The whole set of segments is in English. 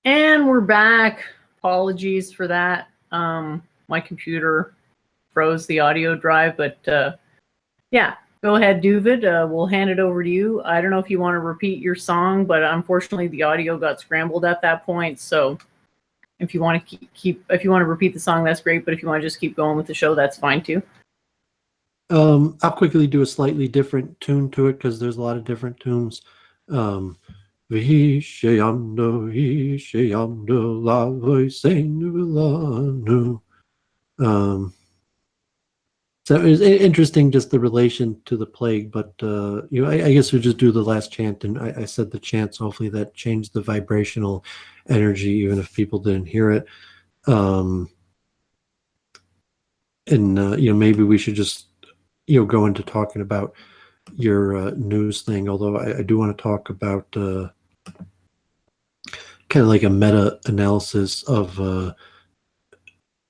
And we're back. Apologies for that. My computer froze the audio drive, but yeah, go ahead, Doovid. We'll hand it over to you. I don't know if you want to repeat your song, but unfortunately the audio got scrambled at that point. So if you want to if you want to repeat the song, that's great. But if you want to just keep going with the show, that's fine too. I'll quickly do a slightly different tune to it because there's a lot of different tunes. So it was interesting, just the relation to the plague. But I guess we'll just do the last chant, and I said the chant, so hopefully that changed the vibrational energy, even if people didn't hear it. Maybe we should just go into talking about your news thing, although I do want to talk about kind of like a meta-analysis of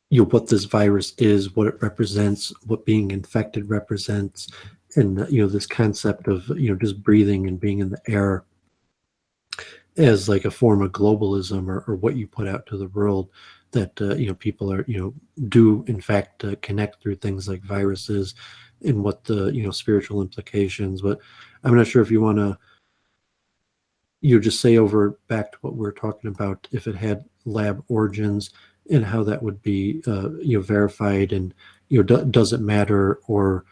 what this virus is, what it represents, what being infected represents, and this concept of just breathing and being in the air as like a form of globalism, or what you put out to the world, that people are do in fact connect through things like viruses, and what the spiritual implications. But I'm not sure if you want to just say over back to what we're talking about, if it had lab origins and how that would be verified, and does it matter, or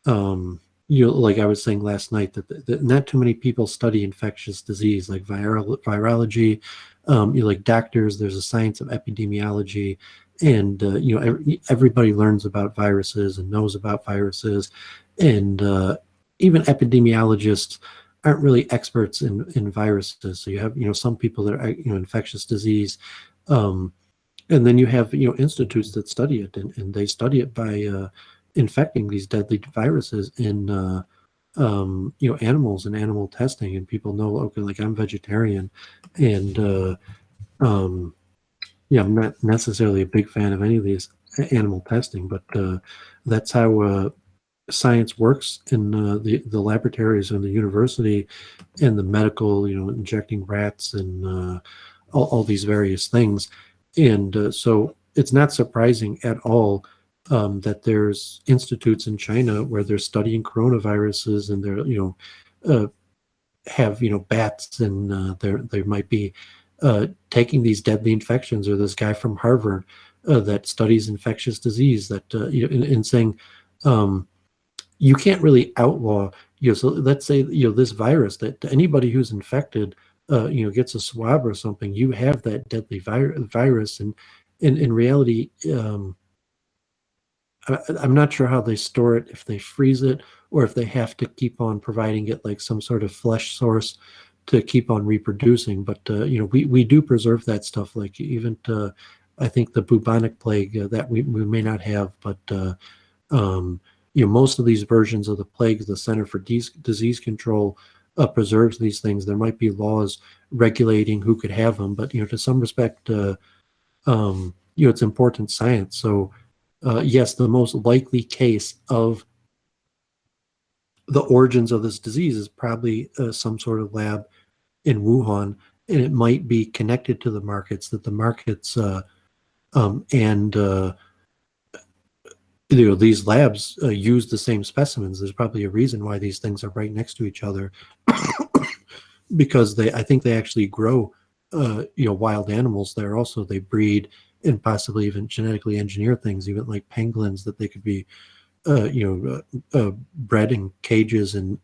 like I was saying last night, that not too many people study infectious disease like virology. Like doctors, there's a science of epidemiology, and everybody learns about viruses and knows about viruses, and even epidemiologists aren't really experts in viruses. So you have some people that are infectious disease, and then you have institutes that study it, and they study it by infecting these deadly viruses in animals and animal testing. And people know, okay, like I'm vegetarian, and I'm not necessarily a big fan of any of these animal testing, but that's how science works in the laboratories and the university and the medical, injecting rats and all these various things. And so it's not surprising at all that there's institutes in China where they're studying coronaviruses, and they're have bats, and they might be taking these deadly infections, or this guy from Harvard that studies infectious disease, that and saying you can't really outlaw. So let's say this virus, that anybody who's infected gets a swab or something, you have that deadly virus, and in reality, I'm not sure how they store it, if they freeze it, or if they have to keep on providing it like some sort of flesh source to keep on reproducing. But we do preserve that stuff, like even I think the bubonic plague that we may not have, but most of these versions of the plague, the Center for Disease Control preserves these things. There might be laws regulating who could have them, but to some respect, it's important science. So yes, the most likely case of the origins of this disease is probably some sort of lab in Wuhan, and it might be connected to the markets, that the markets these labs use the same specimens. There's probably a reason why these things are right next to each other, because I think they actually grow wild animals there also. They breed and possibly even genetically engineer things, even like pangolins, that they could be bred in cages and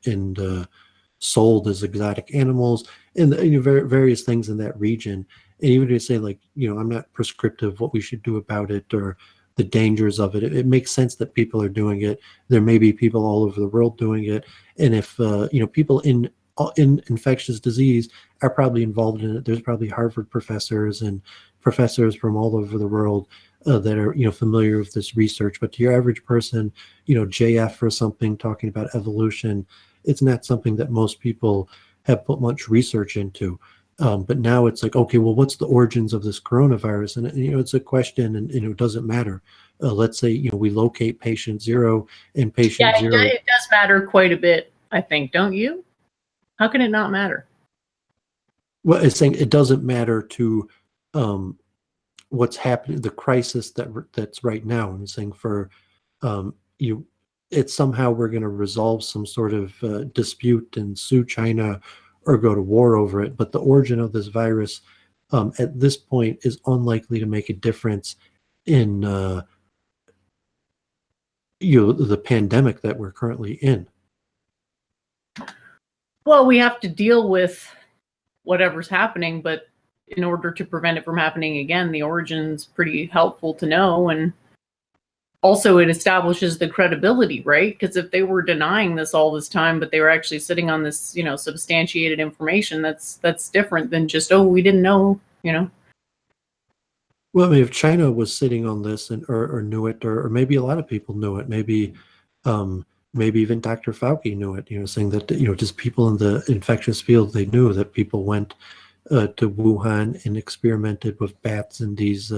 sold as exotic animals, and various things in that region. And even to say, like, I'm not prescriptive what we should do about it, or the dangers of it. It makes sense that people are doing it. There may be people all over the world doing it, and if people in infectious disease are probably involved in it, there's probably Harvard professors and professors from all over the world that are familiar with this research. But to your average person, JF or something talking about evolution, it's not something that most people have put much research into. But now it's like, okay, well, what's the origins of this coronavirus? And it's a question, and it doesn't matter. Let's say we locate patient 0 and patient 0. Yeah, it does matter quite a bit, I think, don't you? How can it not matter? Well, it's saying it doesn't matter to what's happening, the crisis that's right now. I'm saying for you, it's somehow we're going to resolve some sort of dispute and sue China or go to war over it. But the origin of this virus at this point is unlikely to make a difference in the pandemic that we're currently in. Well, we have to deal with whatever's happening, but in order to prevent it from happening again, the origin's pretty helpful to know. And also it establishes the credibility, right? Because if they were denying this all this time, but they were actually sitting on this, substantiated information, that's different than just, oh, we didn't know, Well, I mean, if China was sitting on this or knew it, or maybe a lot of people knew it, maybe even Dr. Fauci knew it, saying that, just people in the infectious field, they knew that people went to Wuhan and experimented with bats and these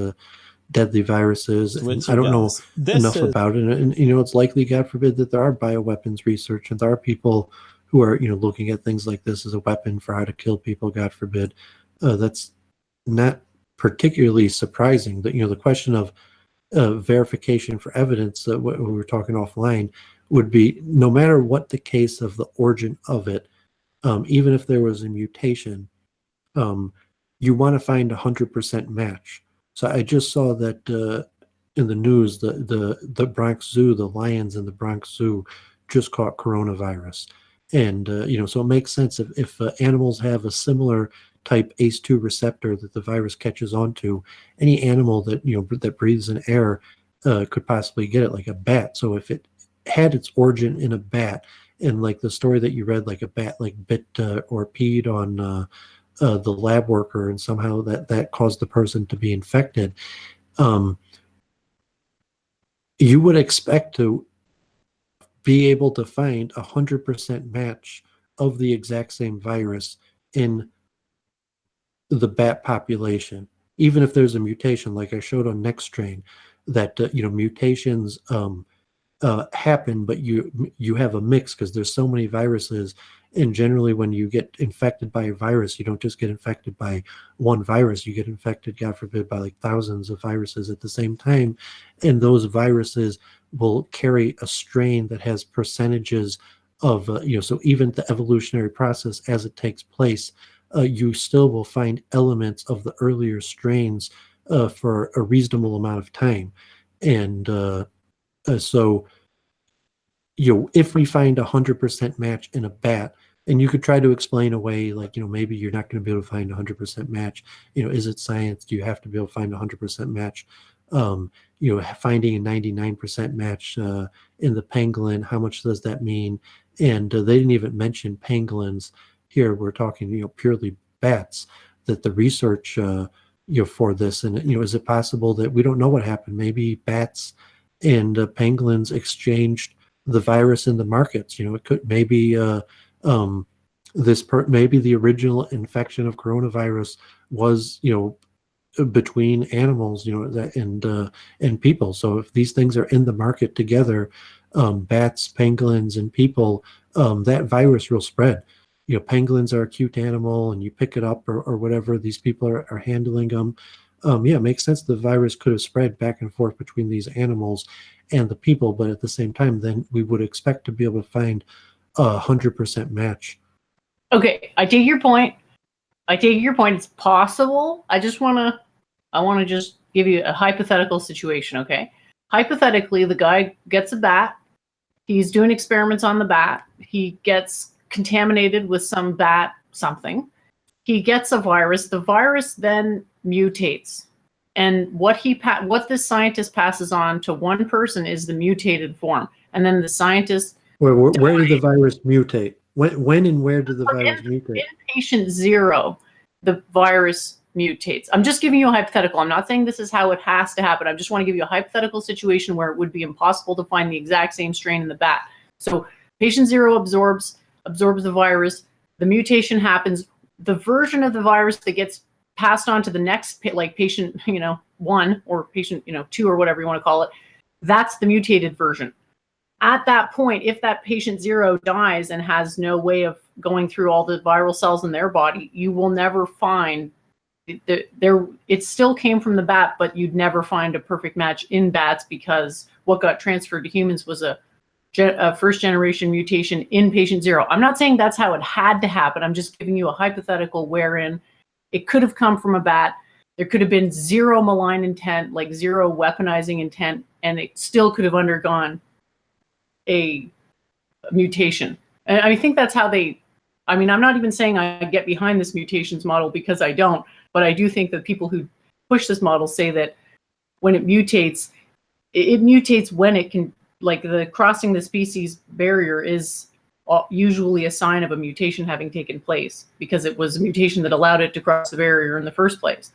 deadly viruses. And I don't know enough about it. And, it's likely, God forbid, that there are bioweapons research and there are people who are, looking at things like this as a weapon for how to kill people, God forbid. That's not particularly surprising. That, the question of verification for evidence that we were talking offline would be, no matter what the case of the origin of it, even if there was a mutation, you want to find 100% match. So I just saw that in the news, the Bronx Zoo, the lions in the Bronx Zoo just caught coronavirus. And, so it makes sense if animals have a similar type ACE2 receptor that the virus catches onto, any animal that, that breathes in air could possibly get it, like a bat. So if it had its origin in a bat, and like the story that you read, like a bat like bit or peed on the lab worker, and somehow that caused the person to be infected, you would expect to be able to find 100% match of the exact same virus in the bat population, even if there's a mutation, like I showed on Next Strain, that mutations happen, but you have a mix because there's so many viruses. And generally, when you get infected by a virus, you don't just get infected by one virus. You get infected, God forbid, by like thousands of viruses at the same time. And those viruses will carry a strain that has percentages of, so even the evolutionary process as it takes place, you still will find elements of the earlier strains for a reasonable amount of time. And so, if we find 100% match in a bat, and you could try to explain away, like, maybe you're not going to be able to find 100% match. Is it science? Do you have to be able to find 100% match? Finding a 99% match in the pangolin, how much does that mean? And they didn't even mention pangolins here. We're talking, purely bats, that the research, for this. And, is it possible that we don't know what happened? Maybe bats and pangolins exchanged the virus in the markets. It could maybe maybe the original infection of coronavirus was between animals, and people. So if these things are in the market together, bats, pangolins, and people, that virus will spread. Pangolins are a cute animal, and you pick it up or whatever. These people are handling them. It makes sense the virus could have spread back and forth between these animals and the people, but at the same time, then we would expect to be able to find 100% match. Okay, I take your point. It's possible. I want to just give you a hypothetical situation, okay? Hypothetically, the guy gets a bat. He's doing experiments on the bat. He gets contaminated with some bat something. He gets a virus. The virus then mutates. And what this scientist passes on to one person is the mutated form. And then the scientist... Where did the virus mutate? When and where did the virus mutate? In patient 0, the virus mutates. I'm just giving you a hypothetical. I'm not saying this is how it has to happen. I just want to give you a hypothetical situation where it would be impossible to find the exact same strain in the bat. So patient 0 absorbs the virus. The mutation happens. The version of the virus that gets passed on to the next, like patient 1 or patient 2 or whatever you want to call it, that's the mutated version. At that point, if that patient 0 dies and has no way of going through all the viral cells in their body, you will never find it still came from the bat, but you'd never find a perfect match in bats because what got transferred to humans was a first generation mutation in patient zero. I'm not saying that's how it had to happen. I'm just giving you a hypothetical wherein it could have come from a bat. There could have been zero malign intent, like zero weaponizing intent, and it still could have undergone a mutation. And I think that's how they, I mean, I'm not even saying I get behind this mutations model because I don't, but I do think that people who push this model say that when it mutates when it can, like the crossing the species barrier is usually a sign of a mutation having taken place because it was a mutation that allowed it to cross the barrier in the first place.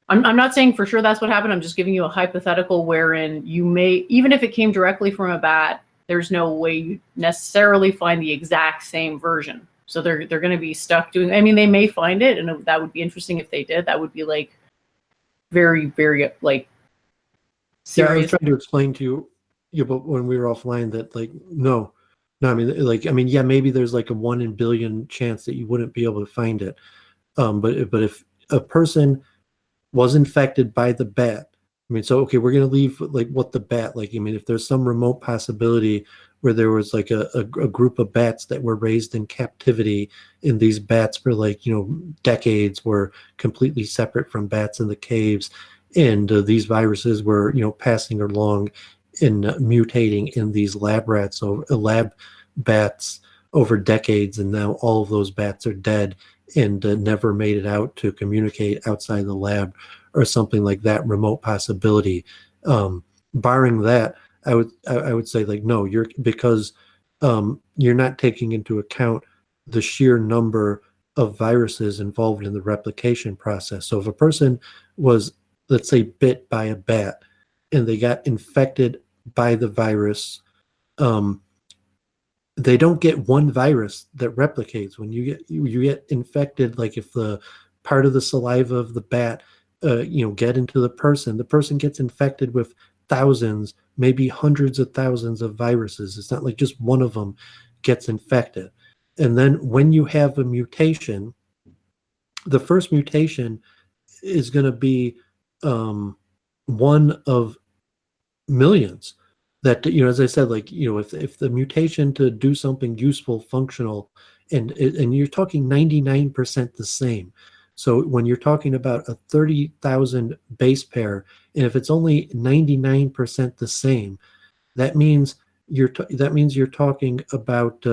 I'm not saying for sure that's what happened. I'm just giving you a hypothetical wherein you may, even if it came directly from a bat, there's no way you necessarily find the exact same version. So they're going to be stuck doing, I mean, they may find it, and that would be interesting if they did. That would be like very, very like serious. Yeah, I was trying to explain to you, but when we were offline that like, no, I mean, yeah, maybe there's like a 1 in billion chance that you wouldn't be able to find it. But if a person was infected by the bat, I mean, so, okay, we're going to leave like what the bat, like, I mean, if there's some remote possibility where there was like a group of bats that were raised in captivity, and these bats for like, decades were completely separate from bats in the caves. And these viruses were, passing along and mutating in these lab bats over decades. And now all of those bats are dead and never made it out to communicate outside the lab or something like that remote possibility. Barring that, I would say like, no, because you're not taking into account the sheer number of viruses involved in the replication process. So if a person was, let's say, bit by a bat and they got infected by the virus, they don't get one virus that replicates. When you get infected, like if the part of the saliva of the bat get into the person gets infected with thousands, maybe hundreds of thousands of viruses. It's not like just one of them gets infected. And then when you have a mutation, the first mutation is going to be one of millions that, as I said, like, if the mutation to do something useful, functional, and you're talking 99% the same. So when you're talking about a 30,000 base pair, and if it's only 99% the same, that means you're talking about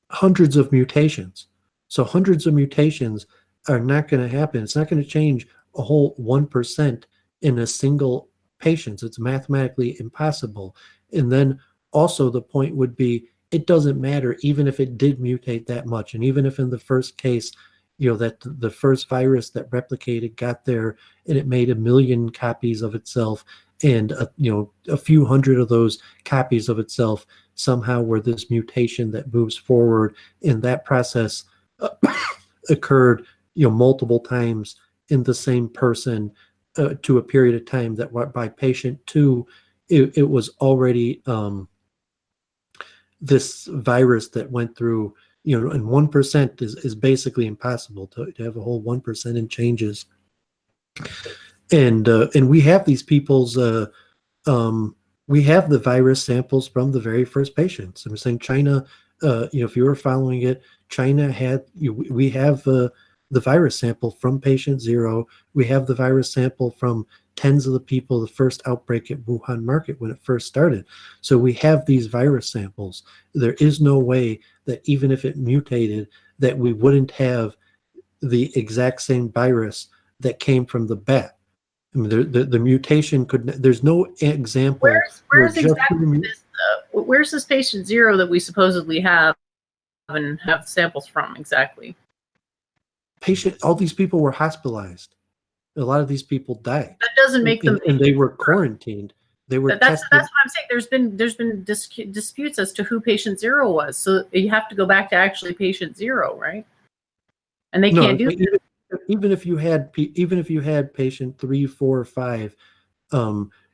hundreds of mutations. So hundreds of mutations are not going to happen. It's not going to change a whole 1% in a single patient. It's mathematically impossible. And then also the point would be, it doesn't matter even if it did mutate that much. And even if in the first case, that the first virus that replicated got there and it made 1 million copies of itself, and a few hundred of those copies of itself somehow were this mutation that moves forward, and that process occurred multiple times in the same person to a period of time that by patient 2 it was already this virus that went through, and 1% is basically impossible to have a whole 1% in changes. And we have these people's we have the virus samples from the very first patients. I'm saying China, if you were following it, China had, we have the virus sample from patient 0. We have the virus sample from tens of the people, the first outbreak at Wuhan market when it first started. So we have these virus samples. There is no way that even if it mutated, that we wouldn't have the exact same virus that came from the bat. I mean, the mutation could. There's no example. Where's exactly this? Where's this patient 0 that we supposedly have and have samples from exactly? All these people were hospitalized. A lot of these people died. That doesn't make them. And they were quarantined. They were. That's what I'm saying. There's been disputes as to who patient 0 was. So you have to go back to actually patient 0, right? And they can't do that. Even if you had patient 3, 4, 5,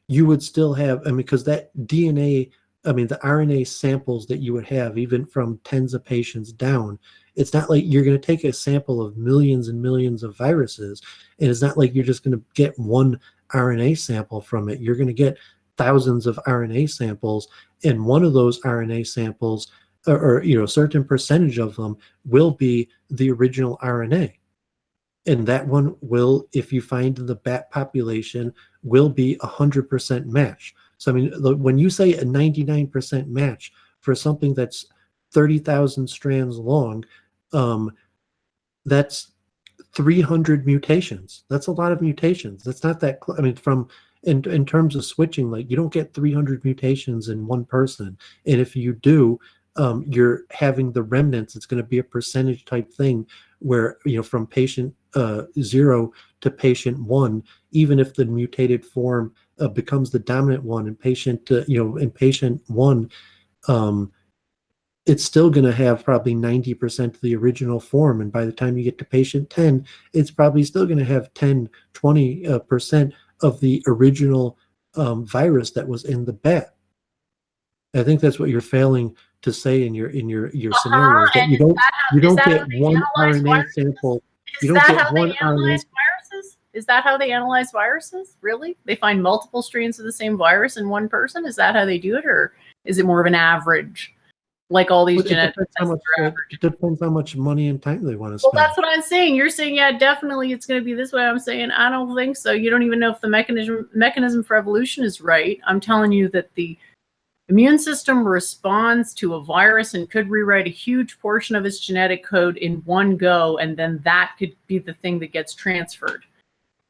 you would still have. I mean, because that DNA I mean, the RNA samples that you would have, even from tens of patients down, it's not like you're going to take a sample of millions and millions of viruses, and it's not like you're just going to get one RNA sample from it. You're going to get thousands of RNA samples, and one of those RNA samples, or a certain percentage of them, will be the original RNA. And that one will, if you find in the bat population, will be 100% match. So, I mean, when you say a 99% match for something that's 30,000 strands long, that's 300 mutations. That's a lot of mutations. That's not that, I mean, in terms of switching, like, you don't get 300 mutations in one person. And if you do, you're having the remnants. It's going to be a percentage type thing where, from patient 0 to patient 1, even if the mutated form becomes the dominant one in patient 1, it's still going to have probably 90% of the original form. And by the time you get to patient 10, it's probably still going to have 10-20% of the original virus that was in the bat. I think that's what you're failing to say in your scenarios, that you don't get one RNA sample. You don't get one RNA. Is that how they analyze viruses? Really? They find multiple strains of the same virus in one person? Is that how they do it? Or is it more of an average? Like all these genetic tests are average? It depends how much money and time they want to spend. Well, that's what I'm saying. You're saying, yeah, definitely it's going to be this way. I'm saying, I don't think so. You don't even know if the mechanism for evolution is right. I'm telling you that the immune system responds to a virus and could rewrite a huge portion of its genetic code in one go, and then that could be the thing that gets transferred.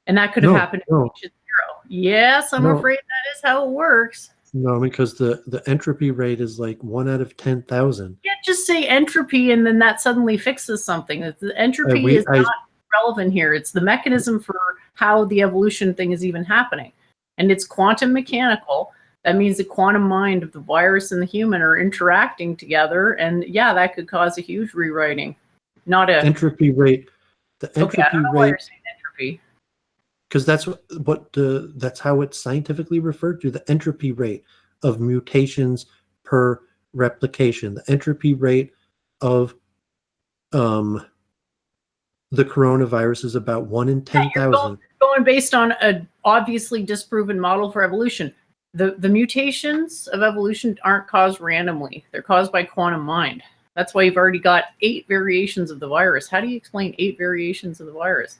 And that could have happened in patient 0. Yes, I'm afraid that is how it works. No, because the entropy rate is like 1 out of 10,000. You can't just say entropy and then that suddenly fixes something. The entropy is not relevant here. It's the mechanism for how the evolution thing is even happening. And it's quantum mechanical. That means the quantum mind of the virus and the human are interacting together. And yeah, that could cause a huge rewriting. Not a entropy rate. The entropy I don't know why you're saying entropy. Because that's how it's scientifically referred to, the entropy rate of mutations per replication. The entropy rate of the coronavirus is about 1 in 10,000. Going based on an obviously disproven model for evolution. The mutations of evolution aren't caused randomly. They're caused by quantum mind. That's why you've already got 8 variations of the virus. How do you explain 8 variations of the virus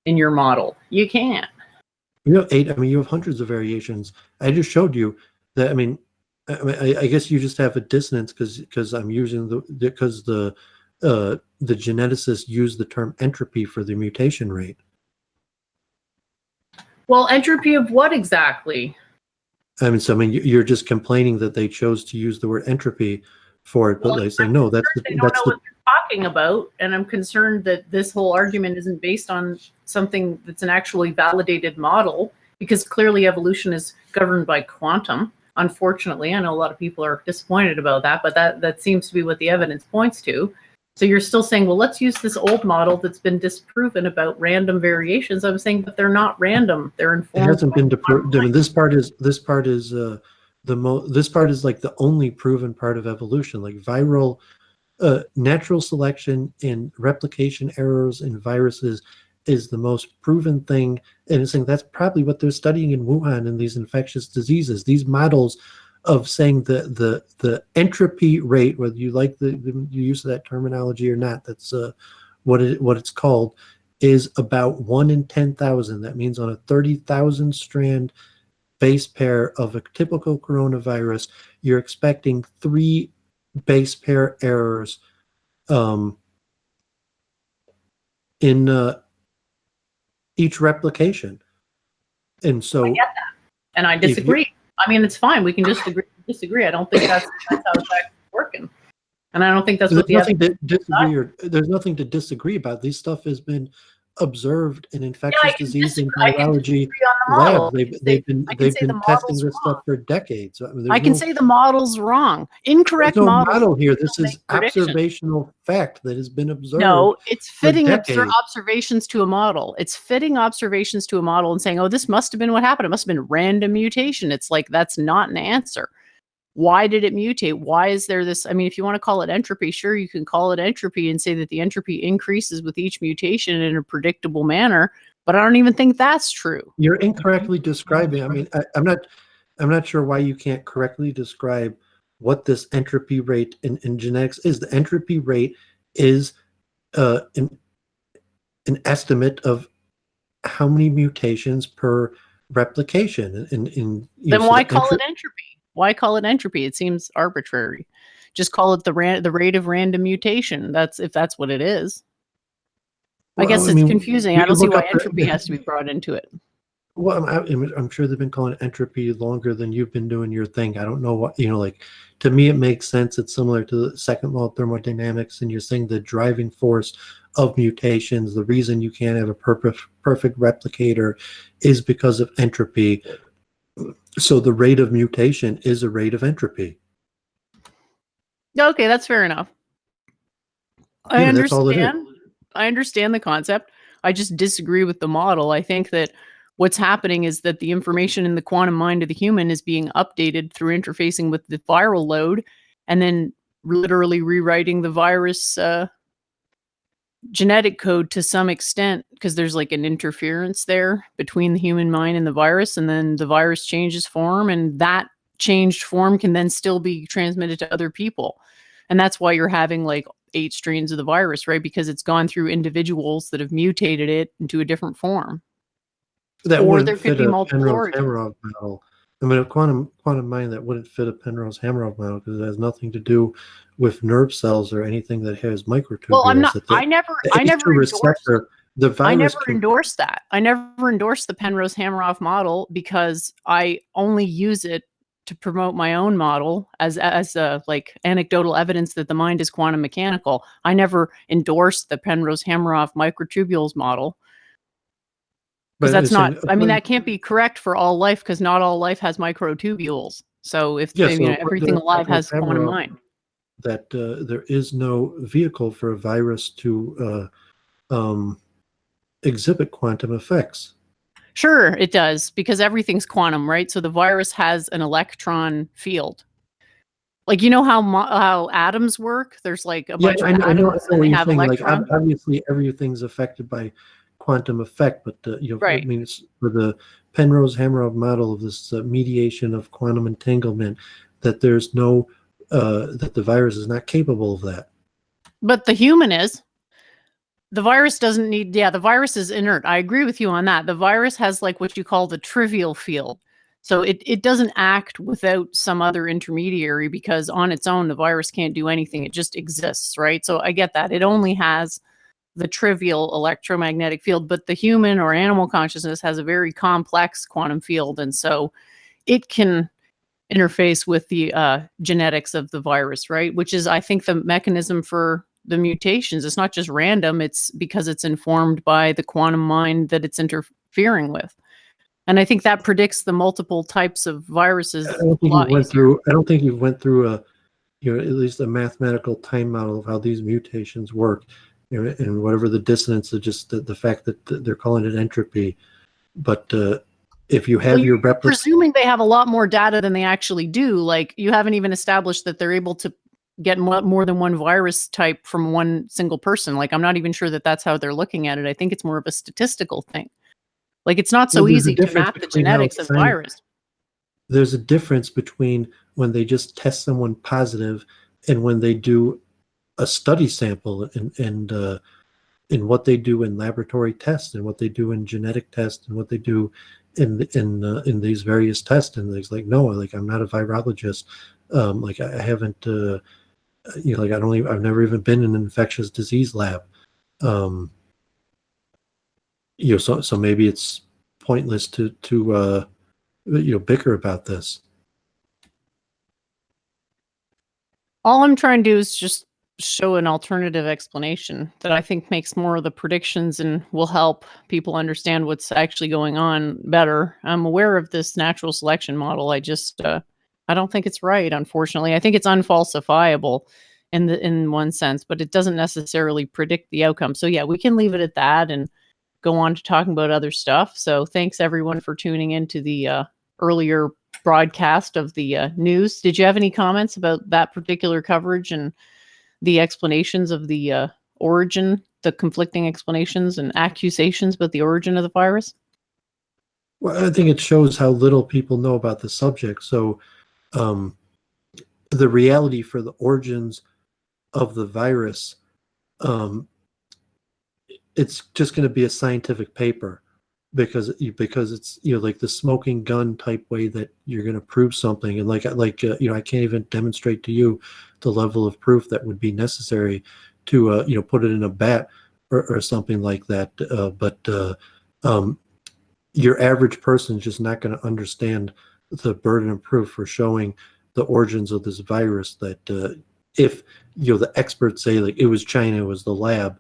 in your model? You can't. You have 8. I mean, you have hundreds of variations. I just showed you that. I mean, I guess you just have a dissonance because I'm using the geneticists use the term entropy for the mutation rate. Well, entropy of what exactly? I mean, you're just complaining that they chose to use the word entropy for it, but they say no. They don't know what they're talking about, and I'm concerned that this whole argument isn't based on something that's an actually validated model, because clearly evolution is governed by quantum. Unfortunately, I know a lot of people are disappointed about that, but that seems to be what the evidence points to. So you're still saying, well, let's use this old model that's been disproven about random variations. I'm saying, but they're not random. They're informed. It hasn't been disproven. I mean, this part is like the only proven part of evolution. Like viral, natural selection and replication errors in viruses is the most proven thing. And it's saying that's probably what they're studying in Wuhan in these infectious diseases. These models of saying the entropy rate, whether you like the use of that terminology or not, that's what it's called, is about 1 in 10,000. That means on a 30,000 strand base pair of a typical coronavirus, you're expecting 3 base pair errors in each replication. And so I get that, and I disagree. I mean, it's fine. We can disagree. I don't think that's how it's actually working. And I don't think that's what the there's nothing to disagree about. This stuff has been observed in infectious disease and virology labs. They've been testing this stuff for decades. I mean, I can say the model's wrong. Incorrect model here. This is observational fact that has been observed. No, it's fitting observations to a model. It's fitting observations to a model and saying, oh, this must have been what happened. It must have been random mutation. It's like, that's not an answer. Why did it mutate? Why is there this? I mean, if you want to call it entropy, sure, you can call it entropy and say that the entropy increases with each mutation in a predictable manner. But I don't even think that's true. You're incorrectly describing. I mean, I'm not sure why you can't correctly describe what this entropy rate in genetics is. The entropy rate is an estimate of how many mutations per replication. Then why call it entropy? Why call it entropy? It seems arbitrary. Just call it the rate of random mutation. If that's what it is. I guess it's confusing. I don't see why entropy has to be brought into it. Well, I'm sure they've been calling it entropy longer than you've been doing your thing. I don't know what, like, to me, it makes sense. It's similar to the second law of thermodynamics, and you're saying the driving force of mutations, the reason you can't have a perfect replicator is because of entropy. So the rate of mutation is a rate of entropy. Okay, that's fair enough. I understand. That's all it is. I understand the concept. I just disagree with the model. I think that what's happening is that the information in the quantum mind of the human is being updated through interfacing with the viral load and then literally rewriting the virus genetic code to some extent, because there's like an interference there between the human mind and the virus, and then the virus changes form, and that changed form can then still be transmitted to other people. And that's why you're having like 8 strains of the virus, right? Because it's gone through individuals that have mutated it into a different form. That or there could be multiple Penrose model. I mean, a quantum mind that wouldn't fit a Penrose-Hammond model because it has nothing to do with nerve cells or anything that has microtubules. Well, I'm not. I never endorsed that. I never endorsed the Penrose-Hammond model because I only use it to promote my own model as like anecdotal evidence that the mind is quantum mechanical. I never endorsed the Penrose-Hammond microtubules model. Because that's not, I mean, that can't be correct for all life because not all life has microtubules. So if everything alive has quantum mind. That there is no vehicle for a virus to exhibit quantum effects. Sure, it does, because everything's quantum, right? So the virus has an electron field. Like, you know how atoms work? There's like a bunch of atoms and they have electrons. Like, obviously, everything's affected by quantum effect, but right. I mean, it's for the Penrose-Hammond model of this mediation of quantum entanglement, that there's no that the virus is not capable of that. But the human is. The virus doesn't need. Yeah, the virus is inert. I agree with you on that. The virus has like what you call the trivial field. So it doesn't act without some other intermediary because on its own, the virus can't do anything. It just exists, right? So I get that. It only has the trivial electromagnetic field, but the human or animal consciousness has a very complex quantum field. And so it can interface with the genetics of the virus, right? Which is, I think, the mechanism for the mutations. It's not just random. It's because it's informed by the quantum mind that it's interfering with. And I think that predicts the multiple types of viruses. I don't think you went through a, at least a mathematical time model of how these mutations work. And whatever the dissonance is, just the fact that they're calling it entropy. But if you have your replica, presuming they have a lot more data than they actually do, like you haven't even established that they're able to get more than one virus type from one single person. Like, I'm not even sure that that's how they're looking at it. I think it's more of a statistical thing. Like, it's not so easy to map the genetics of virus. There's a difference between when they just test someone positive and when they do a study sample and what they do in laboratory tests and what they do in genetic tests and what they do in these various tests. And it's like, no, like, I'm not a virologist. Like, I haven't, I've never even been in an infectious disease lab. So maybe it's pointless to bicker about this. All I'm trying to do is just show an alternative explanation that I think makes more of the predictions and will help people understand what's actually going on better. I'm aware of this natural selection model. I just, I don't think it's right, unfortunately. I think it's unfalsifiable in one sense, but it doesn't necessarily predict the outcome. So yeah, we can leave it at that and go on to talking about other stuff. So thanks everyone for tuning into the earlier broadcast of the news. Did you have any comments about that particular coverage and the explanations of the origin, the conflicting explanations and accusations about the origin of the virus? Well, I think it shows how little people know about the subject. So the reality for the origins of the virus, it's just going to be a scientific paper because it's like the smoking gun type way that you're going to prove something, and I can't even demonstrate to you the level of proof that would be necessary to put it in a bat or something like that. But your average person is just not going to understand the burden of proof for showing the origins of this virus. That if the experts say like it was China, it was the lab.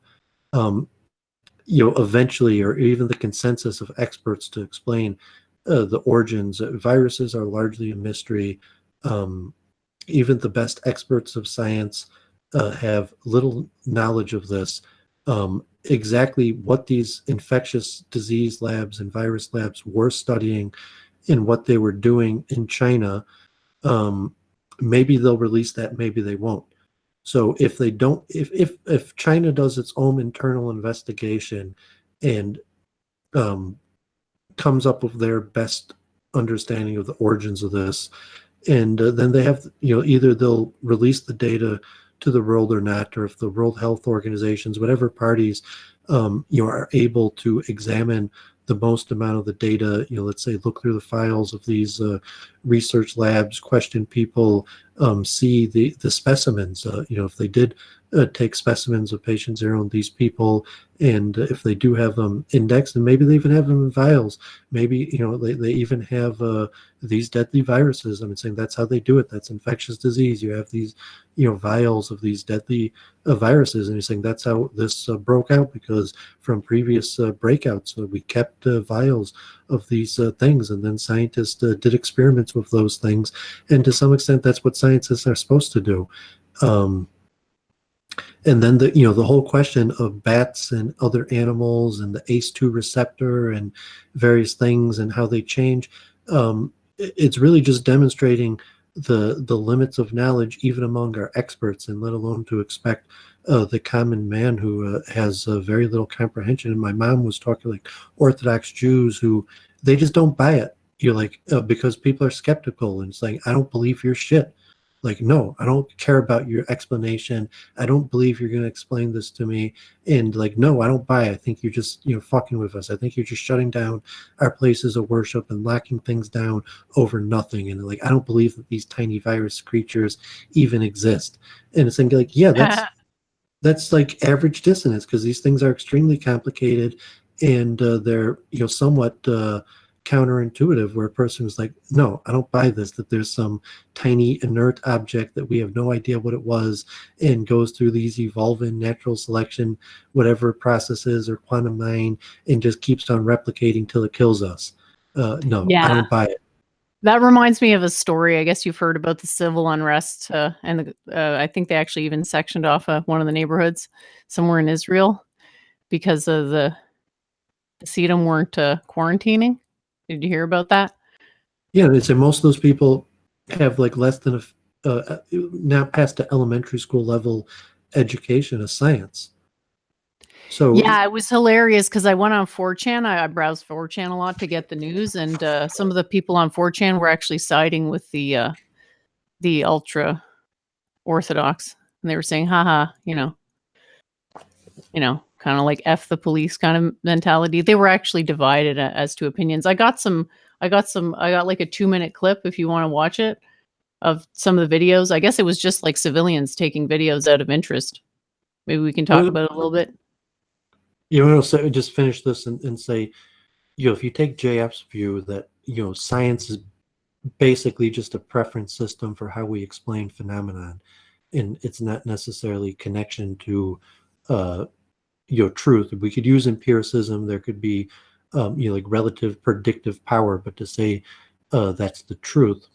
Eventually, or even the consensus of experts to explain the origins. Viruses are largely a mystery. Even the best experts of science have little knowledge of this. Exactly what these infectious disease labs and virus labs were studying and what they were doing in China, maybe they'll release that, maybe they won't. So if they don't, if China does its own internal investigation and comes up with their best understanding of the origins of this, and then they have, either they'll release the data to the world or not, or if the World Health Organizations, whatever parties, are able to examine the most amount of the data, let's say look through the files of these research labs, question people, see the specimens, if they did take specimens of patient zero and these people, and if they do have them indexed, and maybe they even have them in vials, maybe they even have these deadly viruses. I'm saying that's how they do it. That's infectious disease. You have these vials of these deadly viruses, and you're saying that's how this broke out, because from previous breakouts we kept vials of these things, and then scientists did experiments with those things, and to some extent that's what scientists are supposed to do. And then the whole question of bats and other animals and the ACE2 receptor and various things and how they change, it's really just demonstrating the limits of knowledge even among our experts, and let alone to expect the common man who has very little comprehension. And my mom was talking like Orthodox Jews who they just don't buy it. Because people are skeptical and saying, I don't believe your shit. Like, no, I don't care about your explanation. I don't believe you're going to explain this to me. And like, no, I don't buy it. I think you're just, fucking with us. I think you're just shutting down our places of worship and locking things down over nothing. And like, I don't believe that these tiny virus creatures even exist. And it's like, yeah, that's like average dissonance, because these things are extremely complicated, and they're, somewhat counterintuitive, where a person is like, no, I don't buy this, that there's some tiny inert object that we have no idea what it was and goes through these evolving natural selection, whatever processes, or quantum mine, and just keeps on replicating till it kills us. No, yeah. I don't buy it. That reminds me of a story. I guess you've heard about the civil unrest, and I think they actually even sectioned off one of the neighborhoods somewhere in Israel because of the Hasidim weren't quarantining. Did you hear about that? Yeah, they say most of those people have like less than now past the elementary school level education of science. So yeah, it was hilarious because I went on 4chan. I browsed 4chan a lot to get the news, and some of the people on 4chan were actually siding with the ultra orthodox, and they were saying, "Haha, kind of like F the police kind of mentality." They were actually divided as to opinions. I got like a 2-minute clip if you want to watch it of some of the videos. I guess it was just like civilians taking videos out of interest. Maybe we can talk about it a little bit. So just finish this and say, if you take JF's view that, science is basically just a preference system for how we explain phenomenon, and it's not necessarily connection to truth. We could use empiricism. There could be like relative predictive power, but to say that's the truth,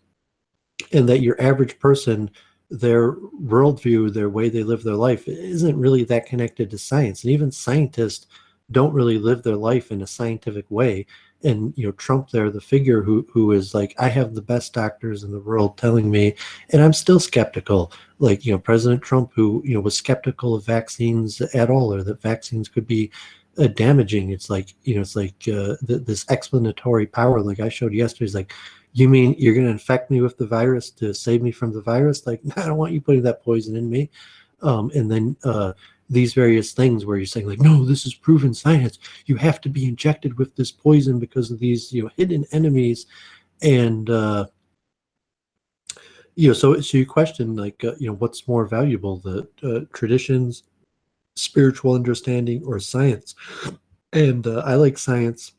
and that your average person, their worldview, their way they live their life isn't really that connected to science. And even scientists don't really live their life in a scientific way. and Trump there, the figure who is like, I have the best doctors in the world telling me, and I'm still skeptical. Like President Trump, who was skeptical of vaccines at all, or that vaccines could be damaging. It's like this explanatory power, like I showed yesterday, is like, you mean you're going to infect me with the virus to save me from the virus? Like, I don't want you putting that poison in me. And then these various things where you're saying like, no, this is proven science. You have to be injected with this poison because of these hidden enemies. And so you question like what's more valuable, the traditions, spiritual understanding, or science? And I like science.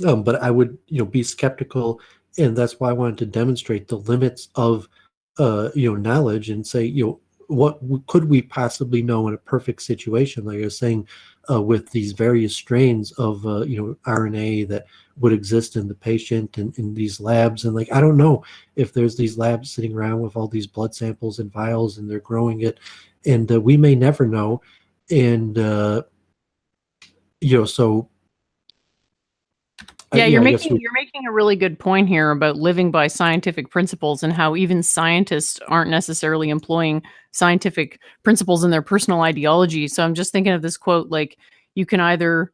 But I would, be skeptical, and that's why I wanted to demonstrate the limits of, knowledge, and say, what could we possibly know in a perfect situation? Like I was saying, with these various strains of, RNA that would exist in the patient and in these labs, and like I don't know if there's these labs sitting around with all these blood samples and vials, and they're growing it, and we may never know, and so. Yeah, you're making a really good point here about living by scientific principles and how even scientists aren't necessarily employing scientific principles in their personal ideology. So I'm just thinking of this quote, like, you can either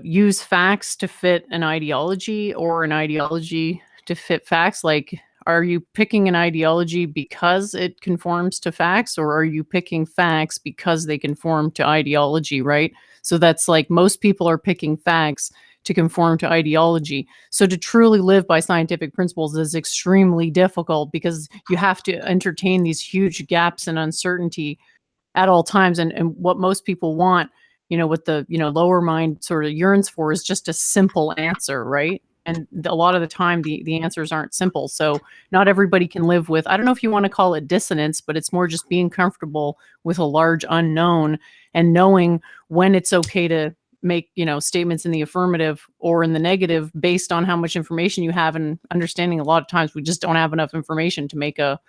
use facts to fit an ideology or an ideology to fit facts. Like, are you picking an ideology because it conforms to facts, or are you picking facts because they conform to ideology, right? So that's like, most people are picking facts to conform to ideology. So to truly live by scientific principles is extremely difficult because you have to entertain these huge gaps and uncertainty at all times. And what most people want, what the, lower mind sort of yearns for is just a simple answer, right? And a lot of the time the answers aren't simple. So not everybody can live with, I don't know if you want to call it dissonance, but it's more just being comfortable with a large unknown and knowing when it's okay to make statements in the affirmative or in the negative based on how much information you have, and understanding a lot of times we just don't have enough information to make a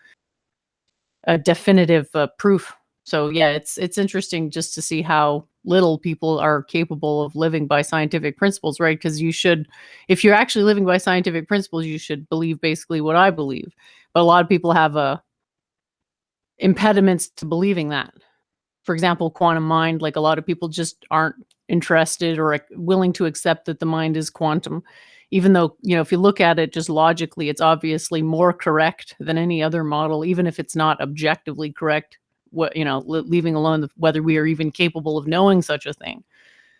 definitive proof. So yeah, it's interesting just to see how little people are capable of living by scientific principles, right? Because if you're actually living by scientific principles, you should believe basically what I believe. But a lot of people have impediments to believing that. For example, quantum mind, like a lot of people just aren't interested or willing to accept that the mind is quantum, even though, if you look at it just logically, it's obviously more correct than any other model, even if it's not objectively correct, leaving alone whether we are even capable of knowing such a thing.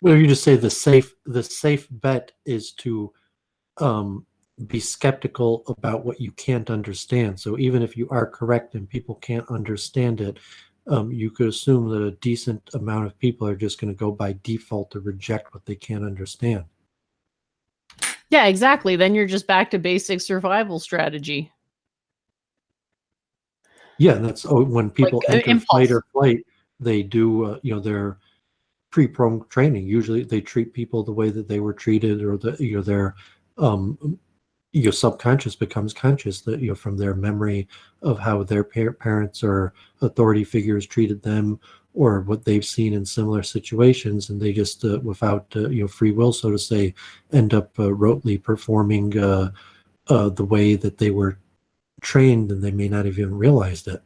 Well, you just say the safe bet is to be skeptical about what you can't understand. So even if you are correct and people can't understand it, you could assume that a decent amount of people are just going to go by default to reject what they can't understand. Yeah, exactly. Then you're just back to basic survival strategy. Yeah, that's when people like, enter impulse. fight or flight, they do, their pre-programmed training. Usually they treat people the way that they were treated, or their your subconscious becomes conscious, that from their memory of how their parents or authority figures treated them, or what they've seen in similar situations, and they just without free will, so to say, end up rotely performing the way that they were trained, and they may not have even realized it.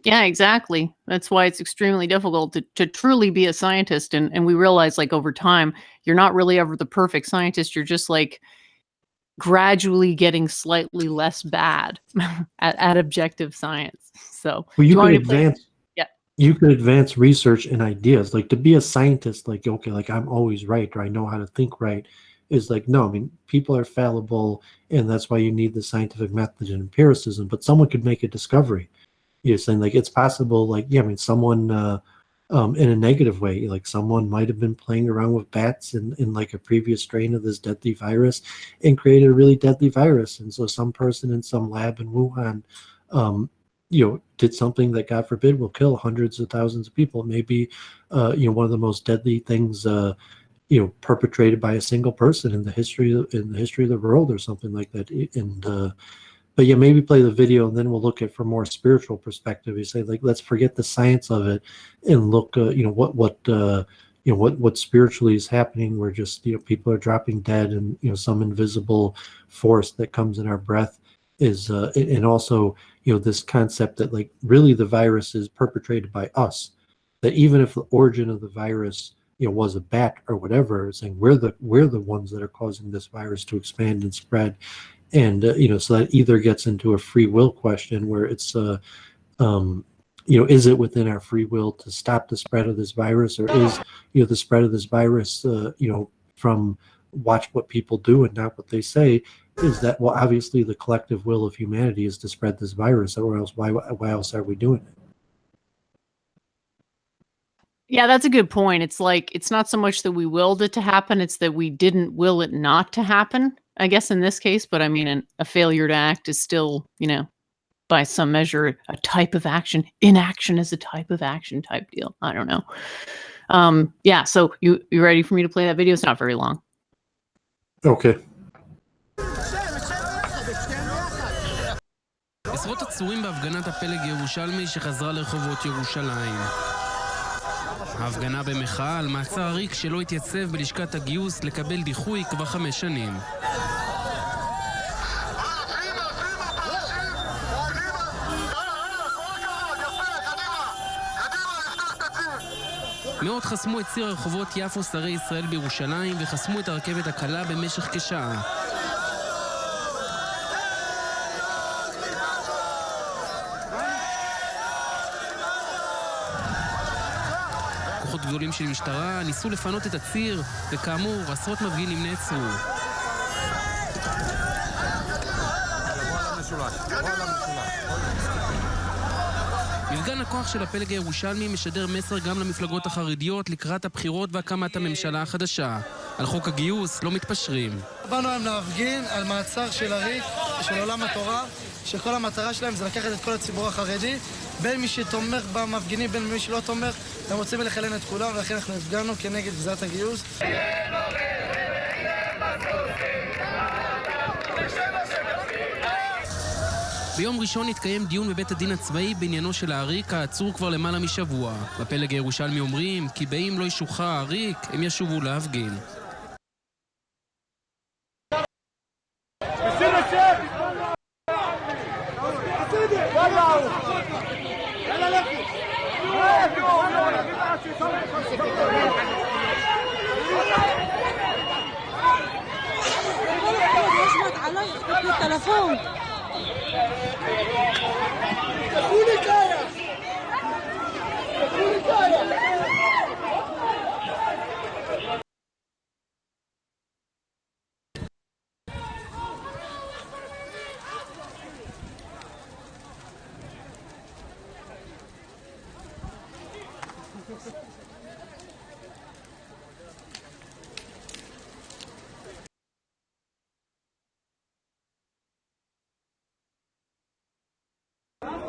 Yeah, exactly. That's why it's extremely difficult to truly be a scientist. And we realize, like, over time, you're not really ever the perfect scientist. You're just like gradually getting slightly less bad at objective science. So Well, do you want me to play? Yeah. You could advance research and ideas. Like, to be a scientist, like, okay, like I'm always right, or I know how to think right, is like, no, I mean, people are fallible, and that's why you need the scientific method and empiricism. But someone could make a discovery. You're saying like it's possible, like, yeah, I mean, someone in a negative way, like someone might have been playing around with bats in like a previous strain of this deadly virus and created a really deadly virus. And so some person in some lab in Wuhan, did something that, God forbid, will kill hundreds of thousands of people. Maybe, one of the most deadly things, perpetrated by a single person in the history of the world, or something like that. And but yeah, maybe play the video, and then we'll look at from more spiritual perspective. You say, like, let's forget the science of it and look, what what spiritually is happening, where just people are dropping dead, and some invisible force that comes in our breath is and also this concept that like really the virus is perpetrated by us, that even if the origin of the virus was a bat or whatever, saying we're the ones that are causing this virus to expand and spread. And so that either gets into a free will question where it's is it within our free will to stop the spread of this virus, or is the spread of this virus from watch what people do and not what they say? Is that, well, obviously the collective will of humanity is to spread this virus, or else why else are we doing it? Yeah, that's a good point. It's like, it's not so much that we willed it to happen, it's that we didn't will it not to happen, I guess, in this case. But I mean, a failure to act is still, by some measure, a type of action. Inaction is a type of action type deal. I don't know. Yeah, so you ready for me to play that video? It's not very long. Okay. עשרות עצורים בהפגנת הפלג ירושלמי שחזרה לרחובות ירושלים. ההפגנה במחאה על מעצר עריק שלא התייצב בלשכת הגיוס לקבל דיחוי כבר 5 שנים. מאות חסמו את ציר הרחובות יפו שרי ישראל בירושלים וחסמו את הרכבת הקלה במשך כשעה. כוחות גדולים של משטרה ניסו לפנות את הציר, וכאמור עשרות מפגינים נעצרו. מפגן הכוח של הפלג הירושלמי משדר מסר גם למפלגות החרדיות לקראת הבחירות והקמת הממשלה החדשה. על חוק הגיוס לא מתפשרים. באנו היום להפגין על מעצר של עריק, של עולם התורה, שכל המטרה שלהם זה לקחת את כל הציבור החרדי, בין מי שתומך במפגינים, בין מי שלא תומך, הם רוצים לחלן את כולם, ולכן אנחנו הפגנו כנגד גזרת הגיוס. ביום ראשון התקיים דיון בבית הדין הצבאי בעניינו של העריק, העצור כבר למעלה משבוע. בפלג הירושלמי אומרים כי באם לא ישוחרר העריק, הם ישובו להפגין.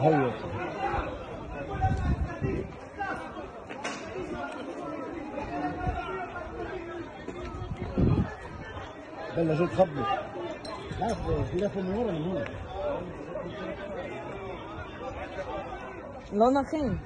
هيا بلا شو تخبط لا في من ورا من هون לא נכין.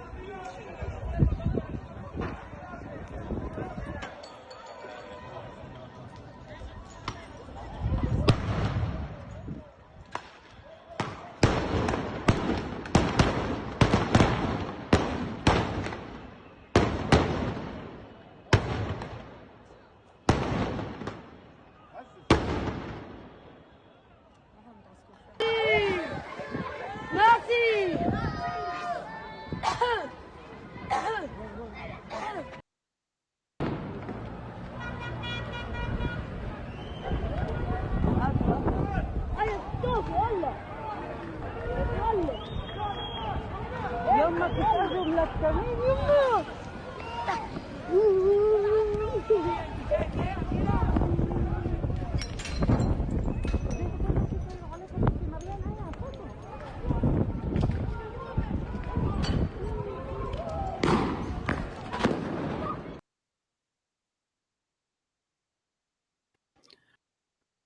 ناسي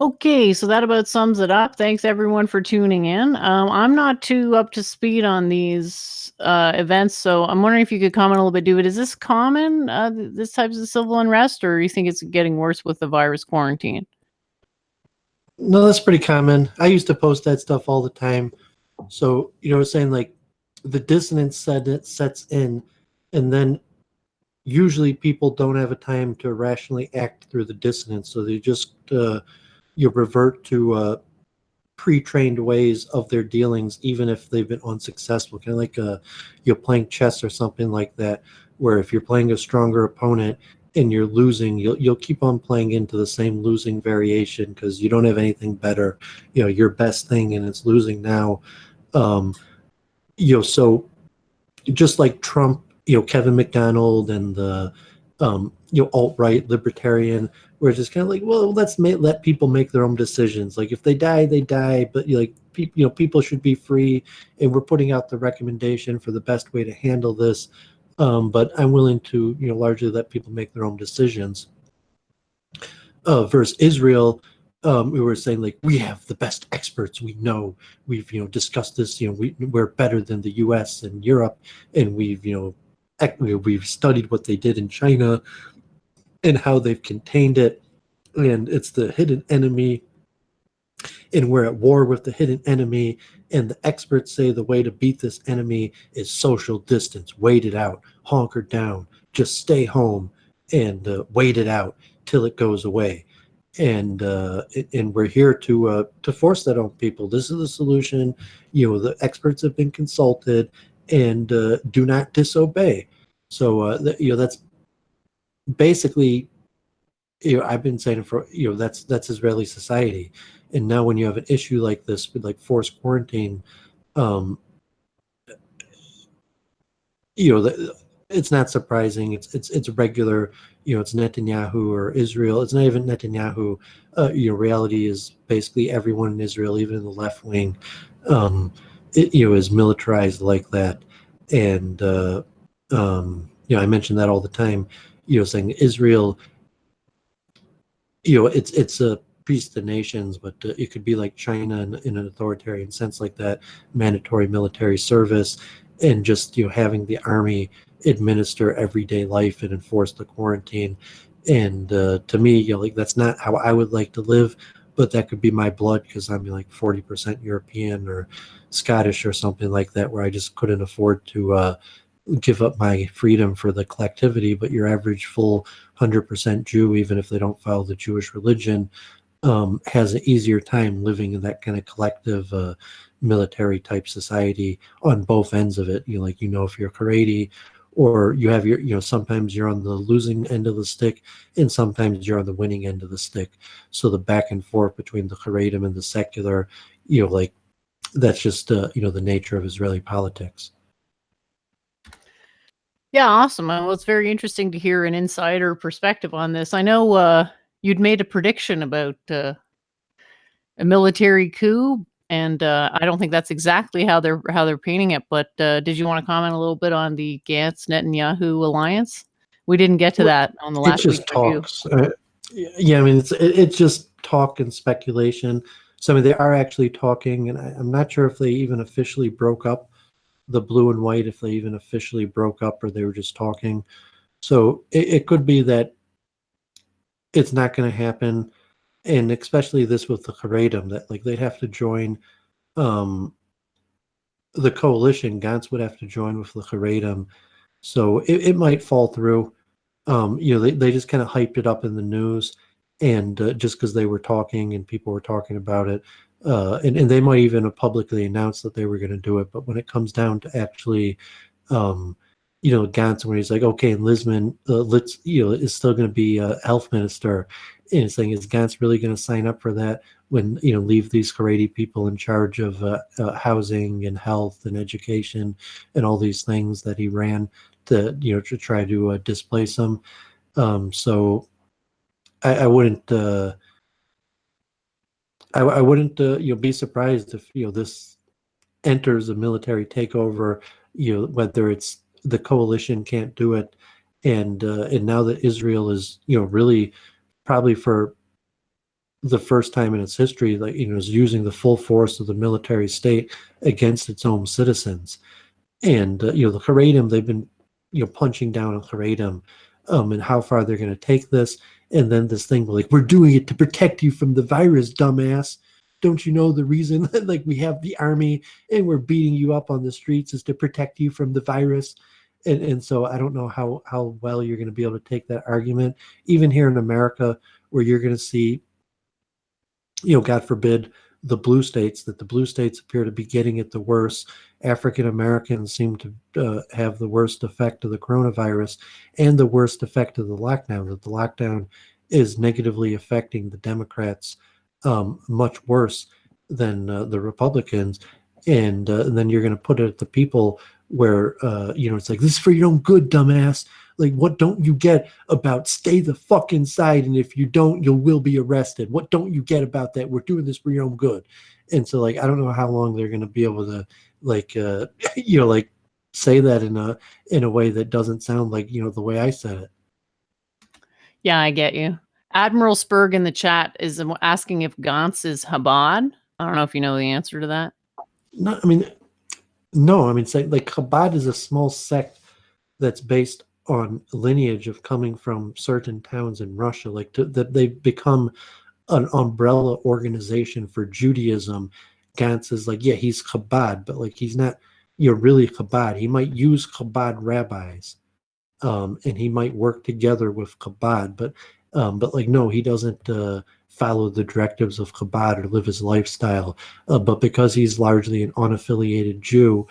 Okay, so that about sums it up. Thanks everyone for tuning in. I'm not too up to speed on these events, so I'm wondering if you could comment a little bit. Doovid, is this common, this types of civil unrest, or you think it's getting worse with the virus quarantine? No, that's pretty common. I used to post that stuff all the time. So, saying like the dissonance sets in, and then usually people don't have a time to rationally act through the dissonance. So they just, you revert to pre-trained ways of their dealings, even if they've been unsuccessful. Kind of like you're playing chess or something like that, where if you're playing a stronger opponent and you're losing, you'll keep on playing into the same losing variation because you don't have anything better. Your best thing, and it's losing now. So just like Trump, Kevin McDonald and the alt-right libertarian, where it's just kind of like, well, let people make their own decisions. Like if they die, they die, but people should be free, and we're putting out the recommendation for the best way to handle this. But I'm willing to, largely let people make their own decisions. Versus Israel, we were saying like we have the best experts. We know we've discussed this. We're better than the U.S. and Europe, and we've studied what they did in China and how they've contained it, and it's the hidden enemy, and we're at war with the hidden enemy. And the experts say the way to beat this enemy is social distance, wait it out, hunker down, just stay home and wait it out till it goes away. And we're here to force that on people. This is the solution. The experts have been consulted, and do not disobey. So that's basically, I've been saying for that's Israeli society. And now when you have an issue like this with like forced quarantine, it's not surprising. It's regular. It's Netanyahu or Israel. It's not even Netanyahu. Reality is basically everyone in Israel, even in the left wing, is militarized like that. And I mention that all the time. Saying Israel, it's a peace to nations, but it could be like China in an authoritarian sense like that, mandatory military service, and just having the army administer everyday life and enforce the quarantine. And to me, like that's not how I would like to live, but that could be my blood because I'm like 40% European or Scottish or something like that, where I just couldn't afford to give up my freedom for the collectivity. But your average full 100% Jew, even if they don't follow the Jewish religion, has an easier time living in that kind of collective military type society on both ends of it. If you're Haredi, or you have your, sometimes you're on the losing end of the stick, and sometimes you're on the winning end of the stick. So the back and forth between the Haredim and the secular, like that's just the nature of Israeli politics. Yeah, awesome. Well, it's very interesting to hear an insider perspective on this. I know you'd made a prediction about a military coup, and I don't think that's exactly how they're painting it. But did you want to comment a little bit on the Gantz-Netanyahu alliance? We didn't get to that on the last week's review. Talks. Yeah, I mean it's just talk and speculation. So I mean they are actually talking, and I'm not sure if they even officially broke up the blue and white, if they even officially broke up or they were just talking. So it could be that it's not going to happen, and especially this with the Haredim, that like they'd have to join the coalition. Gantz would have to join with the Haredim, so it might fall through. They just kind of hyped it up in the news, and just because they were talking and people were talking about it, and they might even have publicly announced that they were going to do it. But when it comes down to actually, Gantz, when he's like, okay, and Lisman, is still going to be health minister, and it's saying, is Gantz really going to sign up for that when, leave these Haredi people in charge of housing and health and education and all these things that he ran to, to try to displace them. So I wouldn't, I wouldn't, be surprised if, this enters a military takeover, whether it's the coalition can't do it. And now that Israel is, really probably for the first time in its history, like, is using the full force of the military state against its own citizens. And the Haredim, they've been punching down on Haredim, and how far they're going to take this. And then this thing like, we're doing it to protect you from the virus, dumbass. Don't you know the reason that, like, we have the army and we're beating you up on the streets is to protect you from the virus? And so I don't know how well you're going to be able to take that argument, even here in America, where you're going to see, God forbid, the blue states appear to be getting it the worst. African Americans seem to have the worst effect of the coronavirus and the worst effect of the lockdown. That the lockdown is negatively affecting the Democrats much worse than the Republicans. And then you're going to put it at the people where, it's like, this is for your own good, dumbass. Like, what don't you get about stay the fuck inside? And if you don't, you will be arrested. What don't you get about that? We're doing this for your own good. And so, like, I don't know how long they're going to be able to, like, like say that in a way that doesn't sound like, the way I said it. Yeah, I get you. Admiral Spurg in the chat is asking if Gantz is Chabad. I don't know if you know the answer to that. No, say, like, Chabad is a small sect that's based on lineage of coming from certain towns in Russia, like that they've become an umbrella organization for Judaism. Gantz is like, yeah, he's Chabad, but like he's not, really Chabad. He might use Chabad rabbis, and he might work together with Chabad, but like, no, he doesn't follow the directives of Chabad or live his lifestyle. But because he's largely an unaffiliated Jew,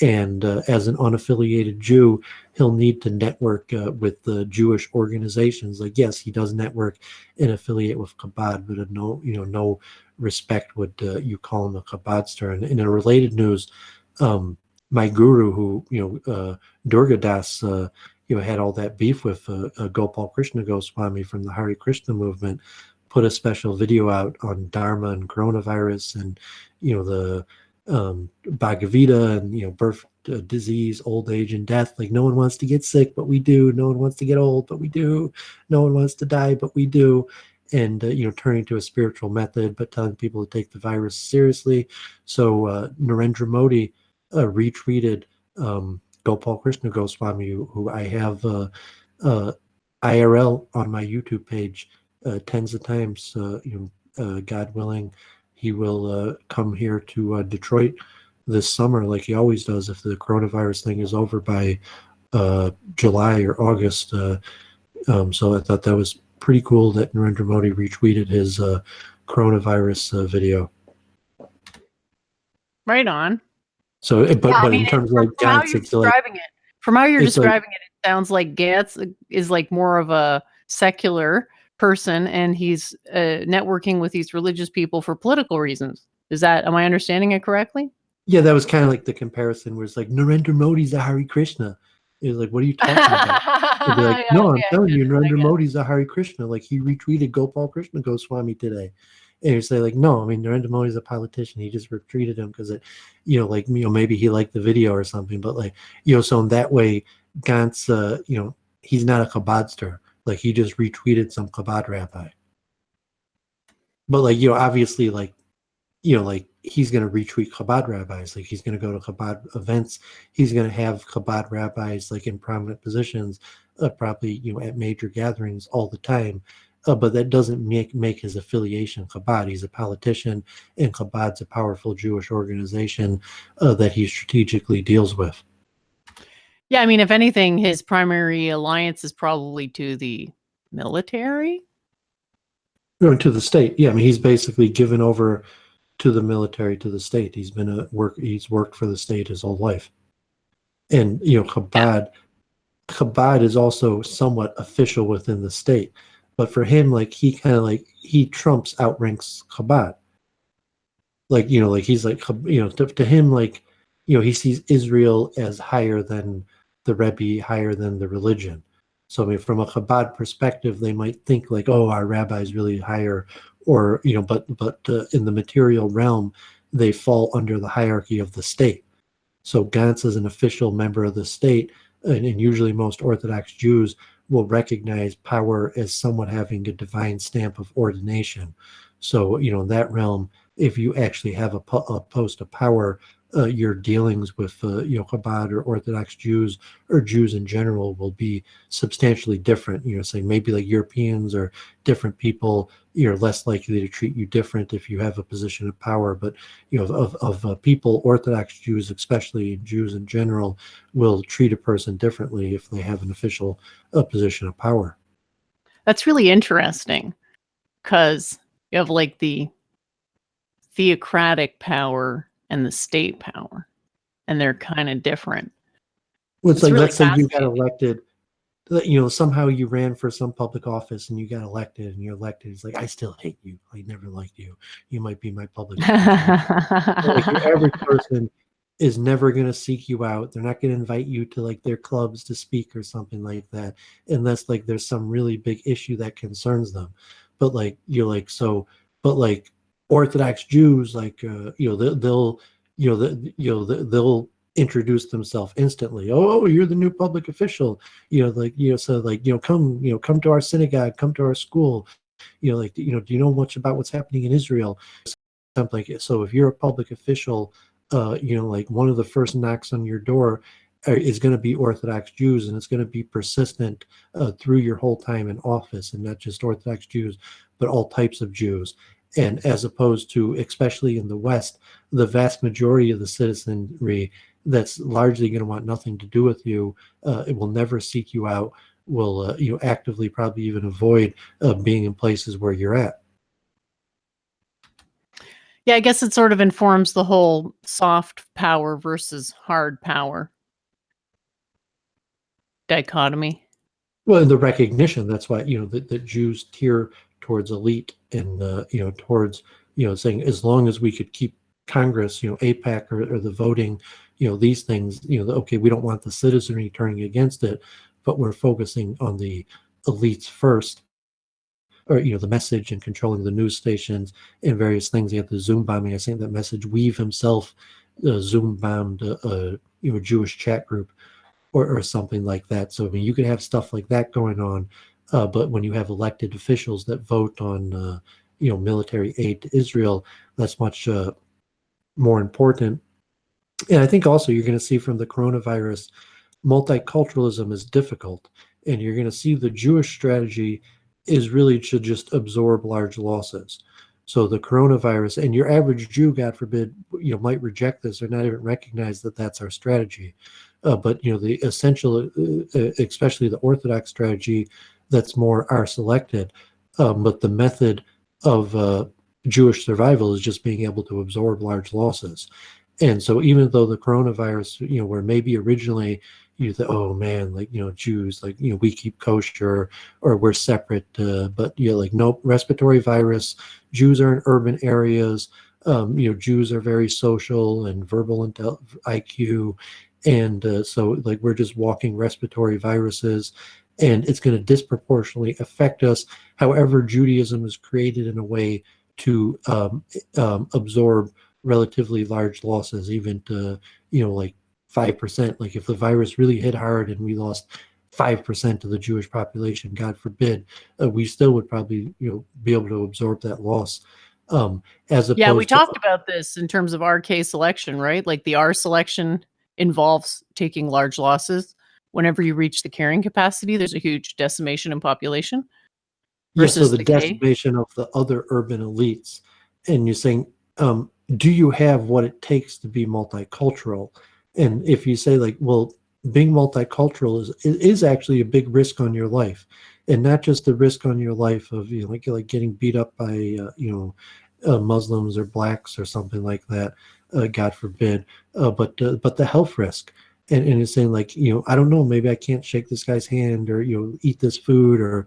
and as an unaffiliated Jew, he'll need to network with the Jewish organizations. Like, yes, he does network and affiliate with Chabad, but no respect would you call him a Chabadster. And in a related news, my guru, who Durga Das, had all that beef with Gopal Krishna Goswami from the Hare Krishna movement, put a special video out on Dharma and coronavirus and the Bhagavita and birth, disease, old age, and death. Like, no one wants to get sick, but we do. No one wants to get old, but we do. No one wants to die, but we do. And turning to a spiritual method, but telling people to take the virus seriously. So Narendra Modi retweeted Gopal Krishna Goswami, who I have IRL on my YouTube page tens of times. God willing, he will come here to Detroit this summer, like he always does, if the coronavirus thing is over by July or August. So I thought that was pretty cool that Narendra Modi retweeted his coronavirus video. Right on. So, but in terms of like Gantz, it's like, from how you're describing it, it sounds like Gantz is like more of a secular person, and he's networking with these religious people for political reasons. Am I understanding it correctly? Yeah, that was kind of like the comparison where it's like, Narendra Modi's a Hare Krishna. It was like, what are you talking about? They'd be like, no, I'm telling you, Narendra Modi's a Hare Krishna. Like, he retweeted Gopal Krishna Goswami today. And you say, like, no, Narendra Modi's a politician. He just retweeted him because maybe he liked the video or something. But like, so in that way, Gantz, he's not a Chabadster. Like, he just retweeted some Chabad rabbi. But like, obviously, like, he's going to retweet Chabad rabbis. Like, he's going to go to Chabad events. He's going to have Chabad rabbis like in prominent positions, probably, at major gatherings all the time. But that doesn't make his affiliation Chabad. He's a politician, and Chabad's a powerful Jewish organization that he strategically deals with. Yeah, I mean, if anything, his primary alliance is probably to the military. No, to the state. Yeah, I mean, he's basically given over to the military, to the state. He's he's worked for the state his whole life. And Chabad is also somewhat official within the state. But for him, like, he trumps, outranks Chabad. Like, he's like, to him, like, he sees Israel as higher than the Rebbe, higher than the religion. So, I mean, from a Chabad perspective, they might think like, oh, our rabbi is really higher, or, but in the material realm, they fall under the hierarchy of the state. So Gantz is an official member of the state, and usually most Orthodox Jews will recognize power as somewhat having a divine stamp of ordination. So, in that realm, if you actually have a post of power, your dealings with, Chabad or Orthodox Jews or Jews in general will be substantially different. Saying maybe like Europeans or different people, you're less likely to treat you different if you have a position of power. But, of people, Orthodox Jews, especially Jews in general, will treat a person differently if they have an official position of power. That's really interesting because you have like the theocratic power and the state power, and they're kind of different. Well, it's like, really let's say you got fascinating. elected, somehow you ran for some public office and you got elected, and you're elected. It's like, I still hate you. I never liked you. You might be my public official. Like, your average person is never going to seek you out. They're not going to invite you to like their clubs to speak or something like that, unless like there's some really big issue that concerns them. But like, you're like, so, but like Orthodox Jews, like, they'll, they'll introduce themselves instantly. Oh, you're the new public official. So like, come to our synagogue, come to our school. Do you know much about what's happening in Israel? Something like it. So if you're a public official, like one of the first knocks on your door is going to be Orthodox Jews, and it's going to be persistent through your whole time in office, and not just Orthodox Jews, but all types of Jews. And as opposed to, especially in the West, the vast majority of the citizenry that's largely going to want nothing to do with you, it will never seek you out, will actively probably even avoid being in places where you're at. Yeah, I guess it sort of informs the whole soft power versus hard power dichotomy. Well, the recognition, that's why, the Jews tear towards elite and, towards, saying as long as we could keep Congress, AIPAC or the voting, these things, okay, we don't want the citizenry turning against it, but we're focusing on the elites first, or, the message and controlling the news stations and various things. You have the Zoom bombing. I think that message, Weave himself Zoom bombed a Jewish chat group or something like that. So, I mean, you could have stuff like that going on, but when you have elected officials that vote on, military aid to Israel, that's much more important. And I think also you're going to see from the coronavirus, multiculturalism is difficult, and you're going to see the Jewish strategy is really to just absorb large losses. So the coronavirus, and your average Jew, God forbid, might reject this or not even recognize that that's our strategy. But the essential, especially the Orthodox strategy, that's more R-selected. But the method of Jewish survival is just being able to absorb large losses. And so even though the coronavirus, where maybe originally you thought, oh man, like, Jews, like, we keep kosher or we're separate, but like, nope, respiratory virus, Jews are in urban areas, Jews are very social and verbal IQ. And so like, we're just walking respiratory viruses, and it's going to disproportionately affect us. However, Judaism is created in a way to absorb relatively large losses, even to, like 5%. Like if the virus really hit hard and we lost 5% of the Jewish population, God forbid, we still would probably, be able to absorb that loss. As opposed Yeah, we to, talked about this in terms of RK selection, right? Like the R selection involves taking large losses. Whenever you reach the carrying capacity, there's a huge decimation in population. so Versus the the K. decimation of the other urban elites. And you're saying, do you have what it takes to be multicultural? And if you say like, well, being multicultural is actually a big risk on your life, and not just the risk on your life of, like getting beat up by, Muslims or blacks or something like that, God forbid, but the health risk. And it's saying like, I don't know, maybe I can't shake this guy's hand or, eat this food, or,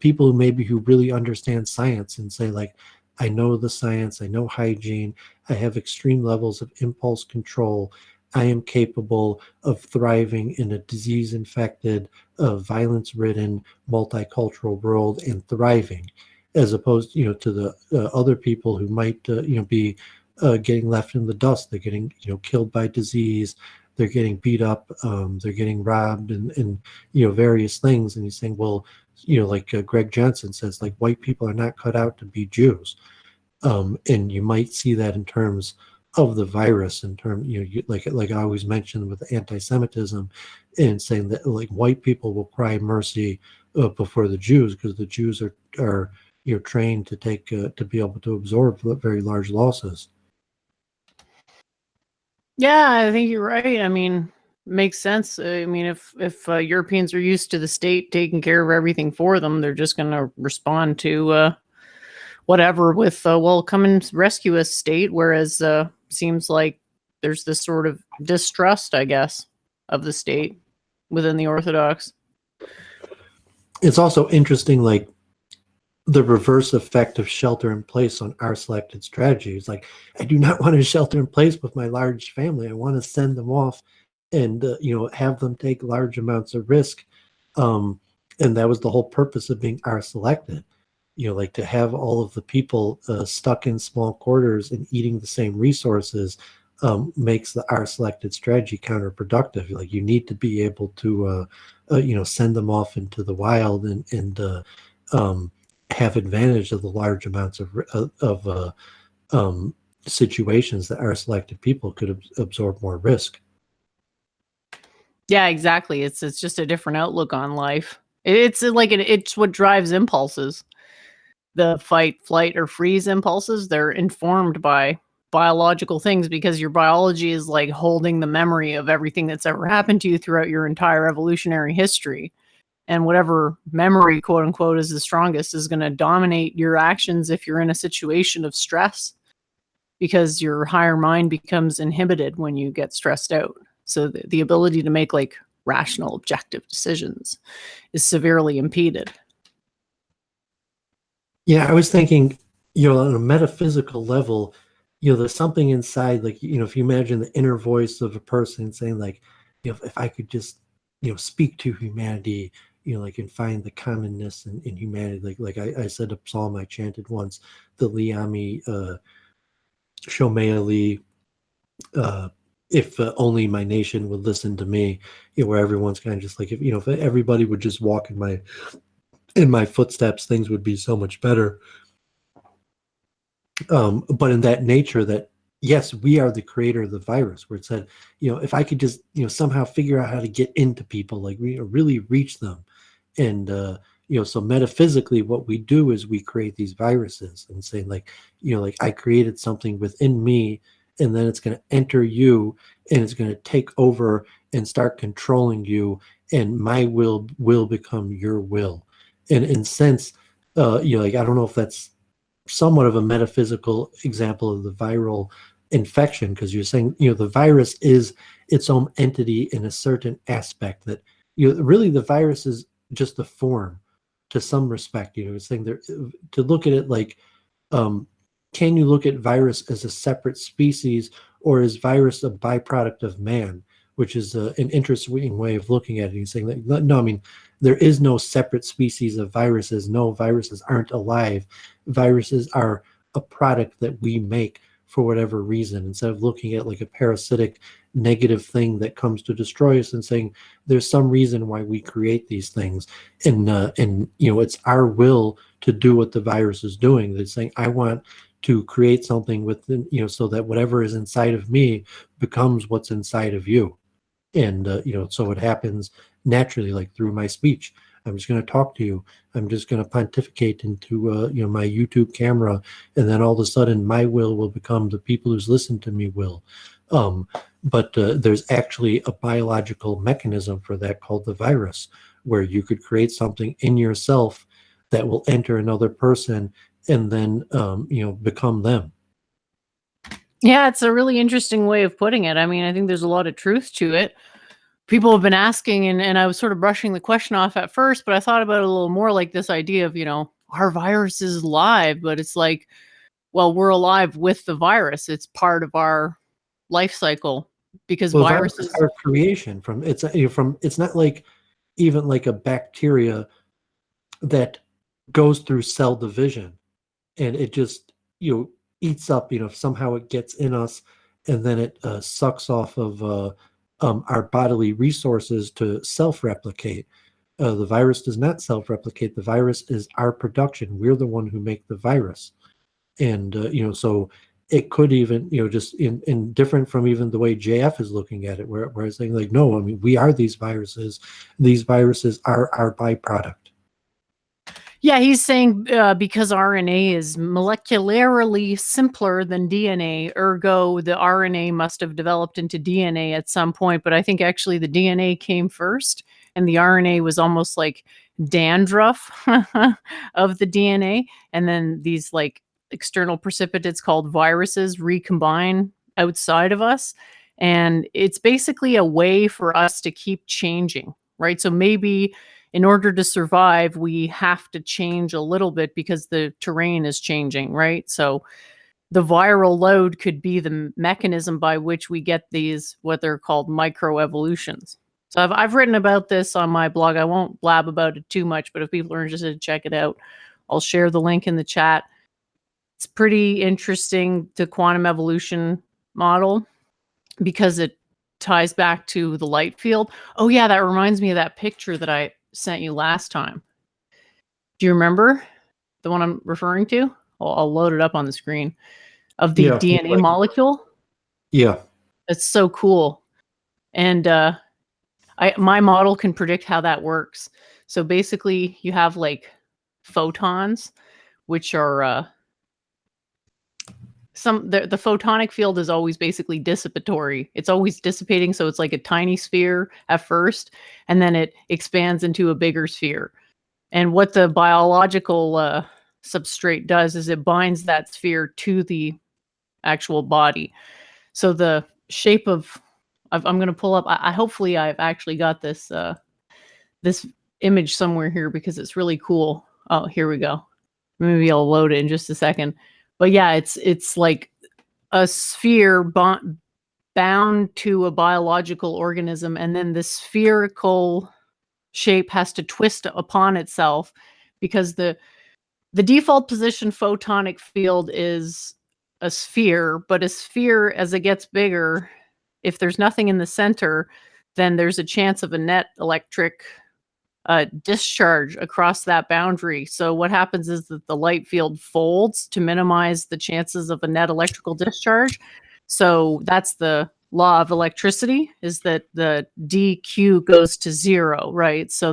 people who really understand science and say like, I know the science, I know hygiene, I have extreme levels of impulse control, I am capable of thriving in a disease-infected, violence-ridden, multicultural world and thriving, as opposed, to the other people who might, be getting left in the dust. They're getting, killed by disease, they're getting beat up, they're getting robbed, and various things. And he's saying, well, like Greg Johnson says, like white people are not cut out to be Jews, and you might see that in terms of the virus, in terms, like I always mentioned with anti-Semitism, and saying that like white people will cry mercy before the Jews, because the Jews are trained to take to be able to absorb very large losses. Yeah, I think you're right. I mean, makes sense. I mean, if Europeans are used to the state taking care of everything for them, they're just going to respond to whatever with well, come and rescue us, state. Whereas seems like there's this sort of distrust, I guess, of the state within the Orthodox. It's also interesting, like the reverse effect of shelter in place on our selected strategy. It's like, I do not want to shelter in place with my large family. I want to send them off and have them take large amounts of risk. And that was the whole purpose of being our selected. Like to have all of the people stuck in small quarters and eating the same resources makes the our selected strategy counterproductive. Like you need to be able to send them off into the wild and have advantage of the large amounts of situations that our selected people could absorb more risk. Yeah, exactly. It's just a different outlook on life. It's like it's what drives impulses. The fight, flight, or freeze impulses, they're informed by biological things, because your biology is like holding the memory of everything that's ever happened to you throughout your entire evolutionary history. And whatever memory, quote unquote, is the strongest is going to dominate your actions if you're in a situation of stress, because your higher mind becomes inhibited when you get stressed out. So the ability to make like rational, objective decisions is severely impeded. Yeah, I was thinking, on a metaphysical level, there's something inside, like, if you imagine the inner voice of a person saying, like, if I could just, speak to humanity, like, and find the commonness in humanity. Like I said, a psalm I chanted once, the Liami Shomeali, if only my nation would listen to me, where everyone's kind of just like, if everybody would just walk in my footsteps, things would be so much better. But in that nature that, yes, we are the creator of the virus, where it said, if I could just, somehow figure out how to get into people, like really reach them. And, so metaphysically, what we do is we create these viruses and saying like, like I created something within me, and then it's going to enter you and it's going to take over and start controlling you. And my will become your will. And in sense, like, I don't know if that's somewhat of a metaphysical example of the viral infection, because you're saying, the virus is its own entity in a certain aspect, that, really the virus is just a form to some respect. It's saying there, to look at it like, can you look at virus as a separate species, or is virus a byproduct of man? Which is an interesting way of looking at it. He's saying that, no, I mean, there is no separate species of viruses. No, viruses aren't alive. Viruses are a product that we make for whatever reason, instead of looking at like a parasitic negative thing that comes to destroy us and saying there's some reason why we create these things. And it's our will to do what the virus is doing. They're saying, I want to create something within, so that whatever is inside of me becomes what's inside of you. And, so it happens naturally, like through my speech. I'm just going to talk to you. I'm just going to pontificate into, my YouTube camera. And then all of a sudden my will become the people who's listened to me will. But there's actually a biological mechanism for that called the virus, where you could create something in yourself that will enter another person and then, become them. Yeah, it's a really interesting way of putting it. I mean, I think there's a lot of truth to it. People have been asking, and I was sort of brushing the question off at first, but I thought about it a little more, like this idea of, our virus is alive, but it's like, well, we're alive with the virus. It's part of our life cycle, because viruses are creation from, it's not like even like a bacteria that goes through cell division and it just, eats up, somehow it gets in us, and then it sucks off of our bodily resources to self-replicate. The virus does not self-replicate. The virus is our production. We're the one who make the virus. And, so it could even, just in different from even the way JF is looking at it, where it's saying like, no, I mean, we are these viruses. These viruses are our byproduct. Yeah, he's saying because RNA is molecularly simpler than DNA, ergo the RNA must have developed into DNA at some point. But I think actually the DNA came first, and the RNA was almost like dandruff of the DNA. And then these like external precipitates called viruses recombine outside of us. And it's basically a way for us to keep changing, right? So maybe in order to survive, we have to change a little bit because the terrain is changing, right? So the viral load could be the mechanism by which we get these, what they're called microevolutions. So I've written about this on my blog. I won't blab about it too much, but if people are interested to check it out, I'll share the link in the chat. It's pretty interesting, the quantum evolution model, because it ties back to the light field. Oh yeah, that reminds me of that picture that I sent you last time. Do you remember the one I'm referring to? I'll load it up on the screen of the DNA molecule. Yeah. It's so cool. And my model can predict how that works. So basically you have like photons, which are the photonic field is always basically dissipatory. It's always dissipating, so it's like a tiny sphere at first, and then it expands into a bigger sphere. And what the biological substrate does is it binds that sphere to the actual body. So the shape of, I'm going to pull up, I hopefully I've actually got this this image somewhere here because it's really cool. Oh, here we go. Maybe I'll load it in just a second. But yeah, it's like a sphere bound to a biological organism, and then the spherical shape has to twist upon itself because the default position photonic field is a sphere, but a sphere, as it gets bigger, if there's nothing in the center, then there's a chance of a net electric discharge across that boundary. So what happens is that the light field folds to minimize the chances of a net electrical discharge. So that's the law of electricity, is that the dq goes to 0, right? So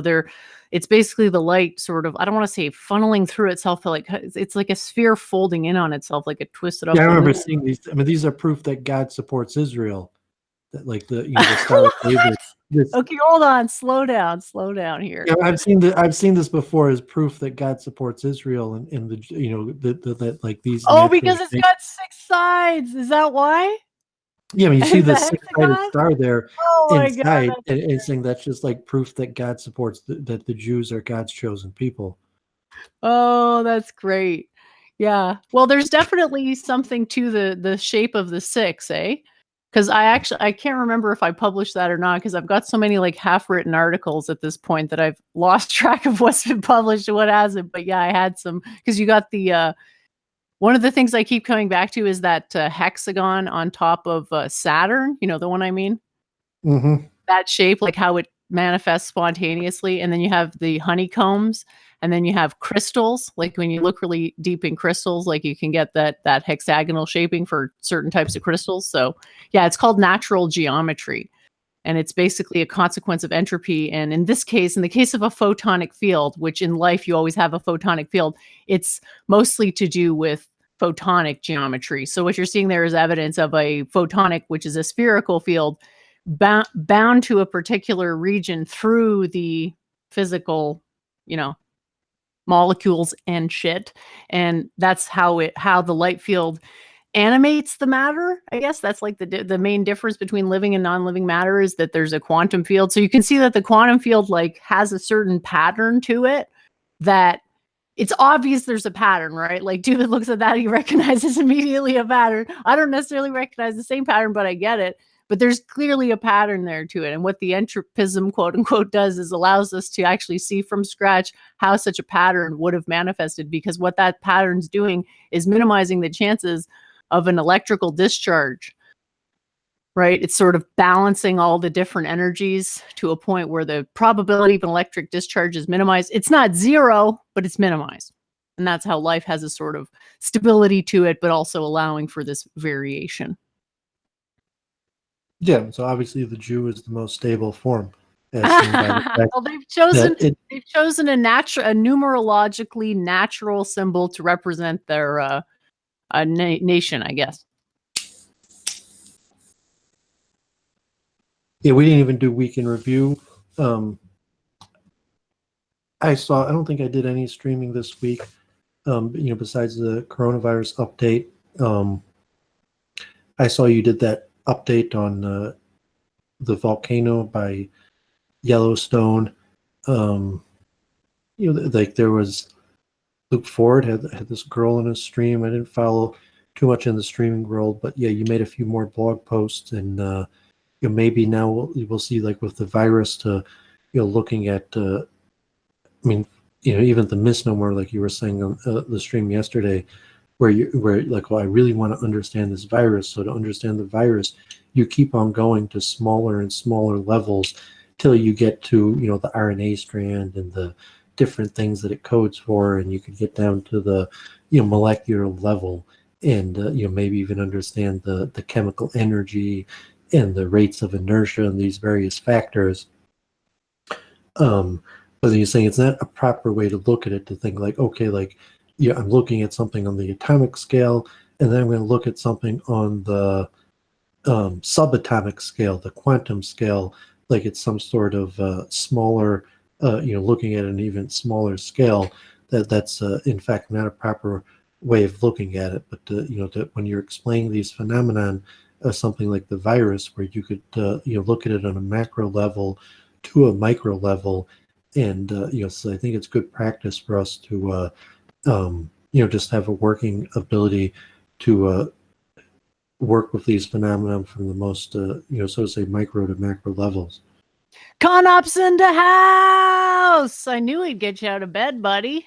it's basically the light sort of, I don't want to say funneling through itself, but like it's like a sphere folding in on itself, like a twisted up. Yeah, I remember seeing these. I mean, these are proof that God supports Israel. That like the Star of David. Okay, hold on, slow down here. Yeah, I've seen this before as proof that God supports Israel, and in the that like these. Oh, because it's got 6 sides. Is that why? Yeah, I mean, you see the 6-sided star there inside, God, and saying that's just like proof that God supports that the Jews are God's chosen people. Oh, that's great. Yeah. Well, there's definitely something to the shape of the 6, eh? Because I can't remember if I published that or not, because I've got so many like half-written articles at this point that I've lost track of what's been published and what hasn't. But yeah, I had some, because you got the one of the things I keep coming back to is that hexagon on top of Saturn. You know the one I mean? Mm-hmm. That shape, like how it manifests spontaneously. And then you have the honeycombs, and then you have crystals. Like when you look really deep in crystals, like you can get that hexagonal shaping for certain types of crystals. So yeah, it's called natural geometry. And it's basically a consequence of entropy. And in this case, in the case of a photonic field, which in life you always have a photonic field, it's mostly to do with photonic geometry. So what you're seeing there is evidence of a photonic, which is a spherical field, bound to a particular region through the physical, molecules and shit. And that's how the light field animates the matter. I guess that's like the main difference between living and non-living matter, is that there's a quantum field. So you can see that the quantum field like has a certain pattern to it, that it's obvious there's a pattern, right? Like Doovid looks at that, he recognizes immediately a pattern. I don't necessarily recognize the same pattern, but I get it. But there's clearly a pattern there to it. And what the entropism, quote unquote, does is allows us to actually see from scratch how such a pattern would have manifested, because what that pattern's doing is minimizing the chances of an electrical discharge. right? It's sort of balancing all the different energies to a point where the probability of an electric discharge is minimized. It's not zero, but it's minimized. And that's how life has a sort of stability to it, but also allowing for this variation. Yeah, so obviously the Jew is the most stable form, as seen by the fact Well, they've chosen that a numerologically natural symbol to represent their nation, I guess. yeah, we didn't even do week in review. I don't think I did any streaming this week, besides the coronavirus update. I saw you did that update on the volcano by Yellowstone. Like there was Luke Ford had this girl in his stream. I didn't follow too much in the streaming world, but yeah, you made a few more blog posts, and maybe now we'll see, like with the virus, to looking at even the misnomer, like you were saying on the stream yesterday, where like, well, I really want to understand this virus. So to understand the virus, you keep on going to smaller and smaller levels till you get to the RNA strand and the different things that it codes for, and you can get down to the molecular level, and maybe even understand the chemical energy and the rates of inertia and these various factors. But then you're saying it's not a proper way to look at it, to think like, okay, like, I'm looking at something on the atomic scale, and then I'm going to look at something on the subatomic scale, the quantum scale, like it's some sort of smaller, looking at an even smaller scale. That's in fact not a proper way of looking at it. But when you're explaining these phenomenon, something like the virus, where you could look at it on a macro level to a micro level, and so I think it's good practice for us to just have a working ability to work with these phenomena from the most so to say micro to macro levels. Conops in the house! I knew he'd get you out of bed, buddy.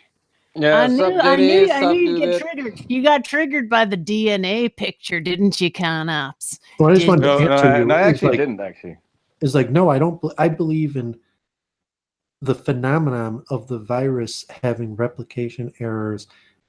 Yeah, I knew you'd get Doooovid. triggered. You got triggered by the DNA picture, didn't you, Conops? Well, I just wanted to No, answer you. I It's actually like, didn't actually. It's like, no, I don't. I believe in the phenomenon of the virus having replication errors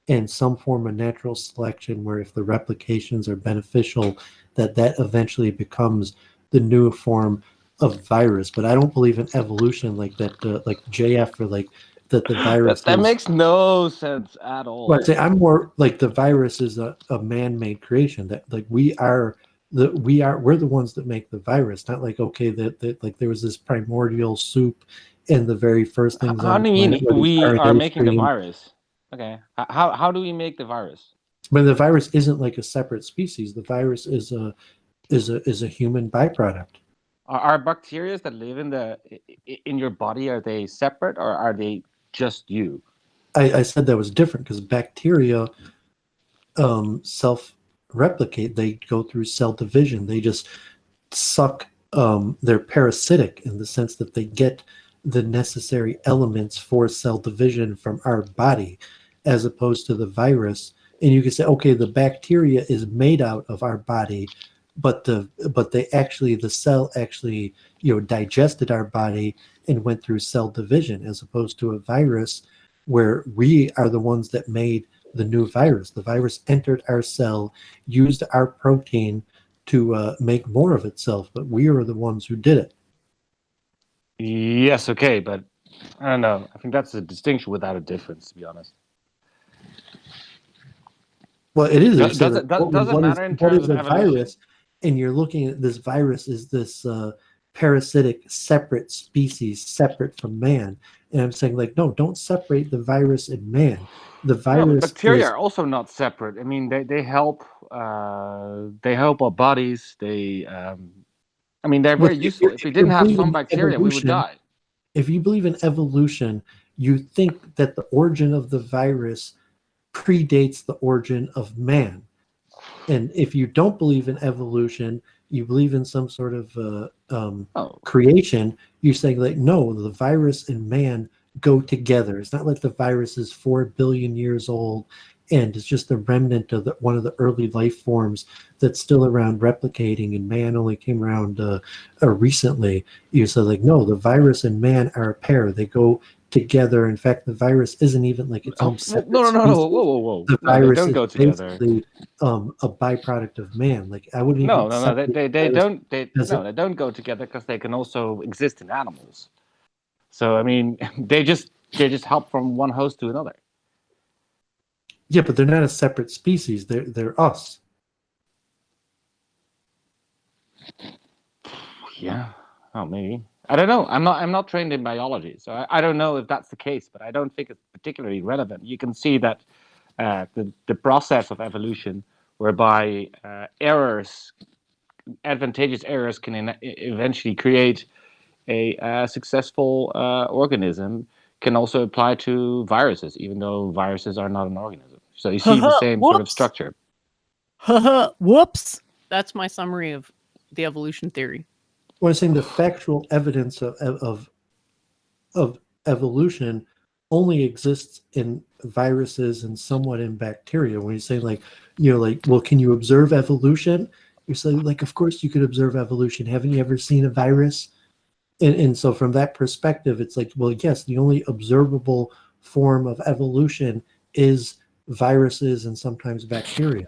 and some form of natural selection, where if the replications are beneficial, that eventually becomes the new form of virus. But I don't believe in evolution, like that, like JF, or like that the virus That makes no sense at all. Well, I'd say I'm more like the virus is a man-made creation, that like we're the ones that make the virus, not like, okay, that like there was this primordial soup and the very first things How on do the you planet mean were these we are RNA making the streams. virus? Okay, how do we make the virus? But the virus isn't like a separate species. The virus is a human byproduct. Are bacteria that live in your body, are they separate, or are they just you? I said that was different because bacteria self-replicate. They go through cell division. They just suck. They're parasitic in the sense that they get the necessary elements for cell division from our body, as opposed to the virus. And you can say, okay, the bacteria is made out of our body, but the cell actually digested our body and went through cell division, as opposed to a virus where we are the ones that made the new virus. The virus entered our cell, used our protein to make more of itself, but we are the ones who did it. Yes, okay, but I don't know. I think that's a distinction without a difference, to be honest. Well, it is. Does it matter in terms of a evolution? virus? And you're looking at this virus is this parasitic, separate species, separate from man. And I'm saying, like, no, don't separate the virus and man. The virus. No, but bacteria are also not separate. I mean, they help. They help our bodies. I mean, they're very useful. If we didn't have some bacteria, we would die. If you believe in evolution, you think that the origin of the virus predates the origin of man. And if you don't believe in evolution, you believe in some sort of creation, you're saying, like, no, the virus and man go together. It's not like the virus is 4 billion years old and it's just a remnant of one of the early life forms that's still around replicating, and man only came around recently. You said like, no, the virus and man are a pair. They go together. In fact, the virus isn't even like its own separate no, species. whoa. The No, they virus don't is go together. basically a byproduct of man. Like I wouldn't even No, separate they the virus as they don't go together because they can also exist in animals. So I mean, they just hop from one host to another. Yeah, but they're not a separate species. They're us. Yeah. Oh, maybe. I don't know. I'm not trained in biology, so I don't know if that's the case. But I don't think it's particularly relevant. You can see that the process of evolution, whereby advantageous errors, can eventually create a successful organism, can also apply to viruses, even though viruses are not an organism. So you see the same sort of Whoops. structure. Whoops. That's my summary of the evolution theory. Well, I'm saying the factual evidence of evolution only exists in viruses and somewhat in bacteria. When you say like, well, can you observe evolution? You're saying like, of course you could observe evolution. Haven't you ever seen a virus? And so from that perspective, it's like, well, yes, the only observable form of evolution is viruses and sometimes bacteria.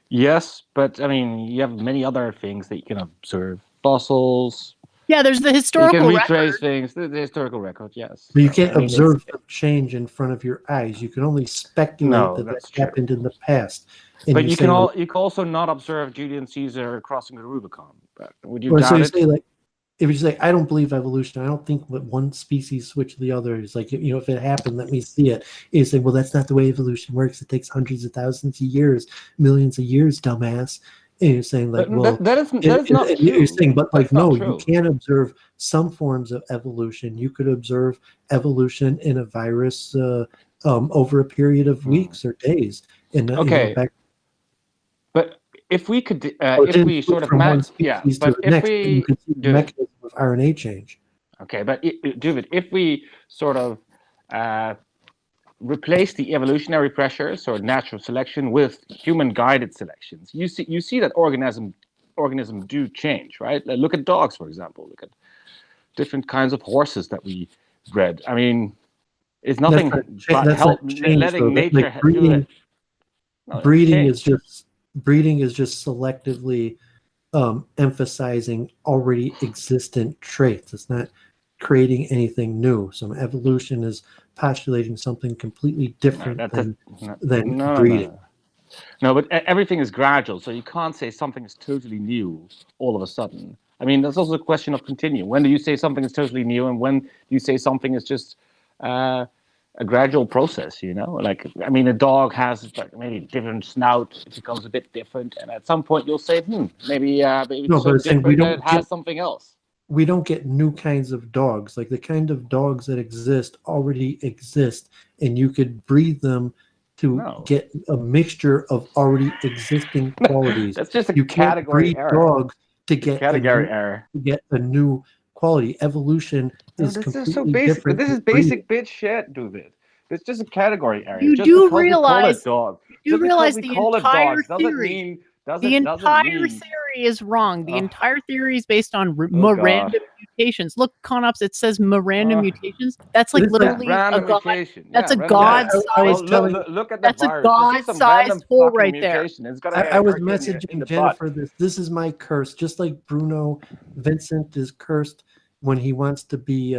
Yes, but I mean, you have many other things that you can observe. Fossils. Yeah, there's the You historical can record. retrace things. The historical record, yes. But you can't I mean, observe change in front of your eyes. You can only speculate that that's true. happened in the past. And But you're you can saying, you can also not observe Julius Caesar crossing the Rubicon. But would you or doubt so you it? say like, if you say, I don't believe evolution, I don't think what one species switched the other. It's like, if it happened, let me see it. You say, well, that's not the way evolution works. It takes hundreds of thousands of years, millions of years, dumbass. And you're saying like, well, that is not true. You're saying, but like, That's not no, true. you can't observe some forms of evolution. You could observe evolution in a virus over a period of weeks or days. And Okay. But if we could, if we sort of from one species to but the if next, we you can see the mechanism of RNA change. Okay, but Doovid, if we sort of replace the evolutionary pressures or natural selection with human-guided selections, you see that organisms do change, right? Look at dogs, for example. Look at different kinds of horses that we bred. I mean, it's nothing but letting nature do it. No, breeding is just selectively emphasizing already existent traits. It's not creating anything new. So evolution is postulating something completely different than breeding. No, but everything is gradual, so you can't say something is totally new all of a sudden. I mean, that's also a question of continuum. When do you say something is totally new, and when do you say something is just a gradual process? Like, I mean, a dog has like maybe a different snout; it becomes a bit different, and at some point you'll say, maybe it's so different that it has something else. We don't get new kinds of dogs. Like the kind of dogs that exist already exist, and you could breed them to get a mixture of already existing qualities. That's just a you can't category breed error. dogs to get category error. To get a new quality. Evolution is completely so basic. different. This is basic bitch shit, Doovid. It's just a category error. You just do because realize. we call it dog. You do realize the entire theory. The entire theory is wrong. The entire theory is based on random mutations. Look, Conops, it says random mutations. That's like literally a god. Mutation. That's a god-sized. Look at that's a god-sized hole right there. I was messaging Jennifer this. This is my curse. Just like Bruno Vincent is cursed when he wants to be,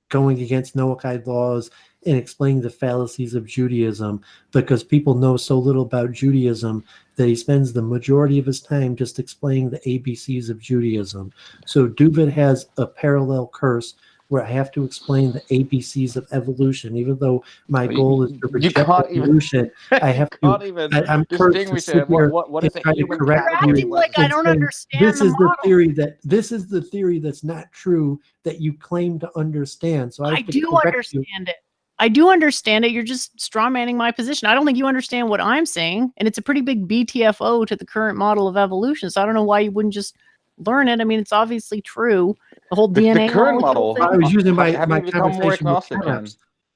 going against Noahide laws and explaining the fallacies of Judaism, because people know so little about Judaism that he spends the majority of his time just explaining the ABCs of Judaism. So Doovid has a parallel curse where I have to explain the ABCs of evolution, even though my goal is to reject evolution. I have to. I'm cursed to sit here and try to correct you. Acting like I don't understand. This is the theory that's not true that you claim to understand. So I do understand it. I do understand it. You're just straw manning my position. I don't think you understand what I'm saying, and it's a pretty big BTFO to the current model of evolution. So I don't know why you wouldn't just learn it. I mean, it's obviously true. The whole DNA. The current model. I was using my become more agnostic.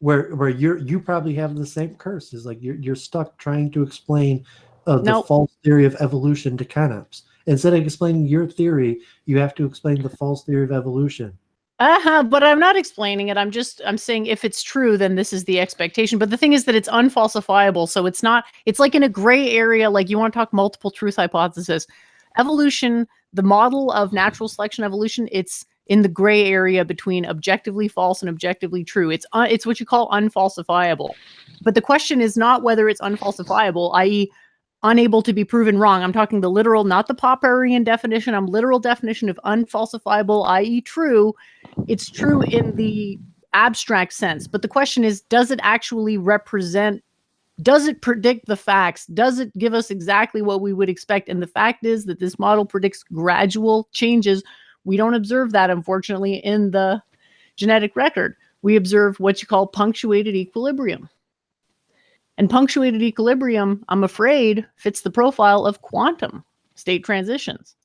where you probably have the same curse. Is like you're stuck trying to explain the Nope. false theory of evolution to Canops. Instead of explaining your theory, you have to explain the false theory of evolution. But I'm not explaining it. I'm saying if it's true, then this is the expectation. But the thing is that it's unfalsifiable. So it's like in a gray area, like you want to talk multiple truth hypothesis. Evolution, the model of natural selection evolution, it's in the gray area between objectively false and objectively true. It's what you call unfalsifiable. But the question is not whether it's unfalsifiable, i.e., unable to be proven wrong. I'm talking the literal, not the Popperian definition. I'm literal definition of unfalsifiable, i.e. true. It's true in the abstract sense. But the question is, does it actually represent, does it predict the facts? Does it give us exactly what we would expect? And the fact is that this model predicts gradual changes. We don't observe that, unfortunately, in the genetic record. We observe what you call punctuated equilibrium. And punctuated equilibrium, I'm afraid, fits the profile of quantum state transitions.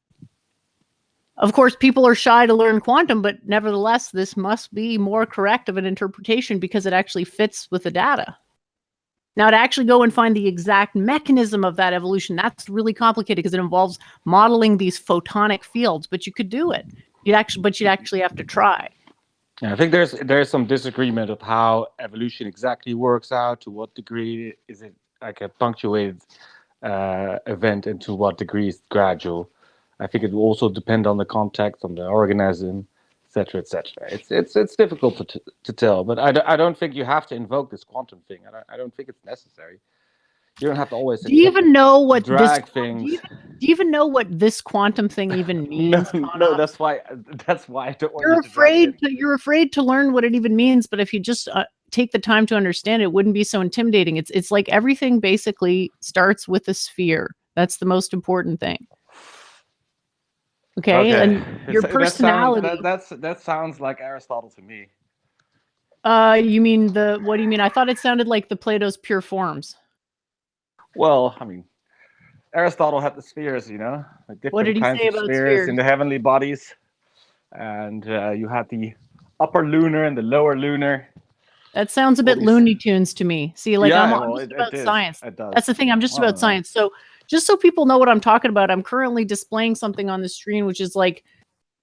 Of course, people are shy to learn quantum, but nevertheless, this must be more correct of an interpretation because it actually fits with the data. Now, to actually go and find the exact mechanism of that evolution, that's really complicated because it involves modeling these photonic fields, but you could do it. You'd actually have to try. Yeah, I think there's some disagreement of how evolution exactly works out. To what degree is it like a punctuated event, and to what degree is it gradual? I think it will also depend on the context, on the organism, etc., etc. It's difficult to tell, but I don't think you have to invoke this quantum thing. I don't think it's necessary. You don't have to always. Do you even know what drag things? Do you even know what this quantum thing even means? No, that's why I don't want You're afraid to learn what it even means, but if you just take the time to understand it, wouldn't be so intimidating. It's like everything basically starts with a sphere. That's the most important thing. Okay. And your personality. That sounds like Aristotle to me. You mean what do you mean? I thought it sounded like the Plato's pure forms. Well, I mean, Aristotle had the spheres, like what did he kinds say of about spheres in the heavenly bodies, and you had the upper lunar and the lower lunar. That sounds a bit Looney Tunes to me. See, like I'm just about science. It does. That's the thing. I'm just about science. So just so people know what I'm talking about, I'm currently displaying something on the screen, which is like,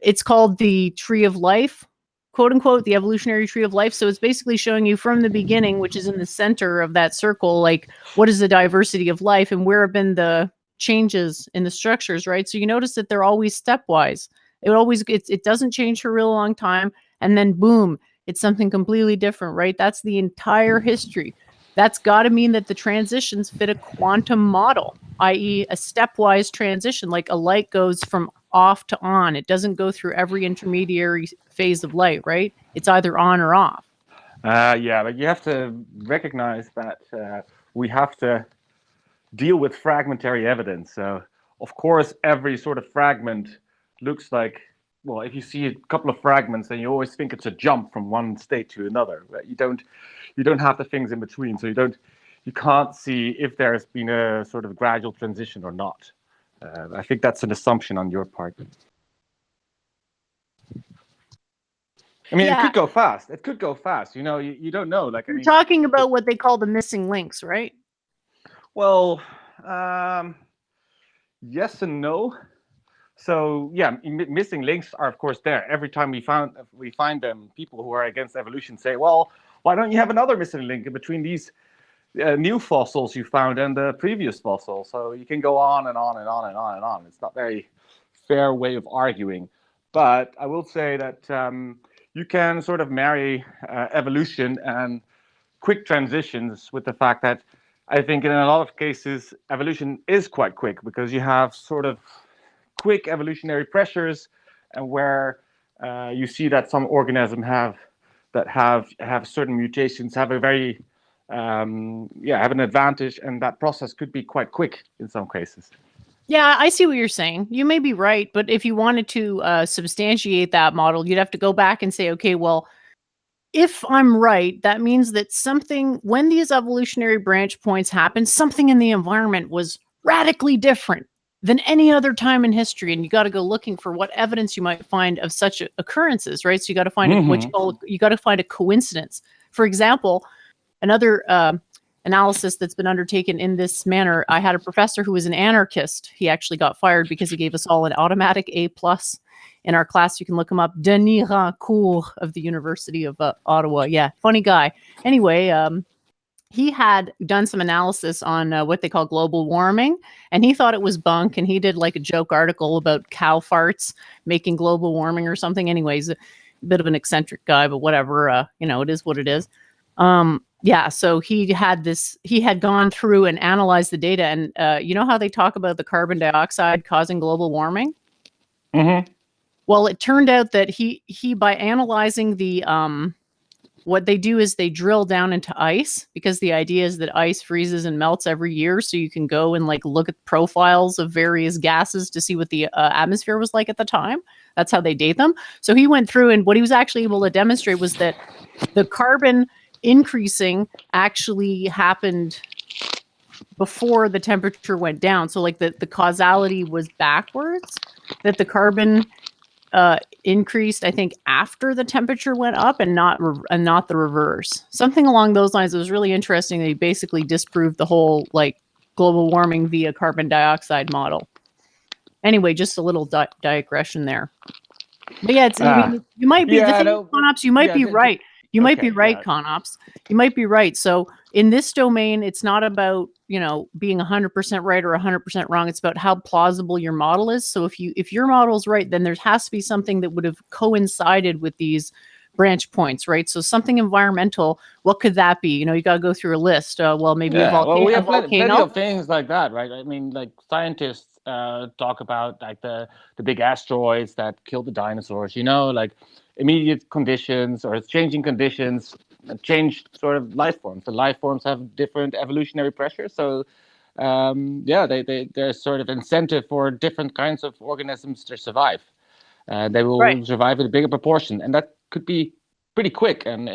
it's called the Tree of Life, quote unquote, the evolutionary tree of life. So it's basically showing you from the beginning, which is in the center of that circle, like what is the diversity of life and where have been the changes in the structures, right? So you notice that they're always stepwise. It doesn't change for a real long time. And then boom, it's something completely different, right? That's the entire history. That's got to mean that the transitions fit a quantum model, i.e. a stepwise transition, like a light goes from off to on. It doesn't go through every intermediary phase of light, right? It's either on or off. Yeah, but you have to recognize that we have to deal with fragmentary evidence. So, of course, every sort of fragment looks like, well, if you see a couple of fragments, then you always think it's a jump from one state to another. But you don't have the things in between, so you can't see if there's been a sort of gradual transition or not. I think that's an assumption on your part. I mean, It could go fast. It could go fast. You don't know. You're talking about what they call the missing links, right? Well, yes and no. So yeah, missing links are of course there. Every time we find them, people who are against evolution say, "Well, why don't you have another missing link in between these new fossils you found and the previous fossils?" So you can go on and on and on and on and on. It's not a very fair way of arguing, but I will say that you can sort of marry evolution and quick transitions with the fact that I think in a lot of cases evolution is quite quick because you have sort of quick evolutionary pressures, and where you see that some organisms have certain mutations have a very have an advantage, and that process could be quite quick in some cases. Yeah, I see what you're saying. You may be right, but if you wanted to substantiate that model, you'd have to go back and say, okay, well, if I'm right, that means that when these evolutionary branch points happened, something in the environment was radically different than any other time in history. And you got to go looking for what evidence you might find of such occurrences, right? So you got to find you got to find a coincidence. For example, another analysis that's been undertaken in this manner, I had a professor who was an anarchist. He actually got fired because he gave us all an automatic A+ in our class. You can look him up. Denis Rancourt of the University of Ottawa. Yeah, funny guy. Anyway, he had done some analysis on what they call global warming, and he thought it was bunk, and he did like a joke article about cow farts making global warming or something. Anyways, a bit of an eccentric guy, but whatever, it is what it is. Yeah, so he had gone through and analyzed the data, and you know how they talk about the carbon dioxide causing global warming? Mm-hmm. Well, it turned out that he by analyzing the what they do is they drill down into ice, because the idea is that ice freezes and melts every year. So you can go and like look at profiles of various gases to see what the atmosphere was like at the time. That's how they date them. So he went through, and what he was actually able to demonstrate was that the carbon increasing actually happened before the temperature went down. So like the causality was backwards, that the carbon increased, I think, after the temperature went up, and not the reverse. Something along those lines. It was really interesting. They basically disproved the whole like global warming via carbon dioxide model. Anyway, just a little digression there. But yeah, you might be Conops. You might be right. You might be right, Conops. You might be right. So in this domain, it's not about, being 100% right or 100% wrong. It's about how plausible your model is. So if your model is right, then there has to be something that would have coincided with these branch points, right? So something environmental, what could that be? You got to go through a list. Well, maybe a volcano. Well, we have plenty of things like that, right? I mean, like scientists talk about like the big asteroids that killed the dinosaurs, like immediate conditions or changing conditions change sort of life forms. The life forms have different evolutionary pressure. So there's sort of incentive for different kinds of organisms to survive. They will survive in a bigger proportion, and that could be pretty quick. And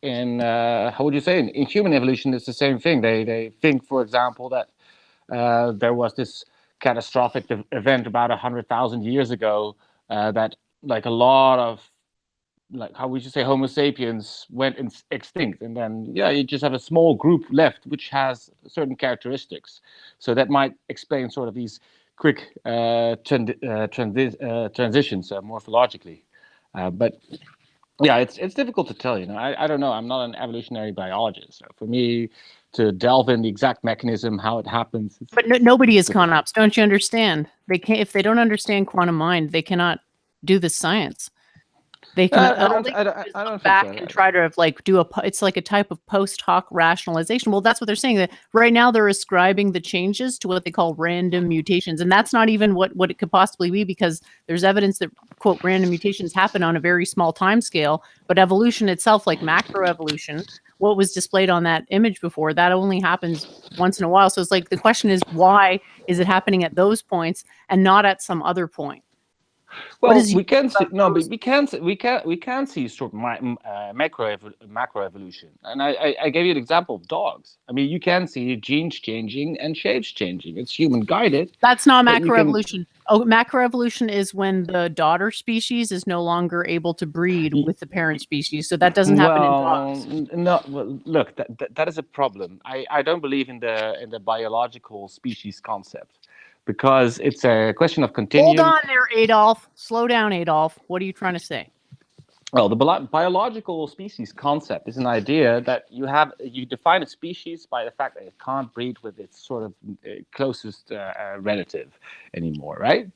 in how would you say, in human evolution, it's the same thing. They think, for example, that there was this catastrophic event about 100,000 years ago that like a lot of, like, how would you say, Homo sapiens went extinct, and then you just have a small group left which has certain characteristics. So that might explain sort of these quick transitions morphologically. But it's difficult to tell. I don't know. I'm not an evolutionary biologist. So for me to delve in the exact mechanism, how it happens. But nobody is Conops. Don't you understand? They can't. If they don't understand quantum mind, they cannot do the science. They can I don't look back and try to it's like a type of post hoc rationalization. Well, that's what they're saying, that right now they're ascribing the changes to what they call random mutations. And that's not even what it could possibly be, because there's evidence that, quote, random mutations happen on a very small time scale. But evolution itself, like macroevolution, what was displayed on that image before, that only happens once in a while. So it's like the question is, why is it happening at those points and not at some other point? Well, we can see sort of macroevolution, and I gave you an example of dogs. I mean, you can see genes changing and shapes changing. It's human guided. That's not macroevolution. Macroevolution is when the daughter species is no longer able to breed with the parent species. So that doesn't happen in dogs. No, well, look, that is a problem. I don't believe in the biological species concept, because it's a question of continuum. Hold on there, Adolf. Slow down, Adolf. What are you trying to say? Well, the biological species concept is an idea that you define a species by the fact that it can't breed with its sort of closest relative anymore, right?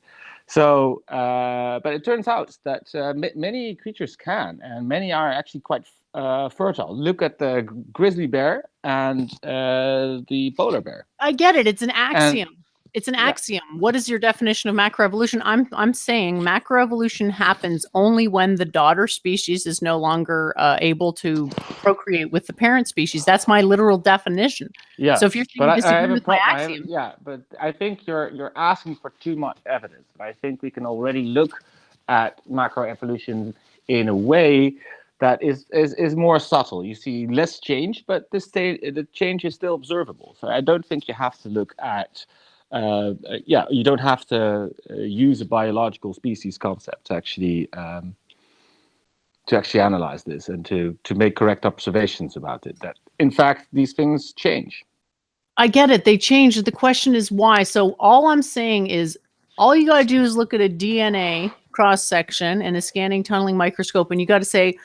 So, but it turns out that many creatures can, and many are actually quite fertile. Look at the grizzly bear and the polar bear. I get it. It's an axiom. It's an axiom. What is your definition of macroevolution? I'm saying macroevolution happens only when the daughter species is no longer able to procreate with the parent species. That's my literal definition. Yeah. So if you're disagreeing with my axiom, but I think you're asking for too much evidence. I think we can already look at macroevolution in a way that is more subtle. You see less change, but the change is still observable. So I don't think you have to look at. You don't have to use a biological species concept to actually to actually analyze this and to make correct observations about it. That in fact these things change. I get it. They changed. The question is why. So all I'm saying is all you got to do is look at a DNA cross section and a scanning tunneling microscope, and you got to say,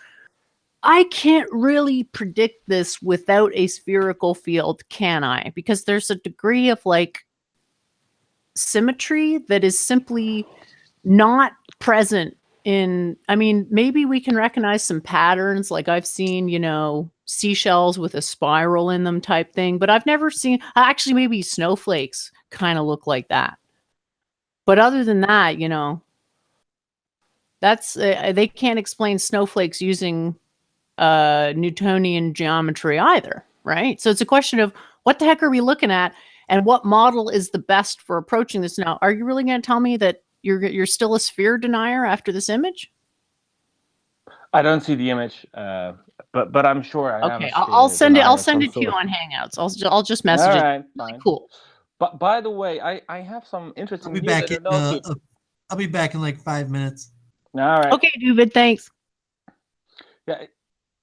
I can't really predict this without a spherical field, can I? Because there's a degree of like symmetry that is simply not present in, I mean, maybe we can recognize some patterns. Like I've seen, seashells with a spiral in them type thing, but I've never seen, actually maybe snowflakes kind of look like that. But other than that, that's, they can't explain snowflakes using Newtonian geometry either, right? So it's a question of what the heck are we looking at and what model is the best for approaching this. Now, are you really going to tell me that you're still a sphere denier after this image? I don't see the image, but I'm sure I am. Okay, I'll send it. I'll send it to you on Hangouts. I'll just message it. All right, really fine. Cool. But by the way, I have some interesting. I'll be back in like 5 minutes. All right. Okay, Doovid, thanks. Yeah.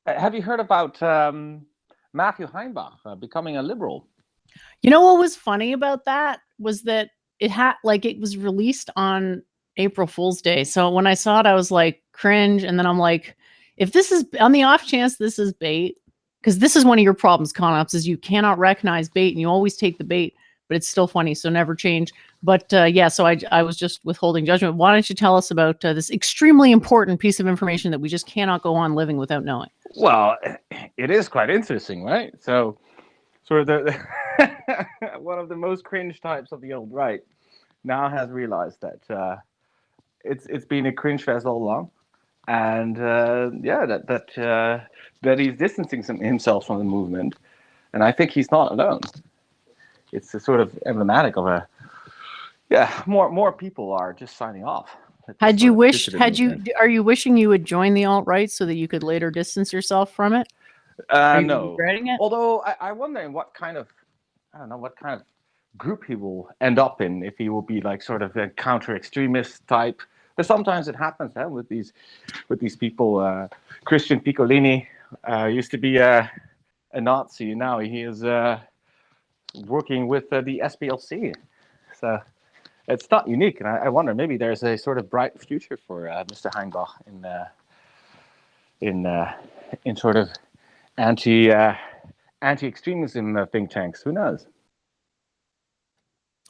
Have you heard about Matthew Heimbach becoming a liberal? You know what was funny about that was that it was released on April Fool's Day. So when I saw it, I was like cringe, and then I'm like, if this is on the off chance this is bait, because this is one of your problems, Conops, is you cannot recognize bait, and you always take the bait, but it's still funny, so never change. But yeah, so I was just withholding judgment. Why don't you tell us about this extremely important piece of information that we just cannot go on living without knowing? Well, it is quite interesting, right? So, sort of one of the most cringe types of the old right now has realized that it's been a cringe fest all along, and that he's distancing himself from the movement, and I think he's not alone. It's a sort of emblematic of a more people are just signing off. Are you wishing you would join the alt-right so that you could later distance yourself from it? No. Regretting it? Although I wonder what kind of group he will end up in, if he will be like sort of a counter-extremist type. But sometimes it happens with these people. Christian Piccolini used to be a Nazi. Now he is working with the SPLC. So it's not unique, and I wonder, maybe there's a sort of bright future for Mr. Heimbach in sort of anti-extremism think tanks. Who knows?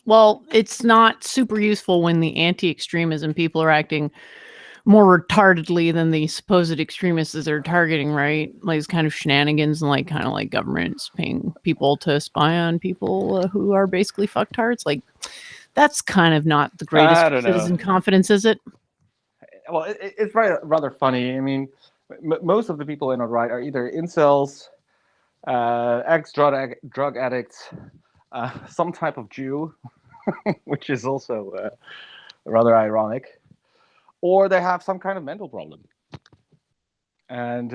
Well, it's not super useful when the anti-extremism people are acting more retardedly than the supposed extremists that they're targeting, right? Like it's kind of shenanigans and kind of like governments paying people to spy on people who are basically fucktards. Like that's kind of not the greatest citizen confidence, is it? Well, it's rather funny. I mean, most of the people in the right are either incels, ex-drug addicts, some type of Jew, which is also rather ironic, or they have some kind of mental problem. And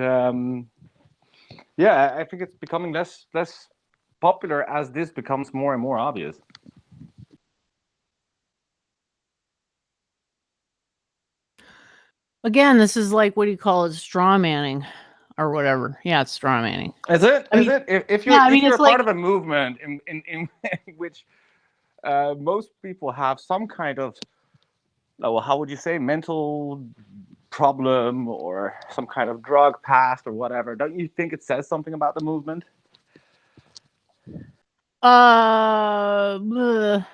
I think it's becoming less popular as this becomes more and more obvious. Again, this is like, what do you call it? Straw manning or whatever. Yeah, it's straw manning. Is it? If you're part of a movement in which most people have some kind of, how would you say, mental problem or some kind of drug past or whatever, don't you think it says something about the movement? I don't know.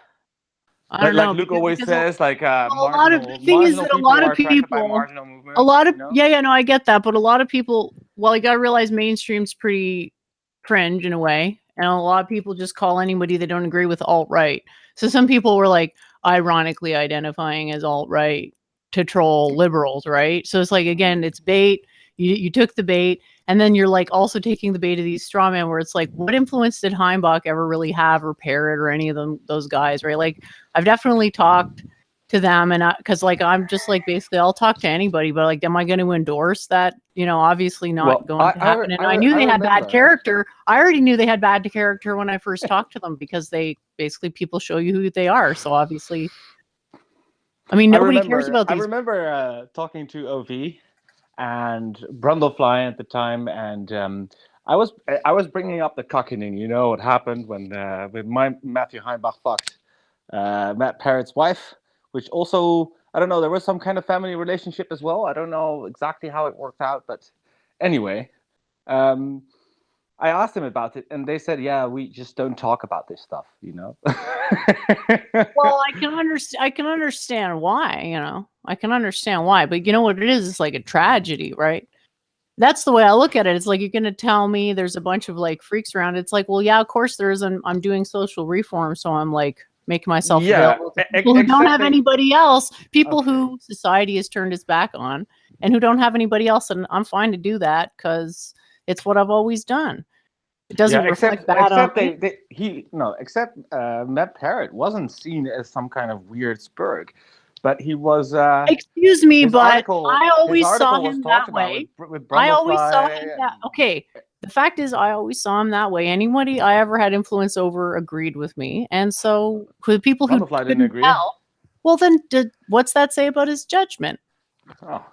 Like Luke always says, like a lot of the thing is that a lot of people, I get that, but a lot of people, well, you got to realize mainstream's pretty cringe in a way, and a lot of people just call anybody they don't agree with alt-right. So some people were like ironically identifying as alt-right to troll liberals, right? So it's like, again, it's bait. You took the bait, and then you're like also taking the bait of these straw men where it's like, what influence did Heimbach ever really have, or Parrott, or any of those guys, right? Like, I've definitely talked to them, and because I'm just like, basically I'll talk to anybody, but like, am I going to endorse that? Obviously not going to happen. And I knew they had bad character. I already knew they had bad character when I first talked to them, because they basically, people show you who they are. So obviously, I mean, nobody cares about these. I remember talking to OV. and Brundlefly at the time, and I was bringing up the cucking. You know what happened when Matthew Heimbach fucked Matt Parrott's wife, which also, I don't know, there was some kind of family relationship as well. I don't know exactly how it worked out, but anyway, I asked them about it, and they said, "Yeah, we just don't talk about this stuff," you know. Well, I can understand why, you know. I can understand why, but you know what it is? It's like a tragedy, right? That's the way I look at it. It's like, you're going to tell me there's a bunch of like freaks around. It's like, well, yeah, of course there is. I'm doing social reform, so I'm like making myself available to people who don't have anybody else, people who society has turned its back on, and who don't have anybody else. And I'm fine to do that because it's what I've always done. It doesn't reflect bad on me. Except Matt Parrott wasn't seen as some kind of weird spurg, but he was. Excuse me, but I always saw him that way. I always saw him that. Okay, the fact is, I always saw him that way. Anybody I ever had influence over agreed with me, and so for the people who didn't agree, well, then what's that say about his judgment? Oh.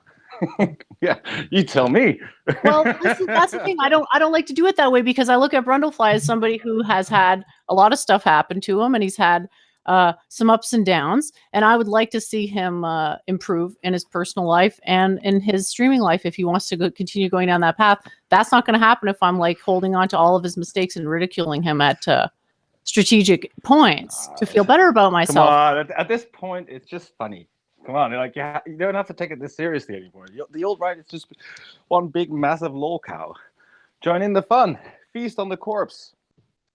Yeah, you tell me. Well, that's the thing. I don't like to do it that way, because I look at Brundlefly as somebody who has had a lot of stuff happen to him, and he's had some ups and downs, and I would like to see him improve in his personal life and in his streaming life if he wants to continue going down that path. That's not going to happen if I'm like holding on to all of his mistakes and ridiculing him at strategic points to feel better about myself. Come on, at this point, it's just funny. Come on, like you don't have to take it this seriously anymore. The old right is just one big, massive lol cow. Join in the fun. Feast on the corpse.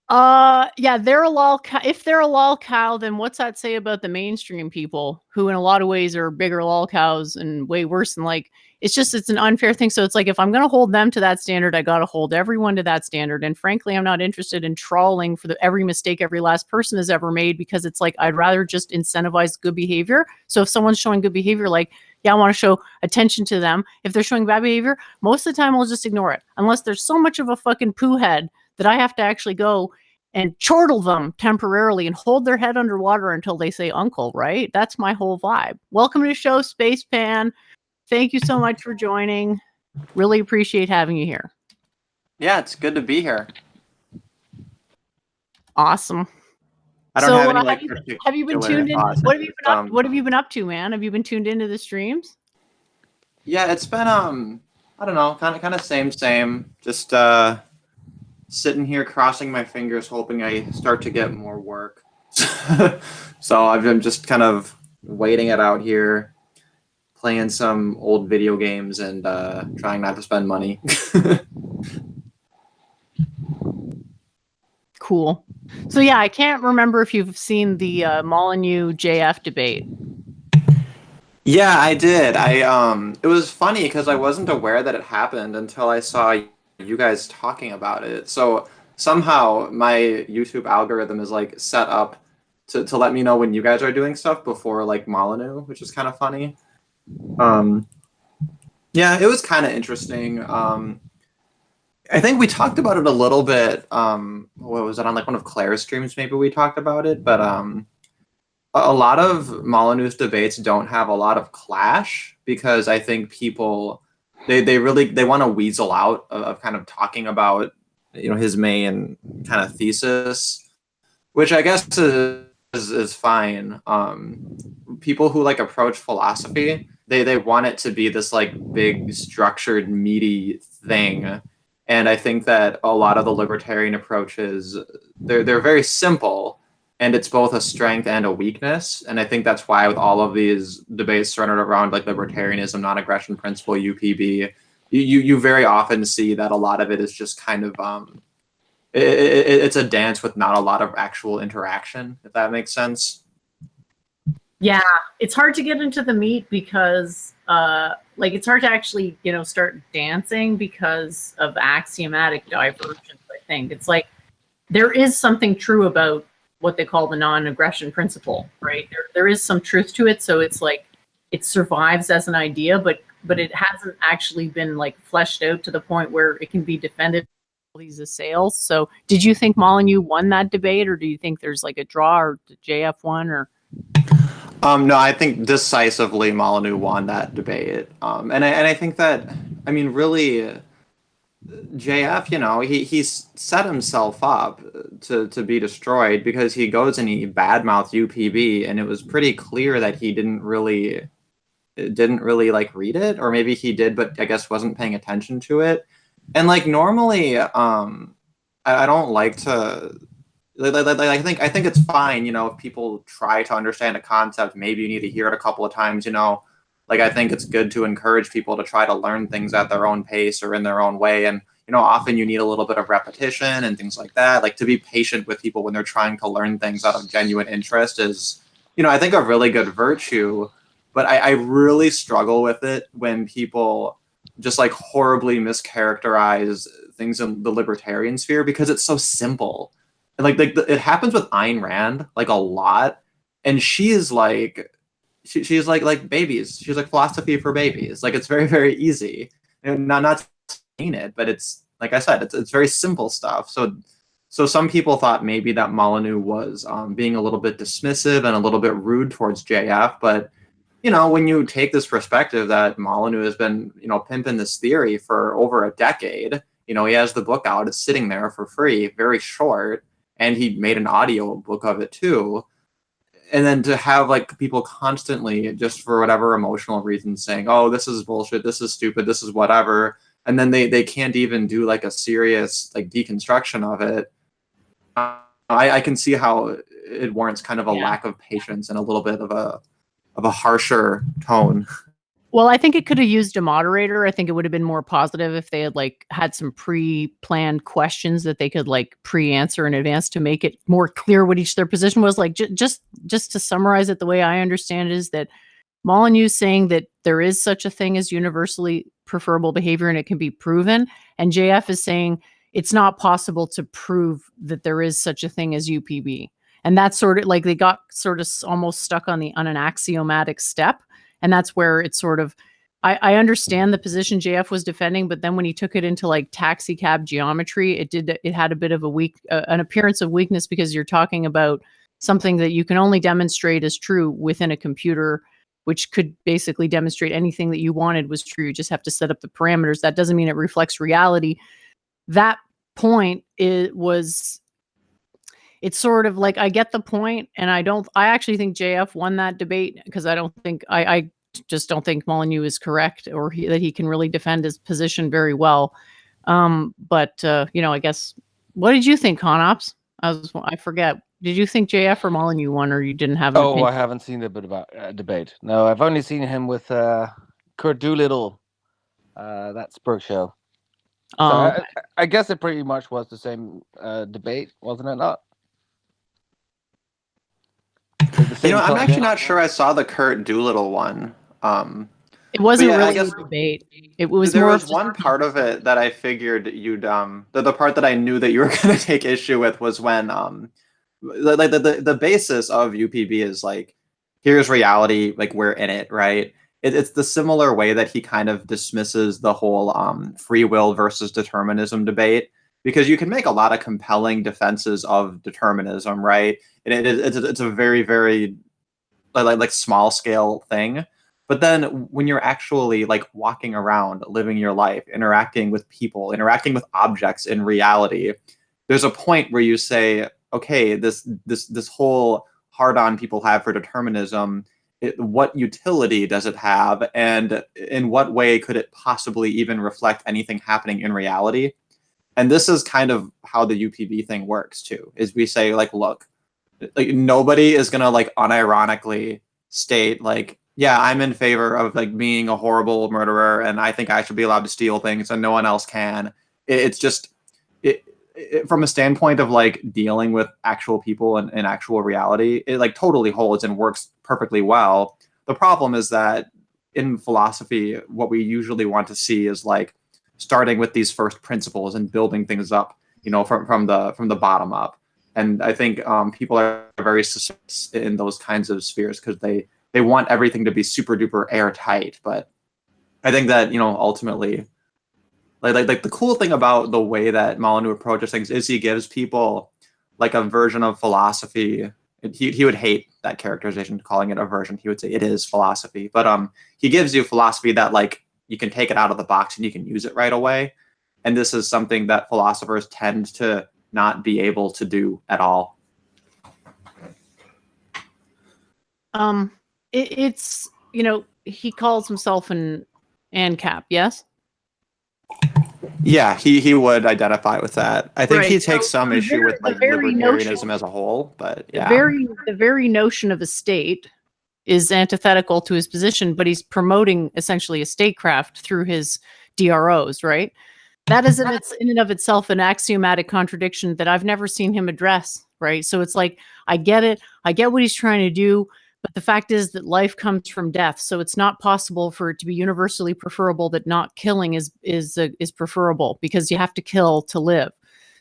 Yeah, they're a lol cow. If they're a lol cow, then what's that say about the mainstream people, who in a lot of ways are bigger lol cows and way worse than like, it's an unfair thing. So it's like, if I'm going to hold them to that standard, I got to hold everyone to that standard. And frankly, I'm not interested in trawling for every mistake every last person has ever made, because it's like, I'd rather just incentivize good behavior. So if someone's showing good behavior, like, yeah, I want to show attention to them. If they're showing bad behavior, most of the time I'll just ignore it, unless there's so much of a fucking poo head that I have to actually go and chortle them temporarily and hold their head underwater until they say uncle, right? That's my whole vibe. Welcome to the show, Space Pan. Thank you so much for joining. Really appreciate having you here. Yeah, it's good to be here. Awesome. I don't have any have you been tuned in? What have you been up? What have you been up to, man? Have you been tuned into the streams? Yeah, it's been I don't know, kind of same. Just sitting here crossing my fingers, hoping I start to get more work. So I've been just kind of waiting it out here, playing some old video games and trying not to spend money. Cool. So yeah, I can't remember if you've seen the Molyneux JF debate. Yeah, I did. It was funny because I wasn't aware that it happened until I saw you guys talking about it. So somehow my YouTube algorithm is like set up to let me know when you guys are doing stuff before like Molyneux, which is kind of funny. Yeah, it was kind of interesting. I think we talked about it a little bit. What was it, on like one of Claire's streams? Maybe we talked about it, but a lot of Molyneux's debates don't have a lot of clash, because I think people they want to weasel out of kind of talking about, you know, his main kind of thesis, which I guess is fine. People who like approach philosophy, they want it to be this like big structured meaty thing. And I think that a lot of the libertarian approaches, they're very simple, and it's both a strength and a weakness. And I think that's why with all of these debates centered around like libertarianism, non-aggression principle, UPB, you very often see that a lot of it is just kind of it's a dance with not a lot of actual interaction, if that makes sense. Yeah, it's hard to get into the meat because like it's hard to actually, you know, start dancing because of axiomatic divergence. I think it's like there is something true about what they call the non-aggression principle, right? There is some truth to it. So it's like it survives as an idea, but it hasn't actually been like fleshed out to the point where it can be defended all these assails. So did you think Molyneux won that debate, or do you think there's like a draw, or JF won, or? No, I think decisively Molyneux won that debate. And I think that, I mean, really, JF, he's set himself up to be destroyed because he goes and he badmouthed UPB, and it was pretty clear that he didn't really like read it, or maybe he did, but I guess wasn't paying attention to it. And like normally, I don't like to. I think it's fine, if people try to understand a concept, maybe you need to hear it a couple of times, Like I think it's good to encourage people to try to learn things at their own pace or in their own way. And, often you need a little bit of repetition and things like that. Like to be patient with people when they're trying to learn things out of genuine interest is, I think a really good virtue. But I really struggle with it when people just like horribly mischaracterize things in the libertarian sphere because it's so simple. And it happens with Ayn Rand like a lot, and she is like she's like babies. She's like philosophy for babies. Like it's very, very easy. Not saying it, but it's like I said, it's very simple stuff. So some people thought maybe that Molyneux was being a little bit dismissive and a little bit rude towards JF, but when you take this perspective that Molyneux has been, pimping this theory for over a decade, he has the book out, it's sitting there for free, very short, and he made an audio book of it too. And then to have like people constantly, just for whatever emotional reasons, saying, "Oh, this is bullshit, this is stupid, this is whatever," and then they can't even do like a serious like deconstruction of it. I can see how it warrants kind of a lack of patience and a little bit of a harsher tone. Well, I think it could have used a moderator. I think it would have been more positive if they had like had some pre-planned questions that they could like pre-answer in advance to make it more clear what each their position was. Like just to summarize it, the way I understand it is that Molyneux saying that there is such a thing as universally preferable behavior and it can be proven, and JF is saying it's not possible to prove that there is such a thing as UPB. And that's sort of like they got sort of almost stuck on an axiomatic step. And that's where it's sort of, I understand the position JF was defending, but then when he took it into like taxi cab geometry, it had a bit of an appearance of weakness because you're talking about something that you can only demonstrate as true within a computer, which could basically demonstrate anything that you wanted was true. You just have to set up the parameters. That doesn't mean it reflects reality. That point it's sort of like, I get the point, and I actually think JF won that debate because I just don't think Molyneux is correct or that he can really defend his position very well. But I guess, what did you think, Conops? I forget. Did you think JF or Molyneux won, or you didn't have an opinion? I haven't seen the bit about debate. No, I've only seen him with Kurt Doolittle, that Spurk show. So I guess it pretty much was the same debate, wasn't it not? I'm actually not sure I saw the Kurt Doolittle one. It wasn't really a debate. It was there more was one part of it that I figured you'd the part that I knew that you were going to take issue with was when the basis of UPB is like, here's reality, like we're in it, right? It's the similar way that he kind of dismisses the whole free will versus determinism debate, because you can make a lot of compelling defenses of determinism, right? And it's a very, very like small scale thing. But then when you're actually like walking around, living your life, interacting with people, interacting with objects in reality, there's a point where you say, okay, this whole hard-on people have for determinism, what utility does it have, and in what way could it possibly even reflect anything happening in reality? And this is kind of how the UPB thing works too, is we say like, look, like nobody is gonna like unironically state like, yeah, I'm in favor of like being a horrible murderer and I think I should be allowed to steal things and no one else can. It's just from a standpoint of like dealing with actual people and actual reality, it like totally holds and works perfectly well. The problem is that in philosophy, what we usually want to see is like starting with these first principles and building things up, from the bottom up. And I think people are very suspicious in those kinds of spheres because they want everything to be super duper airtight. But I think that, ultimately, like the cool thing about the way that Molyneux approaches things is he gives people like a version of philosophy he would hate that characterization, calling it aversion. He would say it is philosophy, but he gives you philosophy that like you can take it out of the box and you can use it right away. And this is something that philosophers tend to not be able to do at all. It's, you know, he calls himself an ANCAP, yes? Yeah, he would identify with that. I think he Right. takes So some the issue very- with like the very libertarianism notion- as a whole, but yeah. The very notion of a state is antithetical to his position, but he's promoting essentially a statecraft through his DROs, right? That is in and of itself an axiomatic contradiction that I've never seen him address, right? So it's like, I get it, I get what he's trying to do, but the fact is that life comes from death, so it's not possible for it to be universally preferable that not killing is preferable, because you have to kill to live.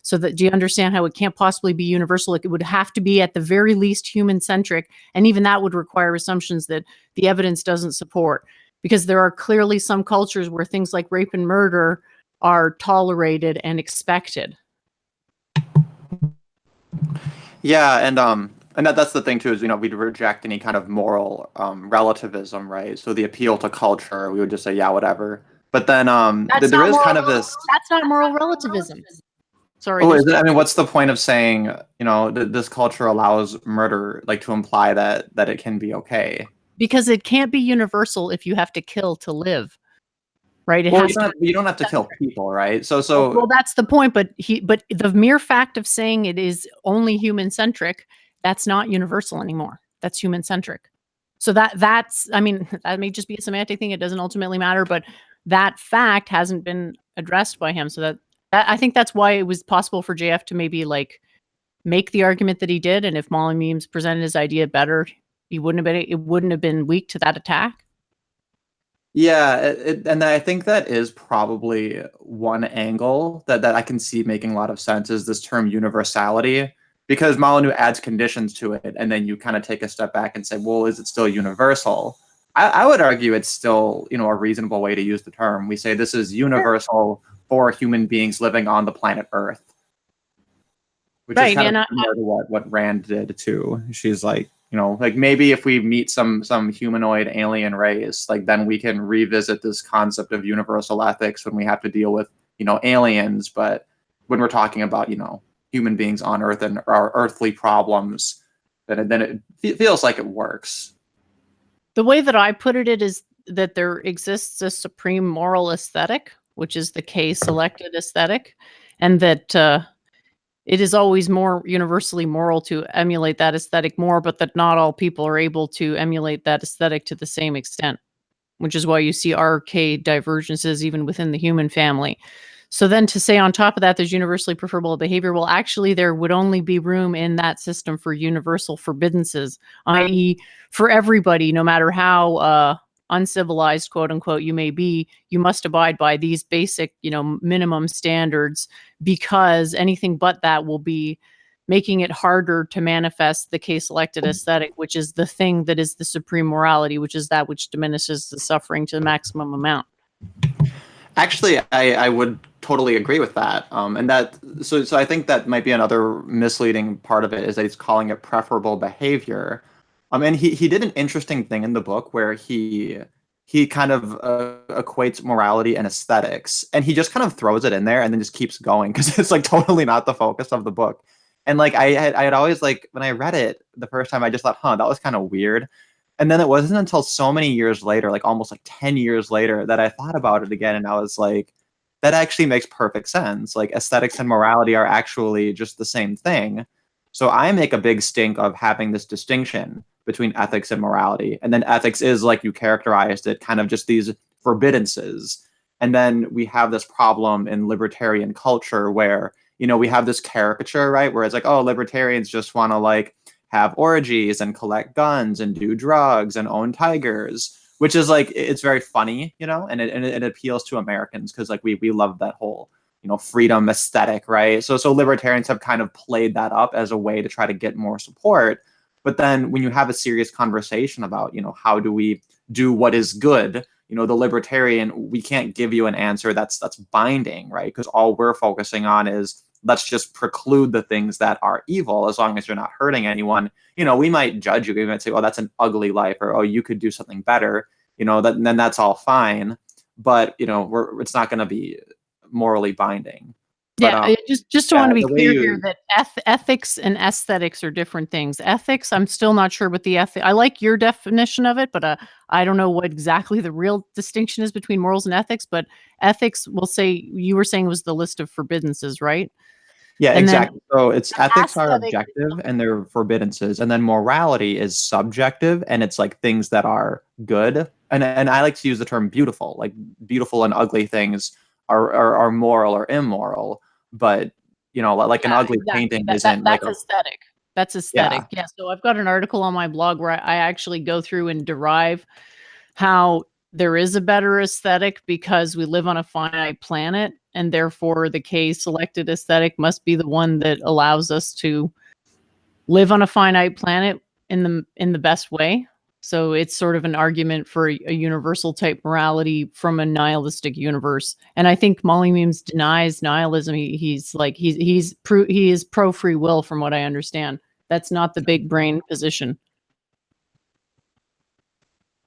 So that, do you understand how it can't possibly be universal? It would have to be at the very least human-centric, and even that would require assumptions that the evidence doesn't support, because there are clearly some cultures where things like rape and murder are tolerated and expected. Yeah, and that's the thing too, is, you know, we'd reject any kind of moral relativism, right? So the appeal to culture, we would just say, yeah, whatever. But then there is kind of this. That's not moral relativism. Sorry. Oh, is it? I mean, what's the point of saying, you know, this culture allows murder, like to imply that it can be okay? Because it can't be universal if you have to kill to live, right? It Well, has you don't have to kill people, right? So well, that's the point. But the mere fact of saying it is only human centric, that's not universal anymore. That's human centric. So that's, I mean, that may just be a semantic thing. It doesn't ultimately matter, but that fact hasn't been addressed by him. So that I think that's why it was possible for JF to maybe like make the argument that he did. And if Molly Memes presented his idea better, it wouldn't have been weak to that attack. Yeah, and I think that is probably one angle that I can see making a lot of sense, is this term universality, because Molyneux adds conditions to it, and then you kind of take a step back and say, well, is it still universal? I would argue it's still, you know, a reasonable way to use the term. We say this is universal for human beings living on the planet Earth, which is kind of similar to what Rand did too. She's like, you know, like maybe if we meet some humanoid alien race, like then we can revisit this concept of universal ethics when we have to deal with, you know, aliens. But when we're talking about, you know, human beings on Earth and our earthly problems, then it feels like it works. The way that I put it is that there exists a supreme moral aesthetic, which is the K-selected aesthetic, and that it is always more universally moral to emulate that aesthetic more, but that not all people are able to emulate that aesthetic to the same extent, which is why you see RK divergences even within the human family. So then to say on top of that, there's universally preferable behavior, well, actually there would only be room in that system for universal forbiddances, i.e. for everybody, no matter how uncivilized, quote unquote, you may be, you must abide by these basic, you know, minimum standards, because anything but that will be making it harder to manifest the K-selected aesthetic, which is the thing that is the supreme morality, which is that which diminishes the suffering to the maximum amount. Actually, I would totally agree with that. And that, so I think that might be another misleading part of it, is that he's calling it preferable behavior. And he did an interesting thing in the book where he kind of equates morality and aesthetics, and he just kind of throws it in there and then just keeps going, because it's like totally not the focus of the book. And like I had always, like, when I read it the first time, I just thought, that was kind of weird. And then it wasn't until so many years later, like almost like 10 years later, that I thought about it again, and I was like, that actually makes perfect sense. Like aesthetics and morality are actually just the same thing. So I make a big stink of having this distinction between ethics and morality. And then ethics is, like you characterized it, kind of just these forbiddances. And then we have this problem in libertarian culture where, you know, we have this caricature, right? Where it's like, oh, libertarians just want to like have orgies and collect guns and do drugs and own tigers, which is like, it's very funny, you know, and it appeals to Americans because like we love that whole, you know, freedom aesthetic, right? So libertarians have kind of played that up as a way to try to get more support. But then when you have a serious conversation about, you know, how do we do what is good, you know, the libertarian, we can't give you an answer that's binding, right? Because all we're focusing on is let's just preclude the things that are evil as long as you're not hurting anyone. We might judge you. We might say, oh, that's an ugly life, or oh, you could do something better. Then that's all fine. But it's not going to be morally binding. Yeah, But, just want to be clear here that ethics and aesthetics are different things. Ethics, I'm still not sure what the ethic. I like your definition of it, but I don't know what exactly the real distinction is between morals and ethics. But ethics, we'll say you were saying was the list of forbiddances, right? Yeah, And exactly. So it's ethics are aesthetic- objective and they're forbiddances, and then morality is subjective, and it's like things that are good. And I like to use the term beautiful, like beautiful and ugly things are moral or immoral. But like an ugly painting isn't that's like aesthetic. That's aesthetic. Yeah. So I've got an article on my blog where I actually go through and derive how there is a better aesthetic because we live on a finite planet, and therefore the K-selected aesthetic must be the one that allows us to live on a finite planet in the best way. So it's sort of an argument for a universal type morality from a nihilistic universe. And I think Molly Memes denies nihilism. He is pro free will from what I understand. That's not the big brain position.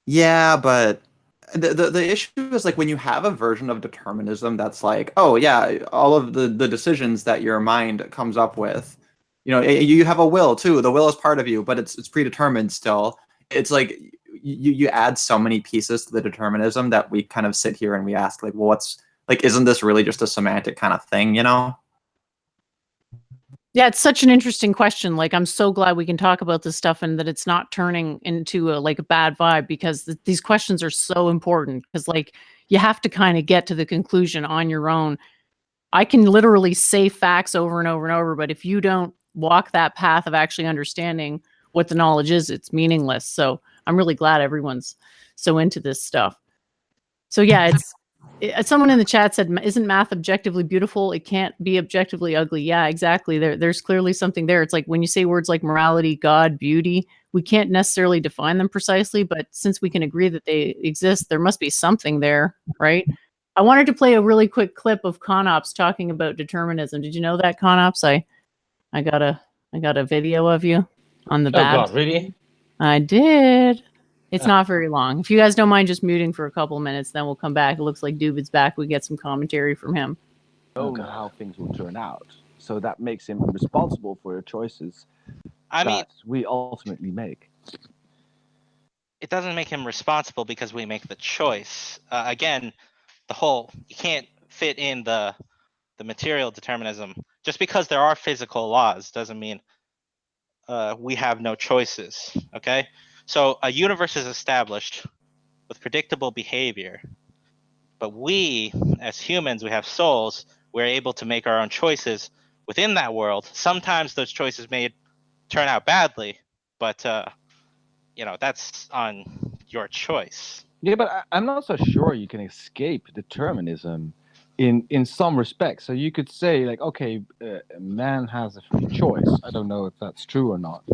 Yeah, but the issue is like when you have a version of determinism that's like, oh yeah, all of the decisions that your mind comes up with, you have a will too. The will is part of you, but it's predetermined still. It's like you add so many pieces to the determinism that we kind of sit here and we ask, like, well, what's like, isn't this really just a semantic kind of thing, Yeah, it's such an interesting question. Like, I'm so glad we can talk about this stuff and that it's not turning into a bad vibe, because these questions are so important, because like you have to kind of get to the conclusion on your own. I can literally say facts over and over and over, but if you don't walk that path of actually understanding what the knowledge is, it's meaningless. So I'm really glad everyone's so into this stuff. So yeah, someone in the chat said, isn't math objectively beautiful? It can't be objectively ugly. Yeah, exactly. There's clearly something there. It's like when you say words like morality, God, beauty, we can't necessarily define them precisely, but since we can agree that they exist, there must be something there, right? I wanted to play a really quick clip of Conops talking about determinism. Did you know that, Conops? I got a video of you on the bad. Oh God, really? I did. It's not very long. If you guys don't mind just muting for a couple minutes, then we'll come back. It looks like Doovid's back. We get some commentary from him. Know how things will turn out, so that makes him responsible for the choices we ultimately make. It doesn't make him responsible because we make the choice. Again, you can't fit in the material determinism. Just because there are physical laws doesn't mean we have no choices, okay? So a universe is established with predictable behavior, but we, as humans, we have souls, we're able to make our own choices within that world. Sometimes those choices may turn out badly, but that's on your choice. Yeah, but I'm not so sure you can escape determinism in some respects. So you could say, like, okay, man has a free choice. I don't know if that's true or not.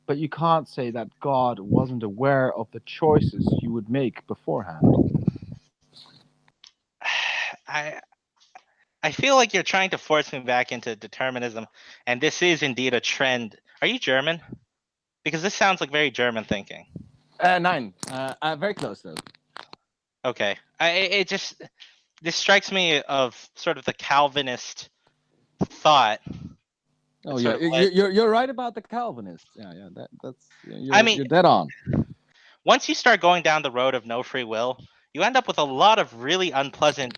But you can't say that God wasn't aware of the choices you would make beforehand. I feel like you're trying to force me back into determinism, and this is indeed a trend. Are you German? Because this sounds like very German thinking. Nine. Very close though. Okay. This strikes me of sort of the Calvinist thought. Oh yeah, you're right about the Calvinists. Yeah, that's. You're dead on. Once you start going down the road of no free will, you end up with a lot of really unpleasant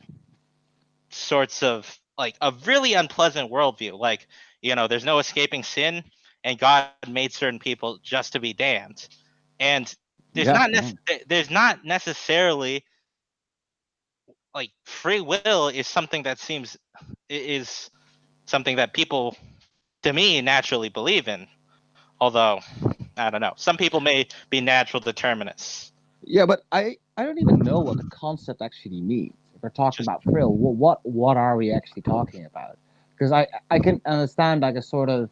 sorts of a really unpleasant worldview. Like, there's no escaping sin, and God made certain people just to be damned, and there's not necessarily like free will is something that is something that people, to me, naturally believe in. Although, I don't know. Some people may be natural determinists. Yeah, but I don't even know what the concept actually means. If we're talking about free will, what are we actually talking about? Because I can understand like a sort of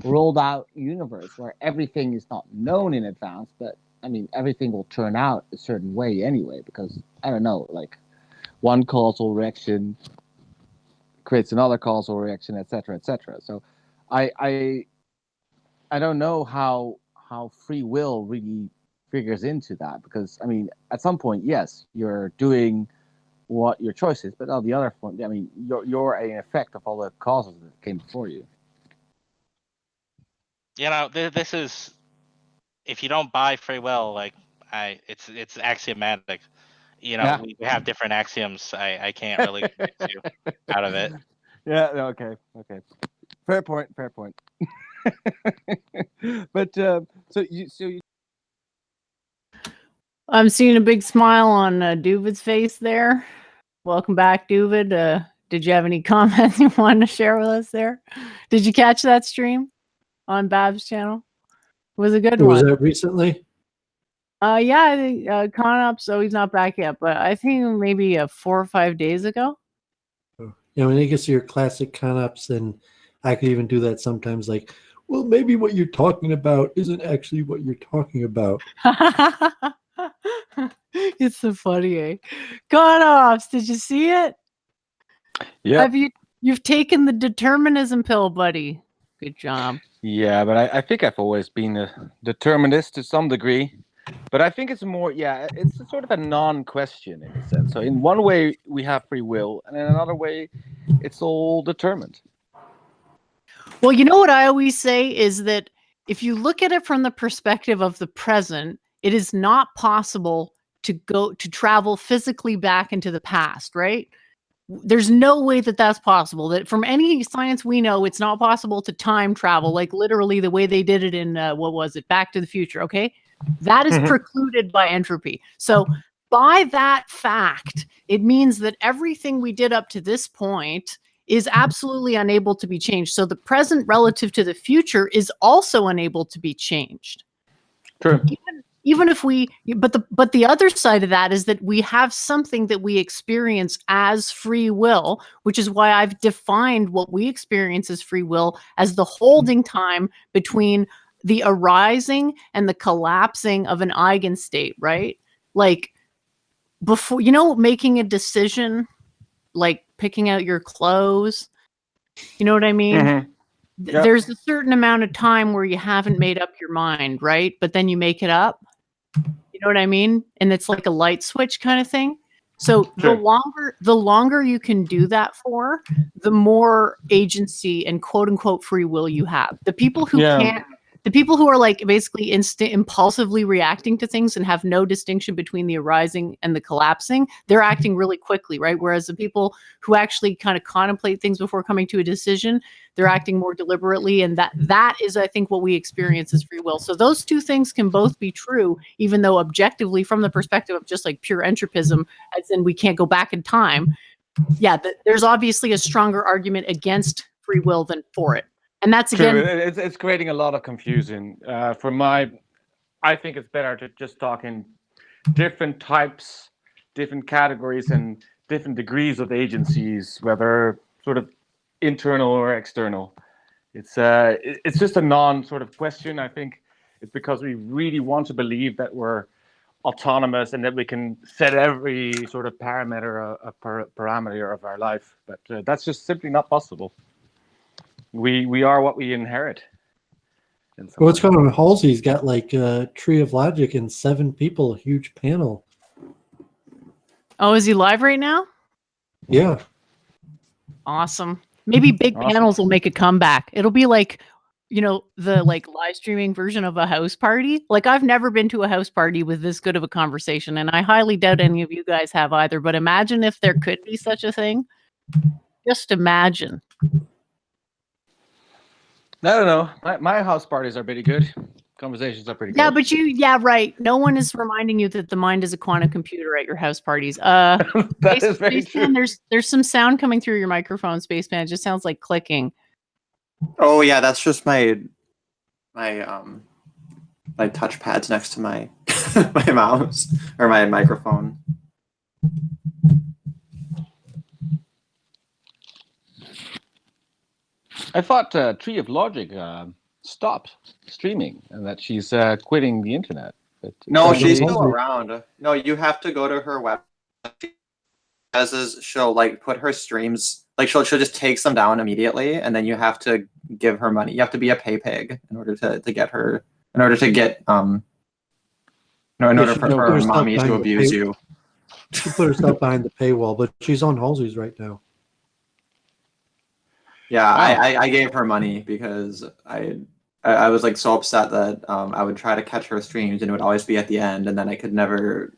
rolled out universe where everything is not known in advance, but I mean everything will turn out a certain way anyway. Because I don't know, like one causal reaction creates another causal reaction, etc., etc. So, I don't know how free will really figures into that, because I mean, at some point, yes, you're doing what your choice is, but on the other point, I mean, you're an effect of all the causes that came before you. You know, this is, if you don't buy free will, like it's axiomatic. You know, Yeah. we have different axioms. I can't really convince you out of it. Yeah. Okay. Fair point. But so you. I'm seeing a big smile on Doovid's face there. Welcome back, Doovid. Did you have any comments you wanted to share with us there? Did you catch that stream on Bab's channel? It was a good Was one. that recently? Yeah, I think Con so he's not back yet, but I think maybe 4 or 5 days ago. Yeah, when it gets to your classic con-ups, and I could even do that sometimes, like, well, maybe what you're talking about isn't actually what you're talking about. It's so funny, eh? Con-ops, did you see it? Yeah. You've taken the determinism pill, buddy. Good job. Yeah, but I think I've always been a determinist to some degree. But I think it's more, it's a sort of a non-question in a sense. So in one way, we have free will, and in another way, it's all determined. Well, you know what I always say is that if you look at it from the perspective of the present, it is not possible to travel physically back into the past, right? There's no way that that's possible. That from any science we know, it's not possible to time travel, like literally the way they did it in what was it, Back to the Future? Okay, that is precluded by entropy. So by that fact, it means that everything we did up to this point is absolutely unable to be changed. So the present relative to the future is also unable to be changed. True. Even if but the other side of that is that we have something that we experience as free will, which is why I've defined what we experience as free will as the holding time between the arising and the collapsing of an eigenstate, right? Like before, making a decision, like picking out your clothes. You know what I mean? Mm-hmm. Yep. There's a certain amount of time where you haven't made up your mind, right? But then you make it up. You know what I mean? And it's like a light switch kind of thing. So Sure. the longer you can do that for, the more agency and quote unquote free will you have. The people who can't, the people who are like basically impulsively reacting to things and have no distinction between the arising and the collapsing, they're acting really quickly, right? Whereas the people who actually kind of contemplate things before coming to a decision, they're acting more deliberately. And that is, I think, what we experience as free will. So those two things can both be true, even though objectively, from the perspective of just like pure entropism, as in we can't go back in time. Yeah, there's obviously a stronger argument against free will than for it. And that's again, true. It's creating a lot of confusion. I think it's better to just talk in different types, different categories, and different degrees of agencies, whether sort of internal or external. It's just a non sort of question. I think it's because we really want to believe that we're autonomous and that we can set every sort of parameter of our life, but that's just simply not possible. We are what we inherit. What's going on? Halsey's got like a tree of logic and 7 people, a huge panel. Oh, is he live right now? Yeah. Awesome. Maybe big panels will make a comeback. It'll be like, the like live streaming version of a house party. Like I've never been to a house party with this good of a conversation, and I highly doubt any of you guys have either. But imagine if there could be such a thing. Just imagine. I don't know. My house parties are pretty good. Conversations are pretty good. Yeah, but right. No one is reminding you that the mind is a quantum computer at your house parties. That is very true. There's some sound coming through your microphone, Spaceman. It just sounds like clicking. Oh yeah, that's just my touchpad's next to my my mouse or my microphone. I thought Tree of Logic stopped streaming and that she's quitting the internet. But no, she's still around. No, you have to go to her website. does is she'll like put her streams like she'll just takes them down immediately, and then you have to give her money. You have to be a pay pig in order to get her in order to get in order for her mommy to abuse you. She put herself behind the paywall, but she's on Halsey's right now. Yeah, I gave her money because I was like so upset that I would try to catch her streams and it would always be at the end, and then I could never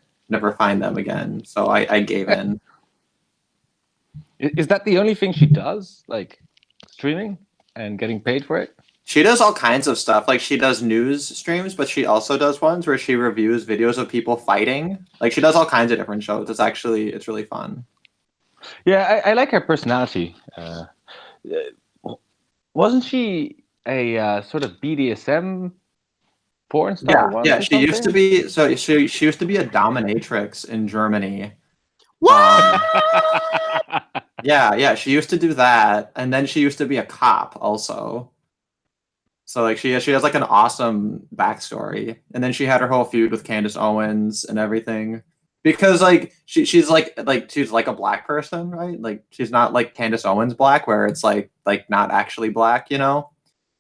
find them again. So I gave in. Is that the only thing she does, like streaming and getting paid for it? She does all kinds of stuff. Like she does news streams, but she also does ones where she reviews videos of people fighting. Like she does all kinds of different shows. It's really fun. Yeah, I like her personality. Wasn't she a sort of BDSM porn star? Yeah. She used to be. So she used to be a dominatrix in Germany. What? Yeah. She used to do that, and then she used to be a cop also. So like she has like an awesome backstory, and then she had her whole feud with Candace Owens and everything. Because like she's like she's like a black person, right? Like she's not like Candace Owens black, where it's like not actually black, you know.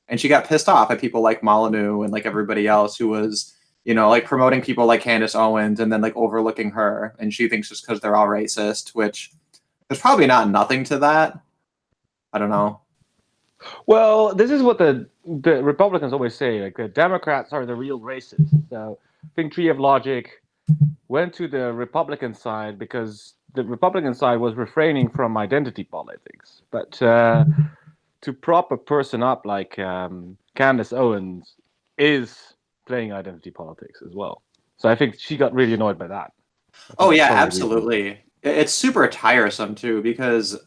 And she got pissed off at people like Molyneux and like everybody else who was, you know, like promoting people like Candace Owens and then like overlooking her. And she thinks just because they're all racist, which there's probably nothing to that. I don't know. Well, this is what the Republicans always say. Like the Democrats are the real racists. So I think Tree of Logic went to the Republican side because the Republican side was refraining from identity politics. But to prop a person up like Candace Owens is playing identity politics as well. So I think she got really annoyed by that. Oh yeah, absolutely. It's super tiresome too, because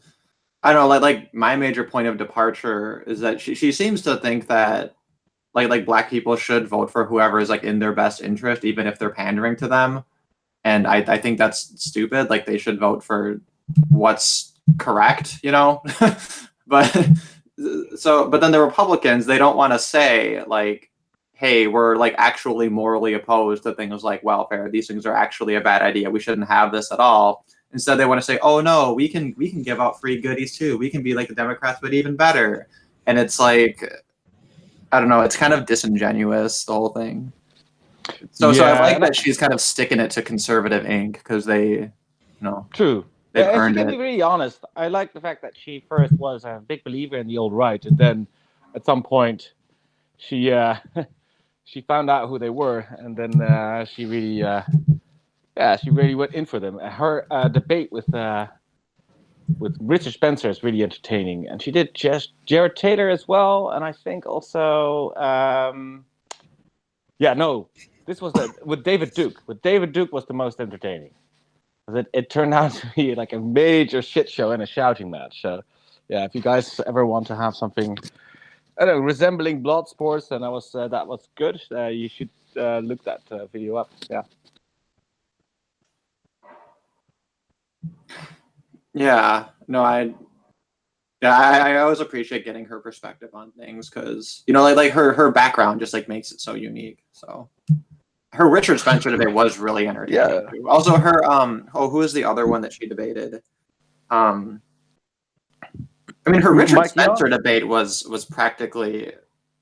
I don't know, like my major point of departure is that she seems to think that like black people should vote for whoever is like in their best interest, even if they're pandering to them. And I think that's stupid. Like they should vote for what's correct, you know? But then the Republicans, they don't want to say like, hey, we're like actually morally opposed to things like welfare. These things are actually a bad idea. We shouldn't have this at all. Instead, they want to say, oh no, we can give out free goodies too. We can be like the Democrats, but even better. And it's like, I don't know, it's kind of disingenuous, the whole thing. So I like that she's kind of sticking it to conservative ink because they, you know, true. They've earned to it. be really honest, I like the fact that she first was a big believer in the old right, and then at some point she she found out who they were, and then she really went in for them. Her debate with Richard Spencer is really entertaining, and she did Jared Taylor as well, and I think also this was with David Duke. With David Duke was the most entertaining. It turned out to be like a major shit show and a shouting match. So yeah, if you guys ever want to have something, I don't know, resembling blood sports, and that was good. You should look that video up. Yeah. Yeah, no, I always appreciate getting her perspective on things because, you know, like her background just like makes it so unique. So her Richard Spencer debate was really entertaining. Yeah. Also her who is the other one that she debated? I mean, her Richard Spencer debate was practically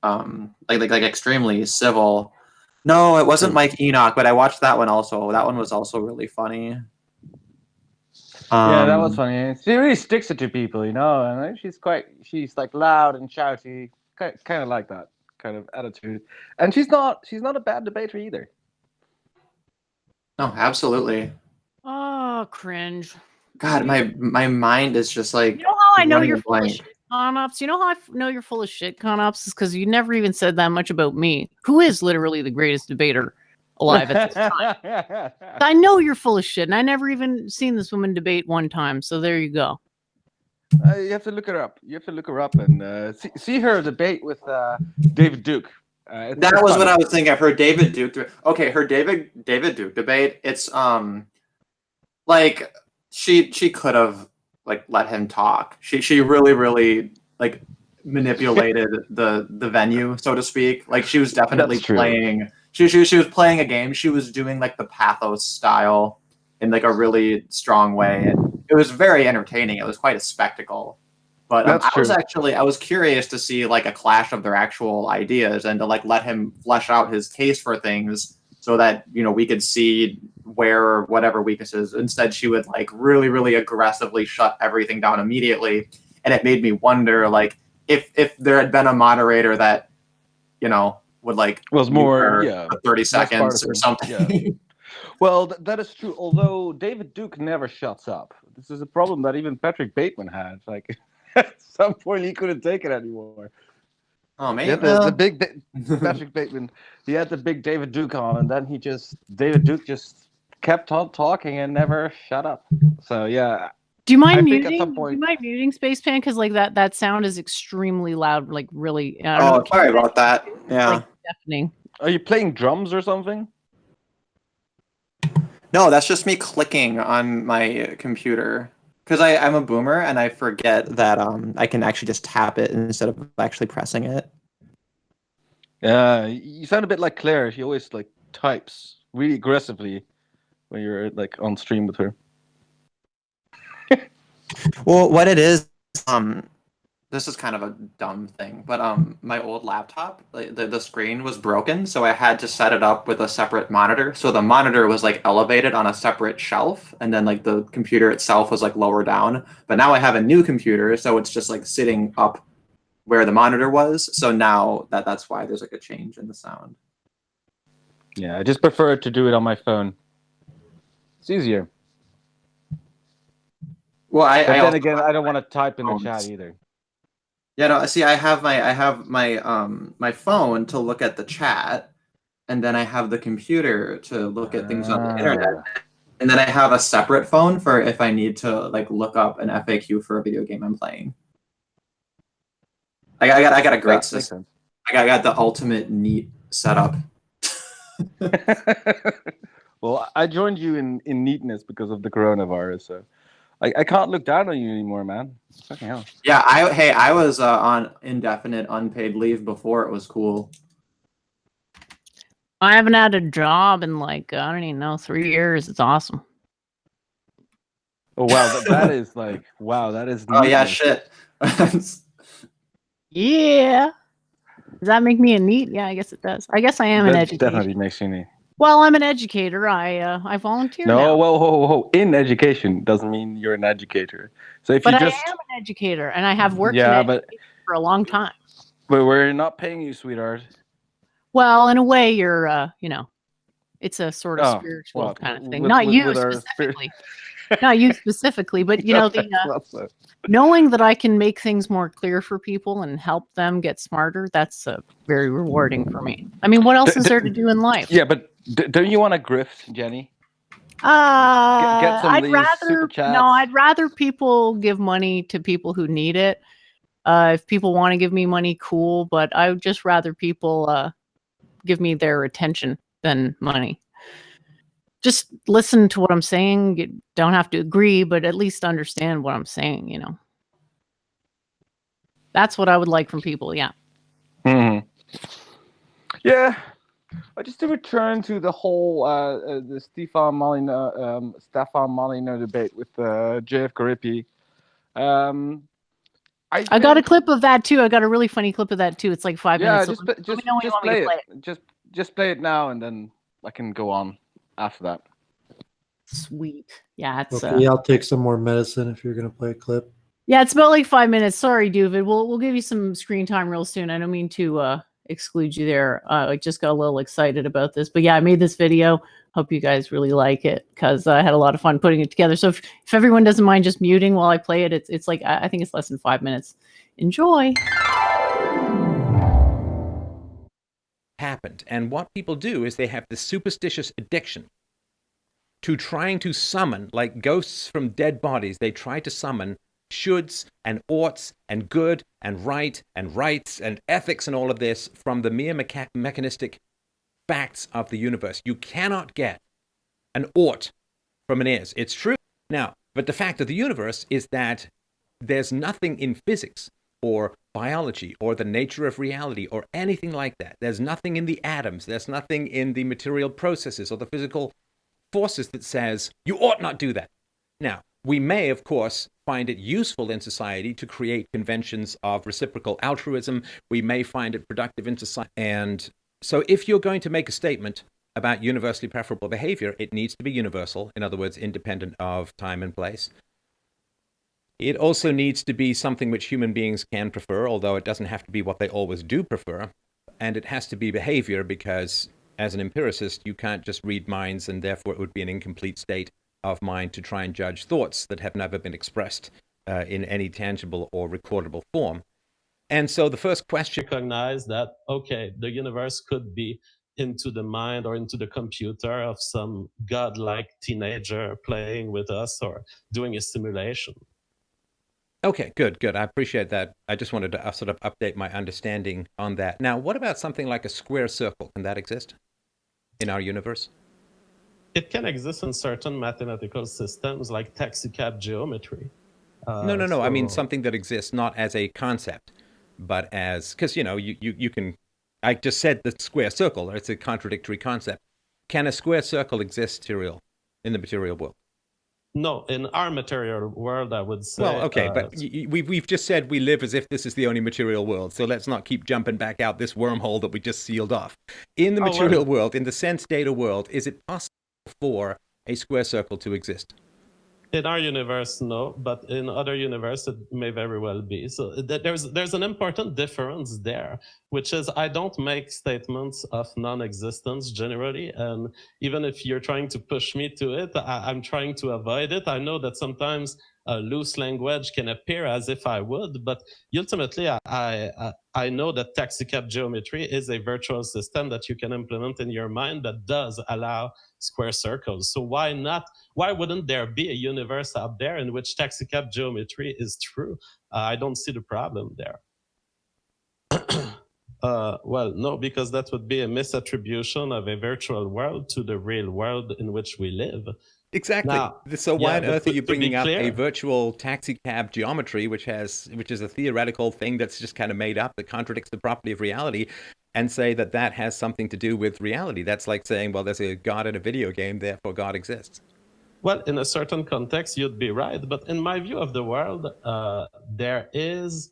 like extremely civil. No, it wasn't Mike Enoch, but I watched that one also. That one was also really funny. Yeah, that was funny. She really sticks it to people, you know, and she's like loud and shouty, kind of like that kind of attitude. And she's not a bad debater either. No, absolutely. Oh, cringe. God, my mind is just like. You know how I know you're full of shit, Conops? You know how I know you're full of shit, Conops? Is because you never even said that much about me, who is literally the greatest debater alive at this time. I know you're full of shit, and I never even seen this woman debate one time. So there you go. You have to look her up. You have to look her up and see her debate with David Duke. That was what I was thinking of. Her David Duke. Okay, her David Duke debate. It's like she could have like let him talk. She really like manipulated the venue, so to speak. Like she was definitely playing. She was playing a game. She was doing like the pathos style in like a really strong way. And it was very entertaining. It was quite a spectacle. But That's I was curious to see like a clash of their actual ideas and to like let him flesh out his case for things so that we could see where whatever weaknesses. Instead, she would like really, really aggressively shut everything down immediately, and it made me wonder like if there had been a moderator that would like was mute more her for 30 less seconds or partisan. something. Yeah. Well, that is true. Although David Duke never shuts up. This is a problem that even Patrick Bateman had. Like at some point, he couldn't take it anymore. Oh man, the big Patrick Bateman. He had the big David Duke on, and then David Duke just kept on talking and never shut up. So yeah. Do you mind I muting? think at some point, Do you mind muting Spacepan? Because like that sound is extremely loud. Like really. I don't Oh, know, sorry about that. Yeah. Like deafening. Are you playing drums or something? No, that's just me clicking on my computer because I'm a boomer and I forget that I can actually just tap it instead of actually pressing it. Yeah, you sound a bit like Claire. She always like types really aggressively when you're like on stream with her. Well, what it is, this is kind of a dumb thing, but my old laptop, like, the screen was broken, so I had to set it up with a separate monitor. So the monitor was like elevated on a separate shelf, and then like the computer itself was like lower down. But now I have a new computer, so it's just like sitting up where the monitor was. So now that's why there's like a change in the sound. Yeah, I just prefer to do it on my phone. It's easier. Well, but then again, I don't want to type in the chat either. Yeah, no. See, I have my phone to look at the chat, and then I have the computer to look at things on the internet, and then I have a separate phone for if I need to like look up an FAQ for a video game I'm playing. I got a great system. I got the ultimate neat setup. Well, I joined you in neatness because of the coronavirus, so I can't look down on you anymore, man. Fucking hell. Yeah, I was on indefinite unpaid leave before it was cool. I haven't had a job in like I don't even know 3 years. It's awesome. Oh wow, that is like wow, that is. Oh yeah, shit. Yeah. Does that make me a neat? Yeah, I guess it does. I guess I am an educator. Definitely makes you neat. Well, I'm an educator. I volunteer No, now. well, ho. In education doesn't mean you're an educator. So if but you just, I am an educator, and I have worked in education for a long time. But we're not paying you, sweetheart. Well, in a way, you're, it's a sort of spiritual kind of thing. Not you specifically. Not you specifically, but the knowing that I can make things more clear for people and help them get smarter, that's very rewarding for me. I mean, what else is there to do in life? Yeah, but don't you want to grift, Jenny? Get some of these super chats. No, I'd rather people give money to people who need it. If people want to give me money, cool, but I would just rather people give me their attention than money. Just listen to what I'm saying. You don't have to agree, but at least understand what I'm saying, That's what I would like from people, yeah. Mm-hmm. Yeah. Just to return to the whole the Stefan Molyneux debate with JF Garippi. I got a clip of that too. I got a really funny clip of that too. It's like 5 minutes. Just play it. Just play it now, and then I can go on after that. Sweet. Yeah, it's okay. I'll take some more medicine if you're gonna play a clip. Yeah, it's about like 5 minutes. Sorry, Doovid. We'll give you some screen time real soon. I don't mean to exclude you there. I just got a little excited about this, but yeah, I made this video. Hope you guys really like it because I had a lot of fun putting it together. So if everyone doesn't mind just muting while I play it, it's like I think it's less than 5 minutes. Enjoy. Happened, and what people do is they have this superstitious addiction to trying to summon, like ghosts from dead bodies. They try to summon shoulds and oughts and good and right and rights and ethics and all of this from the mere mechanistic facts of the universe. You cannot get an ought from an is. It's true. Now, but the fact of the universe is that there's nothing in physics or biology or the nature of reality or anything like that. There's nothing in the atoms. There's nothing in the material processes or the physical forces that says you ought not do that. Now, We may, of course, find it useful in society to create conventions of reciprocal altruism. We may find it productive in society. And so if you're going to make a statement about universally preferable behavior, it needs to be universal, in other words, independent of time and place. It also needs to be something which human beings can prefer, although it doesn't have to be what they always do prefer. And it has to be behavior because, as an empiricist, you can't just read minds, and therefore it would be an incomplete state of mind to try and judge thoughts that have never been expressed in any tangible or recordable form. And so the first question... Recognize that, okay, the universe could be into the mind or into the computer of some godlike teenager playing with us or doing a simulation. Okay, good. I appreciate that. I just wanted to sort of update my understanding on that. Now, what about something like a square circle? Can that exist in our universe? It can exist in certain mathematical systems like taxicab geometry. No. I mean something that exists not as a concept, but as, because, you can, I just said the square circle, it's a contradictory concept. Can a square circle exist in the material world? No, in our material world, I would say. Well, okay, but we've just said we live as if this is the only material world, so let's not keep jumping back out this wormhole that we just sealed off. In the material world, in the sense data world, is it possible for a square circle to exist? In our universe, no, but in other universes, it may very well be. So there's an important difference there, which is I don't make statements of non-existence generally, and even if you're trying to push me to it, I'm trying to avoid it. I know that sometimes loose language can appear as if I would, but ultimately I know that taxicab geometry is a virtual system that you can implement in your mind that does allow square circles. So why not? Why wouldn't there be a universe out there in which taxicab geometry is true? I don't see the problem there. Well, no, because that would be a misattribution of a virtual world to the real world in which we live. Exactly. Now, so why on earth are you bringing up clear, a virtual taxi cab geometry, which is a theoretical thing that's just kind of made up that contradicts the property of reality, and say that that has something to do with reality? That's like saying, well, there's a God in a video game, therefore God exists. Well, in a certain context, you'd be right. But in my view of the world, there is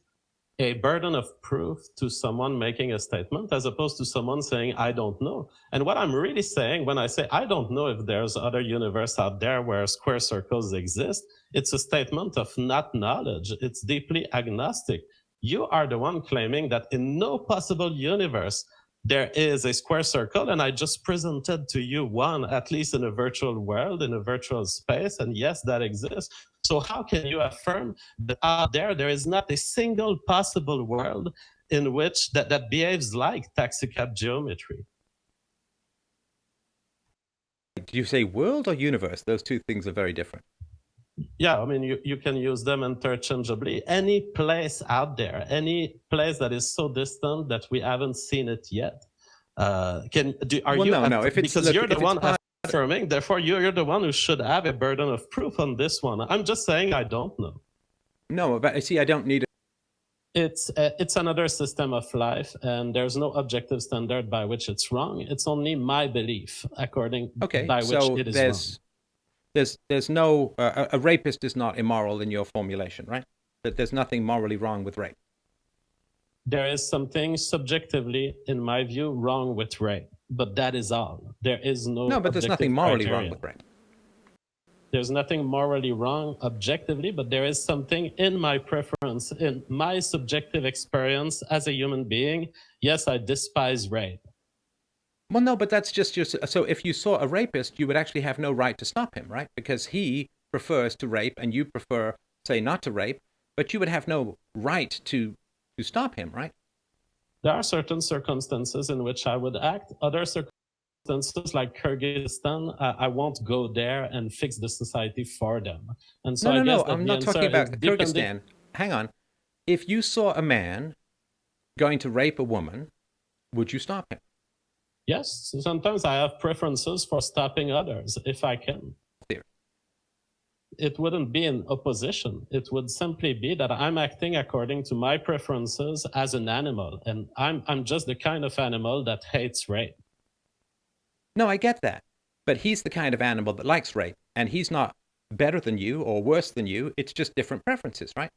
a burden of proof to someone making a statement as opposed to someone saying, I don't know. And what I'm really saying when I say, I don't know if there's other universe out there where square circles exist, it's a statement of not knowledge. It's deeply agnostic. You are the one claiming that in no possible universe there is a square circle, and I just presented to you one, at least in a virtual world, in a virtual space, and yes, that exists. So how can you affirm that out there is not a single possible world in which that behaves like taxicab geometry? Did you say world or universe? Those two things are very different. Yeah, I mean, you can use them interchangeably. Any place out there, any place that is so distant that we haven't seen it yet. Because you're the one affirming, therefore you're the one who should have a burden of proof on this one. I'm just saying I don't know. No, but see, I don't need It's another system of life, and there's no objective standard by which it's wrong. It's only my belief by which it is wrong. There's no a rapist is not immoral in your formulation, right? That there's nothing morally wrong with rape. There is something subjectively, in my view, wrong with rape, but that is all. There is no. But there's nothing morally wrong with rape. There's nothing morally wrong objectively, but there is something in my preference, in my subjective experience as a human being. Yes, I despise rape. Well, no, but that's just so if you saw a rapist, you would actually have no right to stop him, right? Because he prefers to rape and you prefer, say, not to rape, but you would have no right to stop him, right? There are certain circumstances in which I would act. Other circumstances, like Kyrgyzstan, I won't go there and fix the society for them. And so no, I'm not talking about Kyrgyzstan. Hang on. If you saw a man going to rape a woman, would you stop him? Yes, sometimes I have preferences for stopping others, if I can. It wouldn't be in opposition. It would simply be that I'm acting according to my preferences as an animal, and I'm just the kind of animal that hates rape. No, I get that. But he's the kind of animal that likes rape, and he's not better than you or worse than you. It's just different preferences, right?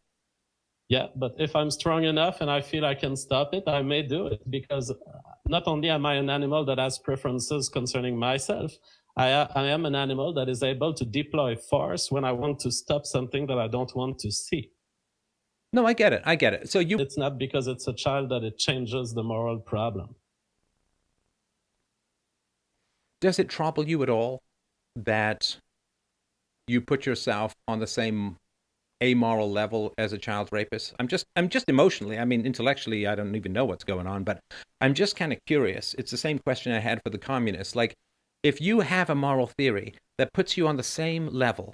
Yeah, but if I'm strong enough and I feel I can stop it, I may do it, because not only am I an animal that has preferences concerning myself, I am an animal that is able to deploy force when I want to stop something that I don't want to see. No, I get it. I get it. So it's not because it's a child that it changes the moral problem. Does it trouble you at all that you put yourself on the same amoral level as a child rapist? I'm just emotionally, I mean, intellectually, I don't even know what's going on, but I'm just kind of curious. It's the same question I had for the communists. Like, if you have a moral theory that puts you on the same level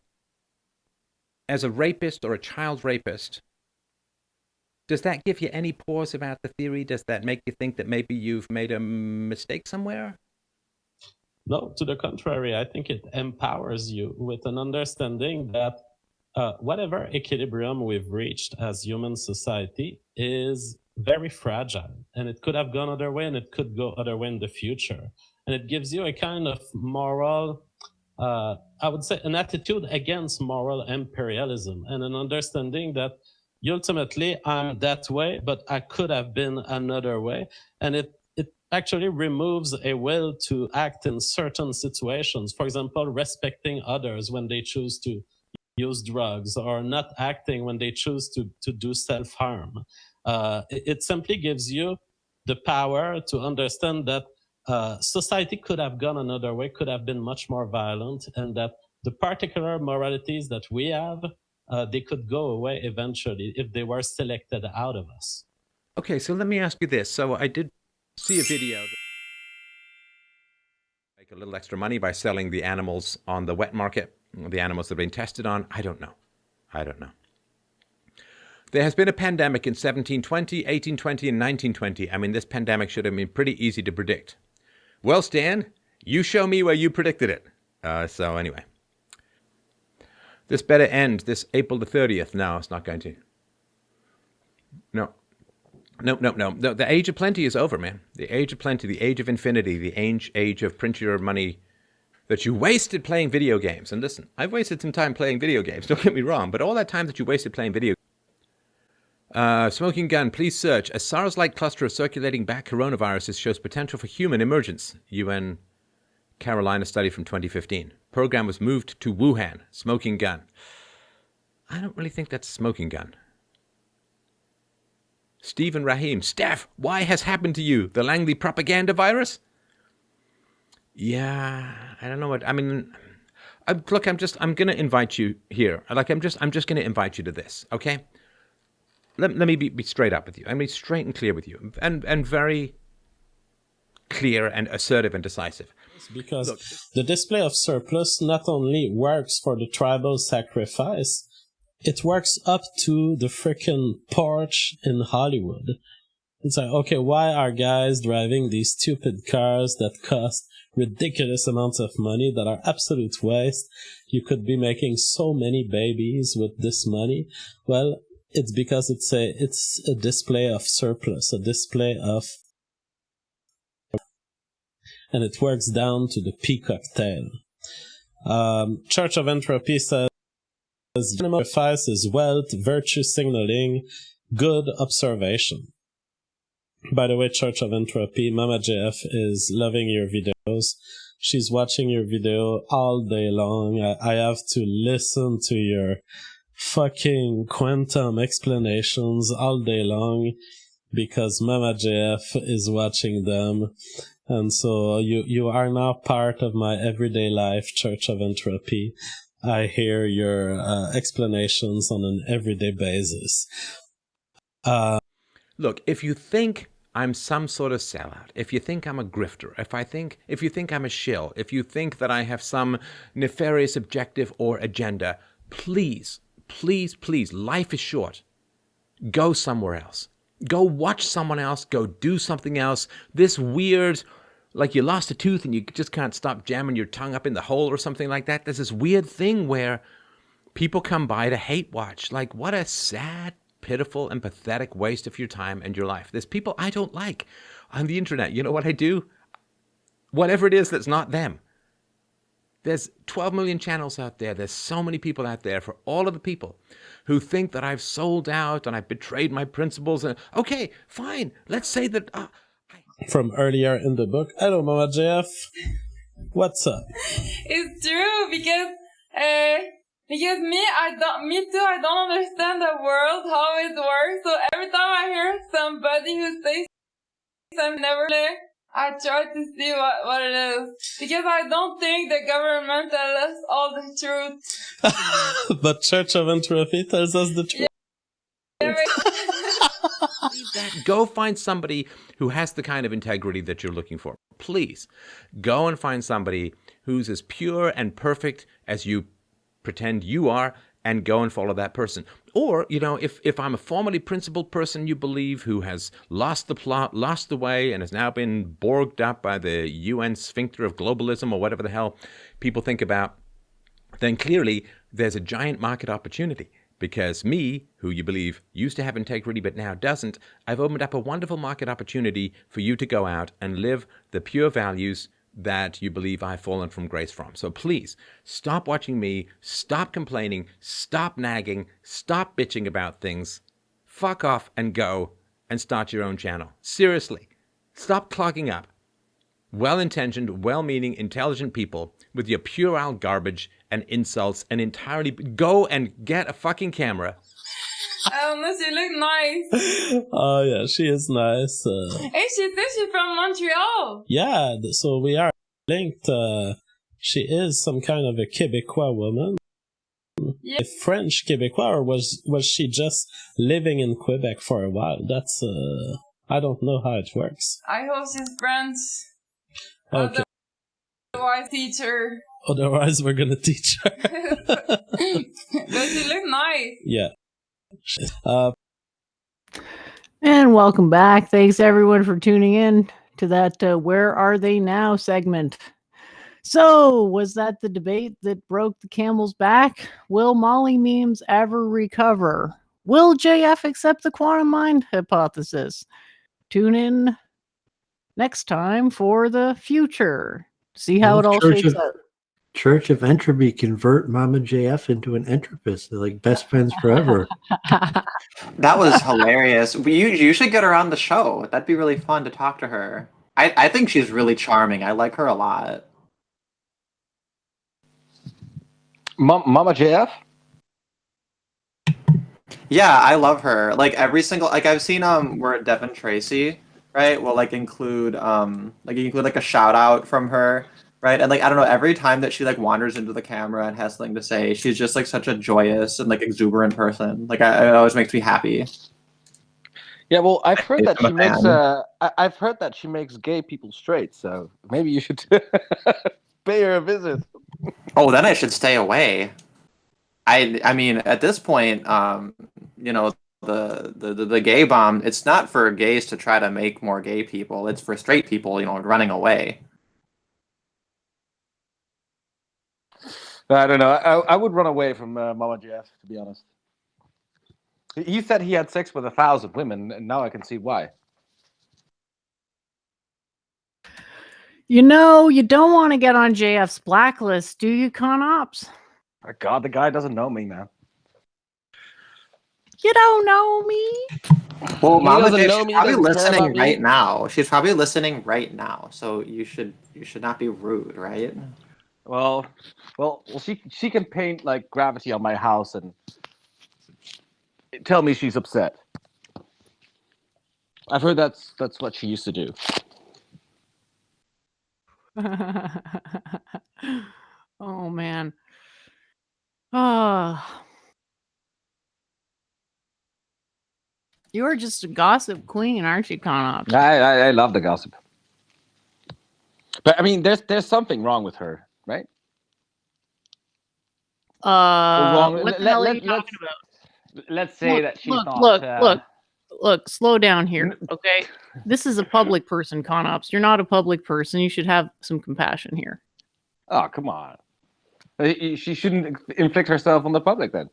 as a rapist or a child rapist, does that give you any pause about the theory? Does that make you think that maybe you've made a mistake somewhere? No, to the contrary, I think it empowers you with an understanding that whatever equilibrium we've reached as human society is very fragile, and it could have gone other way and it could go other way in the future. And it gives you a kind of moral, I would say, an attitude against moral imperialism, and an understanding that ultimately I'm that way, but I could have been another way. And it actually removes a will to act in certain situations. For example, respecting others when they choose to use drugs, or not acting when they choose to do self-harm. It simply gives you the power to understand that society could have gone another way, could have been much more violent, and that the particular moralities that we have, they could go away eventually if they were selected out of us. Okay, so let me ask you this. So I did see a video that make a little extra money by selling the animals on the wet market, the animals that have been tested on. I don't know. There has been a pandemic in 1720, 1820, and 1920. I mean, this pandemic should have been pretty easy to predict. Well, Stan, you show me where you predicted it. So anyway, this better end this April the 30th. No, it's not going to. No. The age of plenty is over, man. The age of plenty, the age of infinity, the age of print your money that you wasted playing video games. And listen, I've wasted some time playing video games, don't get me wrong, but all that time that you wasted playing video Smoking gun, please search. A SARS-like cluster of circulating bat coronaviruses shows potential for human emergence. UN Carolina study from 2015. Program was moved to Wuhan. Smoking gun. I don't really think that's a smoking gun. Stephen Rahim. Steph, why has happened to you? The Langley propaganda virus? Yeah, I don't know what, I mean, look, I'm going to invite you here. Like, I'm just going to invite you to this, okay? Let me be straight up with you. I mean, straight and clear with you, and very clear and assertive and decisive. Because the display of surplus not only works for the tribal sacrifice, it works up to the freaking porch in Hollywood. It's like, okay, why are guys driving these stupid cars that cost ridiculous amounts of money, that are absolute waste? You could be making so many babies with this money. Well, it's because it's a display of surplus, a display of, and it works down to the peacock tail. Church of Entropy says, sacrifice is wealth, virtue signaling, good observation. By the way, Church of Entropy, Mama JF is loving your videos. She's watching your video all day long. I have to listen to your fucking quantum explanations all day long because Mama JF is watching them. And so you are now part of my everyday life, Church of Entropy. I hear your explanations on an everyday basis. Look, if you think I'm some sort of sellout, if you think I'm a grifter, if you think I'm a shill, if you think that I have some nefarious objective or agenda, please, life is short. Go somewhere else. Go watch someone else. Go do something else. This weird, like you lost a tooth and you just can't stop jamming your tongue up in the hole or something like that. There's this weird thing where people come by to hate watch. Like, what a sad, pitiful, and pathetic waste of your time and your life. There's people I don't like on the internet. You know what I do? Whatever it is that's not them, There's 12 million channels out there. There's so many people out there. For all of the people who think that I've sold out and I've betrayed my principles, okay, fine. Let's say that. From earlier in the book. Hello, Mama JF. What's up? It's true because me too, I don't understand the world, how it works. So every time I hear somebody who says something never there, I try to see what it is. Because I don't think the government tells us all the truth. But Church of Entropy tells us the truth. Go find somebody who has the kind of integrity that you're looking for. Please, go and find somebody who's as pure and perfect as you pretend you are, and go and follow that person. Or, if I'm a formally principled person you believe who has lost the plot, lost the way, and has now been borged up by the UN sphincter of globalism or whatever the hell people think about, then clearly there's a giant market opportunity. Because me, who you believe used to have integrity but now doesn't, I've opened up a wonderful market opportunity for you to go out and live the pure values that you believe I've fallen from grace from. So please, stop watching me, stop complaining, stop nagging, stop bitching about things, fuck off and go and start your own channel. Seriously, stop clogging up well-intentioned, well-meaning, intelligent people with your puerile garbage and insults and entirely go and get a fucking camera. She look nice. Oh yeah, she is nice. Hey, she says she's from Montreal. Yeah, so we are linked. She is some kind of a Quebecois woman. Yeah. A French Quebecois, or was she just living in Quebec for a while? That's I don't know how it works. I hope she's French. Okay. Otherwise, teach her. Otherwise, we're gonna teach her. Does she look nice? Yeah. And welcome back. Thanks everyone for tuning in to that Where Are They Now segment. So, was that the debate that broke the camel's back? Will Molly memes ever recover? Will JF accept the quantum mind hypothesis? Tune in next time for the future. See how it all shakes out. Church of Entropy convert Mama JF into an entropist. They're like best friends forever. That was hilarious. You should get her on the show. That'd be really fun to talk to her. I think she's really charming. I like her a lot. Mama JF? Yeah, I love her. Like every single I've seen we're at Devin Tracy, right? Will include a shout out from her. Right, and I don't know, every time that she wanders into the camera and has something to say, she's just such a joyous and exuberant person. It always makes me happy. Yeah, well, I've heard that she makes I've heard that she makes gay people straight. So maybe you should pay her a visit. Oh, then I should stay away. I mean, at this point, the gay bomb. It's not for gays to try to make more gay people. It's for straight people, running away. I don't know. I would run away from Mama Jeff, to be honest. He said he had sex with 1,000 women, and now I can see why. You don't want to get on JF's blacklist, do you, ConOps? Oh, God, the guy doesn't know me, man. You don't know me? Well, Mama J, she's probably listening right now. She's probably listening right now, so you should not be rude, right? Well, she can paint gravity on my house and tell me she's upset. I've heard that's what she used to do. Oh man. You're just a gossip queen, aren't you, ConOps? I love the gossip. But I mean, there's something wrong with her, right? What the hell are you talking about? Let's say that she's not. Look, slow down here, okay? This is a public person, ConOps. You're not a public person. You should have some compassion here. Oh, come on. She shouldn't inflict herself on the public then.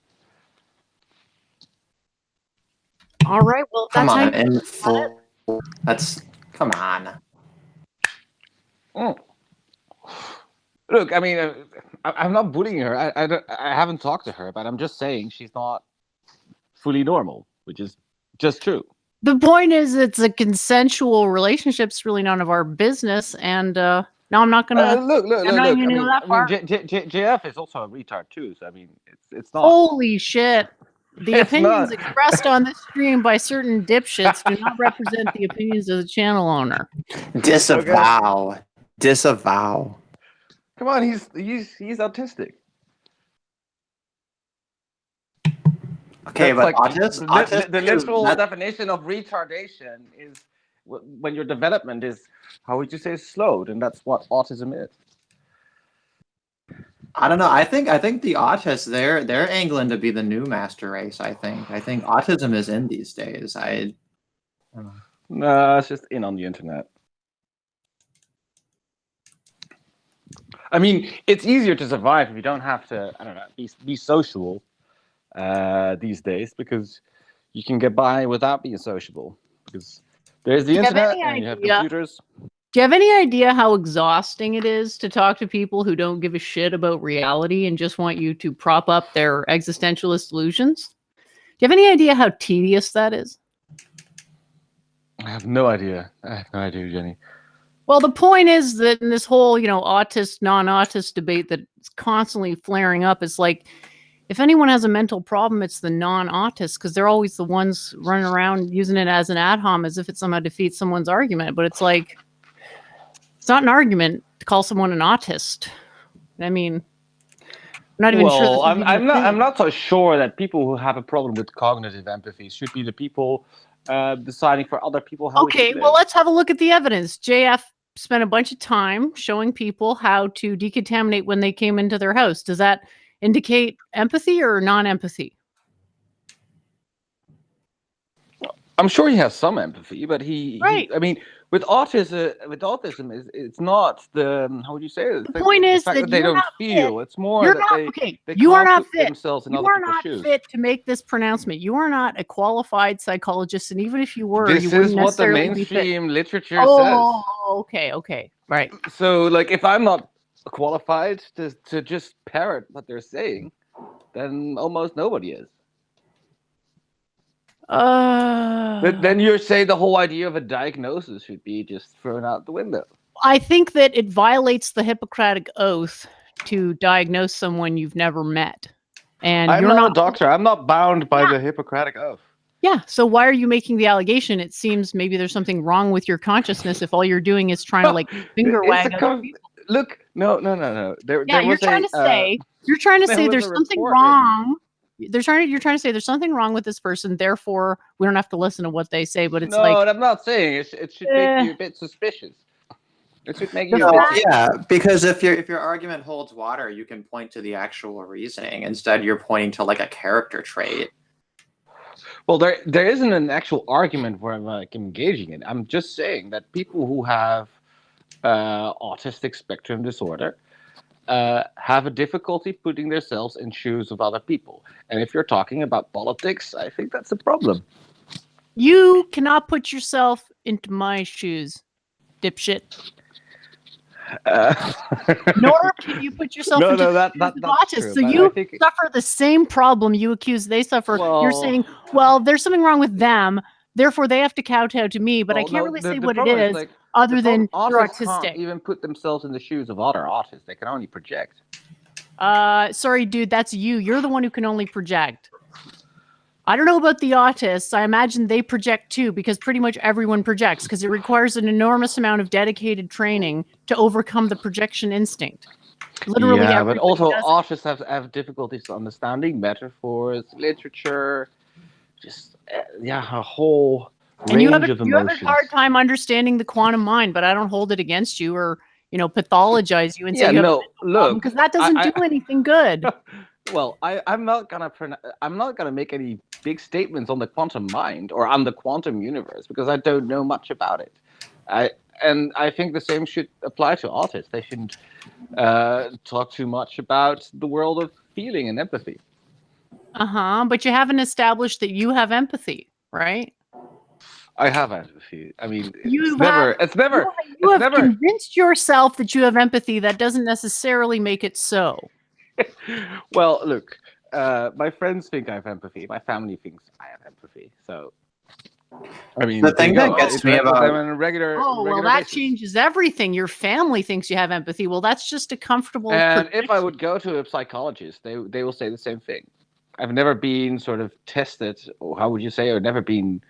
All right, well, come on, Look, look, I mean, I'm not bullying her. I haven't talked to her, but I'm just saying she's not fully normal, which is just true. The point is, it's a consensual relationship. It's really none of our business. And no, I'm not gonna. Look. I'm not even gonna go that far. JF is also a retard too. So I mean, it's not. Holy shit! The It's opinions not. expressed on this stream by certain dipshits do not represent the opinions of the channel owner. Disavow. Disavow. Come on, he's autistic. Okay, That's but like autism the literal definition of retardation is when your development is, how would you say, slowed, and that's what autism is. I don't know. I think the autists they're angling to be the new master race. I think autism is in these days. I don't know. No, it's just in on the internet. I mean, it's easier to survive if you don't have to, I don't know, be sociable these days, because you can get by without being sociable, because there's the internet and you have computers. Do you have any idea how exhausting it is to talk to people who don't give a shit about reality and just want you to prop up their existentialist delusions? Do you have any idea how tedious that is? I have no idea. Jenny. Well, the point is that in this whole, autist, non-autist debate that's constantly flaring up, it's like, if anyone has a mental problem, it's the non-autists, because they're always the ones running around using it as an ad hom as if it somehow defeats someone's argument. But it's like, it's not an argument to call someone an autist. I mean, I'm not even sure. Well, I'm not so sure that people who have a problem with cognitive empathy should be the people deciding for other people how. Okay, well, let's have a look at the evidence. JF spent a bunch of time showing people how to decontaminate when they came into their house. Does that indicate empathy or non-empathy? I'm sure he has some empathy, but right. I mean, with autism, it's not the, how would you say it? The point is that they don't feel. It's more that they you are not put fit. themselves in You other are people's not shoes. fit to make this pronouncement. You are not a qualified psychologist, and even if you were, This you wouldn't is what the necessarily mainstream be fit. literature Oh, says. okay, right. So, like, if I'm not qualified to just parrot what they're saying, then almost nobody is. But then you're saying the whole idea of a diagnosis should be just thrown out the window. I think that it violates the Hippocratic Oath to diagnose someone you've never met. And I'm you're not a doctor. I'm not bound by the Hippocratic Oath. Yeah, so why are you making the allegation? It seems maybe there's something wrong with your consciousness if all you're doing is trying to like finger wag other people. Look, no. You're trying to say there's something wrong. You're trying to say there's something wrong with this person, therefore we don't have to listen to what they say. But it's I'm not saying it should make you a bit suspicious. It should make you a bit yeah, because if your argument holds water, you can point to the actual reasoning. Instead, you're pointing to like a character trait. Well, there isn't an actual argument where I'm like engaging in. I'm just saying that people who have autistic spectrum disorder have a difficulty putting themselves in shoes of other people. And if you're talking about politics, I think that's a problem. You cannot put yourself into my shoes, dipshit. Nor can you put yourself into the autists. So you suffer the same problem you accuse they suffer. You're saying, well, there's something wrong with them, therefore they have to kowtow to me, but I can't really say what it is like, other than you're autistic. Can't even put themselves in the shoes of other autists. They can only project. Sorry, dude, that's you. You're the one who can only project. I don't know about the autists. I imagine they project too, because pretty much everyone projects, because it requires an enormous amount of dedicated training to overcome the projection instinct. Literally, yeah, but also autists have difficulties understanding metaphors, literature, just a whole range of emotions. You have a hard time understanding the quantum mind, but I don't hold it against you or pathologize you and say you have look, because that doesn't do anything good. Well, I'm not gonna make any big statements on the quantum mind or on the quantum universe because I don't know much about it. I think the same should apply to autists. They shouldn't talk too much about the world of feeling and empathy. But you haven't established that you have empathy, right? I have empathy. I mean, You it's never. You have convinced yourself that you have empathy. That doesn't necessarily make it so. Well, look, my friends think I have empathy. My family thinks I have empathy. So, I mean, The thing that gets me about them on a regular. Oh, well, regular that basis. changes everything. Your family thinks you have empathy. Well, that's just a comfortable. And if I would go to a psychologist, they will say the same thing. I've never been sort of tested, or how would you say, or never been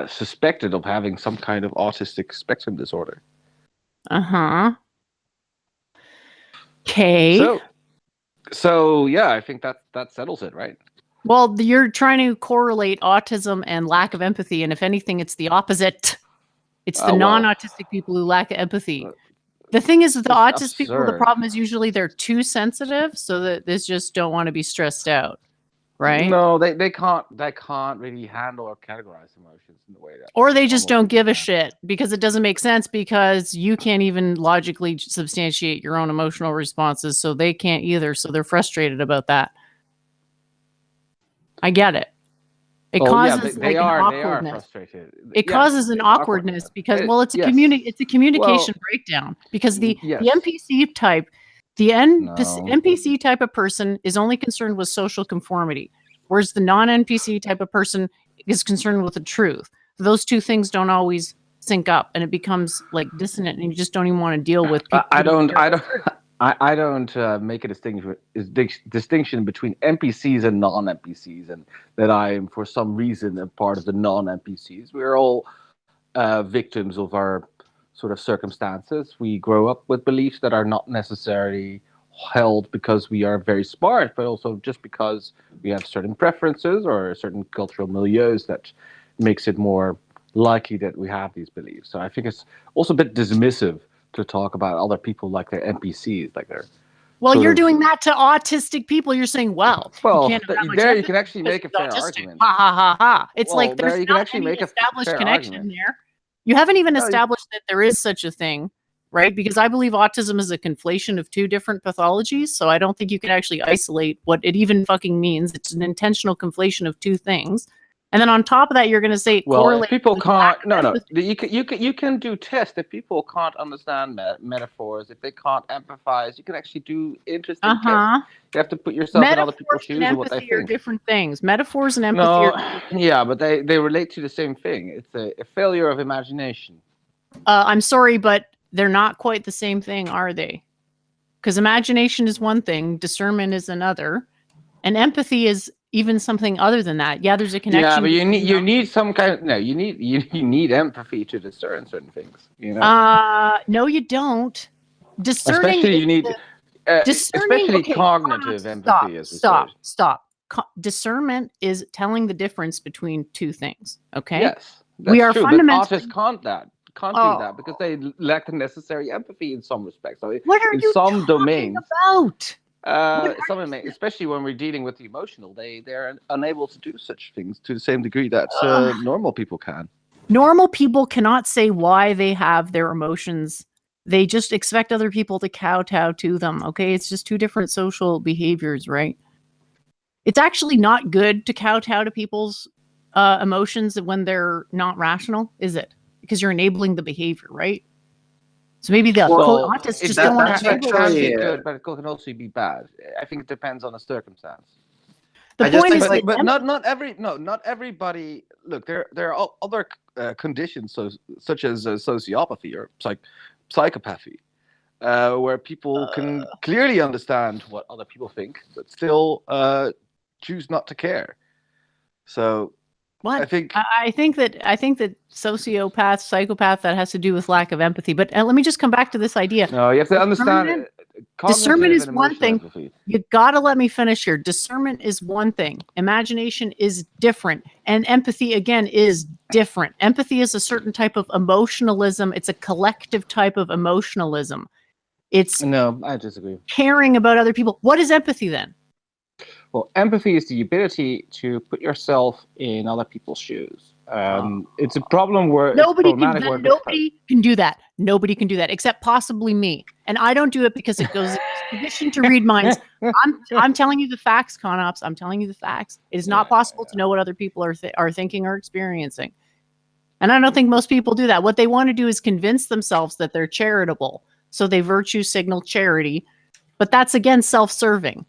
suspected of having some kind of autistic spectrum disorder. Uh-huh. Okay. So yeah, I think that settles it, right? Well, you're trying to correlate autism and lack of empathy, and if anything, it's the opposite. It's the non-autistic people who lack empathy. The thing is, with the autistic people, the problem is usually they're too sensitive, so that they just don't want to be stressed out, right? No, they can't really handle or categorize emotions in the way that. Or they just don't give a shit because it doesn't make sense because you can't even logically substantiate your own emotional responses, so they can't either. So they're frustrated about that. I get it. It causes they an are awkwardness. frustrated. It causes an awkwardness because it's a communication breakdown because the NPC type, NPC type of person is only concerned with social conformity, whereas the non-NPC type of person is concerned with the truth. Those two things don't always sync up, and it becomes like dissonant, and you just don't even want to deal with people. I don't make a distinction between NPCs and non-NPCs, and that I am for some reason a part of the non-NPCs. We're all victims of our sort of circumstances. We grow up with beliefs that are not necessarily held because we are very smart, but also just because we have certain preferences or certain cultural milieus that makes it more likely that we have these beliefs. So I think it's also a bit dismissive to talk about other people like they're NPCs, like they're. Well, you're doing that to autistic people. You're saying, well, you can actually make a fair argument. Ha ha ha ha! It's like there's not any established connection there. You haven't even established that there is such a thing, right? Because I believe autism is a conflation of two different pathologies. So I don't think you can actually isolate what it even fucking means. It's an intentional conflation of two things. And then on top of that, you're going to say, well, if people can't, you can do tests. If people can't understand metaphors, if they can't empathize, you can actually do interesting tests. You have to put yourself in other people's shoes and what they think. Metaphors and empathy are different things. Metaphors and empathy yeah, but they relate to the same thing. It's a failure of imagination. I'm sorry, but they're not quite the same thing, are they? Because imagination is one thing, discernment is another, and empathy is even something other than that. Yeah, there's a connection. Yeah, but you need some kind of you need empathy to discern certain things. You know. No, you don't. Discerning. Especially you need. Especially okay, cognitive empathy. Stop. Discernment is telling the difference between two things. Okay. Yes, we are true, fundamentally. But artists can't do that because they lack the necessary empathy in some respects. So what are you talking domains, about? Especially when we're dealing with the emotional, they're unable to do such things to the same degree that normal people can. Normal people cannot say why they have their emotions. They just expect other people to kowtow to them. Okay, it's just two different social behaviors, right? It's actually not good to kowtow to people's emotions when they're not rational, is it? Because you're enabling the behavior, right? So maybe the autists just don't want to. It can be good, but it can also be bad. I think it depends on the circumstance. The point is, but not everybody. Look, there are other conditions, such as sociopathy or psychopathy, where people can clearly understand what other people think, but still choose not to care. So. What? I think that sociopath, psychopath, that has to do with lack of empathy. But let me just come back to this idea. No, you have to understand. Discernment is one thing. You got to let me finish here. Discernment is one thing. Imagination is different. And empathy, again, is different. Empathy is a certain type of emotionalism. It's a collective type of emotionalism. No, I disagree. Caring about other people. What is empathy then? Well, empathy is the ability to put yourself in other people's shoes. It's a problem where nobody can do that. Nobody can do that except possibly me. And I don't do it because it goes tradition to read minds. I'm telling you the facts, ConOps. I'm telling you the facts. It is not possible to know what other people are thinking or experiencing. And I don't think most people do that. What they want to do is convince themselves that they're charitable. So they virtue signal charity, but that's again self-serving.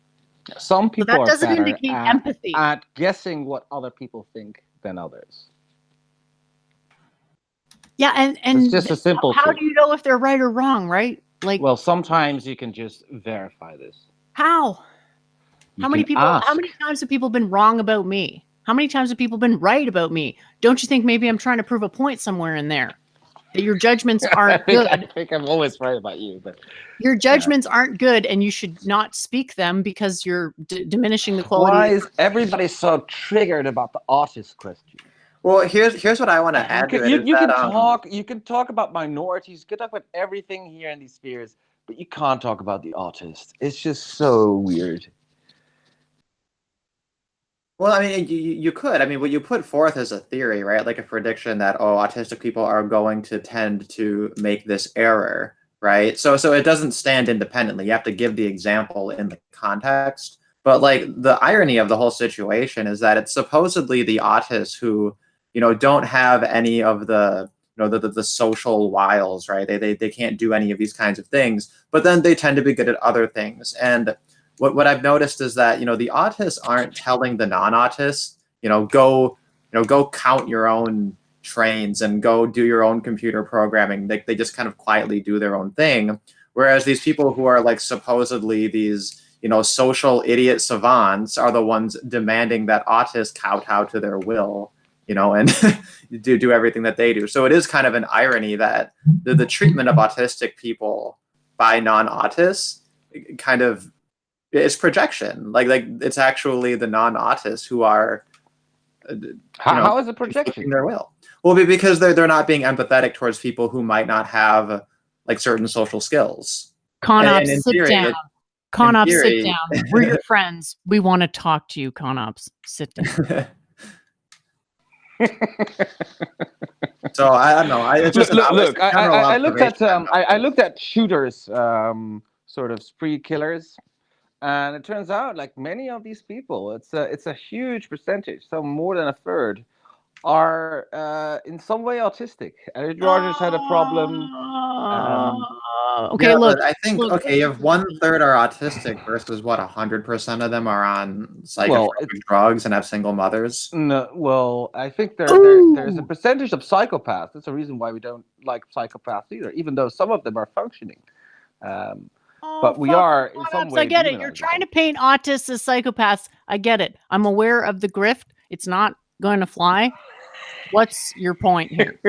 Some people that are doesn't better indicate empathy. at guessing what other people think than others. Yeah, and It's just a simple how truth. do you know if they're right or wrong, right? Like, Well, sometimes you can just verify this. how? You How many can people? ask. How many times have people been wrong about me? How many times have people been right about me? Don't you think maybe I'm trying to prove a point somewhere in there? That your judgments aren't good. I think I'm always right about you, but Your judgments aren't good, and you should not speak them because you're diminishing the quality. Why is everybody so triggered about the artist question? Well, here's what I want to add to it. You can talk about minorities, you can talk about everything here in these spheres, but you can't talk about the artist. It's just so weird. Well, I mean, you could. I mean, what you put forth as a theory, right? Like a prediction that, autistic people are going to tend to make this error, right? So it doesn't stand independently. You have to give the example in the context. But like the irony of the whole situation is that it's supposedly the autists who, don't have any of the, the social wiles, right? They can't do any of these kinds of things, but then they tend to be good at other things. And what I've noticed is that, the autists aren't telling the non-autists, go count your own trains and go do your own computer programming. They just kind of quietly do their own thing. Whereas these people who are like supposedly these, social idiot savants are the ones demanding that autists kowtow to their will, and do everything that they do. So it is kind of an irony that the treatment of autistic people by non-autists kind of is projection. Like it's actually the non-autists who are how is it projection? Their will. Well, because they're not being empathetic towards people who might not have like certain social skills. Conops, sit down. Conops, sit down. We're your friends. We want to talk to you, Conops. Sit down. So I don't know. I looked at shooters, sort of spree killers. And it turns out, like many of these people, it's a huge percentage. So more than a third are in some way autistic. Eric Rogers had a problem. Okay, yeah, look. I think if 1/3 are autistic versus what 100% of them are on psychotropic drugs and have single mothers. No, well, I think there's a percentage of psychopaths. That's the reason why we don't like psychopaths either, even though some of them are functioning. But we are in some way. I get it. You're trying to paint autists as psychopaths. I get it. I'm aware of the grift. It's not going to fly. What's your point here?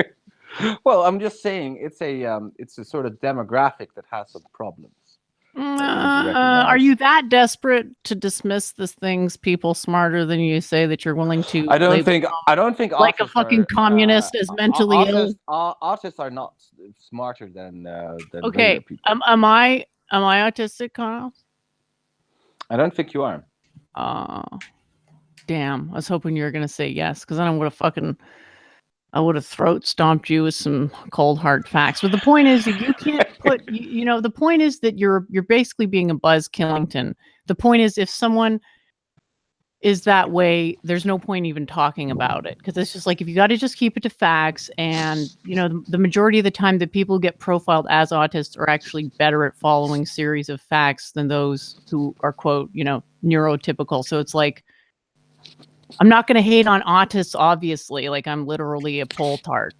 Well, I'm just saying it's a sort of demographic that has some problems. Are you that desperate to dismiss this thing's people smarter than you say that you're willing to? I don't think like a fucking communist is mentally ill. Artists are not smarter than okay. people. Am I autistic, Kyle? I don't think you are. Damn. I was hoping you were gonna say yes, because then I would have throat stomped you with some cold hard facts. But the point is that you can't put, the point is that you're basically being a Buzz Killington. The point is if someone is that way, there's no point even talking about it, because it's just like, if you got to just keep it to facts, and the majority of the time that people get profiled as autists are actually better at following series of facts than those who are quote neurotypical. So it's like, I'm not going to hate on autists, obviously. Like, I'm literally a pole tart.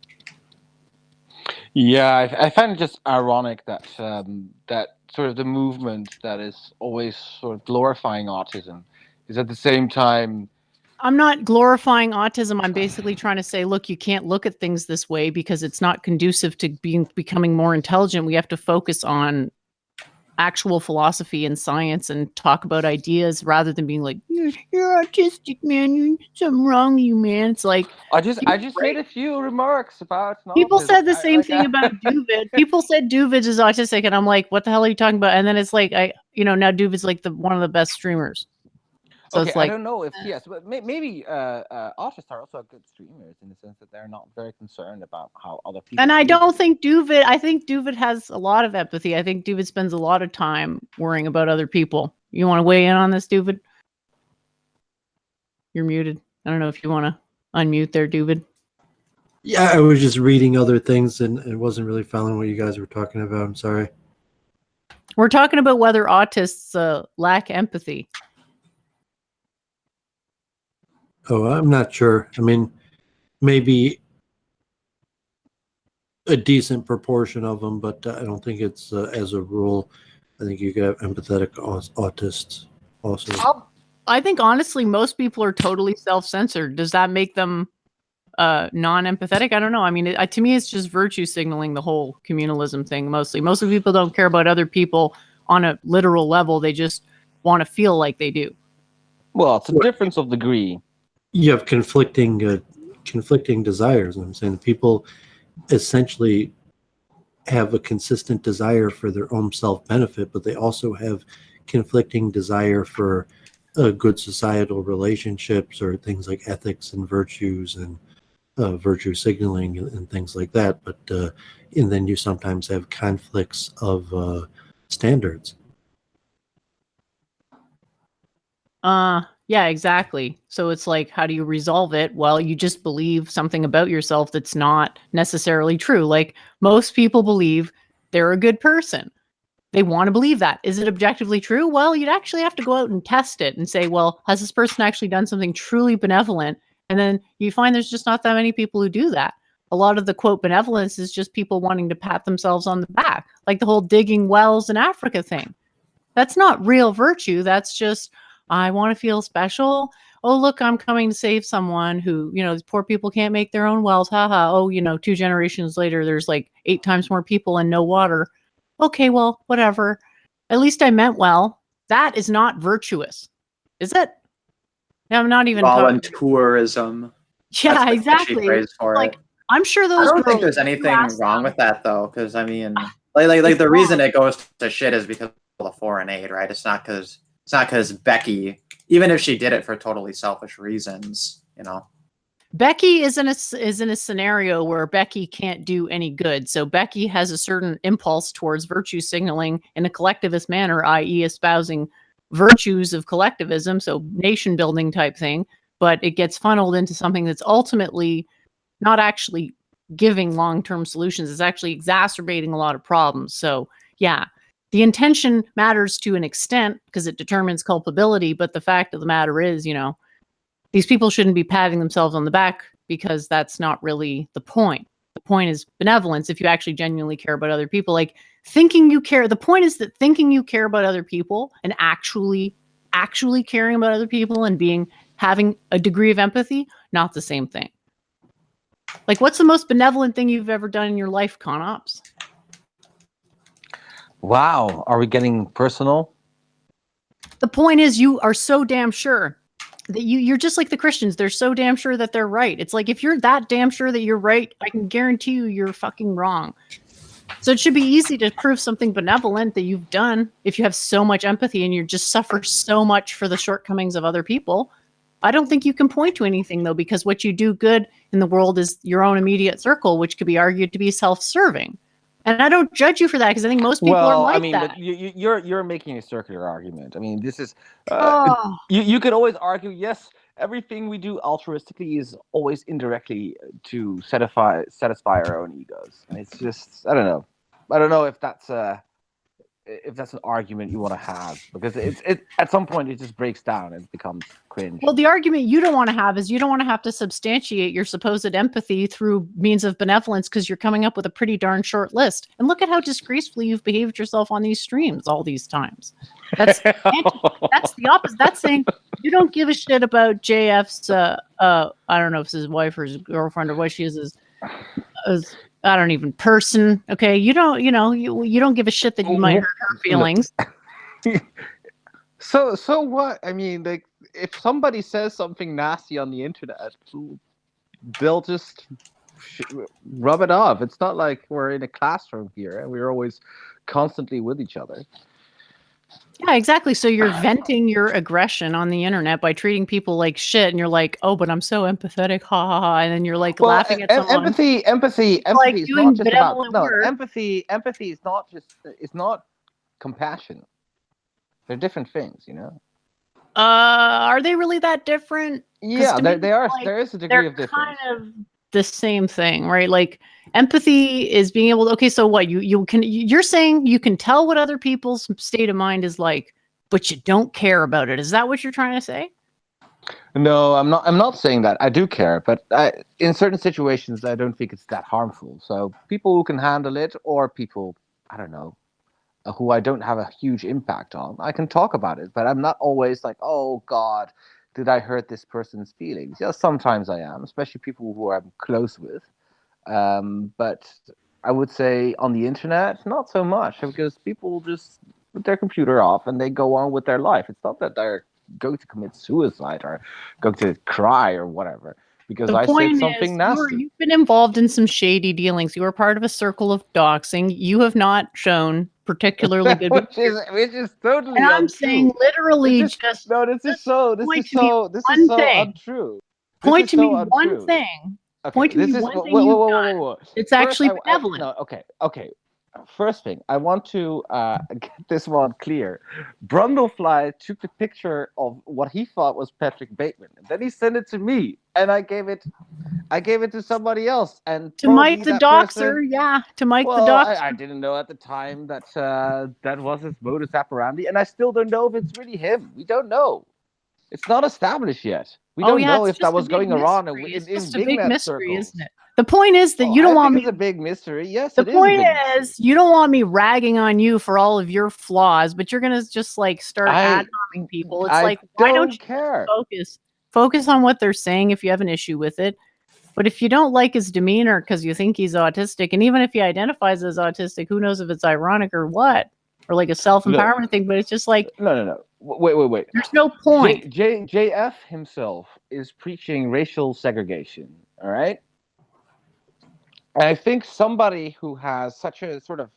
Yeah, I find it just ironic that that sort of the movement that is always sort of glorifying autism is at the same time. I'm not glorifying autism. I'm basically trying to say, look, you can't look at things this way because it's not conducive to becoming more intelligent. We have to focus on actual philosophy and science and talk about ideas rather than being like, you're autistic, man. Something wrong with you, man. It's like, I just made a few remarks about people said the same thing about Doovid. People said Doovid is autistic, and I'm like, what the hell are you talking about? And then it's like, now Doovid's like one of the best streamers. So okay, it's like, I don't know if but maybe artists are also good streamers in the sense that they're not very concerned about how other people. And I don't think Doovid. I think Doovid has a lot of empathy. I think Doovid spends a lot of time worrying about other people. You want to weigh in on this, Doovid? You're muted. I don't know if you want to unmute there, Doovid. Yeah, I was just reading other things and it wasn't really following what you guys were talking about. I'm sorry. We're talking about whether autists lack empathy. Oh, I'm not sure. I mean, maybe a decent proportion of them, but I don't think it's as a rule. I think you could have empathetic autists also. I think honestly, most people are totally self-censored. Does that make them non-empathetic? I don't know. I mean, to me, it's just virtue signaling, the whole communalism thing. Mostly, most of the people don't care about other people on a literal level. They just want to feel like they do. Well, it's a difference of degree. You have conflicting desires. I'm saying people essentially have a consistent desire for their own self-benefit, but they also have conflicting desire for good societal relationships or things like ethics and virtues and virtue signaling and things like that. But and then you sometimes have conflicts of standards. Yeah, exactly. So it's like, how do you resolve it? Well, you just believe something about yourself that's not necessarily true. Like most people believe they're a good person. They want to believe that. Is it objectively true? Well, you'd actually have to go out and test it and say, well, has this person actually done something truly benevolent? And then you find there's just not that many people who do that. A lot of the quote benevolence is just people wanting to pat themselves on the back, like the whole digging wells in Africa thing. That's not real virtue. That's just, I want to feel special. Oh, look, I'm coming to save someone who, these poor people can't make their own wells. Haha. Oh, 2 generations later, there's like 8 times more people and no water. Okay, well, whatever. At least I meant well. That is not virtuous. Is it? I'm not even Volunteerism. Yeah, That's the catchy exactly. phrase for Like, it. I'm sure those I don't girls, think there's anything wrong with that though, because I mean, like the reason it goes to shit is because of the foreign aid, right? It's not because Becky, even if she did it for totally selfish reasons, Becky is in a scenario where Becky can't do any good. So Becky has a certain impulse towards virtue signaling in a collectivist manner, i.e. espousing virtues of collectivism, so nation building type thing, but it gets funneled into something that's ultimately not actually giving long-term solutions. It's actually exacerbating a lot of problems. So yeah, the intention matters to an extent because it determines culpability, but the fact of the matter is, these people shouldn't be patting themselves on the back because that's not really the point. The point is benevolence. If you actually genuinely care about other people, like thinking you care, the point is that thinking you care about other people and actually caring about other people and having a degree of empathy, not the same thing. Like, what's the most benevolent thing you've ever done in your life, ConOps? Wow, are we getting personal? The point is, you are so damn sure that you're just like the Christians. They're so damn sure that they're right. It's like, if you're that damn sure that you're right, I can guarantee you're fucking wrong. So it should be easy to prove something benevolent that you've done if you have so much empathy and you just suffer so much for the shortcomings of other people. I don't think you can point to anything, though, because what you do good in the world is your own immediate circle, which could be argued to be self-serving. And I don't judge you for that because I think most people are like that. But you're making a circular argument. I mean, this is Oh. you could always argue, yes, everything we do altruistically is always indirectly to satisfy our own egos. And it's just, I don't know if that's an argument you want to have, because it at some point it just breaks down and becomes cringe. Well, the argument you don't want to have is you don't want to have to substantiate your supposed empathy through means of benevolence because you're coming up with a pretty darn short list. And look at how disgracefully you've behaved yourself on these streams all these times. That's the opposite. That's saying you don't give a shit about JF's I don't know if it's his wife or his girlfriend or what she is as I don't even person. Okay, you don't give a shit that you might hurt her feelings. So what? I mean, like, if somebody says something nasty on the internet, they'll just rub it off. It's not like we're in a classroom here and we're always constantly with each other. Yeah, exactly. So you're venting your aggression on the internet by treating people like shit, and you're like, "Oh, but I'm so empathetic, ha ha ha," and then you're like laughing at someone. Empathy like is doing not just about work. empathy is not just compassion. They're different things, Are they really that different? Yeah, they are. Like, there is a degree of difference. Kind of the same thing, right? Like empathy is being able to, okay, so what you're saying you can tell what other people's state of mind is like, but you don't care about it. Is that what you're trying to say? No, I'm not. I'm not saying that. I do care, but in certain situations, I don't think it's that harmful. So people who can handle it, or people, I don't know, who I don't have a huge impact on, I can talk about it. But I'm not always like, oh God, did I hurt this person's feelings? Yeah, sometimes I am, especially people who I'm close with. But I would say on the internet, not so much, because people just put their computer off and they go on with their life. It's not that they're going to commit suicide or going to cry or whatever because The I said point something is, nasty. you've been involved in some shady dealings. You were part of a circle of doxing. You have not shown particularly good which is totally and I'm untrue. saying literally This is point so untrue. Point to me one thing. Okay, Point to this me is one thing you've done. It's actually benevolent. No, okay. First thing, I want to get this one clear. Brundlefly took the picture of what he thought was Patrick Bateman, and then he sent it to me, and I gave it to somebody else. And to Mike the doxer, to Mike the doxer. I didn't know at the time that that was his modus operandi, and I still don't know if it's really him. We don't know. It's not established yet. We don't know if that was going around in big mystery, circles. isn't it? The point is that you don't want me. It's a big mystery. Yes, the point is you don't want me ragging on you for all of your flaws, but you're gonna just like start ad-homming people. It's like, why don't you care? Focus on what they're saying if you have an issue with it. But if you don't like his demeanor because you think he's autistic, and even if he identifies as autistic, who knows if it's ironic or what, or like a self-empowerment thing? But it's just like no. Wait. There's no point. JF himself is preaching racial segregation. All right. And I think somebody who has such a sort of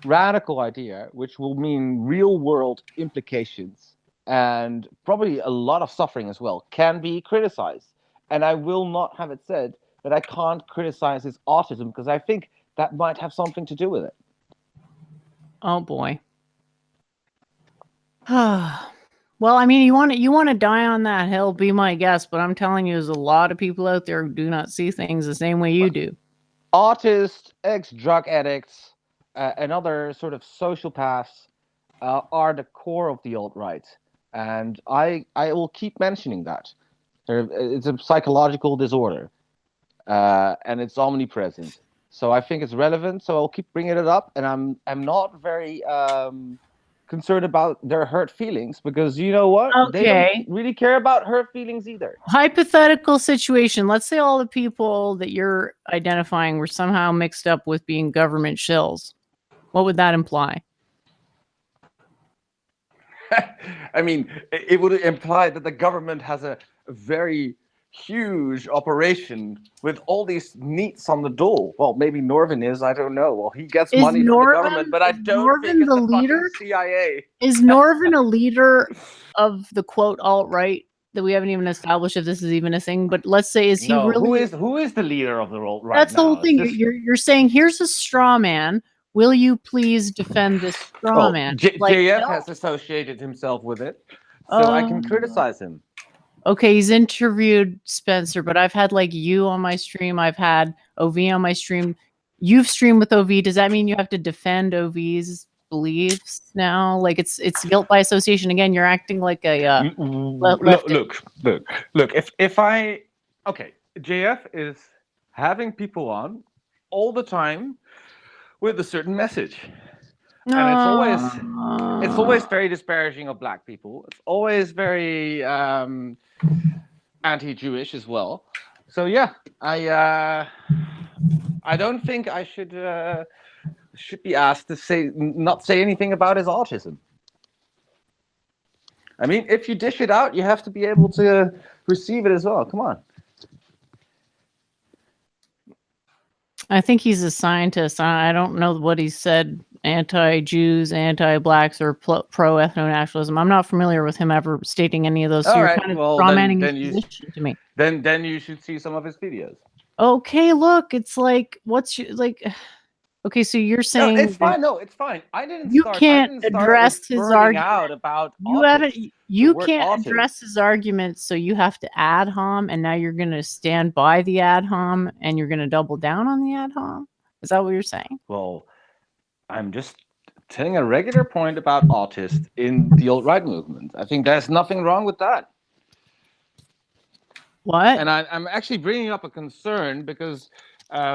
radical idea, which will mean real world implications and probably a lot of suffering as well, can be criticized. And I will not have it said that I can't criticize his autism because I think that might have something to do with it. Oh boy. Well, I mean, you want to die on that hill, be my guest, but I'm telling you, there's a lot of people out there who do not see things the same way you do. Autists, ex-drug addicts, and other sort of sociopaths are the core of the alt-right. And I will keep mentioning that. It's a psychological disorder, and it's omnipresent. So I think it's relevant, so I'll keep bringing it up, and I'm not very concerned about their hurt feelings because you know what? Okay. They don't really care about hurt feelings either. Hypothetical situation. Let's say all the people that you're identifying were somehow mixed up with being government shills. What would that imply? I mean, it would imply that the government has a very huge operation with all these neats on the door. Well, maybe Norvin is. I don't know. Well, he gets money from the government, but I don't think it's the fucking CIA. Is Norvin a leader of the quote alt-right that we haven't even established if this is even a thing? But let's say, is he really? Who is the leader of the alt-right? That's the whole thing. You're saying here's a straw man. Will you please defend this straw man? JF has associated himself with it, so I can criticize him. Okay, he's interviewed Spencer, but I've had like you on my stream. I've had OV on my stream. You've streamed with OV. Does that mean you have to defend OV's beliefs now? Like it's guilt by association again. You're acting like a look. If I JF is having people on all the time with a certain message. And it's always very disparaging of black people. It's always very anti-Jewish as well. So yeah, I don't think I should be asked to not say anything about his autism. I mean, if you dish it out, you have to be able to receive it as well. Come on. I think he's a scientist. I don't know what he said. Anti-Jews, anti-blacks, or pro-ethno-nationalism. I'm not familiar with him ever stating any of those. So you're kind of strawmanning his position to me. Then you should see some of his videos. Okay, look, it's like Okay, so you're No, saying it's that fine. No, it's fine. I didn't you start. I can't didn't start address his burning argument. out about You haven't. autist. The You word can't autist. address his argument, so you have to ad hom, and now you're going to stand by the ad hom, and you're going to double down on the ad hom. Is that what you're saying? Well, I'm just telling a regular point about autists in the alt-right movement. I think there's nothing wrong with that. What? And I'm actually bringing up a concern because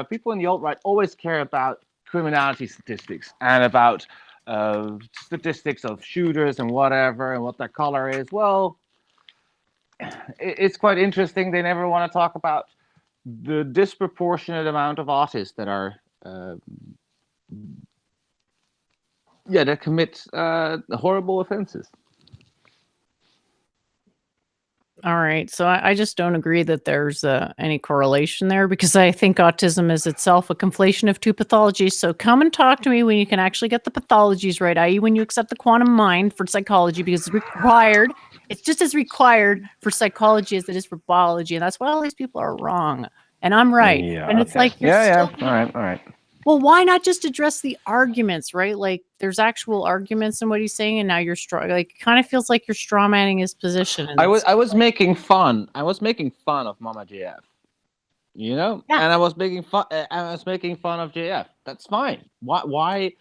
people in the alt-right always care about criminality statistics and about statistics of shooters and whatever and what their color is. Well, it's quite interesting. They never want to talk about the disproportionate amount of autists that are that commit horrible offenses. All right. So I just don't agree that there's any correlation there, because I think autism is itself a conflation of two pathologies. So come and talk to me when you can actually get the pathologies right, i.e. when you accept the quantum mind for psychology, because it's required. It's just as required for psychology as it is for biology. And that's why all these people are wrong. And I'm right. Yeah, And it's okay. like, you're still... All right. Well, why not just address the arguments, right? Like, there's actual arguments in what he's saying, and now you're like, it kind of feels like you're straw manning his position. And I was making fun. I was making fun of Mama JF, you know, and I was making fun. Of JF. That's fine. Why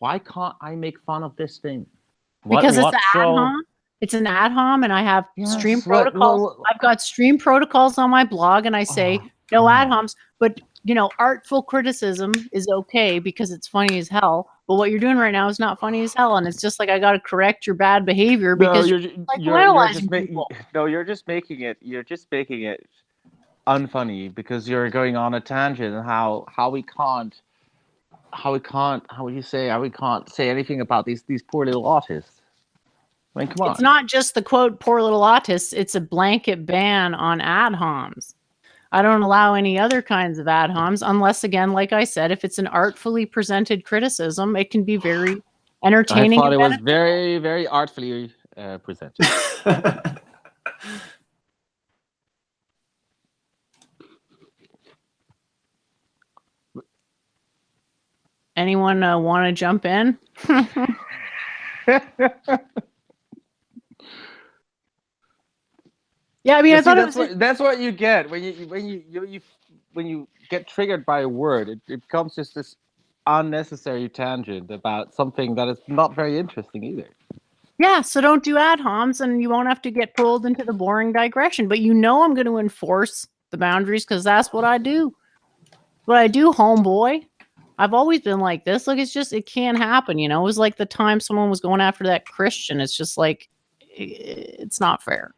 can't I make fun of this thing? Because it's an ad hom. It's an ad hom, and I have stream protocols. I've got stream protocols on my blog, and I say no ad homs, but you know, artful criticism is okay because it's funny as hell. But what you're doing right now is not funny as hell, and it's just like, I got to correct your bad behavior because you're just people. No, you're just making it unfunny because you're going on a tangent and how we can't say anything about these poor little autists. I mean, come on. It's not just the quote poor little autists. It's a blanket ban on ad homs. I don't allow any other kinds of ad homs unless, again, like I said, if it's an artfully presented criticism, it can be very entertaining. I thought it was very, very artfully presented. Anyone want to jump in? Yeah, I mean, I thought that's what you get when you get triggered by a word. It becomes just this unnecessary tangent about something that is not very interesting either. Yeah, so don't do ad homs, and you won't have to get pulled into the boring digression. But you know I'm going to enforce the boundaries because that's what I do. What I do, homeboy. I've always been like this. Like, it's just, it can't happen. You know, it was like the time someone was going after that Christian. It's just like, it's not fair.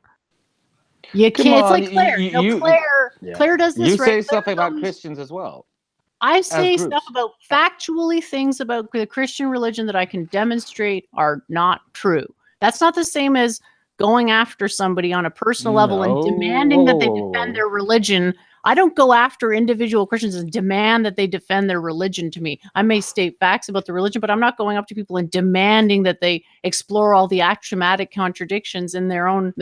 You can't. It's like Claire. Claire does this. You say stuff about Christians as well. I say stuff about factually things about the Christian religion that I can demonstrate are not true. That's not the same as going after somebody on a personal level and demanding that they defend their religion. I don't go after individual Christians and demand that they defend their religion to me. I may state facts about the religion, but I'm not going up to people and demanding that they explore all the axiomatic contradictions in their own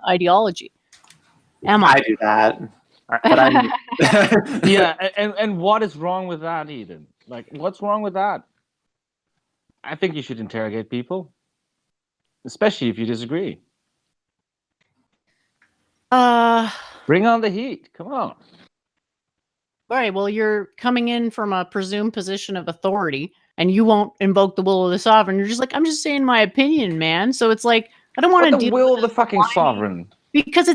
ideology. I do that. But yeah, and what is wrong with that, Eden? Like, what's wrong with that? I think you should interrogate people, especially if you disagree. Bring on the heat. Come on. All right. Well, you're coming in from a presumed position of authority, and you won't invoke the will of the sovereign. You're just like, I'm just saying my opinion, man. So it's like, I don't want to deal with the will of the fucking sovereign. Because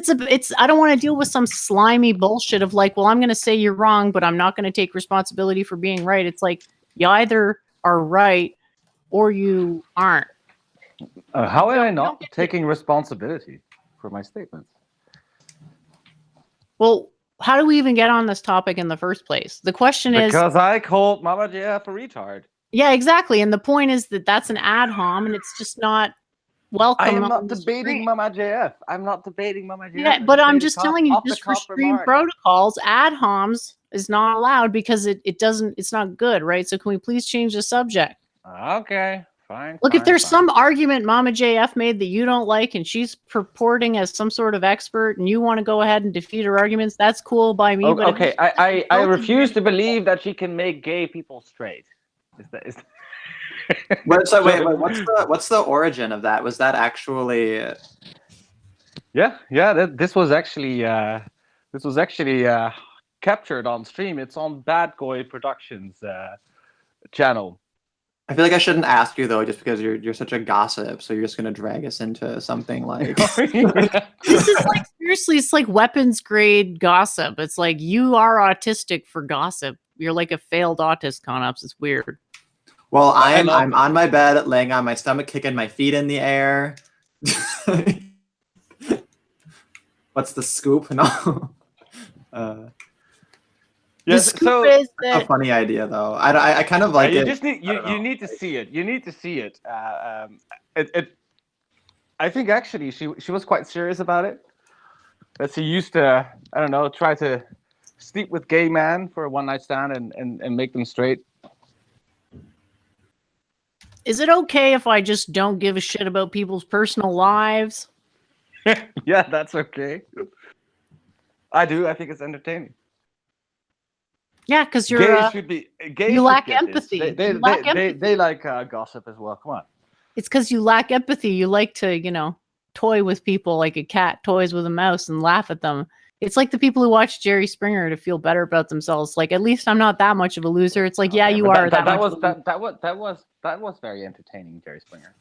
I don't want to deal with some slimy bullshit of like, well, I'm going to say you're wrong, but I'm not going to take responsibility for being right. It's like, you either are right or you aren't. How am I not taking responsibility for my statements? Well, how do we even get on this topic in the first place? The question is... Because I called Mama JF a retard. Yeah, exactly. And the point is that that's an ad hom, and it's just not... welcome. I am not debating Mama JF. I'm not debating Mama JF. Yeah, but I'm just telling you, just for stream protocols, ad homs is not allowed because it's not good, right? So can we please change the subject? Okay, fine. Look, if there's some argument Mama JF made that you don't like and she's purporting as some sort of expert and you want to go ahead and defeat her arguments, that's cool by me. Okay, I refuse to believe that she can make gay people straight. Is Wait, what's the origin of that? Was that actually? Yeah. This was actually captured on stream. It's on Bad Goy Productions channel. I feel like I shouldn't ask you though, just because you're such a gossip. So you're just gonna drag us into something like. This is like seriously, it's like weapons grade gossip. It's like you are autistic for gossip. You're like a failed autist, Conops. It's weird. Well, I'm on my bed, laying on my stomach, kicking my feet in the air. What's the scoop? No. Yes, so is that's a funny idea though. I kind of like you it. just need you need to see it. You need to see it. I think actually she was quite serious about it. That she used to, I don't know, try to sleep with gay men for a one night stand and make them straight. Is it okay if I just don't give a shit about people's personal lives? Yeah, that's okay. I do. I think it's entertaining. Yeah, because you're gays should be gays. you lack get this. empathy. They like gossip as well. Come on. It's because you lack empathy. You like to, toy with people like a cat toys with a mouse and laugh at them. It's like the people who watch Jerry Springer to feel better about themselves. Like, at least I'm not that much of a loser. It's like, yeah, you are. That was very entertaining, Jerry Springer.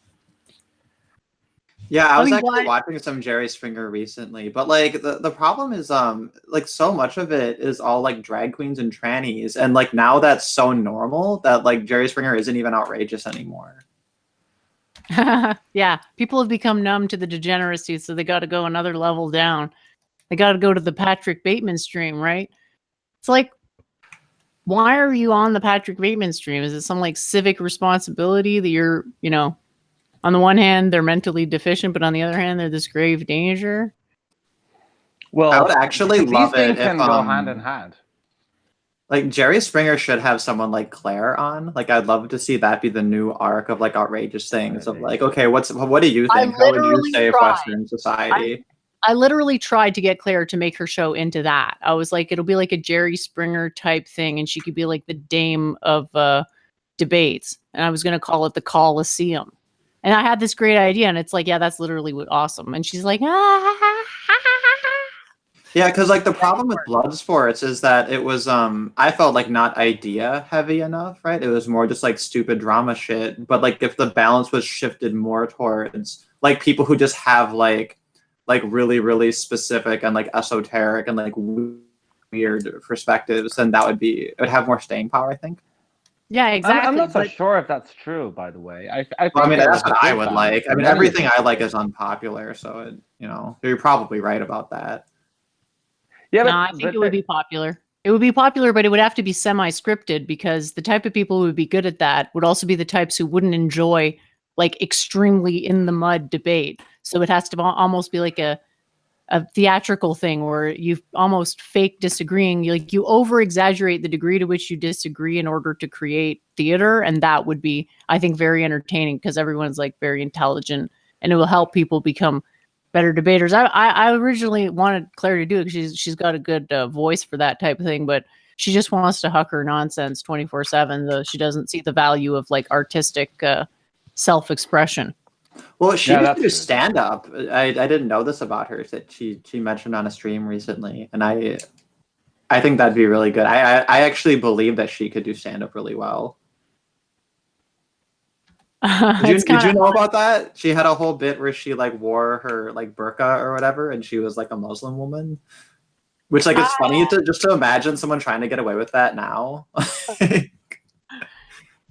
Yeah, I was actually watching some Jerry Springer recently, but like the problem is like so much of it is all like drag queens and trannies, and like now that's so normal that like Jerry Springer isn't even outrageous anymore. Yeah, people have become numb to the degeneracy, so they got to go another level down. They got to go to the Patrick Bateman stream, right? It's like, why are you on the Patrick Bateman stream? Is it some like civic responsibility that you're, on the one hand, they're mentally deficient, but on the other hand, they're this grave danger? Well, I would actually love it if can go hand in hand. Like Jerry Springer should have someone like Claire on. Like I'd love to see that be the new arc of like outrageous things of like, okay, what do you think? How would you save Western society? I literally tried to get Claire to make her show into that. I was like, it'll be like a Jerry Springer type thing, and she could be like the dame of debates. And I was going to call it the Coliseum. And I had this great idea, and it's like, yeah, that's literally awesome. And she's like, Yeah, because like the problem with Blood Sports is that it was I felt like not idea heavy enough, right? It was more just like stupid drama shit. But like if the balance was shifted more towards like people who just have like really, really specific and like esoteric and like weird perspectives, then it would have more staying power, I think. Yeah, exactly. I'm not so sure if that's true, by the way. I mean, that's what I would like. I mean, everything I like is unpopular, so you're probably right about that. Yeah, no, I think it would be popular. It would be popular, but it would have to be semi-scripted, because the type of people who would be good at that would also be the types who wouldn't enjoy like extremely in the mud debate. So it has to almost be like a theatrical thing where you almost fake disagreeing. You over exaggerate the degree to which you disagree in order to create theater. And that would be, I think, very entertaining, because everyone's like very intelligent, and it will help people become better debaters. I originally wanted Claire to do it because she's got a good voice for that type of thing, but she just wants to huck her nonsense 24/7. She doesn't see the value of like artistic self-expression. Well, she used to do stand up. I didn't know this about her, that she mentioned on a stream recently, and I think that'd be really good. I actually believe that she could do stand up really well. Did you know about that? She had a whole bit where she like wore her like burqa or whatever, and she was like a Muslim woman. Which like it's funny to imagine someone trying to get away with that now.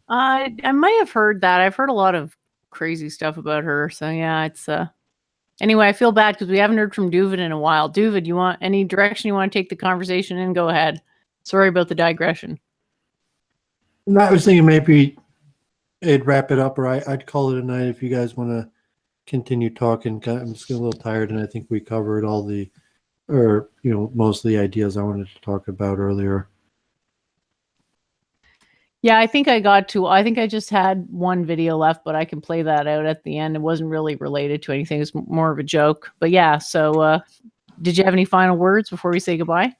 I might have heard that. I've heard a lot of crazy stuff about her. So yeah, it's anyway, I feel bad because we haven't heard from Doovid in a while. Doovid, you want any direction you want to take the conversation in? Go ahead. Sorry about the digression. No, I was thinking maybe it'd wrap it up, or I'd call it a night if you guys want to continue talking. I'm just getting a little tired, and I think we covered all most of the ideas I wanted to talk about earlier. Yeah, I think I just had one video left, but I can play that out at the end. It wasn't really related to anything. It was more of a joke. But yeah, so did you have any final words before we say goodbye?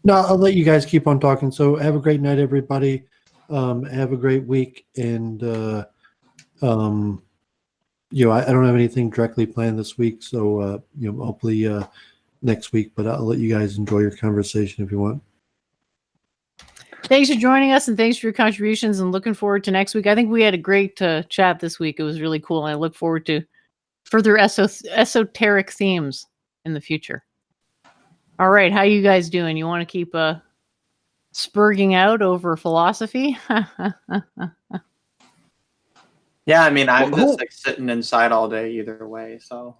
No, I'll let you guys keep on talking. So have a great night, everybody. Have a great week, and I don't have anything directly planned this week, so hopefully next week. But I'll let you guys enjoy your conversation if you want. Thanks for joining us, and thanks for your contributions, and looking forward to next week. I think we had a great chat this week. It was really cool, and I look forward to further esoteric themes in the future. All right, how you guys doing? You want to keep spurging out over philosophy? Yeah, I mean, I'm just like sitting inside all day either way, so.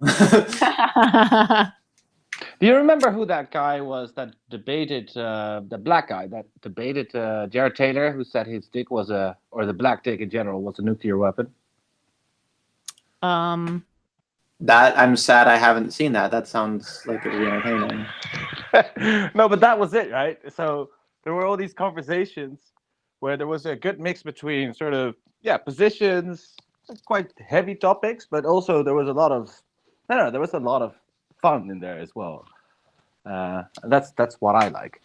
Do you remember who that guy was that debated, the black guy that debated Jared Taylor, who said his dick was or the black dick in general was a nuclear weapon? That I'm sad I haven't seen that. That sounds like it would be entertaining. No, but that was it, right? So there were all these conversations where there was a good mix between sort of positions, quite heavy topics, but also there was a lot of there was a lot of fun in there as well. That's what I like.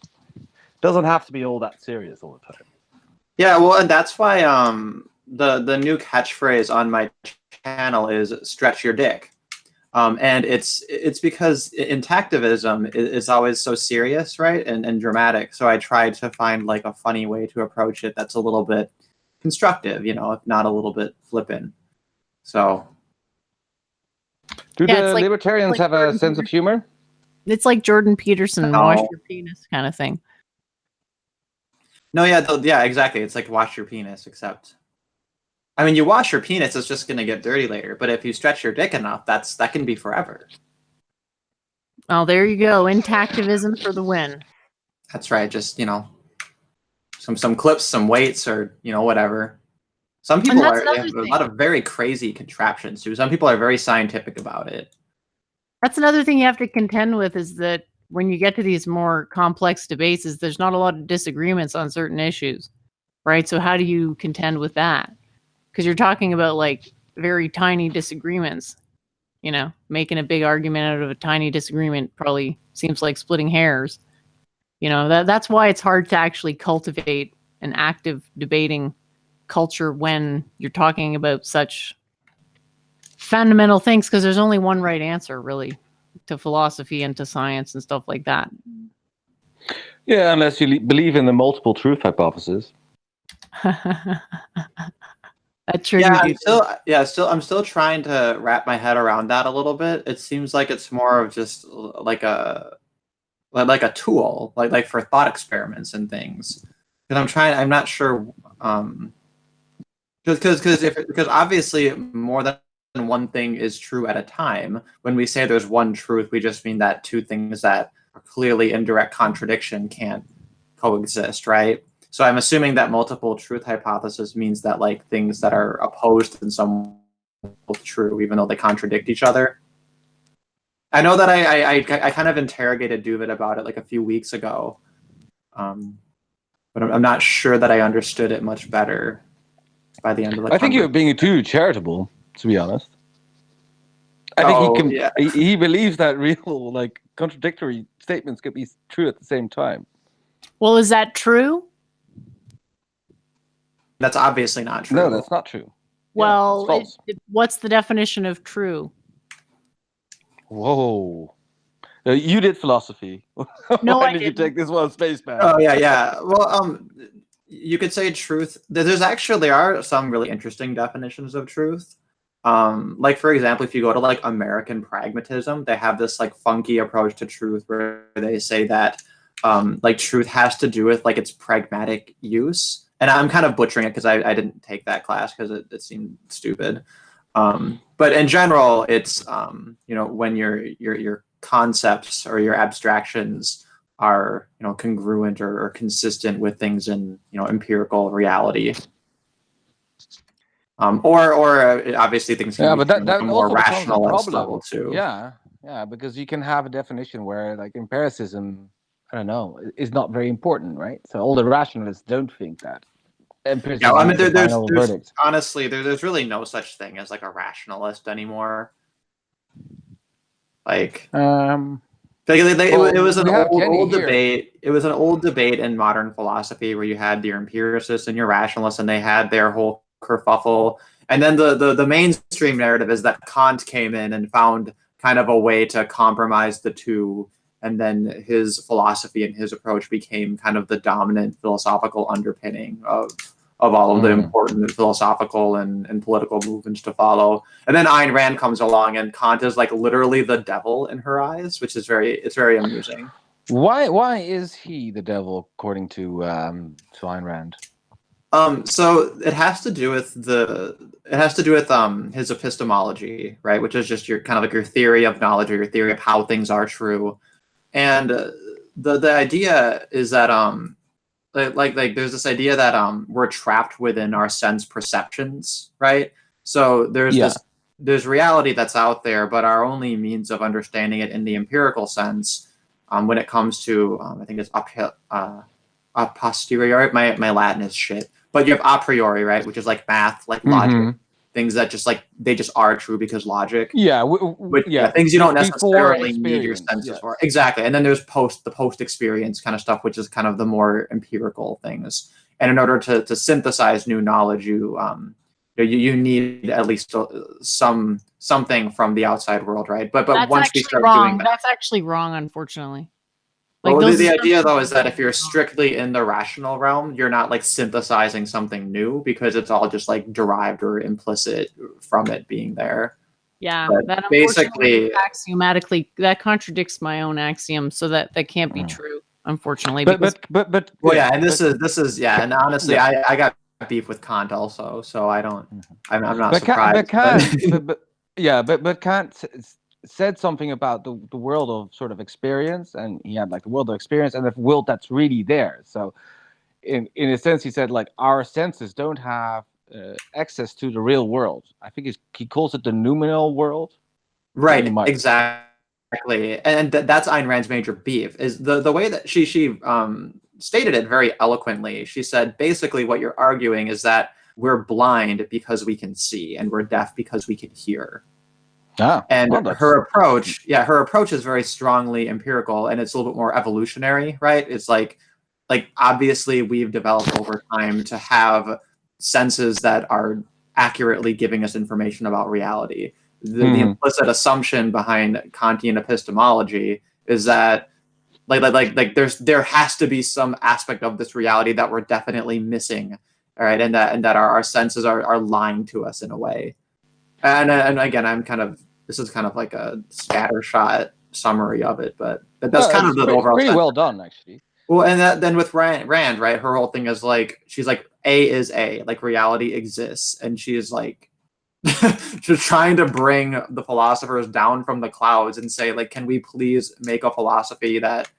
Doesn't have to be all that serious all the time. Yeah, well, and that's why the new catchphrase on my channel is "stretch your dick." And it's because intactivism is always so serious, right, and dramatic. So I tried to find like a funny way to approach it that's a little bit constructive, if not a little bit flippant. So, do the libertarians have a sense of humor? It's like Jordan Peterson, wash your penis kind of thing. No, yeah, exactly. It's like wash your penis, except. I mean, you wash your penis, it's just going to get dirty later. But if you stretch your dick enough, that can be forever. Oh, there you go. Intactivism for the win. That's right. Just, some clips, some weights, or, whatever. Some people have a lot of very crazy contraptions, too. Some people are very scientific about it. That's another thing you have to contend with, is that when you get to these more complex debates, is there's not a lot of disagreements on certain issues, right? So how do you contend with that? Because you're talking about like very tiny disagreements, making a big argument out of a tiny disagreement probably seems like splitting hairs. That's why it's hard to actually cultivate an active debating culture when you're talking about such fundamental things, because there's only one right answer really to philosophy and to science and stuff like that. Yeah, unless you believe in the multiple truth hypothesis. I'm still trying to wrap my head around that a little bit. It seems like it's more of just like a tool, like for thought experiments and things. Because I'm not sure, because obviously more than one thing is true at a time. When we say there's one truth, we just mean that two things that are clearly in direct contradiction can't coexist, right? So I'm assuming that multiple truth hypothesis means that like things that are opposed in some way are true, even though they contradict each other. I know that I kind of interrogated Doovid about it like a few weeks ago, but I'm not sure that I understood it much better by the end of the I think you're being too charitable, to be honest. I think he believes that real like contradictory statements could be true at the same time. Well, is that true? That's obviously not true. No, that's not true. Well, what's the definition of true? Whoa. You did philosophy. No, Why did you take this one space back? Oh, yeah. Well, you could say truth. There are some really interesting definitions of truth. Like, for example, if you go to like American pragmatism, they have this like funky approach to truth where they say that like truth has to do with like its pragmatic use. And I'm kind of butchering it because I didn't take that class because it seemed stupid. But in general, it's when your concepts or your abstractions are congruent or consistent with things in be reality. Or obviously things can be that a more also rationalist level too. Yeah, because you can have a definition where like empiricism, I don't know, is not very important, right? So all the rationalists don't think that. Yeah, I mean, there's honestly there's really no such thing as like a rationalist anymore. Like, It was an we have Kenny old here. debate. It was an old debate in modern philosophy where you had your empiricists and your rationalists, and they had their whole kerfuffle. And then the mainstream narrative is that Kant came in and found kind of a way to compromise the two, and then his philosophy and his approach became kind of the dominant philosophical underpinning of all of the important philosophical and political movements to follow. And then Ayn Rand comes along, and Kant is like literally the devil in her eyes, which is very amusing. Why is he the devil according to Ayn Rand? So it has to do with his epistemology, right? Which is just your kind of like your theory of knowledge or your theory of how things are true. And the idea is that like there's this idea that we're trapped within our sense perceptions, right? So there's reality that's out there, but our only means of understanding it in the empirical sense, when it comes to I think it's a posteriori. My Latin is shit, but you have a priori, right, which is like math, like logic, things that just like they just are true because logic. Things you don't necessarily need your senses for. Exactly. And then there's the post experience kind of stuff, which is kind of the more empirical things. And in order to synthesize new knowledge, you need at least something from the outside world, right? But once we start doing that, that's actually wrong, unfortunately. The idea, though, is that if you're strictly in the rational realm, you're not like synthesizing something new because it's all just like derived or implicit from it being there. Yeah, but that basically axiomatically that contradicts my own axiom, so that can't be true, unfortunately. But and this is and honestly, I got beef with Kant also, so I don't. I'm not surprised. But Kant said something about the world of sort of experience, and he had like the world of experience and the world that's really there. So in a sense, he said like our senses don't have access to the real world. I think he calls it the noumenal world. Right, exactly. And that's Ayn Rand's major beef, is the way that she stated it very eloquently. She said, basically what you're arguing is that we're blind because we can see, and we're deaf because we can hear. Her approach is very strongly empirical, and it's a little bit more evolutionary, right? It's like obviously we've developed over time to have senses that are accurately giving us information about reality. The implicit assumption behind Kantian epistemology is that there has to be some aspect of this reality that we're definitely missing, all right, and that our senses are lying to us in a way. And again, this is kind of like a scattershot summary of it, but that's kind of the overall. Pretty well done, actually. Well, and then with Rand, right? Her whole thing is like she's like A is A, like reality exists, and she is like just trying to bring the philosophers down from the clouds and say like, can we please make a philosophy that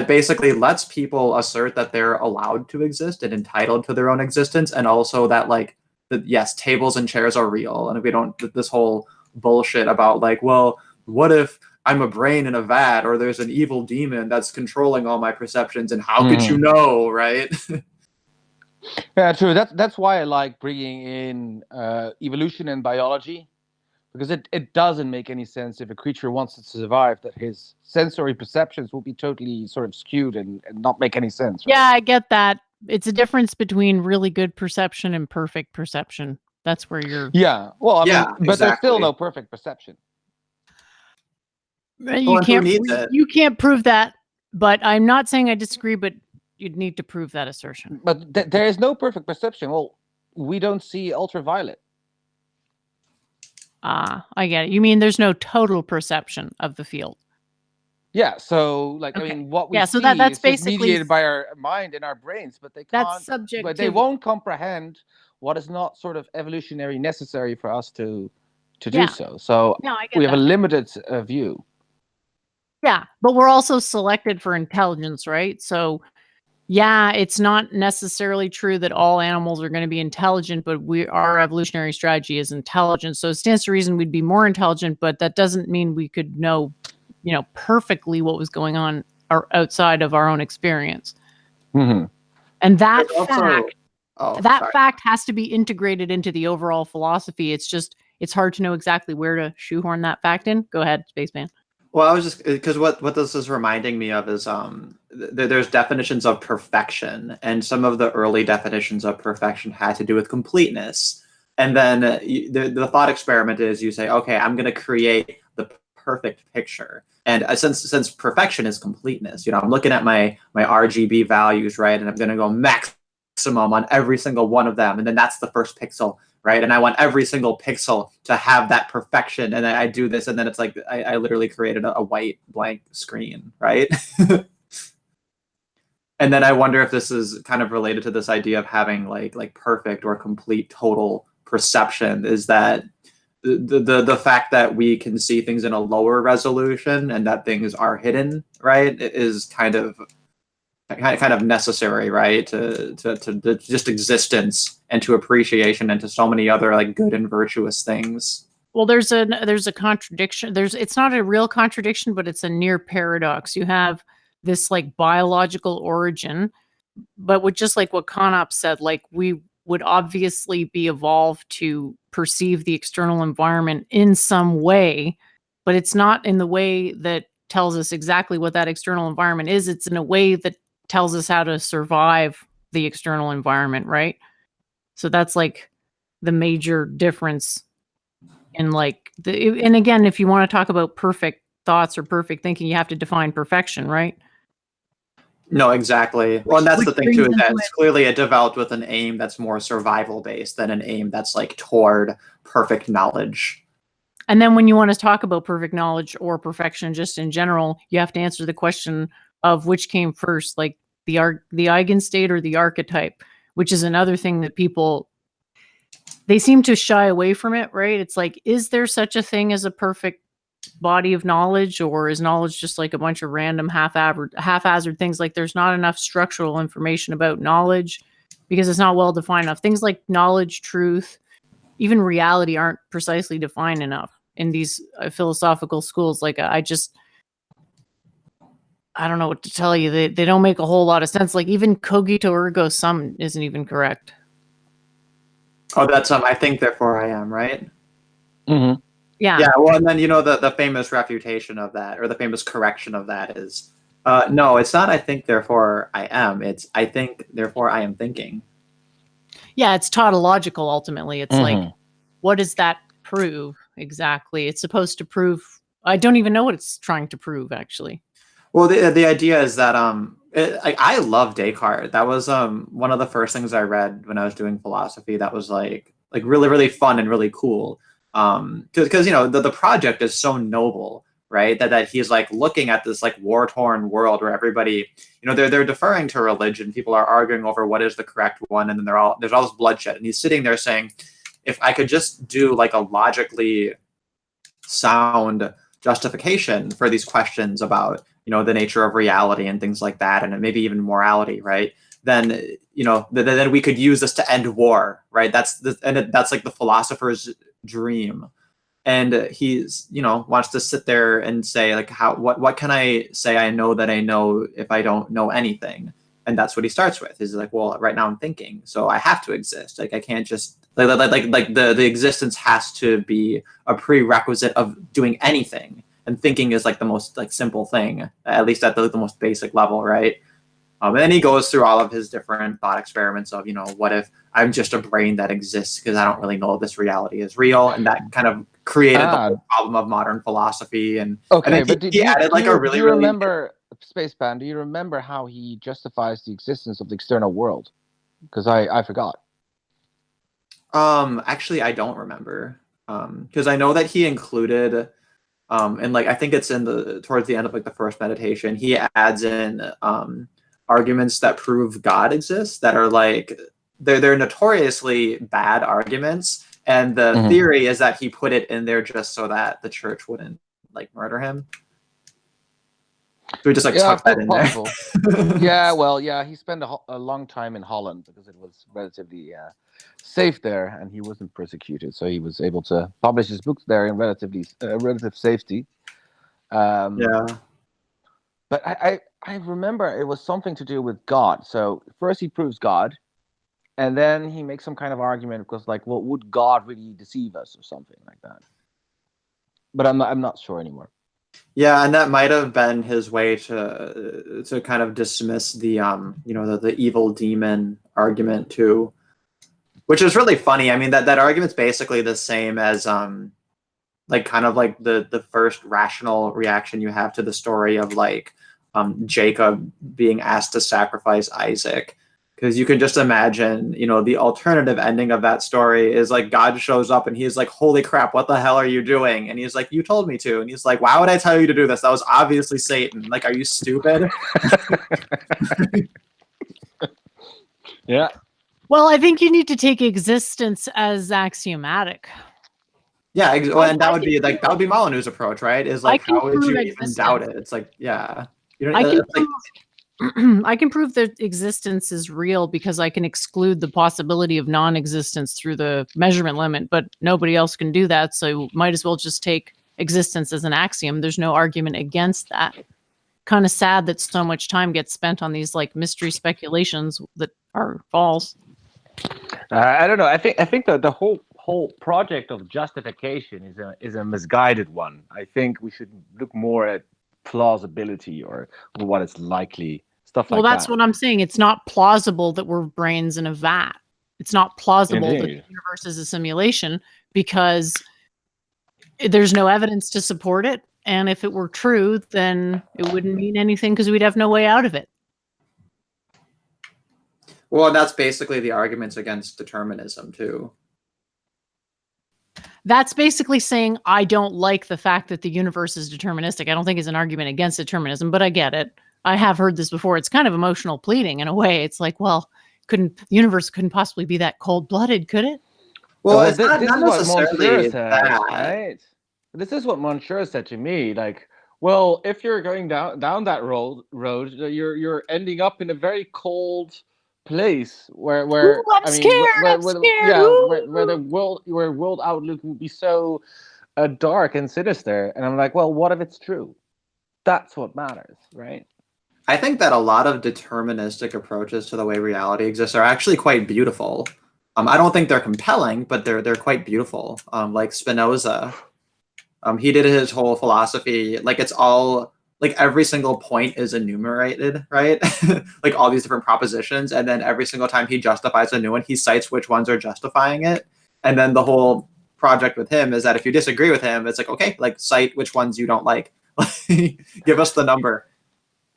basically lets people assert that they're allowed to exist and entitled to their own existence, and also that like yes, tables and chairs are real, and if we don't this whole bullshit about like, well, what if I'm a brain in a vat, or there's an evil demon that's controlling all my perceptions, and how could you know, right? Yeah, true. That's why I like bringing in evolution and biology, because it doesn't make any sense if a creature wants to survive that his sensory perceptions will be totally sort of skewed and not make any sense. Right? Yeah, I get that. It's a difference between really good perception and perfect perception. That's where you're. Yeah, well, I mean, but there's still no perfect perception. You can't prove that, but I'm not saying I disagree, but you'd need to prove that assertion. But there is no perfect perception. Well, we don't see ultraviolet. I get it. You mean there's no total perception of the field? Yeah, so like I mean, what we see that's is basically mediated by our mind and our brains, but they can't. That's subjectivity. But they won't comprehend what is not sort of evolutionary necessary for us to do so. So we have a limited view. Yeah, but we're also selected for intelligence, right? So yeah, it's not necessarily true that all animals are going to be intelligent, but our evolutionary strategy is intelligence. So it stands to reason we'd be more intelligent, but that doesn't mean we could know, perfectly what was going on outside of our own experience. Mm-hmm. And that fact has to be integrated into the overall philosophy. It's hard to know exactly where to shoehorn that fact in. Go ahead, Spaceman. Well, I was just because what this is reminding me of is there's definitions of perfection, and some of the early definitions of perfection had to do with completeness. And then the thought experiment is you say, okay, I'm going to create the perfect picture. And since perfection is completeness, I'm looking at my RGB values, right, and I'm going to go maximum on every single one of them, and then that's the first pixel. Right. And I want every single pixel to have that perfection. And I do this. And then it's like I literally created a white blank screen. Right. And then I wonder if this is kind of related to this idea of having like perfect or complete total perception, is that the fact that we can see things in a lower resolution and that things are hidden. Right. It is kind of necessary, right, to just existence and to appreciation and to so many other like good and virtuous things. Well, there's a contradiction. It's not a real contradiction, but it's a near paradox. You have this like biological origin, but with just like what Kanop said, like we would obviously be evolved to perceive the external environment in some way, but it's not in the way that tells us exactly what that external environment is. It's in a way that tells us how to survive the external environment, right? So that's like the major difference in like and again, if you want to talk about perfect thoughts or perfect thinking, you have to define perfection, right? No, exactly. Well, and that's the thing too, is that it's clearly it developed with an aim that's more survival based than an aim that's like toward perfect knowledge. And then when you want to talk about perfect knowledge or perfection just in general, you have to answer the question of which came first, like the eigenstate or the archetype, which is another thing that people, they seem to shy away from it, right? It's like, is there such a thing as a perfect body of knowledge, or is knowledge just like a bunch of random haphazard things? Like there's not enough structural information about knowledge because it's not well defined enough. Things like knowledge, truth, even reality aren't precisely defined enough in these philosophical schools. Like I don't know what to tell you. They don't make a whole lot of sense. Like even cogito ergo sum isn't even correct. Oh, that's I think therefore I am, right? Mm-hmm. Yeah. Yeah. Well, and then the famous refutation of that, or the famous correction of that, is no, it's not I think therefore I am. It's I think therefore I am thinking. Yeah, it's tautological ultimately. It's like, what does that prove exactly? It's supposed to prove, I don't even know what it's trying to prove actually. Well, the idea is that I love Descartes. That was one of the first things I read when I was doing philosophy. That was like really really fun and really cool. Because the project is so noble, right? That he's like looking at this like war torn world where everybody, they're deferring to religion. People are arguing over what is the correct one, and then there's all this bloodshed. And he's sitting there saying, if I could just do like a logically sound justification for these questions about the nature of reality and things like that, and maybe even morality, right? Then then we could use this to end war, right? That's like the philosopher's dream. And he's wants to sit there and say like, what can I say I know that I know if I don't know anything? And that's what he starts with. He's like, well, right now I'm thinking, so I have to exist. Like I can't just like the existence has to be a prerequisite of doing anything. And thinking is like the most like simple thing, at least at the most basic level, right? And then he goes through all of his different thought experiments of, what if I'm just a brain that exists because I don't really know if this reality is real, and that kind of created the whole problem of modern philosophy. And okay, and but he added like a really do you remember Spacepan? Do you remember how he justifies the existence of the external world? Because I forgot. Actually, I don't remember. Because I know that he included. And like I think it's towards the end of like the first meditation, he adds in arguments that prove God exists that are like they're notoriously bad arguments, and the theory is that he put it in there just so that the church wouldn't like murder him. So we just like tuck that in there. Yeah, well, yeah, he spent a long time in Holland because it was relatively safe there, and he wasn't persecuted, so he was able to publish his books there in relative safety. Yeah. But I remember it was something to do with God. So first he proves God, and then he makes some kind of argument because like, well, would God really deceive us or something like that? But I'm not sure anymore. Yeah, and that might have been his way to kind of dismiss the the evil demon argument too, which is really funny. I mean that argument's basically the same as like kind of like the first rational reaction you have to the story of like Jacob being asked to sacrifice Isaac. Because you can just imagine, the alternative ending of that story is like God shows up and he's like, "Holy crap, what the hell are you doing?" And he's like, "You told me to." And he's like, "Why would I tell you to do this? That was obviously Satan. Like, are you stupid?" Yeah. Well, I think you need to take existence as axiomatic. Yeah, and that would be Molyneux's approach, right? Is like, how would you even doubt it? It's like, yeah, I can prove that existence is real because I can exclude the possibility of non-existence through the measurement limit, but nobody else can do that, so might as well just take existence as an axiom. There's no argument against that. Kind of sad that so much time gets spent on these like mystery speculations that are false. I don't know. I think the whole project of justification is a misguided one. I think we should look more at plausibility or what is likely, stuff like that. Well, that's what I'm saying. It's not plausible that we're brains in a vat. It's not plausible that the universe is a simulation because there's no evidence to support it. And if it were true, then it wouldn't mean anything because we'd have no way out of it. Well, that's basically the arguments against determinism too. That's basically saying I don't like the fact that the universe is deterministic. I don't think it's an argument against determinism, but I get it. I have heard this before. It's kind of emotional pleading in a way. It's like, well, the universe couldn't possibly be that cold-blooded, could it? Well, it's this not is what necessarily Monsieur said, that. right? This is what Monsieur said to me. Like, well, if you're going down that road, you're ending up in a very cold place where Ooh, I'm scared. Where world outlook would be so dark and sinister. And I'm like, well, what if it's true? That's what matters, right? I think that a lot of deterministic approaches to the way reality exists are actually quite beautiful. I don't think they're compelling, but they're quite beautiful. Like Spinoza, he did his whole philosophy like it's all like every single point is enumerated, right? Like all these different propositions, and then every single time he justifies a new one, he cites which ones are justifying it. And then the whole project with him is that if you disagree with him, it's like, okay, like cite which ones you don't like. Give us the number.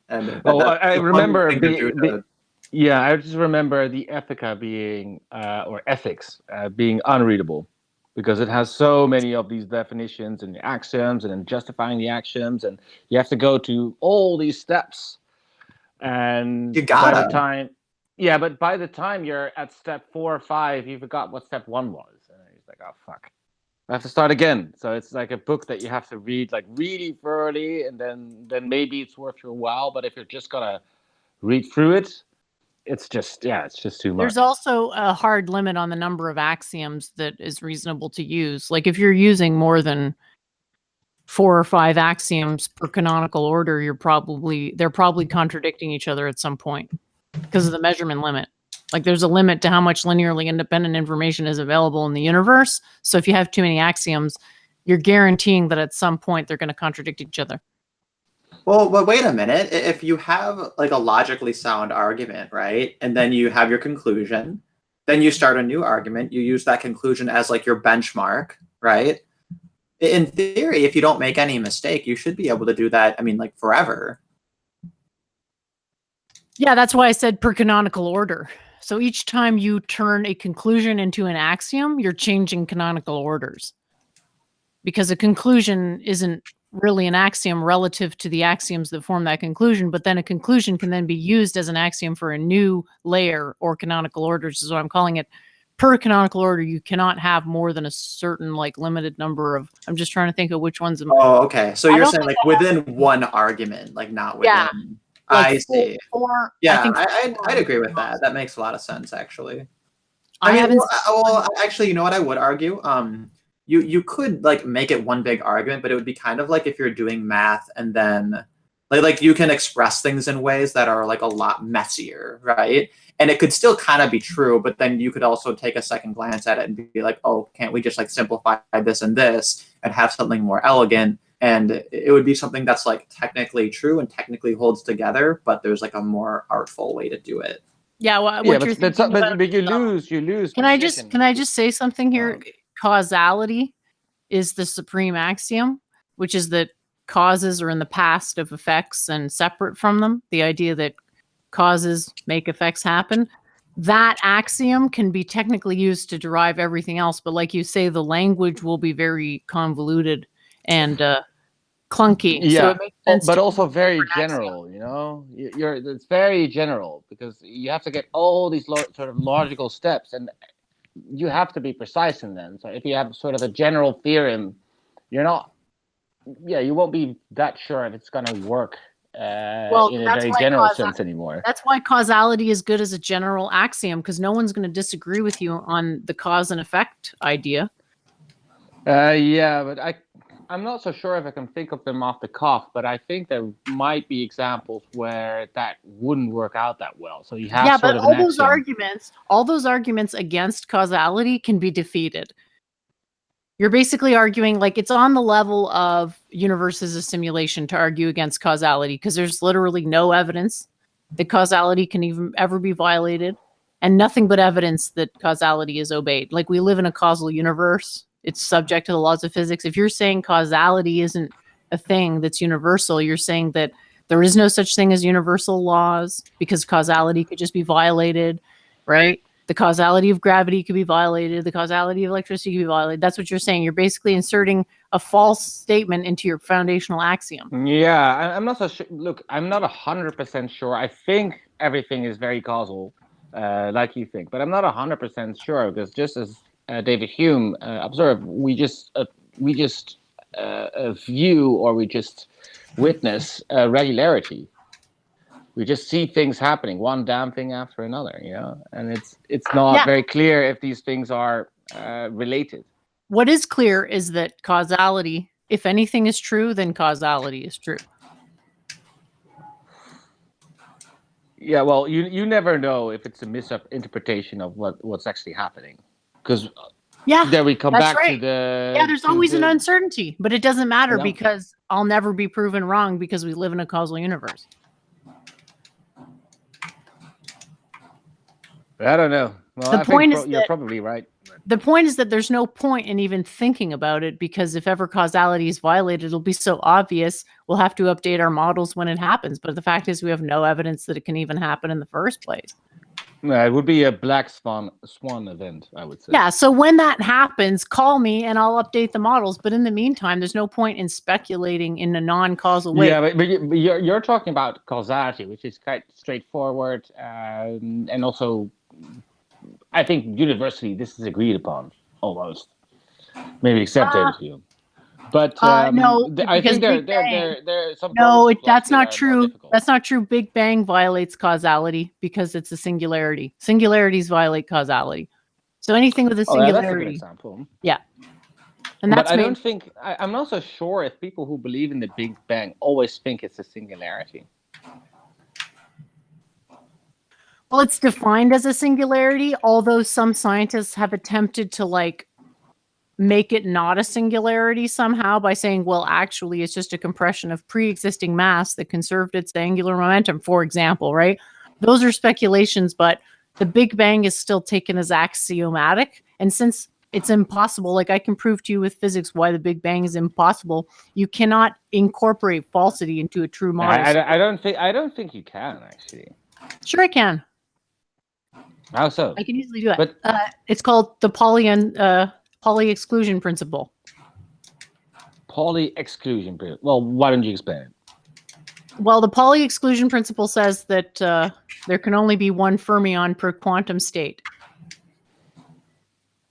And I remember I just remember the Ethica being or ethics being unreadable because it has so many of these definitions and axioms and then justifying the axioms, and you have to go to all these steps. And by the time you're at step 4 or 5, you forgot what step 1 was, and it's like, oh fuck, I have to start again. So it's like a book that you have to read like really thoroughly, and then maybe it's worth your while. But if you're just gonna read through it, it's just too much. There's also a hard limit on the number of axioms that is reasonable to use. Like if you're using more than 4 or 5 axioms per canonical order, they're probably contradicting each other at some point because of the measurement limit. Like there's a limit to how much linearly independent information is available in the universe. So if you have too many axioms, you're guaranteeing that at some point they're going to contradict each other. Well, but wait a minute. If you have like a logically sound argument, right, and then you have your conclusion, then you start a new argument. You use that conclusion as like your benchmark, right? In theory, if you don't make any mistake, you should be able to do that. I mean, like forever. Yeah, that's why I said per canonical order. So each time you turn a conclusion into an axiom, you're changing canonical orders. Because a conclusion isn't really an axiom relative to the axioms that form that conclusion, but then a conclusion can then be used as an axiom for a new layer or canonical orders is what I'm calling it. Per canonical order, you cannot have more than a certain like limited number of, I'm just trying to think of which ones. Oh, okay. So you're saying like within one argument, like not within. Yeah. I see. Yeah, I'd agree with that. That makes a lot of sense, actually. Actually, you know what I would argue? You could like make it one big argument, but it would be kind of like if you're doing math and then like you can express things in ways that are like a lot messier, right? And it could still kind of be true, but then you could also take a second glance at it and be like, oh, can't we just like simplify this and have something more elegant? and it would be something that's like technically true and technically holds together, but there's like a more artful way to do it. Yeah, what you're thinking about. But you lose. Can I precision. just say something here? Causality is the supreme axiom, which is that causes are in the past of effects and separate from them. The idea that causes make effects happen. That axiom can be technically used to derive everything else, but like you say, the language will be very convoluted and clunky. Yeah, So it makes sense but to also use very different axioms. general. You know, it's very general because you have to get all these sort of logical steps, and you have to be precise in them. So if you have sort of a general theorem, you won't be that sure if it's going to work in a very general sense anymore. That's why causality is good as a general axiom, because no one's going to disagree with you on the cause and effect idea. Yeah, but I'm not so sure if I can think of them off the cuff, but I think there might be examples where that wouldn't work out that well. So you have sort of all an those axiom. all those arguments against causality can be defeated. You're basically arguing like it's on the level of universe is a simulation to argue against causality, because there's literally no evidence that causality can even ever be violated, and nothing but evidence that causality is obeyed. Like, we live in a causal universe. It's subject to the laws of physics. If you're saying causality isn't a thing that's universal, you're saying that there is no such thing as universal laws because causality could just be violated, right? The causality of gravity could be violated. The causality of electricity could be violated. That's what you're saying. You're basically inserting a false statement into your foundational axiom. Yeah, I'm not so sure. Look, I'm not 100% sure. I think everything is very causal, like you think, but I'm not 100% sure because just as David Hume observed, we just view or we just witness regularity. We just see things happening, one damn thing after another, and it's not very clear if these things are related. What is clear is that causality, if anything is true, then causality is true. Yeah, well, you never know if it's a misinterpretation of what's actually happening, because then we come back to the there's always an uncertainty, but it doesn't matter because I'll never be proven wrong because we live in a causal universe. I don't know. Well, I think you're probably right. The point is that there's no point in even thinking about it, because if ever causality is violated, it'll be so obvious we'll have to update our models when it happens. But the fact is we have no evidence that it can even happen in the first place. It would be a black swan event, I would say. Yeah, so when that happens, call me and I'll update the models. But in the meantime, there's no point in speculating in a non-causal way. Yeah, but you're talking about causality, which is quite straightforward, and also, I think universally this is agreed upon almost, maybe except David Hume. But no, I think there are some. No, that's not true. That's not true. Big Bang violates causality because it's a singularity. Singularities violate causality. So anything with a singularity. That's a good example. Yeah. And that's. But I don't think I'm not so sure if people who believe in the Big Bang always think it's a singularity. Well, it's defined as a singularity, although some scientists have attempted to make it not a singularity somehow by saying, well, actually, it's just a compression of pre-existing mass that conserved its angular momentum, for example, right? Those are speculations, but the Big Bang is still taken as axiomatic. And since it's impossible, I can prove to you with physics why the Big Bang is impossible, you cannot incorporate falsity into a true model. I don't think you can, actually. Sure, I can. How so? I can easily do it. But it's called the Pauli exclusion principle. Pauli exclusion principle. Well, why don't you explain it? Well, the Pauli exclusion principle says that there can only be one fermion per quantum state.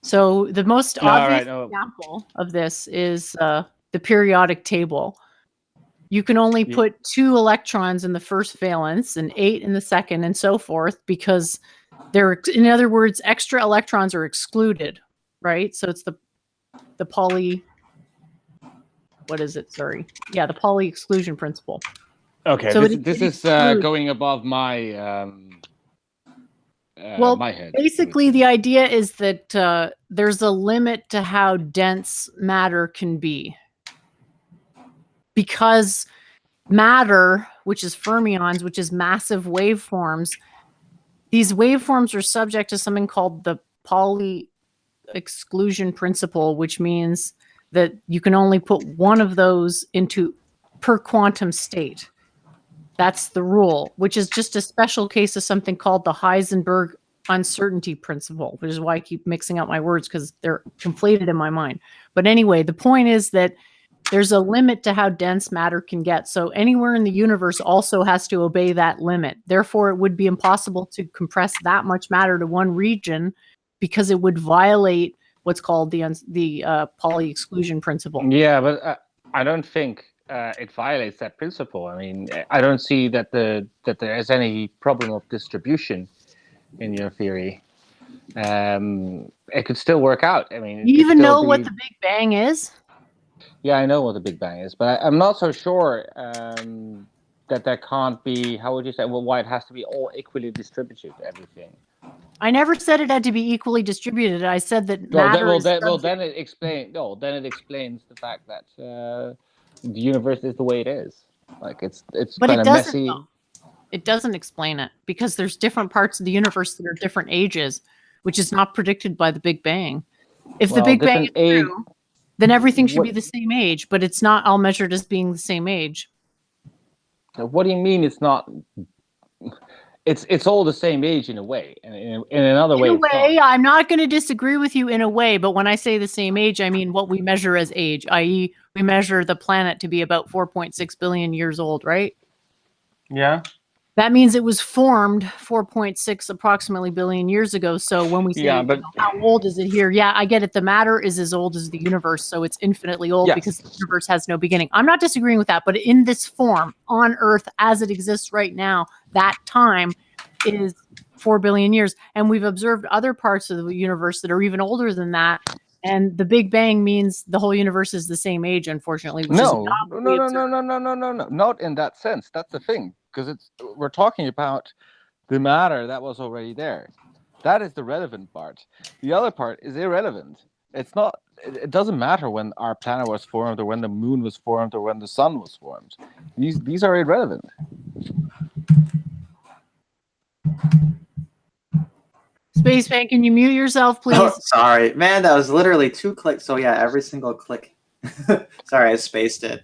So the most obvious example of this is the periodic table. You can only put 2 electrons in the first valence and 8 in the second, and so forth, because in other words, extra electrons are excluded, right? So it's the Pauli. What is it? Sorry. Yeah, the Pauli exclusion principle. Okay, so this is going above my my head. Basically, the idea is that there's a limit to how dense matter can be. because matter, which is fermions, which is massive waveforms, these waveforms are subject to something called the Pauli exclusion principle, which means that you can only put one of those into per quantum state. That's the rule, which is just a special case of something called the Heisenberg uncertainty principle, which is why I keep mixing up my words because they're conflated in my mind. But anyway, the point is that there's a limit to how dense matter can get. So anywhere in the universe also has to obey that limit. Therefore, it would be impossible to compress that much matter to one region because it would violate what's called the Pauli exclusion principle. Yeah, but I don't think it violates that principle. I mean, I don't see that that there is any problem of distribution in your theory. It could still work out. I mean, You even know what the Big Bang is? Yeah, I know what the Big Bang is, but I'm not so sure that there can't be. How would you say? Well, why it has to be all equally distributed? Everything. I never said it had to be equally distributed. I said that matter then it explains. No, then it explains the fact that the universe is the way it is. Like it's kind of messy. Though. It doesn't explain it because there's different parts of the universe that are different ages, which is not predicted by the Big Bang. If the Big Bang is true, then everything should be the same age, but it's not all measured as being the same age. What do you mean it's not? It's all the same age in a way, and in another way. In a way, I'm not going to disagree with you in a way, but when I say the same age, I mean what we measure as age, i.e., we measure the planet to be about 4.6 billion years old, right? Yeah. That means it was formed 4.6 approximately billion years ago. So when we say, how old is it here? Yeah, I get it. The matter is as old as the universe, so it's infinitely old because the universe has no beginning. I'm not disagreeing with that, but in this form, on Earth as it exists right now, that time is 4 billion years. And we've observed other parts of the universe that are even older than that. And the Big Bang means the whole universe is the same age, unfortunately. Which No, not in that sense. That's the thing. Because we're talking about the matter that was already there. That is the relevant part. The other part is irrelevant. It's not. It doesn't matter when our planet was formed, or when the moon was formed, or when the sun was formed. These are irrelevant. Spaceman, can you mute yourself, please? Oh, sorry, man. That was literally 2 clicks. So yeah, every single click. Sorry, I spaced it.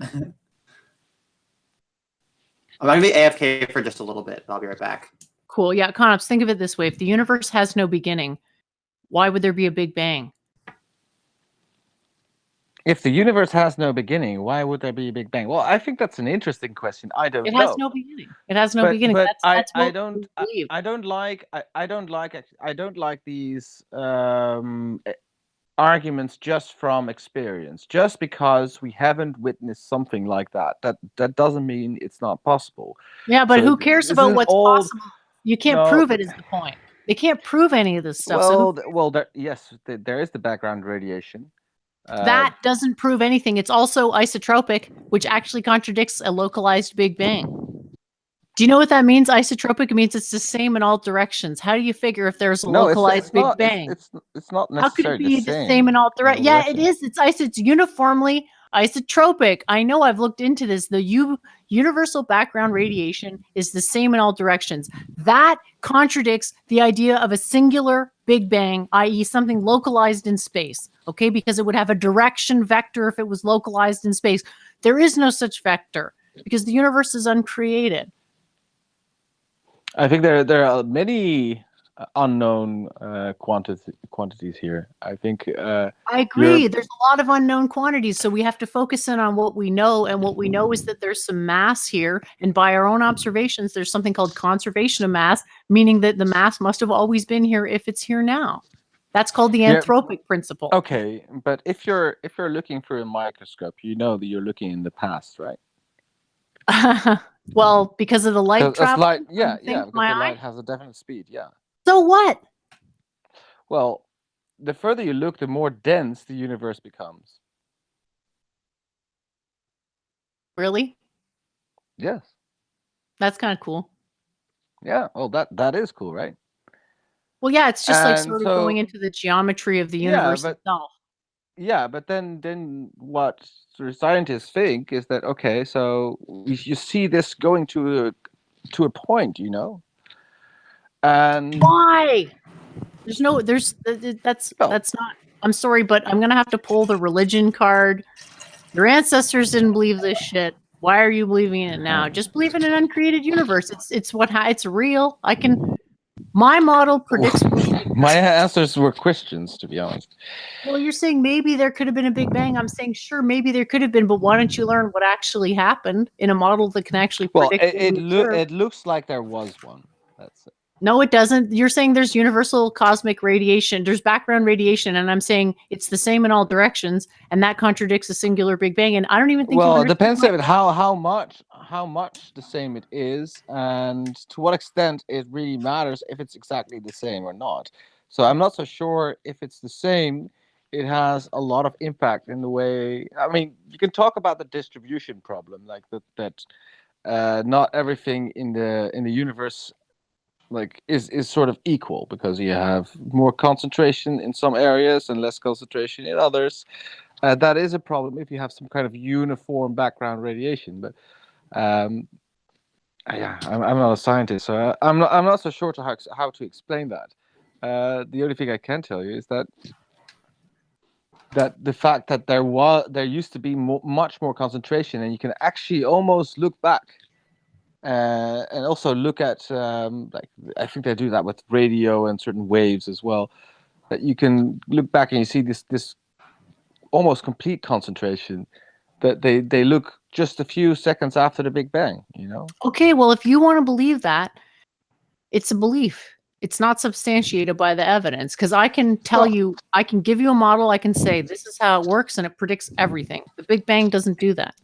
I'm going to be AFK for just a little bit. I'll be right back. Cool. Yeah, Conops, think of it this way. If the universe has no beginning, why would there be a Big Bang? If the universe has no beginning, why would there be a Big Bang? Well, I think that's an interesting question. I don't know. It has no beginning. It has no beginning. But that's I don't like these arguments just from experience. Just because we haven't witnessed something like that doesn't mean it's not possible. Yeah, but who cares about what's possible? You can't prove it, is the point. They can't prove any of this stuff. There is the background radiation. That doesn't prove anything. It's also isotropic, which actually contradicts a localized Big Bang. Do you know what that means? Isotropic means it's the same in all directions. How do you figure if there's a localized Big Bang? It's not necessarily How could it be the same in all directions? Yeah, it is. It's uniformly isotropic. I know. I've looked into this. The universal background radiation is the same in all directions. That contradicts the idea of a singular Big Bang, i.e. something localized in space, okay? Because it would have a direction vector if it was localized in space. There is no such vector because the universe is uncreated. I think there are many unknown quantities here. I think I agree. There's a lot of unknown quantities, so we have to focus in on what we know, and what we know is that there's some mass here, and by our own observations, there's something called conservation of mass, meaning that the mass must have always been here if it's here now. That's called the anthropic principle. Okay, but if you're looking through a microscope, you know that you're looking in the past, right? Well, because of the light travel. Because the light has a definite speed. Yeah. So what? Well, the further you look, the more dense the universe becomes. Really? Yes. That's kind of cool. Yeah. Well, that is cool, right? Well, yeah, it's just like sort of going into the geometry of the universe itself. Yeah, but then what sort of scientists think is that okay, so you see this going to a point, you know, and Why? That's well, that's not. I'm sorry, but I'm gonna have to pull the religion card. Your ancestors didn't believe this shit. Why are you believing in it now? Just believe in an uncreated universe. It's real. My model predicts. my answers were questions, to be honest. Well, you're saying maybe there could have been a Big Bang. I'm saying sure, maybe there could have been, but why don't you learn what actually happened in a model that can actually Well, predict what we observe? it looks like there was one. That's it. No, it doesn't. You're saying there's universal cosmic radiation. There's background radiation, and I'm saying it's the same in all directions, and that contradicts a singular Big Bang. And I don't even think you Well, it understand depends my on how much the same it is, and to what extent it really matters if it's exactly the same or not. So I'm not so sure if it's the same. It has a lot of impact in the way. I mean, you can talk about the distribution problem, like that not everything in the universe like is sort of equal because you have more concentration in some areas and less concentration in others. That is a problem if you have some kind of uniform background radiation. But um, yeah, I'm not a scientist, so I'm not so sure to how to explain that. The only thing I can tell you is that the fact that there used to be much more concentration, and you can actually almost look back and also look at like I think they do that with radio and certain waves as well. That you can look back and you see this almost complete concentration. That they look just a few seconds after the Big Bang. You know. Okay, well, if you want to believe that, it's a belief. It's not substantiated by the evidence because I can tell you, I can give you a model. I can say this is how it works, and it predicts everything. The Big Bang doesn't do that.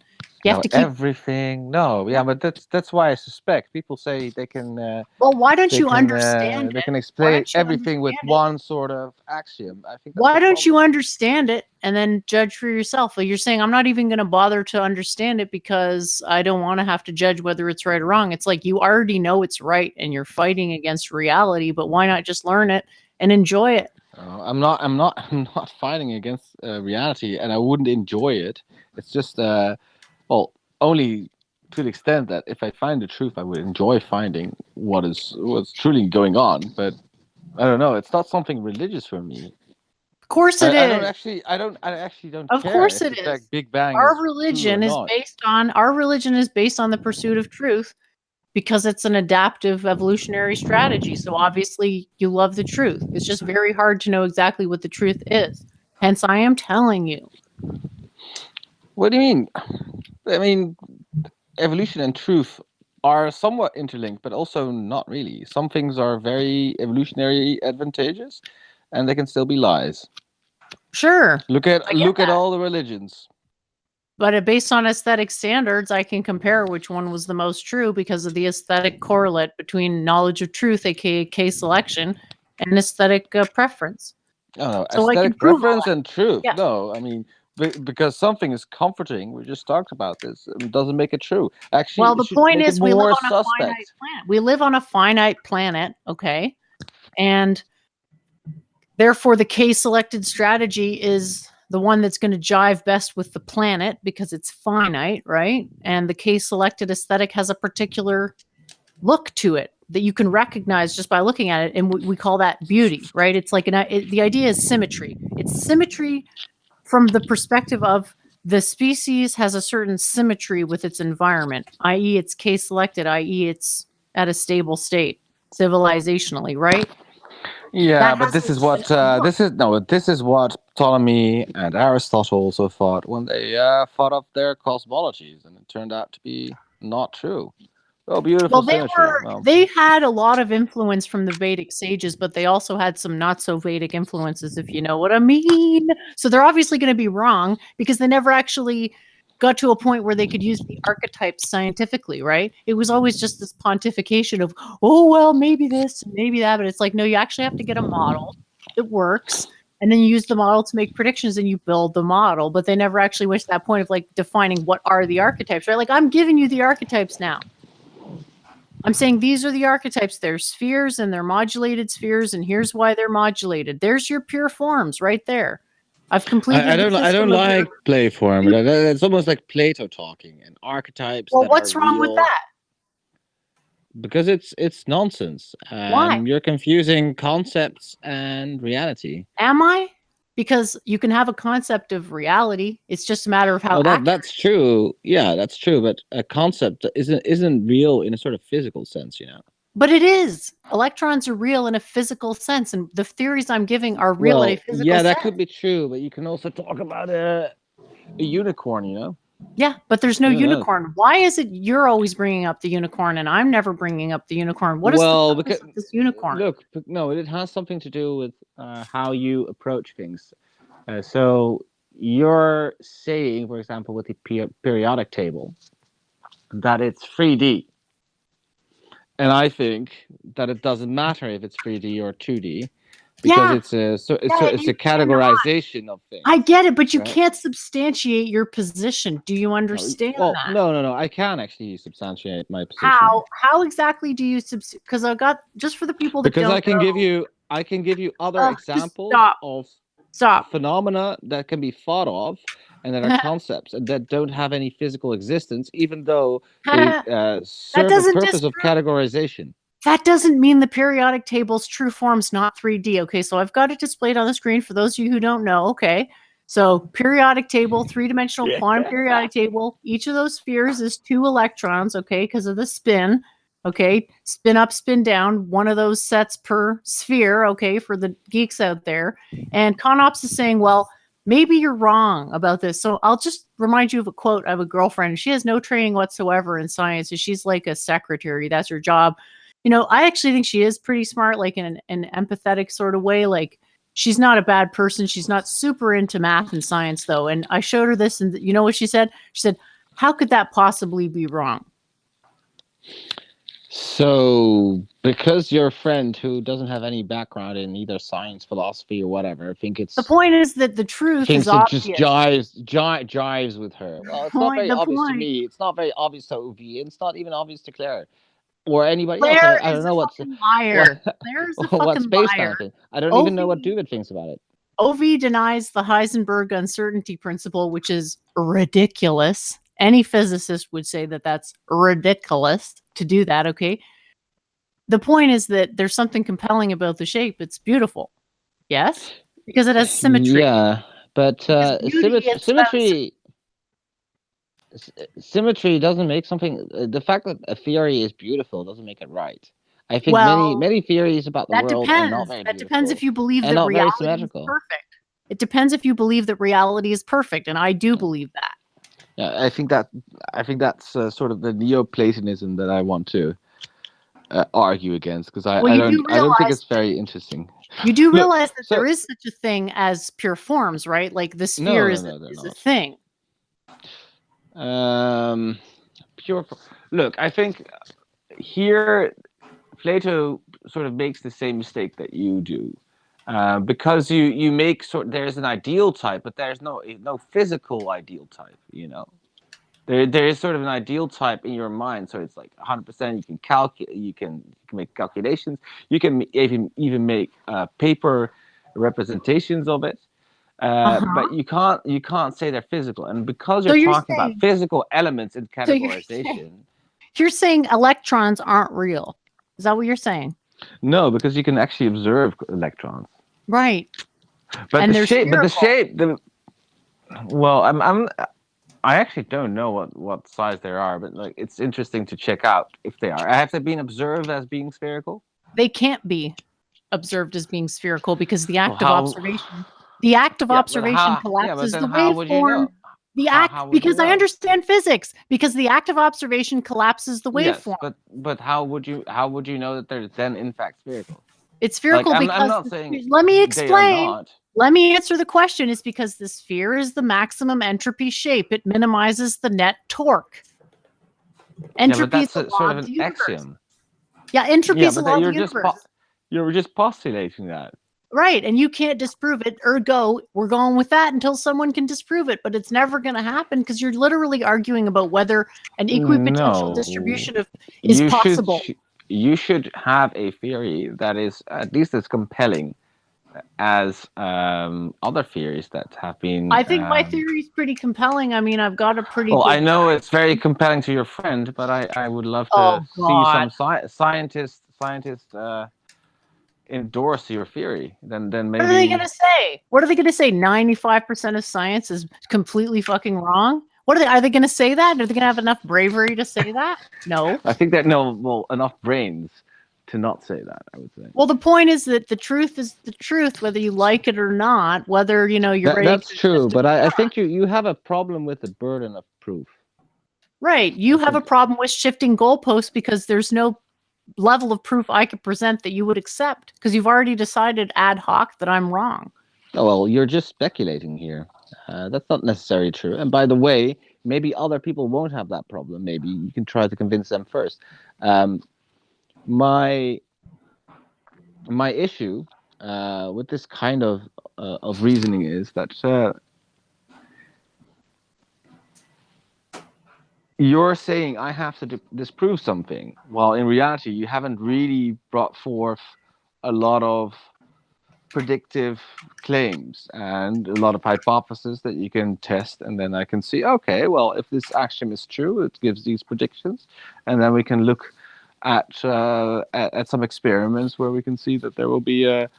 You have No, to keep. everything. No, yeah, but that's why I suspect people say they can. Well, why don't you understand They it? can Why explain don't you everything with understand it? one sort of axiom. I think that's Why the don't you problem. understand it and then judge for yourself? Well, you're saying I'm not even going to bother to understand it because I don't want to have to judge whether it's right or wrong. It's like you already know it's right and you're fighting against reality, but why not just learn it and enjoy it? I'm not fighting against reality, and I wouldn't enjoy it. It's just, well, only to the extent that if I find the truth, I would enjoy finding what's truly going on. But I don't know. It's not something religious for me. Of course it I don't is. actually. I actually don't Of care course if it the is. Big Bang Our is true or religion is not. based on the pursuit of truth because it's an adaptive evolutionary strategy. So obviously you love the truth. It's just very hard to know exactly what the truth is. Hence I am telling you. What do you mean? I mean, evolution and truth are somewhat interlinked, but also not really. Some things are very evolutionary advantageous, and they can still be lies. Sure. Look at all the religions. But based on aesthetic standards, I can compare which one was the most true because of the aesthetic correlate between knowledge of truth, aka K selection, and aesthetic preference. Oh, no, So I can aesthetic prove all preference that. and truth. Yeah. No, I mean because something is comforting. We just talked about this. It doesn't make it true. Actually, Well, it the should point make it is we live more on a finite suspect. planet. We live on a finite planet, okay? And therefore the K-selected strategy is the one that's going to jive best with the planet because it's finite, right? And the K-selected aesthetic has a particular look to it that you can recognize just by looking at it, and we call that beauty, right? It's like the idea is symmetry. It's symmetry from the perspective of the species has a certain symmetry with its environment, i.e., it's K-selected, i.e., it's at a stable state civilizationally, right? Yeah, That but has this a is what this is what Ptolemy and Aristotle also thought when they thought of their cosmologies, and it turned out to be not true. Oh, beautiful Well, symmetry. Well, they had a lot of influence from the Vedic sages, but they also had some not so Vedic influences, if you know what I mean. So they're obviously going to be wrong because they never actually got to a point where they could use the archetypes scientifically, right? It was always just this pontification of, oh, well, maybe this, maybe that. But it's like, no, you actually have to get a model that works. And then you use the model to make predictions and you build the model. But they never actually went to that point of like defining what are the archetypes, right? Like I'm giving you the archetypes now. I'm saying these are the archetypes. They're spheres and they're modulated spheres, and here's why they're modulated. There's your pure forms right there. I've completed. I the don't system of like your- play form. It's almost like Plato talking and archetypes Well, that what's are wrong with real. that? Because it's nonsense. Why? You're confusing concepts and reality. Am I? Because you can have a concept of reality. It's just a matter of how Oh, accurate. that's true. Yeah, that's true. But a concept isn't real in a sort of physical sense, you know. But it is. Electrons are real in a physical sense, and the theories I'm giving are real in a physical yeah, that sense. could be true, but you can also talk about a unicorn, you know. Yeah, but there's no Yeah, no. unicorn. Why is it you're always bringing up the unicorn and I'm never bringing up the unicorn? What is Well, the purpose because of this unicorn? look, no, it has something to do with how you approach things. So you're saying, for example, with the periodic table, that it's 3D. And I think that it doesn't matter if it's 3D or 2D because Yeah. it's a Yeah, you a categorization of things. I get it, but you right? can't substantiate your position. Do you understand Well, that? no. I can actually substantiate my position How exactly do you because I got just for the people that because don't I can know, give you other just examples of Stop. phenomena that can be thought of and that are concepts and that don't have any physical existence, even though they serve a doesn't purpose of categorization. That doesn't mean the periodic table's true form's not 3D. Okay, so I've got it displayed on the screen for those of you who don't know. Okay, so periodic table, three-dimensional quantum periodic table. Each of those spheres is 2 electrons. Okay, because of the spin. Okay, spin up, spin down. One of those sets per sphere. Okay, for the geeks out there. And Conops is saying, well, maybe you're wrong about this. So I'll just remind you of a quote. I have a girlfriend. She has no training whatsoever in science, and she's like a secretary. That's her job. You know, I actually think she is pretty smart, like in an empathetic sort of way. Like, she's not a bad person. She's not super into math and science, though. And I showed her this, and you know what she said? She said, how could that possibly be wrong? So, because your friend who doesn't have any background in either science, philosophy, or whatever, I think it's the point is that the truth thinks is it obvious. just jives with her. Well, it's not very The obvious to point- me. It's not very obvious to Ovi. It's not even obvious to Claire or anybody Claire else. I don't is know a what's fucking liar. Claire's a what fucking space liar. time. I don't even know what Doovid thinks about it. Ov denies the Heisenberg uncertainty principle, which is ridiculous. Any physicist would say that that's ridiculous to do that, okay? The point is that there's something compelling about the shape. It's beautiful. Yes? Because it has symmetry. Yeah, but symmetry doesn't make something. The fact that a theory is beautiful doesn't make it right. I think many theories about the world are not very beautiful. That depends if you believe and that not very reality is symmetrical. perfect. It depends if you believe that reality is perfect, and I do believe that. Yeah, I think that's sort of the Neoplatonism that I want to argue against because I don't think it's very interesting. You do Look, realize that there is such a thing as pure forms, right? Like the sphere is a thing. Look, I think here Plato sort of makes the same mistake that you do. Because you make there's an ideal type, but there's no physical ideal type, you know. There is sort of an ideal type in your mind, so it's like 100%. You can calculate, you can make calculations, you can even make paper representations of it, but you can't say they're physical. And because you're talking about physical elements in categorization, you're saying electrons aren't real. Is that what you're saying? No, because you can actually observe electrons. Right. But the shape, well, I actually don't know what size they are, but like it's interesting to check out if they are. Have they been observed as being spherical? They can't be observed as being spherical because the act of observation collapses the waveform. Because I understand physics. Because the act of observation collapses the waveform. Yes, but how would you know that they're then in fact spherical? It's spherical like, because I'm not saying let me explain. Not. Let me answer the question. It's because the sphere is the maximum entropy shape. It minimizes the net torque. Entropy is the sort of an axiom. Yeah, entropy is the law of the universe. You were just postulating that. Right, and you can't disprove it. Ergo, we're going with that until someone can disprove it. But it's never going to happen because you're literally arguing about whether an equipotential distribution is possible. You should have a theory that is at least as compelling as other theories that have been. I think my theory is pretty compelling. I mean, I've got a pretty Well, good. I know it's very compelling to your friend, but I would love to Oh, see some God. scientists endorse your theory. Then maybe. What are they going to say? What are they going to say? 95% of science is completely fucking wrong? Are they going to say that? Are they going to have enough bravery to say that? No. I think that enough brains to not say that, I would say. Well, the point is that the truth is the truth, whether you like it or not, whether, you're ready That's to true, accept it but or I not. think you have a problem with the burden of proof. Right. You have a problem with shifting goalposts because there's no level of proof I could present that you would accept because you've already decided ad hoc that I'm wrong. Oh, well, you're just speculating here. That's not necessarily true. And by the way, maybe other people won't have that problem. Maybe you can try to convince them first. My issue with this kind of reasoning is that you're saying I have to disprove something, while in reality you haven't really brought forth a lot of predictive claims and a lot of hypotheses that you can test, and then I can see, okay, well, if this axiom is true, it gives these predictions, and then we can look at some experiments where we can see that there will be a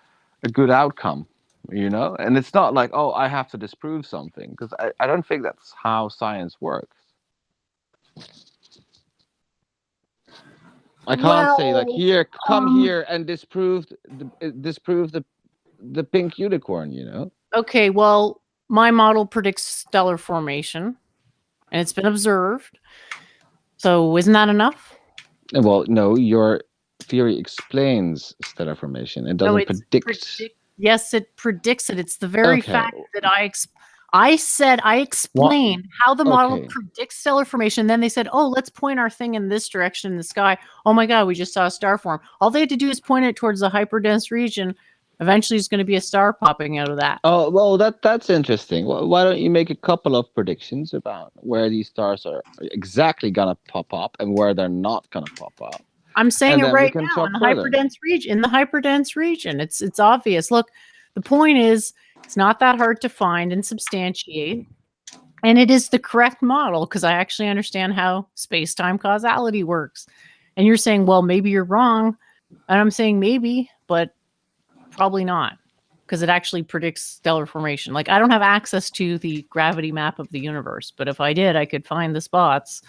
good outcome, and it's not like, oh, I have to disprove something, because I don't think that's how science works. I can't say like, here, come here and disprove the pink unicorn, Okay, well, my model predicts stellar formation, and it's been observed. So isn't that enough? Well, no, your theory explains stellar formation. It doesn't predict. Yes, it predicts it. It's the very fact that I explained how the model predicts stellar formation. Then they said, oh, let's point our thing in this direction in the sky. Oh my God, we just saw a star form. All they had to do is point it towards the hyperdense region. Eventually, it's going to be a star popping out of that. Oh, well, that's interesting. Why don't you make a couple of predictions about where these stars are exactly going to pop up and where they're not going to pop up? I'm saying it right now in the hyperdense region. In the hyperdense region, it's obvious. Look, the point is, it's not that hard to find and substantiate, and it is the correct model because I actually understand how space-time causality works. And you're saying, well, maybe you're wrong, and I'm saying maybe, but probably not, because it actually predicts stellar formation. Like, I don't have access to the gravity map of the universe, but if I did, I could find the spots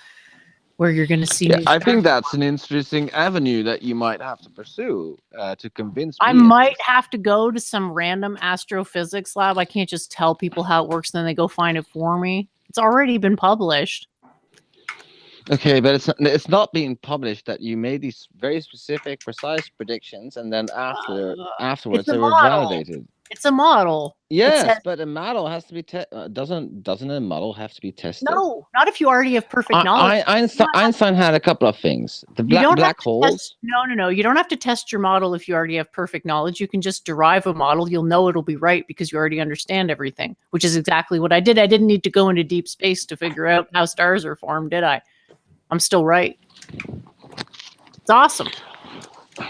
where you're going to see. Yeah, I think that's an interesting avenue that you might have to pursue to convince me. I might have to go to some random astrophysics lab. I can't just tell people how it works and then they go find it for me. It's already been published. Okay, but it's not being published that you made these very specific, precise predictions, and then afterwards they were validated. It's a model. Yes, but a model has to be doesn't a model have to be tested? No, not if you already have perfect knowledge. Einstein had a couple of things. The black holes. No. You don't have to test your model if you already have perfect knowledge. You can just derive a model. You'll know it'll be right because you already understand everything, which is exactly what I did. I didn't need to go into deep space to figure out how stars are formed, did I? I'm still right. It's awesome.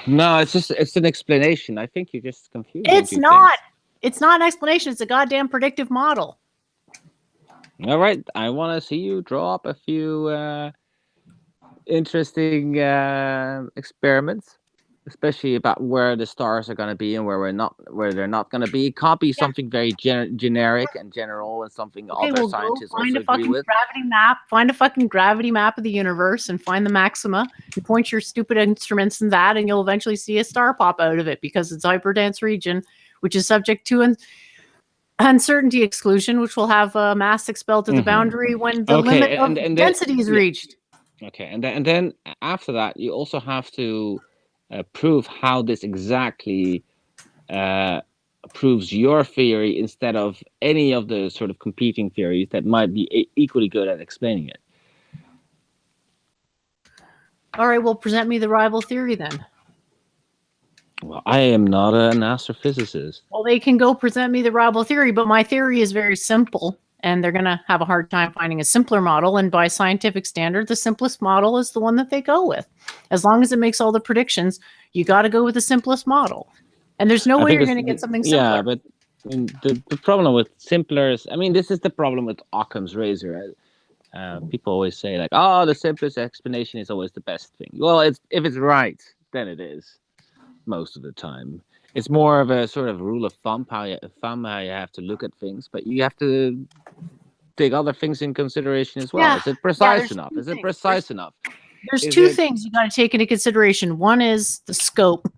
No, it's an explanation. I think you're just confused. It's not. It's not an explanation. It's a goddamn predictive model. All right. I want to see you draw up a few interesting experiments, especially about where the stars are going to be and where they're not going to be. It can't be something very generic and general and something other scientists also agree with. Find a fucking gravity map of the universe and find the maxima and point your stupid instruments in that, and you'll eventually see a star pop out of it because it's a hyperdense region, which is subject to uncertainty exclusion, which will have mass expelled to the boundary when the limit of density is reached. Okay, and then after that, you also have to prove how this exactly proves your theory instead of any of the sort of competing theories that might be equally good at explaining it. All right, well, present me the rival theory then. Well, I am not an astrophysicist. Well, they can go present me the rival theory, but my theory is very simple, and they're going to have a hard time finding a simpler model. And by scientific standard, the simplest model is the one that they go with. As long as it makes all the predictions, you got to go with the simplest model. And there's no I way think you're it's going to get something yeah, simpler. but the problem with simpler is, I mean, this is the problem with Occam's razor. People always say like, "Oh, the simplest explanation is always the best thing." Well, if it's right, then it is most of the time. It's more of a sort of rule of thumb how you have to look at things, but you have to take other things in consideration as well. Yeah. Is it Yeah, precise there's enough? two Is it things. precise enough? There's Is two it things you got to take into consideration. One is the scope,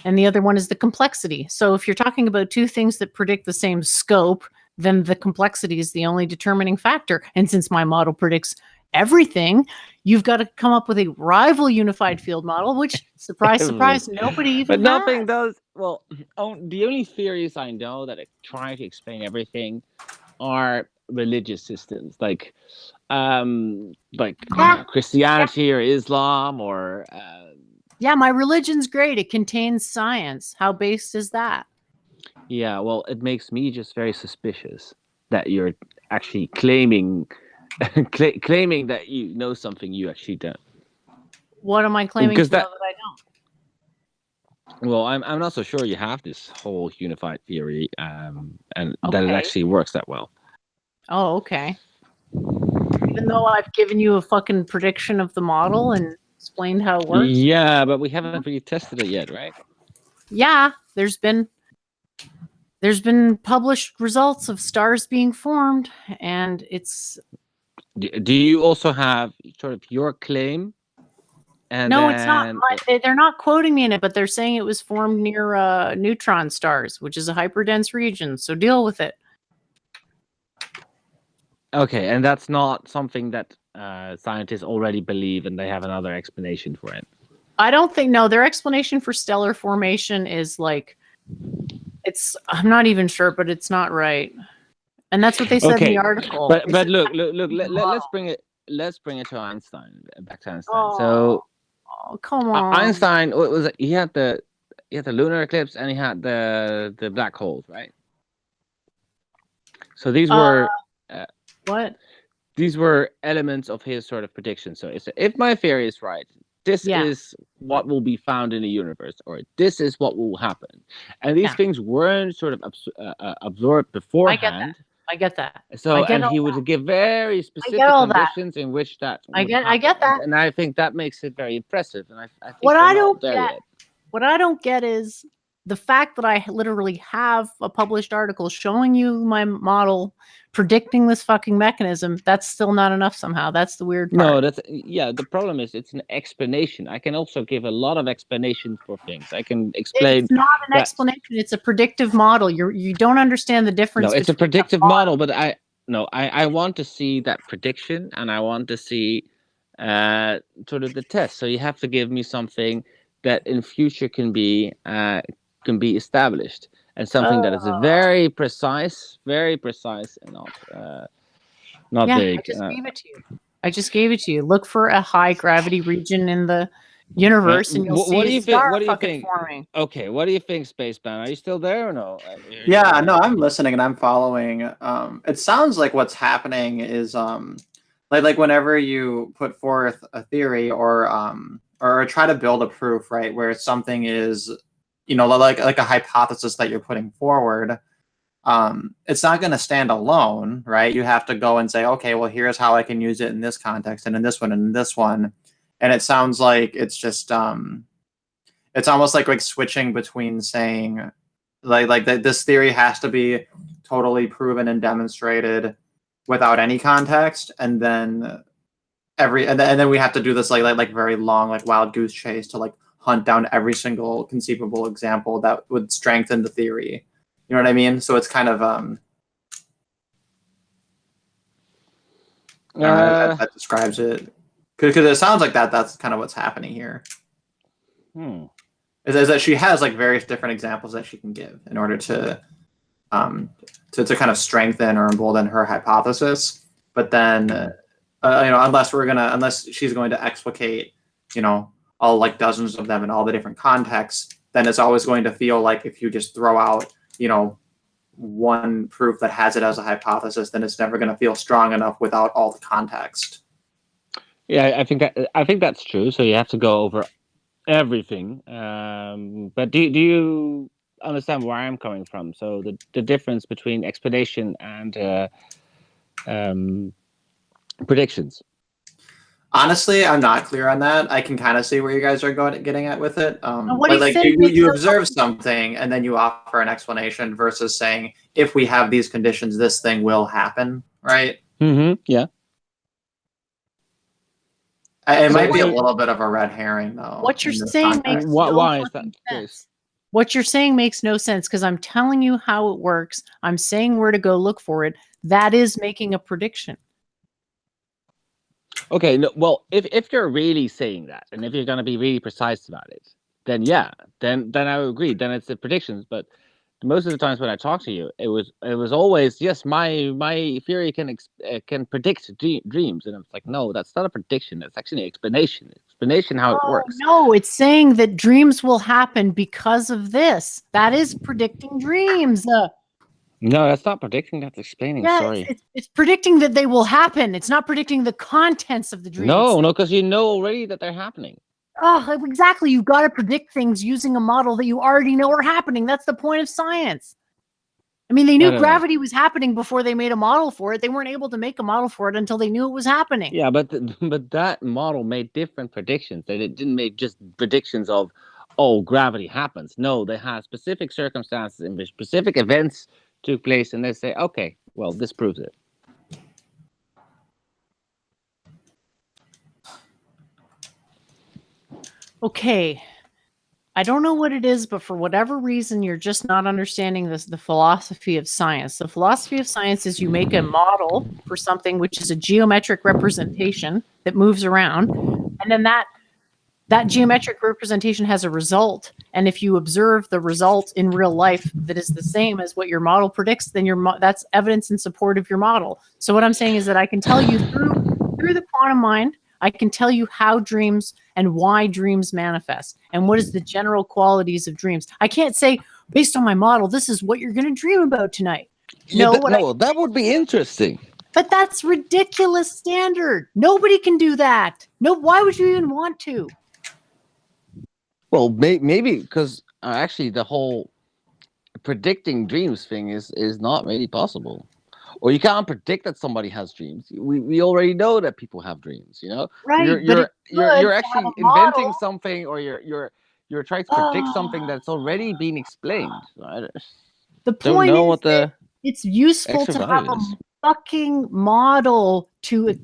and the other one is the complexity. So if you're talking about two things that predict the same scope, then the complexity is the only determining factor. And since my model predicts everything, you've got to come up with a rival unified field model, which, surprise, surprise, nobody even But nothing has. does. Well, the only theories I know that try to explain everything are religious systems, like Christianity or Islam or. Yeah, my religion's great. It contains science. How based is that? Yeah, well, it makes me just very suspicious that you're actually claiming claiming that you know something you actually don't. What am I claiming Because to know that I don't? Well, I'm not so sure you have this whole unified theory, and that it Okay. actually works that well. Oh, okay. Even though I've given you a fucking prediction of the model and explained how it works. Yeah, but we haven't really tested it yet, right? Yeah, there's been published results of stars being formed, and it's Do you also have sort of your claim? And no, then, it's not. They're not quoting me in it, but they're saying it was formed near neutron stars, which is a hyperdense region. So deal with it. Okay, and that's not something that scientists already believe, and they have another explanation for it. I don't think no. Their explanation for stellar formation is like it's. I'm not even sure, but it's not right. And that's what they said in the article. But look. Let's bring it to Einstein. Back to Einstein. So, come on. Einstein he had the lunar eclipse and he had the black holes, right? So these were what? These were elements of his sort of prediction. So if my theory is right, this is what will be found in the universe, or this is what will happen. And these things weren't sort of absorbed beforehand. I get that. So, and he would give very specific conditions in which that would happen. I get that. And I think that makes it very impressive. And I think what we're I not don't there get, yet. what I don't get is the fact that I literally have a published article showing you my model predicting this fucking mechanism. That's still not enough somehow. That's the weird part. No, the problem is it's an explanation. I can also give a lot of explanations for things. I can explain. It's not an explanation. It's a predictive model. You don't understand the difference. No, it's a predictive model, but I want to see that prediction, and I want to see sort of the test. So you have to give me something that in future can be established, and something that is very precise, and not vague. I just gave it to you. Look for a high gravity region in the universe, and you'll see a star fucking forming. Okay, what do you think, Spaceman? Are you still there or no? Yeah, no, I'm listening and I'm following. It sounds like what's happening is like whenever you put forth a theory or try to build a proof, right, where something is, like a hypothesis that you're putting forward, it's not going to stand alone, right? You have to go and say, okay, well, here's how I can use it in this context and in this one and in this one. And it sounds like it's just it's almost like switching between saying like that this theory has to be totally proven and demonstrated without any context, and then then we have to do this like very long wild goose chase to hunt down every single conceivable example that would strengthen the theory. You know what I mean? So it's kind of that describes it, because it sounds like that's kind of what's happening here. Is that she has various different examples that she can give in order to kind of strengthen or embolden her hypothesis. But then unless she's going to explicate all dozens of them in all the different contexts, then it's always going to feel like if you just throw out one proof that has it as a hypothesis, then it's never going to feel strong enough without all the context. Yeah, I think that's true. So you have to go over everything. But do you understand where I'm coming from. So the difference between explanation and predictions. Honestly, I'm not clear on that. I can kind of see where you guys are getting at with it. what But he's like saying makes you no observe something and then you offer an explanation versus saying, if we have these conditions, this thing will happen, right? Mm-hmm. Yeah. It So- might be a so- little bit of a red herring, though. What you're in this saying context. makes no Why is that fucking the case? sense. What you're saying makes no sense because I'm telling you how it works. I'm saying where to go look for it. That is making a prediction. Okay, no, well, if you're really saying that, and if you're going to be really precise about it, then yeah, then I would agree. Then it's the predictions. But most of the times when I talk to you, it was always yes, my theory can predict dreams, and it's like no, that's not a prediction. It's actually an explanation how it works. No, it's saying that dreams will happen because of this. That is predicting dreams. No, that's not predicting. That's explaining. Yeah, Sorry. it's predicting that they will happen. It's not predicting the contents of the dream. No, because you know already that they're happening. Oh, exactly. You've got to predict things using a model that you already know are happening. That's the point of science. I mean, they knew gravity was happening before they made a model for it. They weren't able to make a model for it until they knew it was happening. Yeah, but that model made different predictions. That it didn't make just predictions of, oh, gravity happens. No, they had specific circumstances in which specific events took place, and they say, okay, well, this proves it. Okay. I don't know what it is, but for whatever reason, you're just not understanding the philosophy of science. The philosophy of science is you make a model for something which is a geometric representation that moves around, and then that geometric representation has a result. And if you observe the result in real life that is the same as what your model predicts, then that's evidence in support of your model. So what I'm saying is that I can tell you through the quantum mind, I can tell you how dreams and why dreams manifest and what is the general qualities of dreams. I can't say, based on my model, this is what you're going to dream about tonight. Yeah, that would be interesting. But that's ridiculous standard. Nobody can do that. No, why would you even want to? Well, maybe because actually the whole predicting dreams thing is not really possible. Or you can't predict that somebody has dreams. We already know that people have dreams, you know? Right, You're actually inventing something, or you're trying to predict something that's already been explained. Right? The point is that it's useful extra to value have a is. fucking model to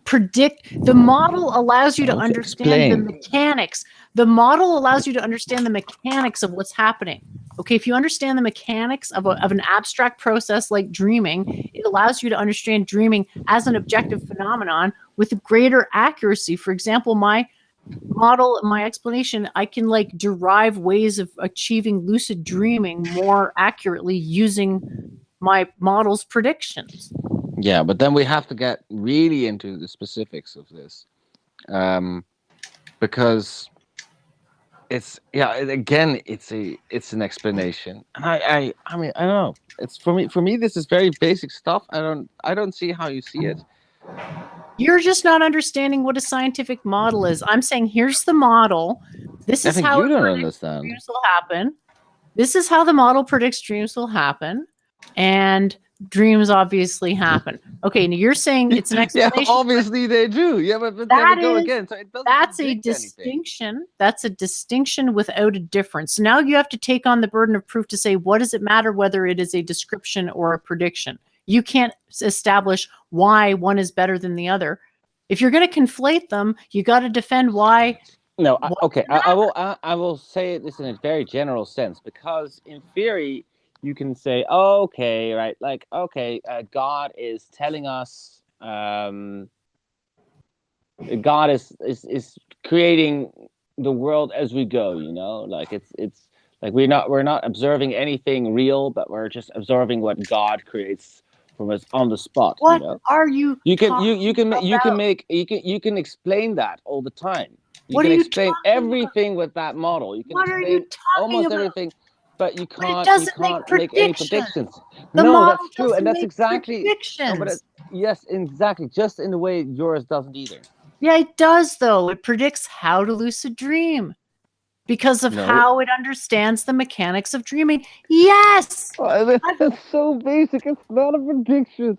predict. The model allows you to understand the mechanics. The model allows you to understand the mechanics of what's happening. Okay, if you understand the mechanics of an abstract process like dreaming, it allows you to understand dreaming as an objective phenomenon with greater accuracy. For example, my model, my explanation, I can like derive ways of achieving lucid dreaming more accurately using my model's predictions. Yeah, but then we have to get really into the specifics of this, because it's it's an explanation, and I mean I don't know. It's for me this is very basic stuff. I don't see how you see it. You're just not understanding what a scientific model is. I'm saying here's the model. This is how you don't understand. Dreams will happen. This is how the model predicts dreams will happen, and dreams obviously happen. Okay, now you're saying it's an explanation. Yeah, obviously they do. Yeah, but there we go again. So it doesn't that's a predict distinction. anything. That's a distinction without a difference. So now you have to take on the burden of proof to say, what does it matter whether it is a description or a prediction? You can't establish why one is better than the other. If you're going to conflate them, you got to defend why. No, I will say this in a very general sense, because in theory you can say, okay, right, like God is telling us, God is creating the world as we go, you know, like it's like we're not observing anything real, but we're just observing what God creates from us on the spot. What you know? are you? You can explain that all the time. You can explain everything with that model. You can explain almost everything, but you can't make any predictions. No, that's true, and that's exactly. No, but yes, exactly. Just in the way yours doesn't either. Yeah, it does though. It predicts how to lucid dream. because of No. how it understands the mechanics of dreaming. Yes. Oh, that's so basic. It's not a prediction.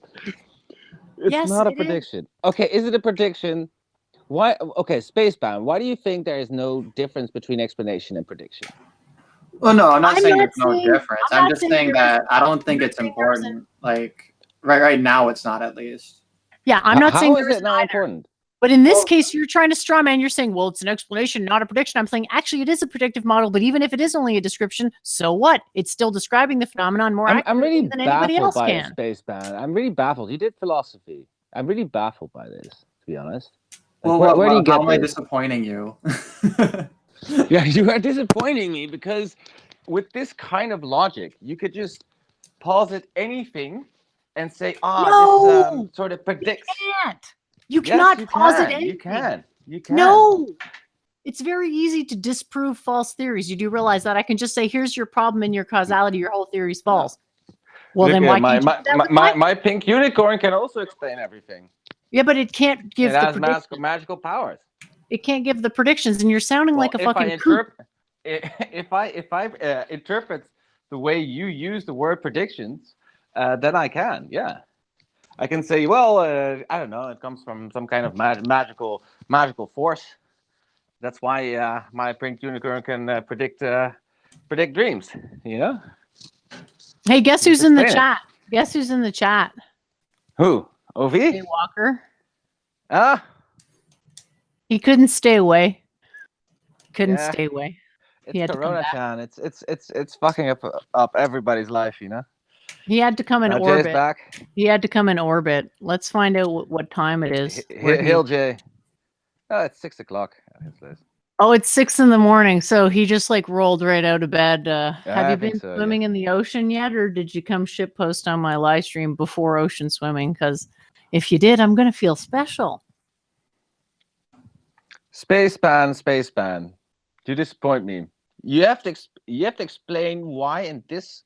It's Yes, not a it is. prediction. Okay, is it a prediction? Why? Okay, Spacebound. Why do you think there is no difference between explanation and prediction? Well, no, I'm not I'm saying not there's no saying- difference. I'm I'm not just saying saying there that I don't think not it's saying there isn't. important. Like right now, it's not at least. Yeah, I'm not saying How there is it isn't not either. important? But in this case, you're trying to straw man. You're saying, well, it's an explanation, not a prediction. I'm saying, actually, it is a predictive model. But even if it is only a description, so what? It's still describing the phenomenon more I'm accurately really than anybody baffled else by can. Spacebound. I'm really baffled. You did philosophy. I'm really baffled by this, to be honest. Well, where do you how get am I this? disappointing you? Yeah, you are disappointing me because with this kind of logic, you could just posit anything and say, No! this sort of predicts. You can't. You Yes, cannot you posit can. anything. You can. You can. No. It's very easy to disprove false theories. You do realize that I can just say, here's your problem in your causality. Your whole theory is false. Well, Look then at why can't you do that with mine? my pink unicorn can also explain everything. Yeah, but it can't give It the has predictions. magical powers. It can't give the predictions, and you're sounding like a Well, fucking kook. if I interpret the way you use the word predictions, then I can. Yeah, I can say, well, I don't know. It comes from some kind of magical force. That's why my pink unicorn can predict dreams. You know. Hey, guess Just who's in the explain it. chat? Guess who's in the chat? Who? OV? Hey, Walker. Ah. He couldn't stay away. Couldn't Yeah. stay away. He It's had to come Corona back. Chan. It's fucking up everybody's life, you know. He had to come in Jay's orbit. back. He had to come in orbit. Let's find out what time it is. where he- Hail Jay. Oh, it's 6 o'clock. Oh, it's 6 a.m. So he just like rolled right out of bed. Have I you think been so, swimming in the ocean yet, or did you come ship post on my live stream before ocean swimming? Because if you did, I'm gonna feel special. Spaceban. You disappoint me. You have to explain why in this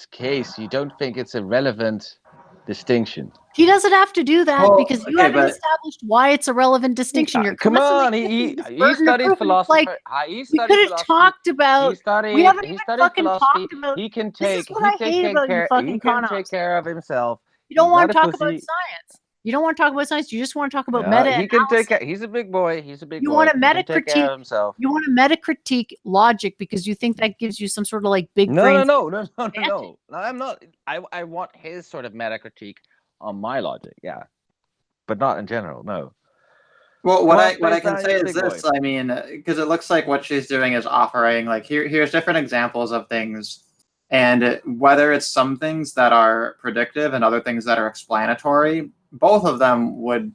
case you don't think it's a relevant distinction. He doesn't have to do that Well, because you okay, haven't but- established why it's a relevant distinction. You're Come on, constantly he burden of studied proof, and it's philosophy. like, He we studied could have philosophy. talked about. We haven't He even studied fucking philosophy. talked about. He can This take. is what I hate about you fucking He can con take ops. care of himself. You don't He's want not to a talk about pussy. science. You don't want to talk about science. You just want to talk about Yeah, meta. he can take care. He's a big boy. You want to He meta can take care critique. of himself. You want to meta critique logic because you think that gives you some sort of like big No, brain. no. I'm not. I want his sort of meta critique on my logic. Yeah, but not in general. No. Well, what I can Spaceman, say you're a is big this. boy. I mean, because it looks like what she's doing is offering like here's different examples of things, and whether it's some things that are predictive and other things that are explanatory, both of them would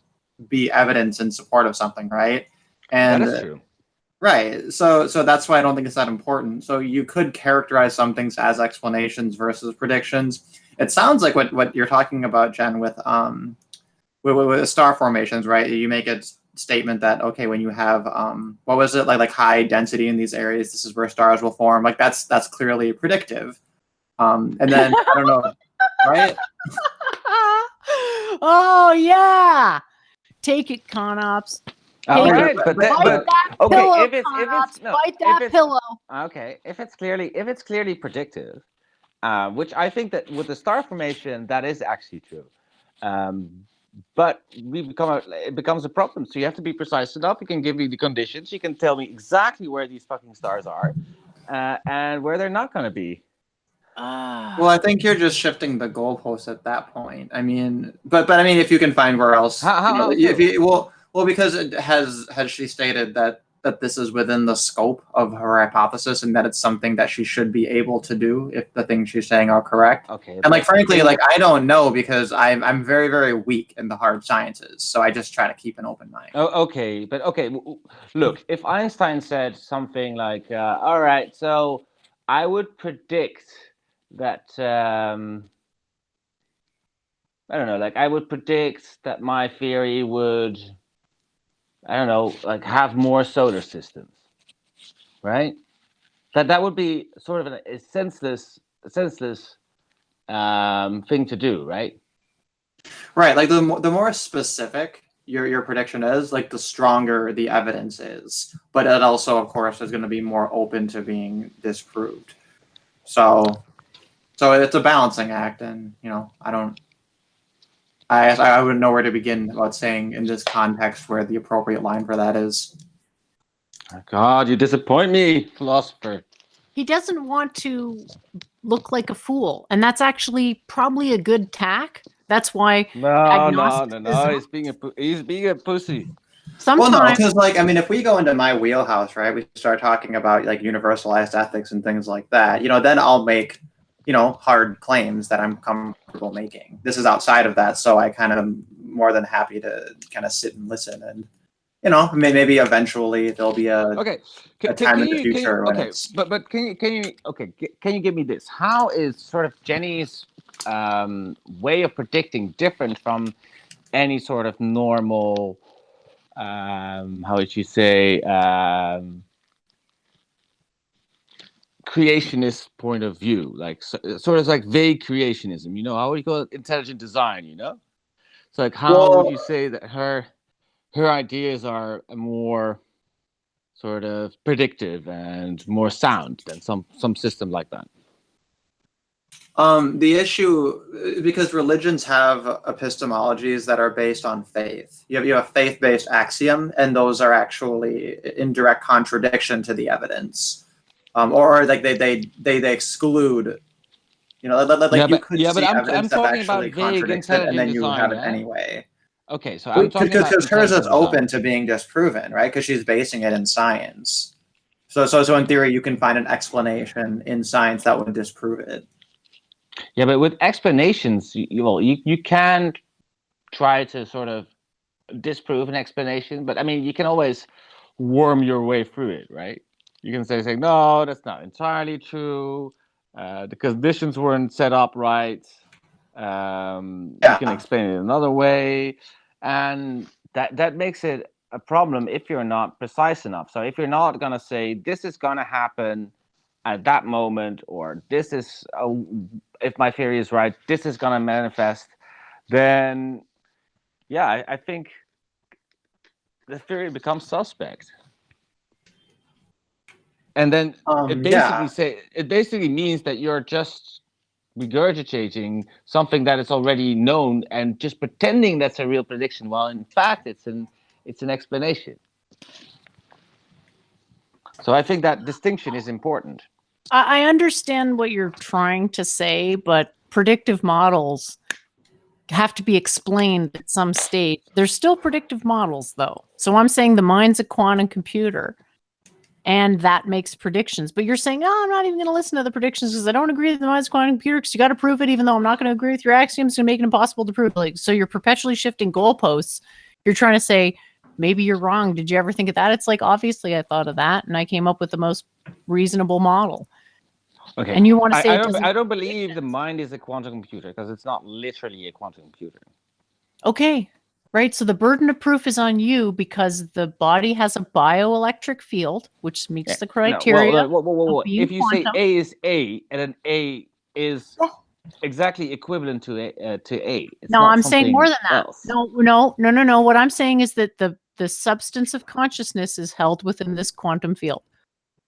be evidence in support of something, right? And That is true. right. So that's why I don't think it's that important. So you could characterize some things as explanations versus predictions. It sounds like what you're talking about, Jen, with star formations, right? You make a statement that okay, when you have what was it like high density in these areas, this is where stars will form. Like that's clearly predictive. And then I don't know, right? Oh yeah, take it, con ops. All Take right, it. but Bite that okay, pillow, if it's con ops. no, Bite if that it's- pillow. Okay, if it's clearly predictive, which I think that with the star formation that is actually true, but it becomes a problem. So you have to be precise enough. You can give me the conditions. You can tell me exactly where these fucking stars are, and where they're not going to be. Well, I think you're just shifting the goalpost at that point. I mean, but I mean, if you can find where else, How if you, well, because it has she stated that this is within the scope of her hypothesis and that it's something that she should be able to do if the things she's saying are correct. Okay, and like frankly, like I don't know because I'm very very weak in the hard sciences, so I just try to keep an open mind. Oh, okay, but okay. Look, if Einstein said something like, "All right, so I would predict that." I don't know. Like, I would predict that my theory would, I don't know, like have more solar systems, right? That would be sort of a senseless thing to do, right? Right, like the more specific your prediction is, like the stronger the evidence is. But it also, of course, is going to be more open to being disproved. So it's a balancing act, and I wouldn't know where to begin about saying in this context where the appropriate line for that is. God, you disappoint me, philosopher. He doesn't want to look like a fool, and that's actually probably a good tack. That's why No. He's being a pussy. Sometimes, well, no, because if we go into my wheelhouse, right, we start talking about like universalized ethics and things like that. Then I'll make hard claims that I'm comfortable making. This is outside of that, so I kind of am more than happy to kind of sit and listen, and maybe eventually there'll be a time in the future when it's. But can you give me this? How is sort of Jenny's way of predicting different from any sort of normal? How would you say? Creationist point of view, like sort of like vague creationism. How would you call it? Intelligent design. So like how would you say that her ideas are more sort of predictive and more sound than some system like that? The issue, because religions have epistemologies that are based on faith. You have faith-based axiom, and those are actually in direct contradiction to the evidence. Or like they exclude, you could see evidence that actually contradicts it, and then you have it anyway. Okay, so I'm talking about because hers is open to being disproven, right? Because she's basing it in science. So in theory, you can find an explanation in science that would disprove it. Yeah, but with explanations, you can try to sort of disprove an explanation, but you can always worm your way through it, right? You can say, no, that's not entirely true. The conditions weren't set up right. You can explain it another way. And that makes it a problem if you're not precise enough. So if you're not going to say, this is going to happen at that moment, or this is, if my theory is right, this is going to manifest, then, yeah, I think the theory becomes suspect. And then it basically means that you're just regurgitating something that is already known and just pretending that's a real prediction, while in fact it's an explanation. So I think that distinction is important. I understand what you're trying to say, but predictive models have to be explained at some stage. They're still predictive models, though. So I'm saying the mind's a quantum computer, and that makes predictions. But you're saying, oh, I'm not even going to listen to the predictions because I don't agree with the mind's quantum computer, because you got to prove it, even though I'm not going to agree with your axioms to make it impossible to prove. So you're perpetually shifting goalposts. You're trying to say, maybe you're wrong. Did you ever think of that? It's like, obviously I thought of that, and I came up with the most reasonable model. Okay. And you want to say I don't believe the mind is a quantum computer, because it's not literally a quantum computer. Okay. Right. So the burden of proof is on you, because the body has a bioelectric field, which meets the criteria. Whoa. If you say A is A, and then A is exactly equivalent to A. It's no, not I'm saying more than that. Else. No. What I'm saying is that the substance of consciousness is held within this quantum field.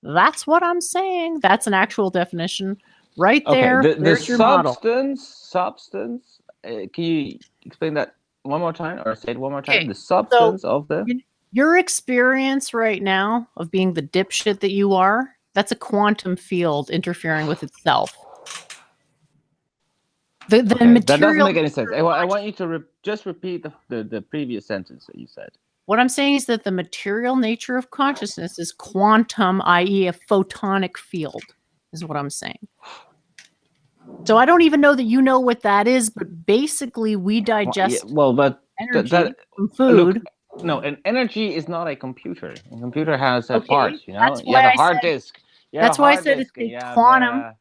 That's what I'm saying. That's an actual definition right there. Okay, There's your model. Substance. Can you explain that one more time, or say it one more time? The substance of the... Your experience right now of being the dipshit that you are, that's a quantum field interfering with itself. The material... That doesn't make any sense. I want you to just repeat the previous sentence that you said. What I'm saying is that the material nature of consciousness is quantum, i.e. a photonic field, is what I'm saying. So I don't even know that you know what that is, but basically we digest energy from food. Look, no, an energy is not a computer. A computer has parts, you have a hard disk. That's why I said it's a quantum.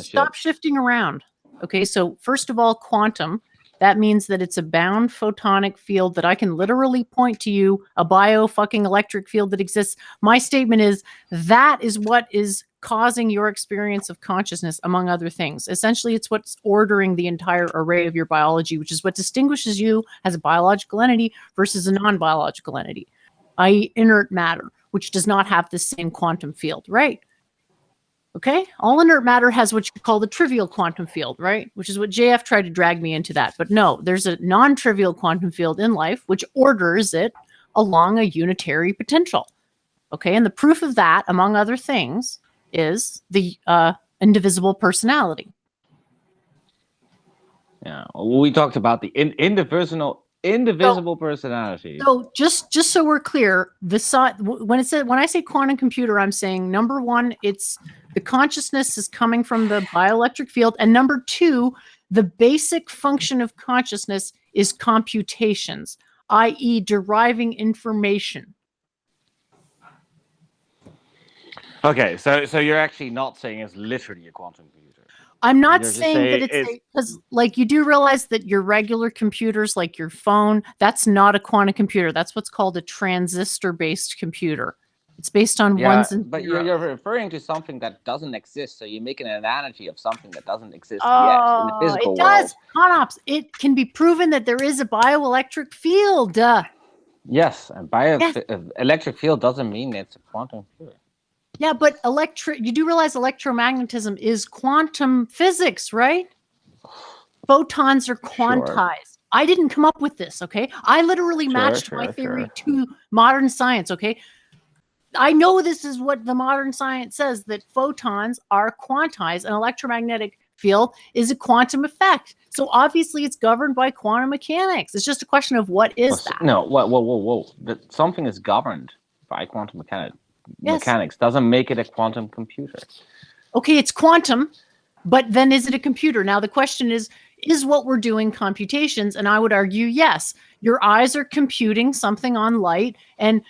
Stop shifting around. Okay, so first of all, quantum. That means that it's a bound photonic field that I can literally point to you, a bio-fucking-electric field that exists. My statement is that is what is causing your experience of consciousness, among other things. Essentially, it's what's ordering the entire array of your biology, which is what distinguishes you as a biological entity versus a non-biological entity, i.e. inert matter, which does not have the same quantum field, right? Okay, all inert matter has what you call the trivial quantum field, right? Which is what JF tried to drag me into that. But no, there's a non-trivial quantum field in life which orders it along a unitary potential. Okay, and the proof of that, among other things, is the indivisible personality. Yeah, we talked about the indivisible personality. So just so we're clear, when I say quantum computer, I'm saying number one, it's the consciousness is coming from the bioelectric field, and number two, the basic function of consciousness is computations, i.e., deriving information. Okay, so you're actually not saying it's literally a quantum computer. I'm not saying that it's because, like, you do realize that your regular computers, like your phone, that's not a quantum computer. That's what's called a transistor-based computer. It's based on ones and but zeros. you're referring to something that doesn't exist, so you're making an analogy of something that doesn't exist yet in the physical it does. world. Conops, it can be proven that there is a bioelectric field. Yes, and electric field doesn't mean it's a quantum computer. Yeah, but you do realize electromagnetism is quantum physics, right? Photons are quantized. Sure. I didn't come up with this, okay? I literally matched my theory to modern science, okay? I know this is what the modern science says, that photons are quantized. An electromagnetic field is a quantum effect. So obviously it's governed by quantum mechanics. It's just a question of what is that? No, whoa. That something is governed by quantum mechanics. Yes. Mechanics doesn't make it a quantum computer. Okay, it's quantum, but then is it a computer? Now the question is what we're doing computations? And I would argue, yes. Your eyes are computing something on light, and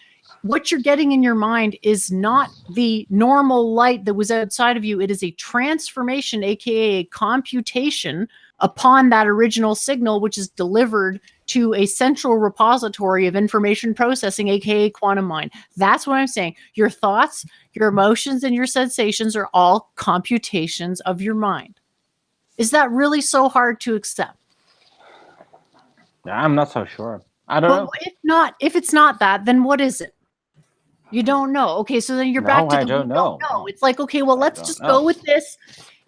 what you're getting in your mind is not the normal light that was outside of you. It is a transformation, aka a computation, upon that original signal, which is delivered to a central repository of information processing, aka quantum mind. That's what I'm saying. Your thoughts, your emotions, and your sensations are all computations of your mind. Is that really so hard to accept? I'm not so sure. I don't know. If it's not that, then what is it? You don't know. Okay, so then you're back to I don't know. It's like, okay, well, let's just go with this.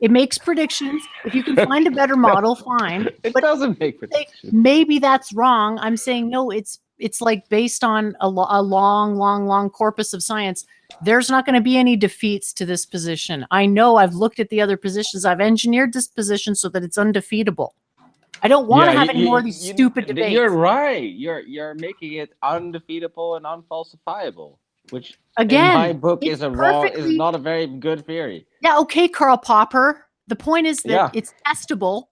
It makes predictions. If you can find a better model, fine. It doesn't make predictions. Maybe that's wrong. I'm saying no. It's like based on a long corpus of science. There's not going to be any defeats to this position. I know. I've looked at the other positions. I've engineered this position so that it's undefeatable. I don't want to have any more of these stupid debates. You're right. You're making it undefeatable and unfalsifiable, which again, in my book is not a very good theory. Yeah, okay, Karl Popper. The point is that it's testable.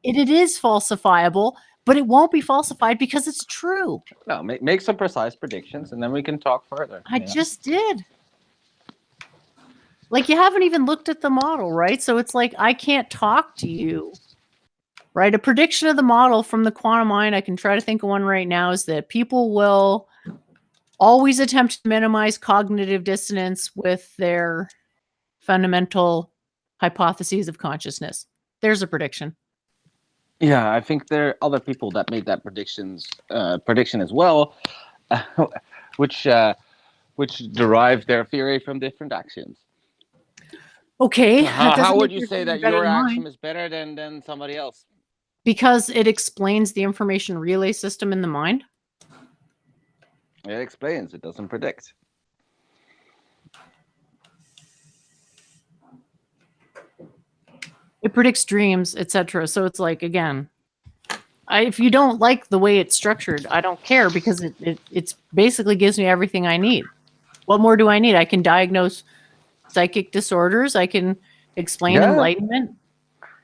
It is falsifiable, but it won't be falsified because it's true. No, make some precise predictions, and then we can talk further. I just did. Like, you haven't even looked at the model, right? So it's like, I can't talk to you. Right? A prediction of the model from the quantum mind, I can try to think of one right now, is that people will always attempt to minimize cognitive dissonance with their fundamental hypotheses of consciousness. There's a prediction. Yeah, I think there are other people that made that prediction as well, which derive their theory from different axioms. Okay. How would you say that your axiom is better than somebody else? Because it explains the information relay system in the mind. It explains. It doesn't predict. It predicts dreams, etc. So it's like, again, if you don't like the way it's structured, I don't care, because it's basically gives me everything I need. What more do I need? I can diagnose psychic disorders. I can explain enlightenment.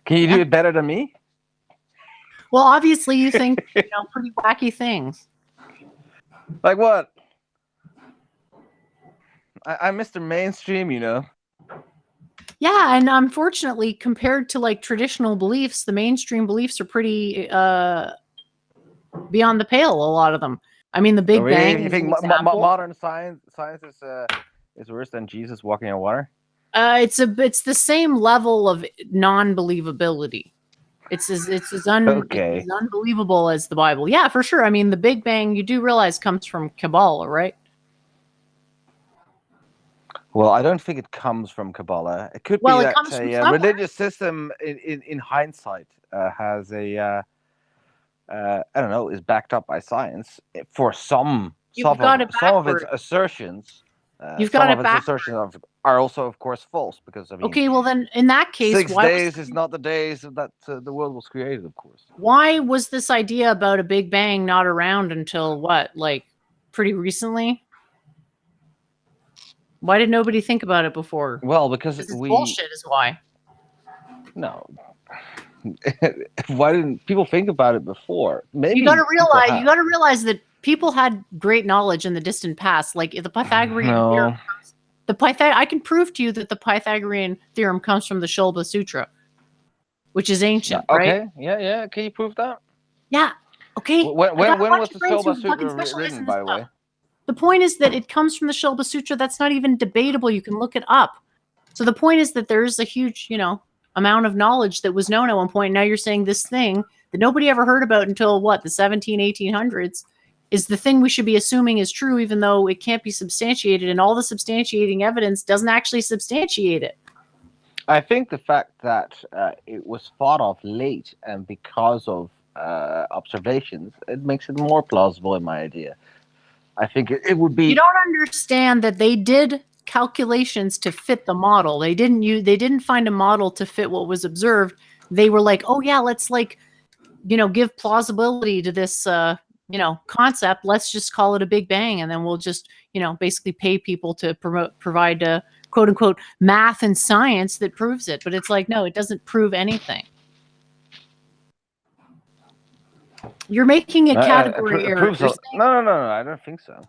Can you do it better than me? Well, obviously you think pretty wacky things. Like what? I'm Mr. Mainstream, Yeah, and unfortunately, compared to like traditional beliefs, the mainstream beliefs are pretty beyond the pale. A lot of them. I mean, the Big Bang. You think modern science is worse than Jesus walking on water? It's the same level of non-believability. It's as unbelievable as the Bible. Yeah, for sure. I mean, the Big Bang, you do realize, comes from Kabbalah, right? Well, I don't think it comes from Kabbalah. It could Well, be it that comes from a somewhere. religious system, in hindsight, has a I don't know, is backed up by science for some You've got it of its backwards. assertions. You've Some got of it its backwards. assertions are also, of course, false because I mean, Okay, well then, in that case, 6 why days is not the days that the world was created, of course. why was this idea about a Big Bang not around until what, like pretty recently? Why did nobody think about it before? Well, because it's bullshit is why. No. Why didn't people think about it before? Maybe You got to people have. realize that people had great knowledge in the distant past. Like the Pythagorean theorem. I can prove to you that the Pythagorean theorem comes from the Shulba Sutra, which is ancient, right? Okay, yeah. Can you prove that? Yeah. Okay. When was the Shulba Sutra written, by the way? The point is that it comes from the Shulba Sutra. That's not even debatable. You can look it up. So the point is that there's a huge, amount of knowledge that was known at one point. Now you're saying this thing that nobody ever heard about until what, the 1800s, is the thing we should be assuming is true, even though it can't be substantiated, and all the substantiating evidence doesn't actually substantiate it. I think the fact that it was thought of late and because of observations, it makes it more plausible in my idea. I think it would be. You don't understand that they did calculations to fit the model. They didn't find a model to fit what was observed. They were like, oh yeah, let's give plausibility to this concept. Let's just call it a Big Bang, and then we'll just basically pay people to provide quote unquote math and science that proves it. But it's like, no, it doesn't prove anything. You're making a category error. No, I don't think so.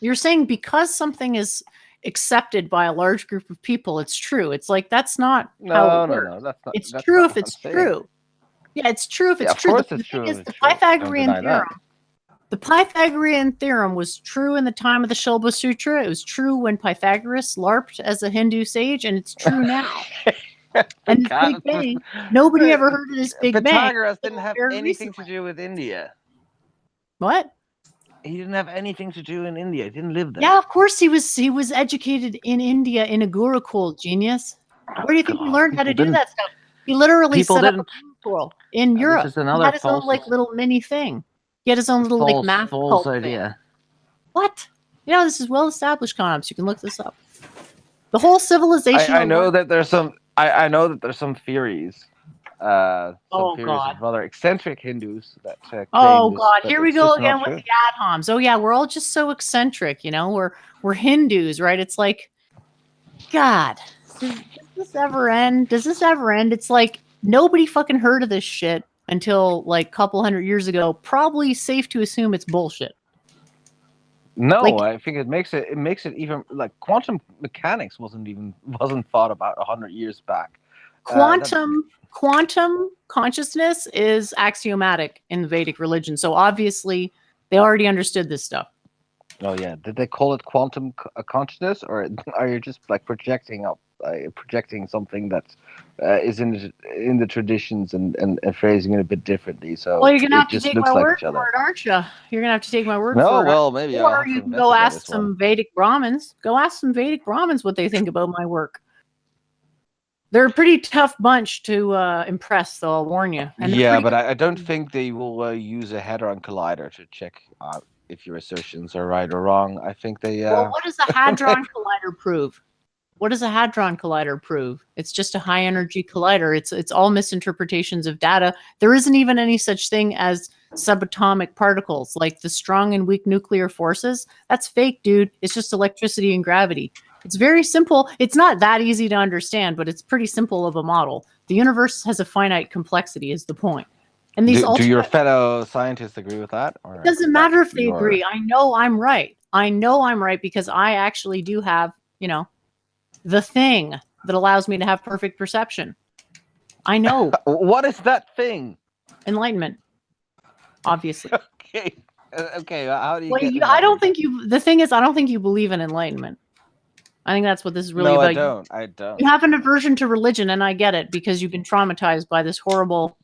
You're saying because something is accepted by a large group of people, it's true. It's like, that's not how it works. No, that's not. It's that's true not if it's true. Yeah, it's true if it's of true. Course The it's thing true. is, the Pythagorean theorem. The Pythagorean theorem was true in the time of the Shulba Sutra. It was true when Pythagoras LARPed as a Hindu sage, and it's true now. And this Big Bang, nobody ever heard of this Big Bang. Pythagoras didn't have anything to do with India. What? He didn't have anything to do in India. He didn't live there. Yeah, of course he was educated in India in a Gurukul, genius. Where do you think he learned how to do that stuff? He literally set up a Gurukul in Europe. He had his own little mini thing. He had his own little math cult idea. Thing. What? This is well-established concepts. You can look this up. The whole civilization. I know that there's some. I know that there's some theories. Theories of rather eccentric Hindus that Here we go again with the ad homs. Oh yeah, we're all just so eccentric, we're Hindus, right? It's like, God, does this ever end? It's like nobody fucking heard of this shit until like a couple hundred years ago. Probably safe to assume it's bullshit. No, I think it makes it even like quantum mechanics wasn't thought about 100 years back. Quantum consciousness is axiomatic in Vedic religion, so obviously they already understood this stuff. Oh yeah, did they call it quantum consciousness, or are you just like projecting something that is in the traditions and phrasing it a bit differently? So well, you're gonna have to take my word for it, aren't you? You're gonna have to take my word for it. No, well, maybe. Or you can go ask some Vedic Brahmins. Go ask some Vedic Brahmins what they think about my work. They're a pretty tough bunch to impress, though, I'll warn you. And yeah, but I don't think they will use a Hadron Collider to check if your assertions are right or wrong. I think they... Well, what does a Hadron Collider prove? What does a Hadron Collider prove? It's just a high-energy collider. It's all misinterpretations of data. There isn't even any such thing as subatomic particles, like the strong and weak nuclear forces. That's fake, dude. It's just electricity and gravity. It's very simple. It's not that easy to understand, but it's pretty simple of a model. The universe has a finite complexity is the point. And these do your fellow scientists agree with that? Or it doesn't matter if they agree. I know I'm right. I know I'm right because I actually do have, the thing that allows me to have perfect perception. I know. What is that thing? Enlightenment. Obviously. Okay. How do you I don't think the thing is, I don't think you believe in enlightenment. I think that's what this is really No, about. I don't. I don't. You have an aversion to religion, and I get it because you've been traumatized by this horrible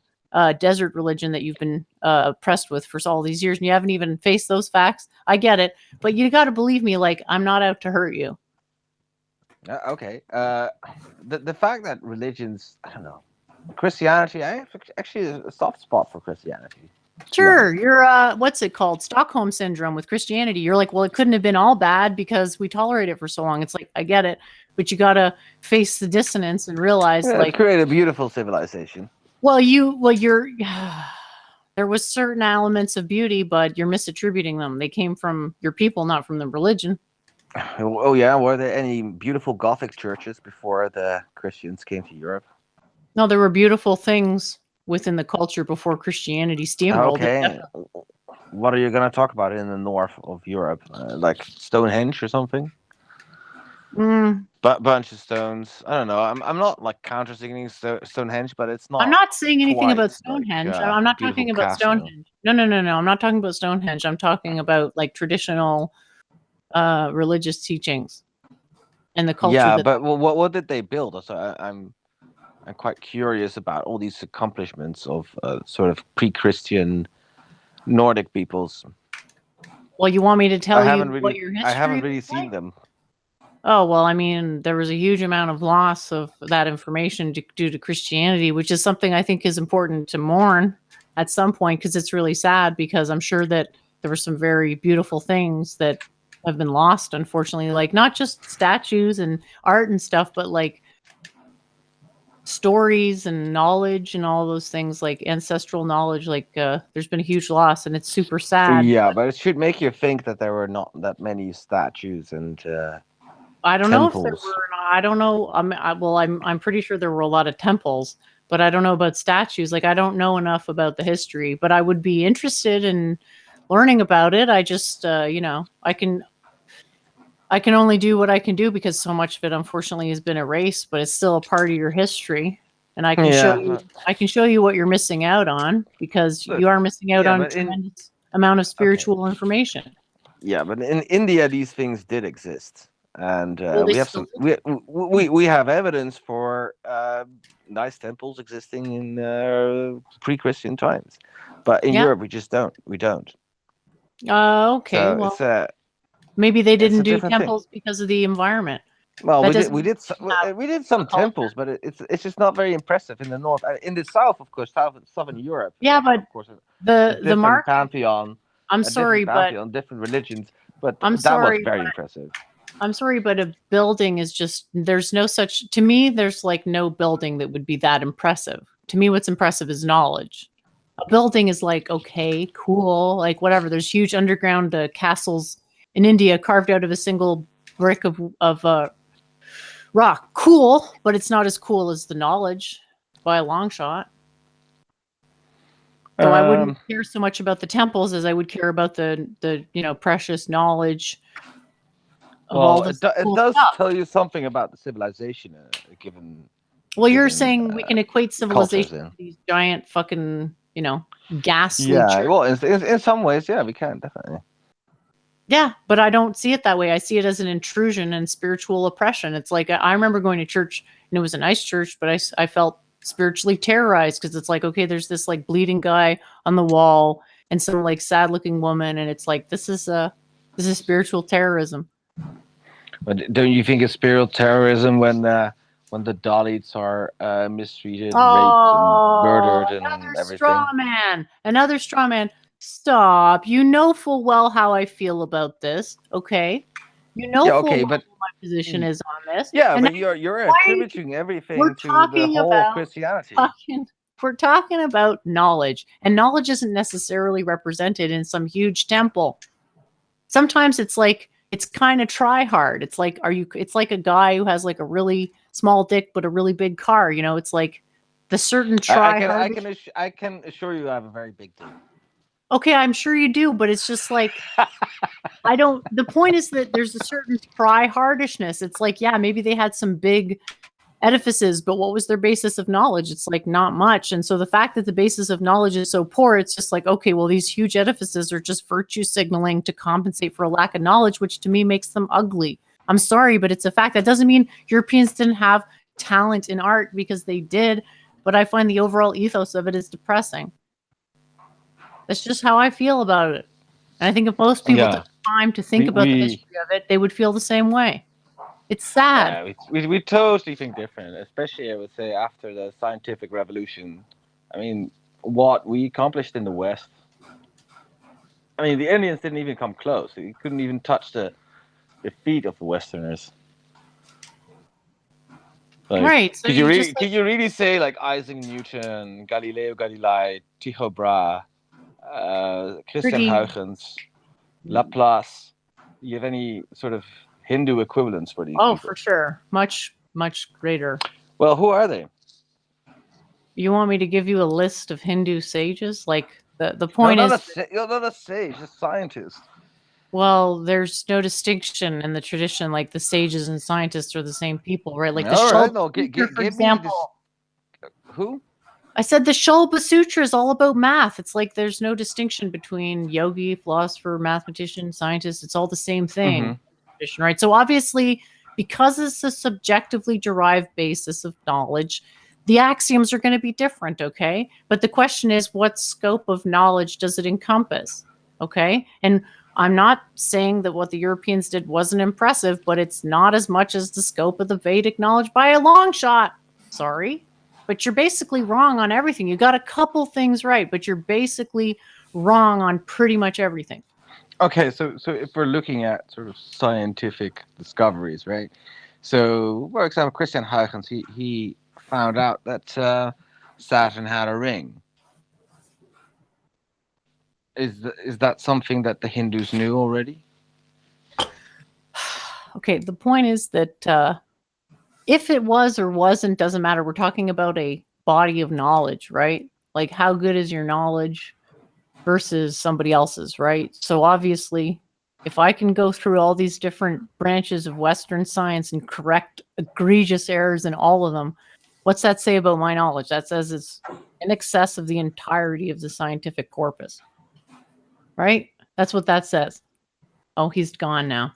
desert religion that you've been oppressed with for all these years, and you haven't even faced those facts. I get it, but you got to believe me. Like, I'm not out to hurt you. Okay. The fact that religions, I don't know, Christianity, I have actually a soft spot for Christianity. Sure, you're what's it called? Stockholm syndrome with Christianity. You're like, well, it couldn't have been all bad because we tolerated it for so long. It's like, I get it, but you got to face the dissonance and realize, like, create a beautiful civilization. You're there was certain elements of beauty, but you're misattributing them. They came from your people, not from the religion. Oh yeah, were there any beautiful Gothic churches before the Christians came to Europe? No, there were beautiful things within the culture before Christianity steamrolled it. Okay. Definitely. What are you going to talk about in the north of Europe? Like Stonehenge or something? Bunch of stones. I don't know. I'm not like counter-signing Stonehenge, but it's not. I'm not saying anything about quite Stonehenge. like, I'm not beautiful talking about castle. Stonehenge. No. I'm not talking about Stonehenge. I'm talking about like traditional religious teachings and the culture. Yeah, that but what did they build? So I'm quite curious about all these accomplishments of sort of pre-Christian Nordic peoples. Well, you want me to tell you really, what your history I haven't really was seen like? them. Oh, well, I mean, there was a huge amount of loss of that information due to Christianity, which is something I think is important to mourn at some point because it's really sad because I'm sure that there were some very beautiful things that have been lost, unfortunately, like not just statues and art and stuff, but like stories and knowledge and all those things, like ancestral knowledge. Like there's been a huge loss and it's super sad. Yeah, but it should make you think that there were not that many statues and I don't know if there temples. were. I don't know. I'm pretty sure there were a lot of temples, but I don't know about statues. Like I don't know enough about the history, but I would be interested in learning about it. I just, I can only do what I can do because so much of it, unfortunately, has been erased. But it's still a part of your history, and I can show you. I can show you what you're missing out on because you are missing out on a tremendous amount of spiritual information. Yeah, but in India, these things did exist. And Well, we have we have evidence for nice temples existing in pre-Christian times, but in Europe we just don't. We don't. Okay. So well, maybe they didn't do different temples because of the environment. Well, we did some temples, but it's just not very impressive in the north. In the south, of course, southern Europe. Yeah, but of course, the mark pantheon. I'm sorry, but different religions, but I'm that sorry, was very impressive. I'm sorry, but a building is just, there's no such, to me, there's like no building that would be that impressive. To me, what's impressive is knowledge. A building is like, okay, cool, like whatever. There's huge underground castles in India carved out of a single brick of rock. Cool, but it's not as cool as the knowledge by a long shot. So I wouldn't care so much about the temples as I would care about the precious knowledge. Well, it does tell you something about the civilization, given. Well, you're saying we can equate civilization to these giant fucking, ghastly. Yeah, well, in some ways, yeah, we can definitely. Yeah, but I don't see it that way. I see it as an intrusion and spiritual oppression. It's like I remember going to church, and it was a nice church, but I felt spiritually terrorized because it's like, okay, there's this like bleeding guy on the wall and some like sad looking woman, and it's like this is spiritual terrorism. But don't you think it's spiritual terrorism when the Dalits are mistreated, raped, and murdered, and everything? Another straw man. Stop. You know full well how I feel about this. Okay. You know full well what my position is on this. Yeah, and but you're attributing everything to the whole Christianity. We're talking about knowledge, and knowledge isn't necessarily represented in some huge temple. Sometimes it's like it's kind of try hard. It's like it's like a guy who has like a really small dick but a really big car. It's like the certain try hard. I can assure you I have a very big dick. Okay, I'm sure you do, but it's just like the point is that there's a certain try-hardishness. It's like, yeah, maybe they had some big edifices, but what was their basis of knowledge? It's like not much. And so the fact that the basis of knowledge is so poor, it's just like, okay, well, these huge edifices are just virtue signaling to compensate for a lack of knowledge, which to me makes them ugly. I'm sorry, but it's a fact. That doesn't mean Europeans didn't have talent in art, because they did, but I find the overall ethos of it is depressing. That's just how I feel about it. And I think if most people took time to think about the history of it, they would feel the same way. It's sad. Yeah, we totally think different, especially I would say after the scientific revolution. I mean, what we accomplished in the West. I mean, the Indians didn't even come close. They couldn't even touch the feet of the Westerners. Like, Right. So could you really say like Isaac Newton, Galileo Galilei, Tycho Brahe, Christian Huygens, Laplace? Do you have any sort of Hindu equivalents for these people? For sure. Much, much greater. Well, who are they? You want me to give you a list of Hindu sages? Like, the point is... not a sage, a scientist. Well, there's no distinction in the tradition. Like, the sages and scientists are the same people, right? Like, the for example... Who? I said the Shulba Sutra is all about math. It's like there's no distinction between yogi, philosopher, mathematician, scientist. It's all the same thing, right? So obviously, because it's a subjectively derived basis of knowledge, the axioms are going to be different, okay? But the question is, what scope of knowledge does it encompass, okay? And I'm not saying that what the Europeans did wasn't impressive, but it's not as much as the scope of the Vedic knowledge by a long shot. Sorry. But you're basically wrong on everything. You got a couple things right, but you're basically wrong on pretty much everything. Okay, so if we're looking at sort of scientific discoveries, right? So, for example, Christian Huygens, he found out that Saturn had a ring. Is that something that the Hindus knew already? Okay, the point is that if it was or wasn't, doesn't matter. We're talking about a body of knowledge, right? Like, how good is your knowledge versus somebody else's, right? So obviously, if I can go through all these different branches of Western science and correct egregious errors in all of them, what's that say about my knowledge? That says it's in excess of the entirety of the scientific corpus, right? That's what that says. Oh, he's gone now.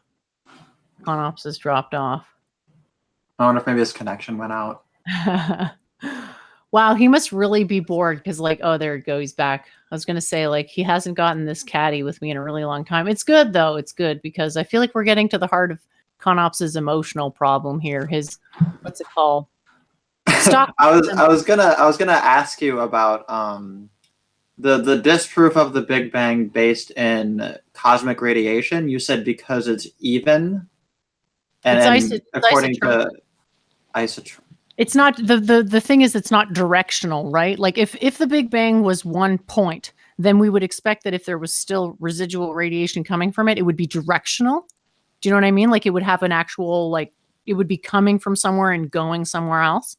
Conops has dropped off. I wonder if maybe his connection went out. Wow, he must really be bored because, like, oh, there it goes, he's back. I was going to say, like, he hasn't gotten this catty with me in a really long time. It's good, though. It's good because I feel like we're getting to the heart of Conops's emotional problem here. His, what's it called? Stop. I was gonna ask you about the disproof of the Big Bang based in cosmic radiation. You said because it's even, and according to isotropic. It's not the thing is it's not directional, right? Like if the Big Bang was one point, then we would expect that if there was still residual radiation coming from it, it would be directional. Do you know what I mean? Like it would have an actual, like, it would be coming from somewhere and going somewhere else.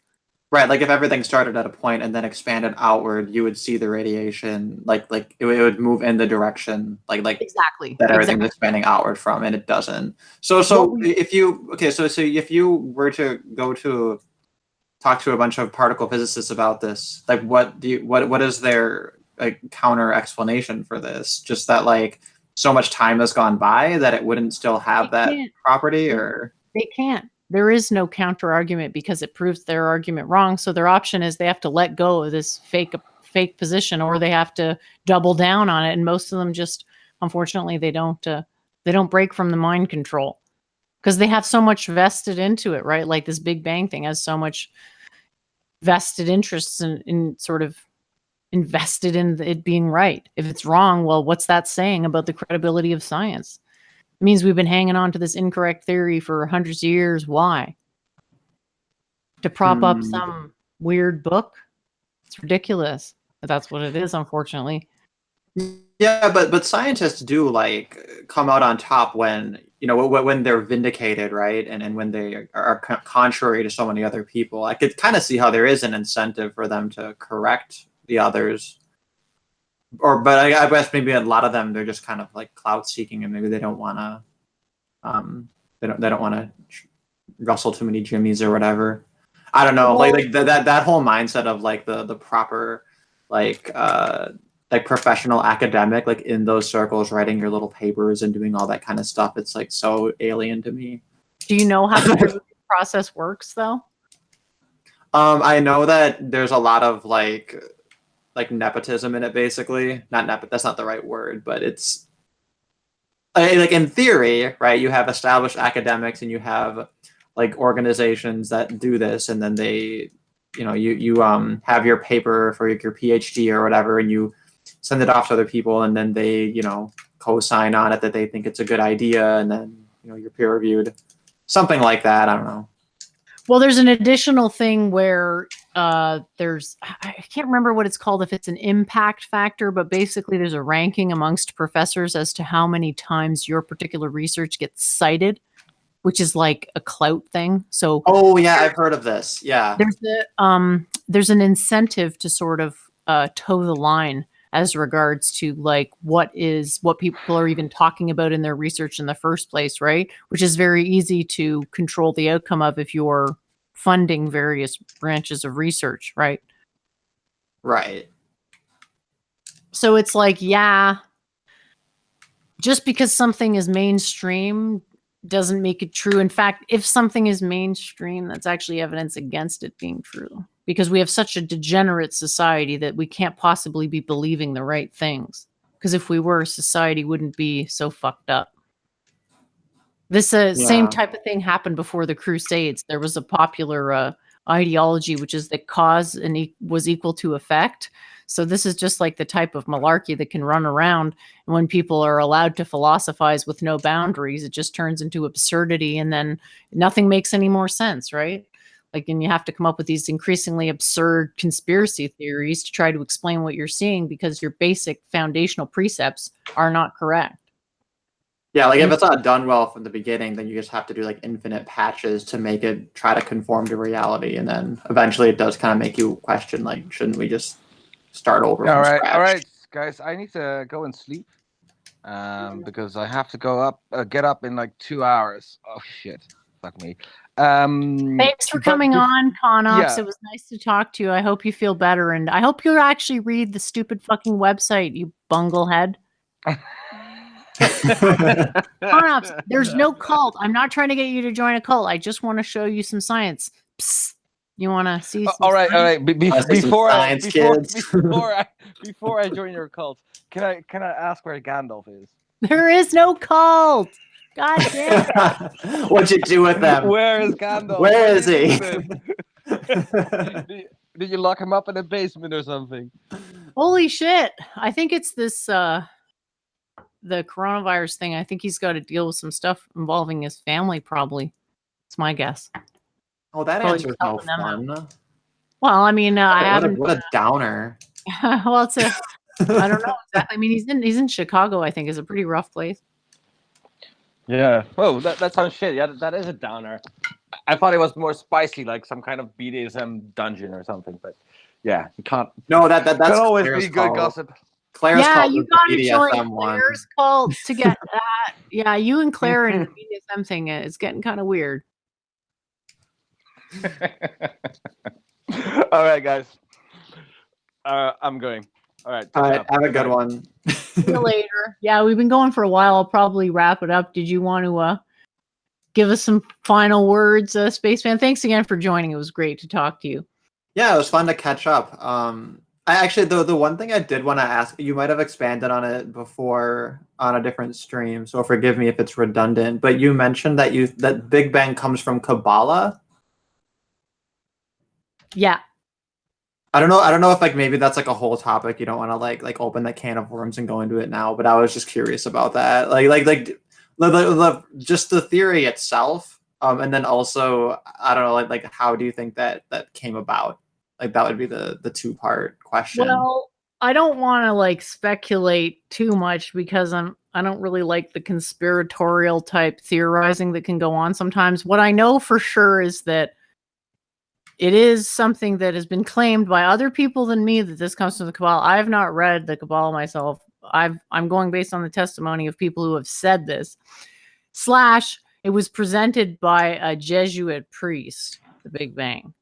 Right, like if everything started at a point and then expanded outward, you would see the radiation, like it would move in the direction, like exactly that everything's expanding outward from, and it doesn't. So if you if you were to go to talk to a bunch of particle physicists about this, like what is their like counter explanation for this? Just that like so much time has gone by that it wouldn't still have that property, or they can't. There is no counter argument because it proves their argument wrong. So their option is they have to let go of this fake position, or they have to double down on it. And most of them just, unfortunately, they don't break from the mind control because they have so much vested into it, right? Like this Big Bang thing has so much vested interests in sort of invested in it being right. If it's wrong, well, what's that saying about the credibility of science? It means we've been hanging on to this incorrect theory for hundreds of years. Why? To prop up some weird book? It's ridiculous. But that's what it is, unfortunately. Yeah, but scientists do like come out on top when, you know, when they're vindicated, right? And when they are contrary to so many other people. I could kind of see how there is an incentive for them to correct the others. But I guess maybe a lot of them, they're just kind of like clout seeking, and maybe they don't want to they don't want to rustle too many jimmies or whatever. I don't know, like that whole mindset of like the proper like professional academic, like in those circles, writing your little papers and doing all that kind of stuff. It's like so alien to me. Do you know how the peer review process works, though? I know that there's a lot of like nepotism in it, basically. Not that's not the right word, but it's like in theory, right? You have established academics and you have like organizations that do this, and then they, you have your paper for your PhD or whatever, and you send it off to other people, and then they, co-sign on it that they think it's a good idea, and then you're peer reviewed, something like that. I don't know. Well, there's an additional thing where I can't remember what it's called, if it's an impact factor, but basically there's a ranking amongst professors as to how many times your particular research gets cited, which is like a clout thing. So oh yeah, I've heard of this. Yeah, there's an incentive to sort of toe the line as regards to like what people are even talking about in their research in the first place, right? Which is very easy to control the outcome of if you're funding various branches of research, right? Right. So it's like, yeah, just because something is mainstream doesn't make it true. In fact, if something is mainstream, that's actually evidence against it being true. Because we have such a degenerate society that we can't possibly be believing the right things. Because if we were, society wouldn't be so fucked up. This same type of thing happened before the Crusades. There was a popular ideology, which is that cause was equal to effect. So this is just like the type of malarkey that can run around. And when people are allowed to philosophize with no boundaries, it just turns into absurdity, and then nothing makes any more sense, right? Like, and you have to come up with these increasingly absurd conspiracy theories to try to explain what you're seeing because your basic foundational precepts are not correct. Yeah, like if it's not done well from the beginning, then you just have to do like infinite patches to make it try to conform to reality, and then eventually it does kind of make you question, like, shouldn't we just start over? All from right, scratch? all right, guys. I need to go and sleep because I have to get up in like 2 hours. Oh shit, fuck me. Thanks for coming on, Conops. yeah. It was nice to talk to you. I hope you feel better, and I hope you actually read the stupid fucking website, you bunglehead. Conops, there's no cult. I'm not trying to get you to join a cult. I just want to show you some science. Psst. You want to see? All right, all right. Before I join your cult, can I ask where Gandalf is? There is no cult. God damn it. What'd you do with them? Where is Gandalf? Where is he? Did you lock him up in a basement or something? Holy shit. I think it's this the coronavirus thing. I think he's got to deal with some stuff involving his family, probably. It's my guess. Oh, that Probably answer's no fun. Well, I mean, I haven't. What a downer. Well, it's I don't know exactly. I mean, he's in Chicago. I think is a pretty rough place. Yeah. Oh, that sounds shit. Yeah, that is a downer. I thought it was more spicy, like some kind of BDSM dungeon or something. But yeah, you can't. No, that's can always Claire's be good cult. gossip. Claire's yeah, cult you was the gotta BDSM join one. Claire's cult to get that. Yeah, you and Claire and the BDSM thing is getting kind of weird. All right, guys. I'm going. All right. All right, have a good one. See you later. Yeah, we've been going for a while. I'll probably wrap it up. Did you want to give us some final words, Spaceman? Thanks again for joining. It was great to talk to you. Yeah, it was fun to catch up. I actually, the one thing I did want to ask, you might have expanded on it before on a different stream, so forgive me if it's redundant. But you mentioned that Big Bang comes from Kabbalah. Yeah. I don't know if like maybe that's like a whole topic. You don't want to like open that can of worms and go into it now. But I was just curious about that, like just the theory itself, and then also I don't know like how do you think that came about? Like that would be the 2-part question. Well, I don't want to like speculate too much because I don't really like the conspiratorial type theorizing that can go on sometimes. What I know for sure is that it is something that has been claimed by other people than me that this comes from the Kabbalah. I have not read the Kabbalah myself. I'm going based on the testimony of people who have said this. / it was presented by a Jesuit priest, the Big Bang.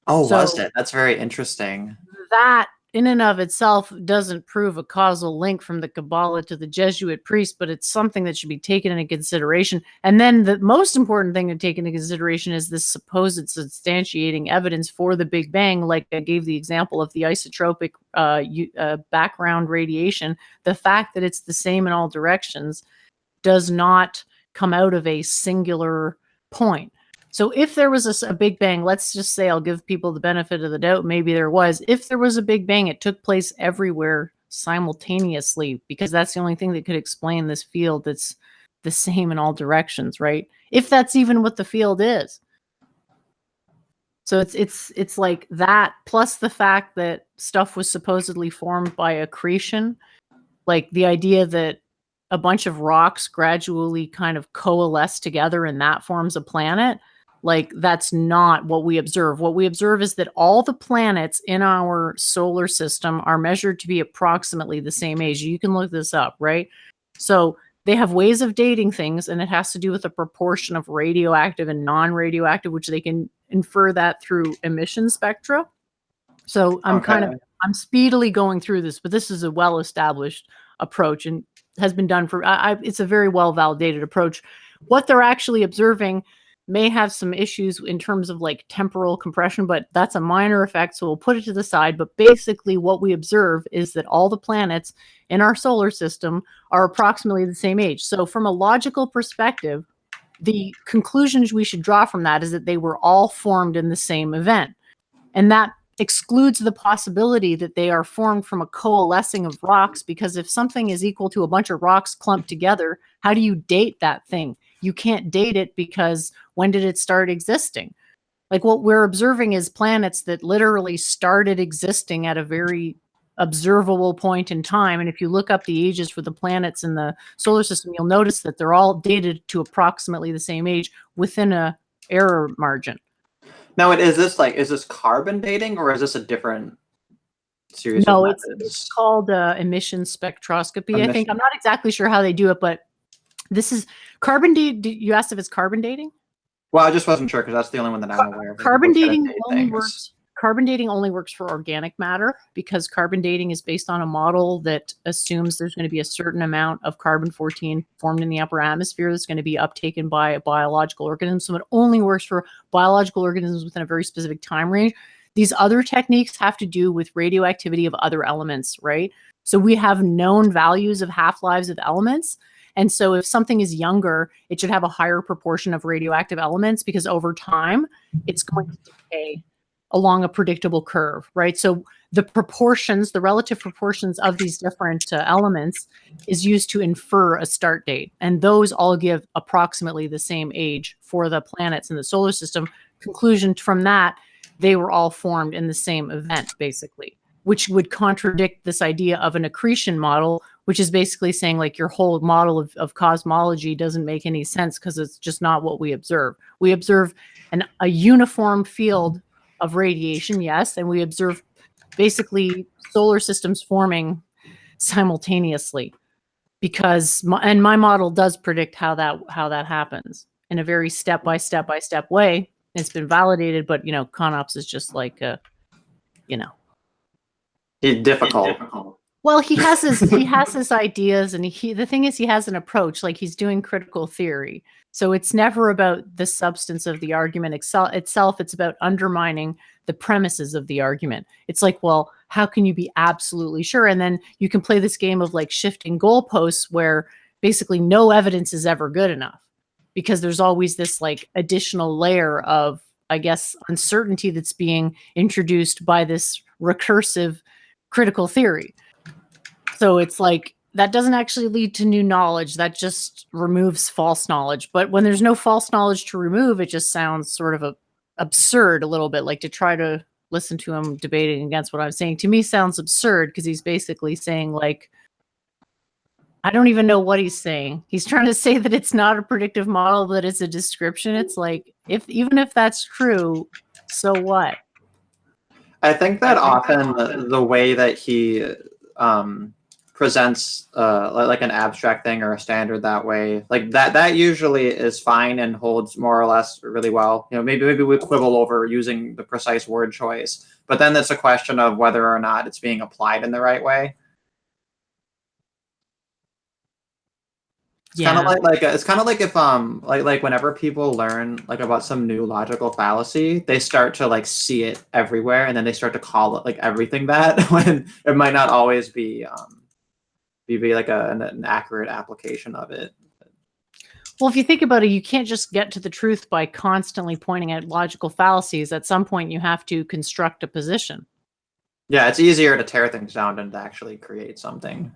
Oh, so was it? That's very interesting. That in and of itself doesn't prove a causal link from the Kabbalah to the Jesuit priest, but it's something that should be taken into consideration. And then the most important thing to take into consideration is this supposed substantiating evidence for the Big Bang. Like I gave the example of the isotropic background radiation. The fact that it's the same in all directions does not come out of a singular point. So if there was a Big Bang, let's just say, I'll give people the benefit of the doubt, maybe there was. If there was a Big Bang, it took place everywhere simultaneously, because that's the only thing that could explain this field that's the same in all directions, right? If that's even what the field is. So it's like that, plus the fact that stuff was supposedly formed by accretion, like the idea that a bunch of rocks gradually kind of coalesce together and that forms a planet. Like, that's not what we observe. What we observe is that all the planets in our solar system are measured to be approximately the same age. You can look this up, right? So they have ways of dating things, and it has to do with the proportion of radioactive and non-radioactive, which they can infer that through emission spectra. So I'm I'm speedily going through this, but this is a well-established approach and has been done for, it's a very well-validated approach. What they're actually observing may have some issues in terms of like temporal compression, but that's a minor effect, so we'll put it to the side. But basically what we observe is that all the planets in our solar system are approximately the same age. So from a logical perspective, the conclusions we should draw from that is that they were all formed in the same event. And that excludes the possibility that they are formed from a coalescing of rocks, because if something is equal to a bunch of rocks clumped together, how do you date that thing? You can't date it, because when did it start existing? Like, what we're observing is planets that literally started existing at a very observable point in time. And if you look up the ages for the planets in the solar system, you'll notice that they're all dated to approximately the same age within a error margin. Now, is this carbon dating, or is this a different series of methods? It's called emission spectroscopy. I think. I'm not exactly sure how they do it, but this is carbon dating. You asked if it's carbon dating? Well, I just wasn't sure, because that's the only one that I'm aware of. Carbon dating only works. Carbon dating only works for organic matter, because carbon dating is based on a model that assumes there's going to be a certain amount of carbon-14 formed in the upper atmosphere that's going to be uptaken by a biological organism. So it only works for biological organisms within a very specific time range. These other techniques have to do with radioactivity of other elements, right? So we have known values of half-lives of elements. And so if something is younger, it should have a higher proportion of radioactive elements, because over time, it's going to decay along a predictable curve, right? So the proportions, the relative proportions of these different elements is used to infer a start date. And those all give approximately the same age for the planets in the solar system. Conclusion from that, they were all formed in the same event, basically, which would contradict this idea of an accretion model, which is basically saying like your whole model of cosmology doesn't make any sense, because it's just not what we observe. We observe a uniform field of radiation, yes, and we observe basically solar systems forming simultaneously, because my model does predict how that happens in a very step by step way. It's been validated, but ConOps is just like It's difficult. Well, he has his ideas, and the thing is, he has an approach, like he's doing critical theory. So it's never about the substance of the argument itself. It's about undermining the premises of the argument. It's like, well, how can you be absolutely sure? And then you can play this game of like shifting goalposts, where basically no evidence is ever good enough, because there's always this like additional layer of, I guess, uncertainty that's being introduced by this recursive critical theory. So it's like, that doesn't actually lead to new knowledge. That just removes false knowledge. But when there's no false knowledge to remove, it just sounds sort of absurd a little bit. Like, to try to listen to him debating against what I'm saying, to me sounds absurd, because he's basically saying like, I don't even know what he's saying. He's trying to say that it's not a predictive model, that it's a description. It's like, even if that's true, so what? I think that often the way that he presents like an abstract thing or a standard that way, like that usually is fine and holds more or less really well. Maybe we quibble over using the precise word choice, But then it's a question of whether or not it's being applied in the right way. It's kind of like it's kind of like if like whenever people learn like about some new logical fallacy, they start to like see it everywhere, and then they start to call it like everything that when it might not always be like an accurate application of it. Well, if you think about it, you can't just get to the truth by constantly pointing at logical fallacies. At some point, you have to construct a position. Yeah, it's easier to tear things down than to actually create something.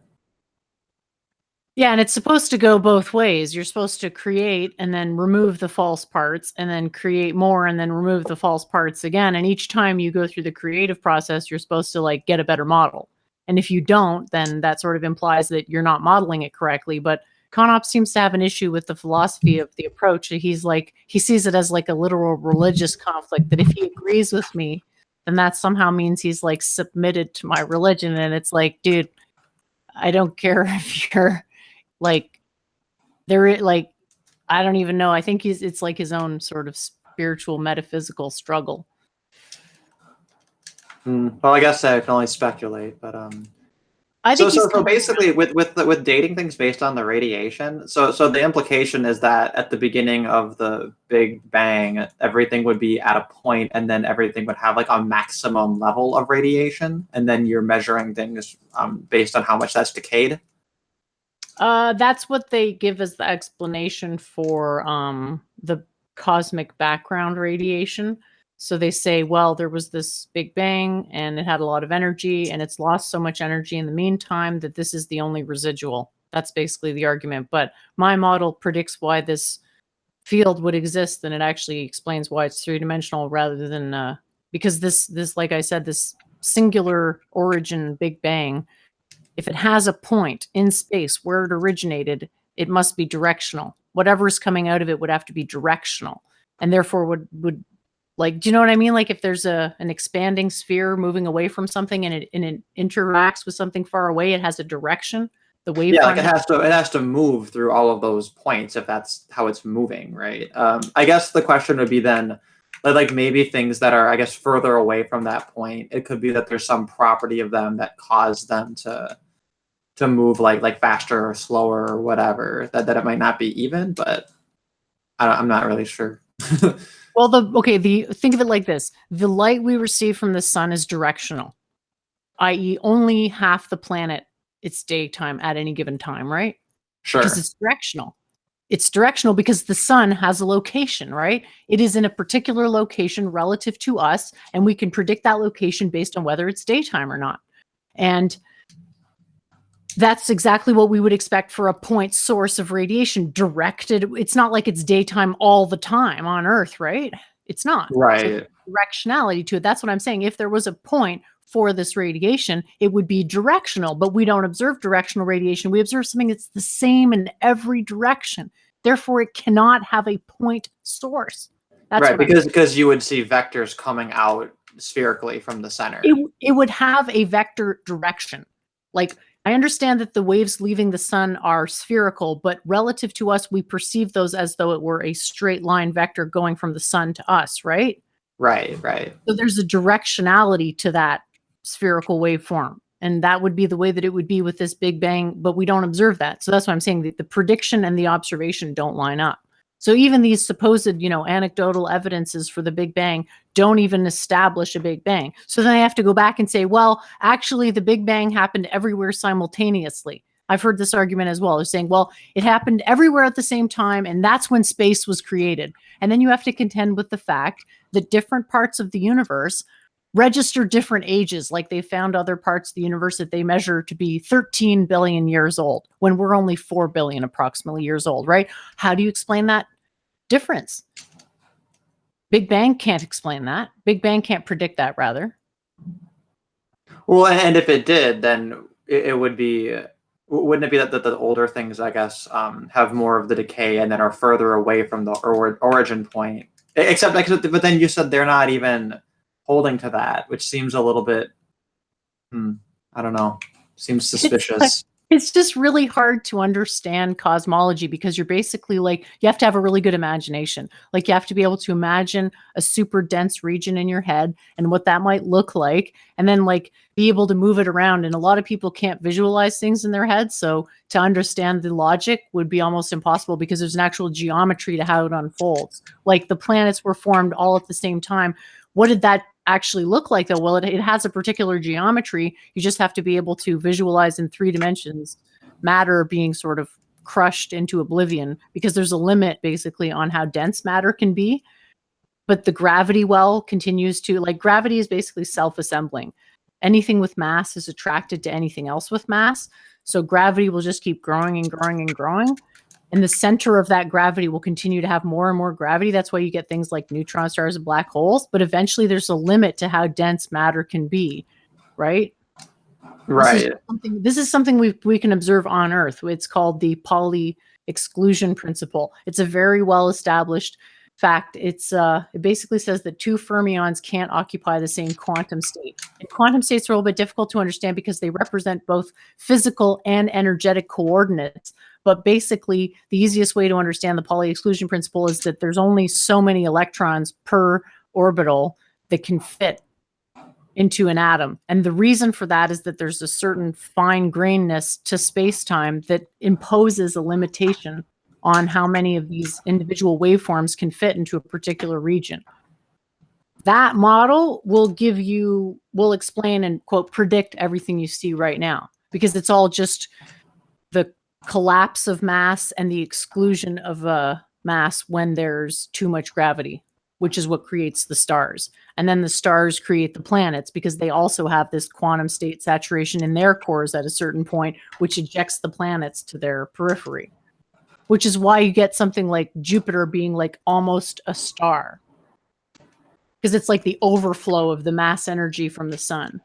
Yeah, and it's supposed to go both ways. You're supposed to create and then remove the false parts, and then create more and then remove the false parts again. And each time you go through the creative process, you're supposed to like get a better model. And if you don't, then that sort of implies that you're not modeling it correctly. But Konop seems to have an issue with the philosophy of the approach. He's like, he sees it as like a literal religious conflict, that if he agrees with me, then that somehow means he's like submitted to my religion. And it's like, dude, I don't care if you're like, like, I don't even know. I think it's like his own sort of spiritual metaphysical struggle. Well, I guess I can only speculate, but I think so basically with dating things based on the radiation, so the implication is that at the beginning of the Big Bang, everything would be at a point, and then everything would have like a maximum level of radiation, and then you're measuring things based on how much that's decayed. That's what they give as the explanation for the cosmic background radiation. So they say, well, there was this Big Bang and it had a lot of energy, and it's lost so much energy in the meantime that this is the only residual. That's basically the argument. But my model predicts why this field would exist, and it actually explains why it's three-dimensional rather than because this, like I said, this singular origin Big Bang, if it has a point in space where it originated, it must be directional. Whatever is coming out of it would have to be directional, and therefore would like, do you know what I mean? Like if there's an expanding sphere moving away from something and it interacts with something far away, it has a direction. The waveform. Yeah, like it has to move through all of those points if that's how it's moving, right? I guess the question would be then, like maybe things that are, I guess, further away from that point, it could be that there's some property of them that caused them to move like faster or slower or whatever, that it might not be even, but I'm not really sure. Well, think of it like this. The light we receive from the sun is directional, i.e. only half the planet, it's daytime at any given time, right? Sure. Because it's directional. It's directional because the sun has a location, right? It is in a particular location relative to us, and we can predict that location based on whether it's daytime or not. And that's exactly what we would expect for a point source of radiation directed. It's not like it's daytime all the time on Earth, right? It's not. Right. So directionality to it. That's what I'm saying. If there was a point for this radiation, it would be directional, but we don't observe directional radiation. We observe something that's the same in every direction. Therefore, it cannot have a point source. That's right, because you would see vectors coming out spherically from the center. It would have a vector direction. Like, I understand that the waves leaving the sun are spherical, but relative to us, we perceive those as though it were a straight line vector going from the sun to us, right? Right. So there's a directionality to that spherical waveform, and that would be the way that it would be with this Big Bang, but we don't observe that. So that's why I'm saying that the prediction and the observation don't line up. So even these supposed, anecdotal evidences for the Big Bang don't even establish a Big Bang. So then I have to go back and say, well, actually the Big Bang happened everywhere simultaneously. I've heard this argument as well. They're saying, well, it happened everywhere at the same time, and that's when space was created. And then you have to contend with the fact that different parts of the universe register different ages. Like they found other parts of the universe that they measure to be 13 billion years old when we're only 4 billion approximately years old, right? How do you explain that difference? Big Bang can't explain that. Big Bang can't predict that, rather. Well, and if it did, then it would be, wouldn't it be that the older things, I guess, have more of the decay and then are further away from the origin point? Except, but then you said they're not even holding to that, which seems a little bit, I don't know, seems suspicious. It's just really hard to understand cosmology because you're basically like, you have to have a really good imagination. Like you have to be able to imagine a super dense region in your head and what that might look like, and then like be able to move it around. And a lot of people can't visualize things in their head. So to understand the logic would be almost impossible because there's an actual geometry to how it unfolds. Like the planets were formed all at the same time. What did that actually look like though? Well, it has a particular geometry. You just have to be able to visualize in 3 dimensions matter being sort of crushed into oblivion, because there's a limit basically on how dense matter can be. But the gravity well continues to, like, gravity is basically self-assembling. Anything with mass is attracted to anything else with mass. So gravity will just keep growing and growing and growing. And the center of that gravity will continue to have more and more gravity. That's why you get things like neutron stars and black holes. But eventually there's a limit to how dense matter can be, right? Right. This is something we can observe on Earth. It's called the Pauli exclusion principle. It's a very well-established fact. It basically says that 2 fermions can't occupy the same quantum state. And quantum states are a little bit difficult to understand because they represent both physical and energetic coordinates. But basically, the easiest way to understand the Pauli exclusion principle is that there's only so many electrons per orbital that can fit into an atom. And the reason for that is that there's a certain fine-grainedness to space-time that imposes a limitation on how many of these individual waveforms can fit into a particular region. That model will explain and, quote, predict everything you see right now, because it's all just the collapse of mass and the exclusion of mass when there's too much gravity, which is what creates the stars. And then the stars create the planets because they also have this quantum state saturation in their cores at a certain point, which ejects the planets to their periphery, which is why you get something like Jupiter being like almost a star, because it's like the overflow of the mass energy from the sun.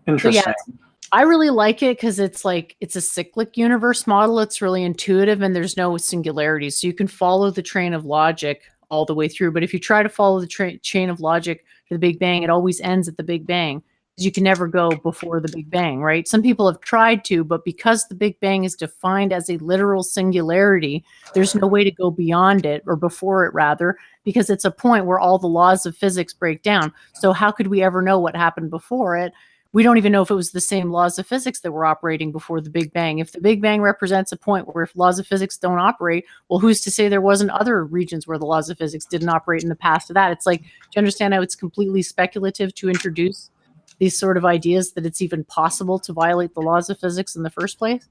Interesting. So yeah, I really like it because it's like, it's a cyclic universe model. It's really intuitive and there's no singularities. So you can follow the train of logic all the way through. But if you try to follow the chain of logic to the Big Bang, it always ends at the Big Bang, because you can never go before the Big Bang, right? Some people have tried to, but because the Big Bang is defined as a literal singularity, there's no way to go beyond it, or before it rather, because it's a point where all the laws of physics break down. So how could we ever know what happened before it? We don't even know if it was the same laws of physics that were operating before the Big Bang. If the Big Bang represents a point where if laws of physics don't operate, well, who's to say there wasn't other regions where the laws of physics didn't operate in the past of that? It's like, do you understand how it's completely speculative to introduce these sort of ideas that it's even possible to violate the laws of physics in the first place?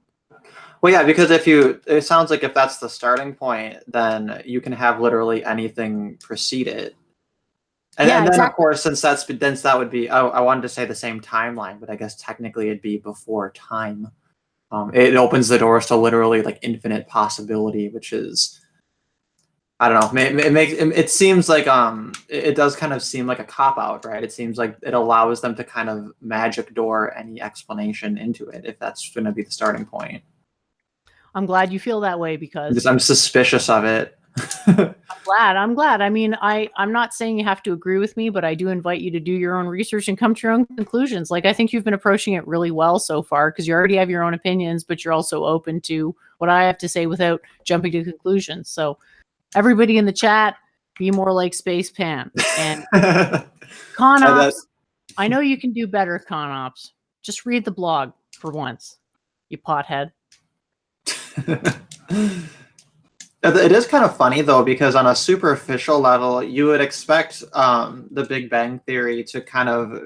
Well, yeah, because it sounds like if that's the starting point, then you can have literally anything precede it. And, Yeah, and then, exactly. of course, since that would be, I wanted to say the same timeline, but I guess technically it'd be before time. It opens the doors to literally like infinite possibility, which is, I don't know, it seems like it does kind of seem like a cop out, right? It seems like it allows them to kind of magic door any explanation into it if that's going to be the starting point. I'm glad you feel that way, because I'm suspicious of it. I'm glad. I mean, I'm not saying you have to agree with me, but I do invite you to do your own research and come to your own conclusions. Like, I think you've been approaching it really well so far, because you already have your own opinions, but you're also open to what I have to say without jumping to conclusions. So everybody in the chat, be more like Space Pan. And Con Ops, I know you can do better, Con Ops. Just read the blog for once, you pothead. It is kind of funny, though, because on a superficial level, you would expect the Big Bang Theory to kind of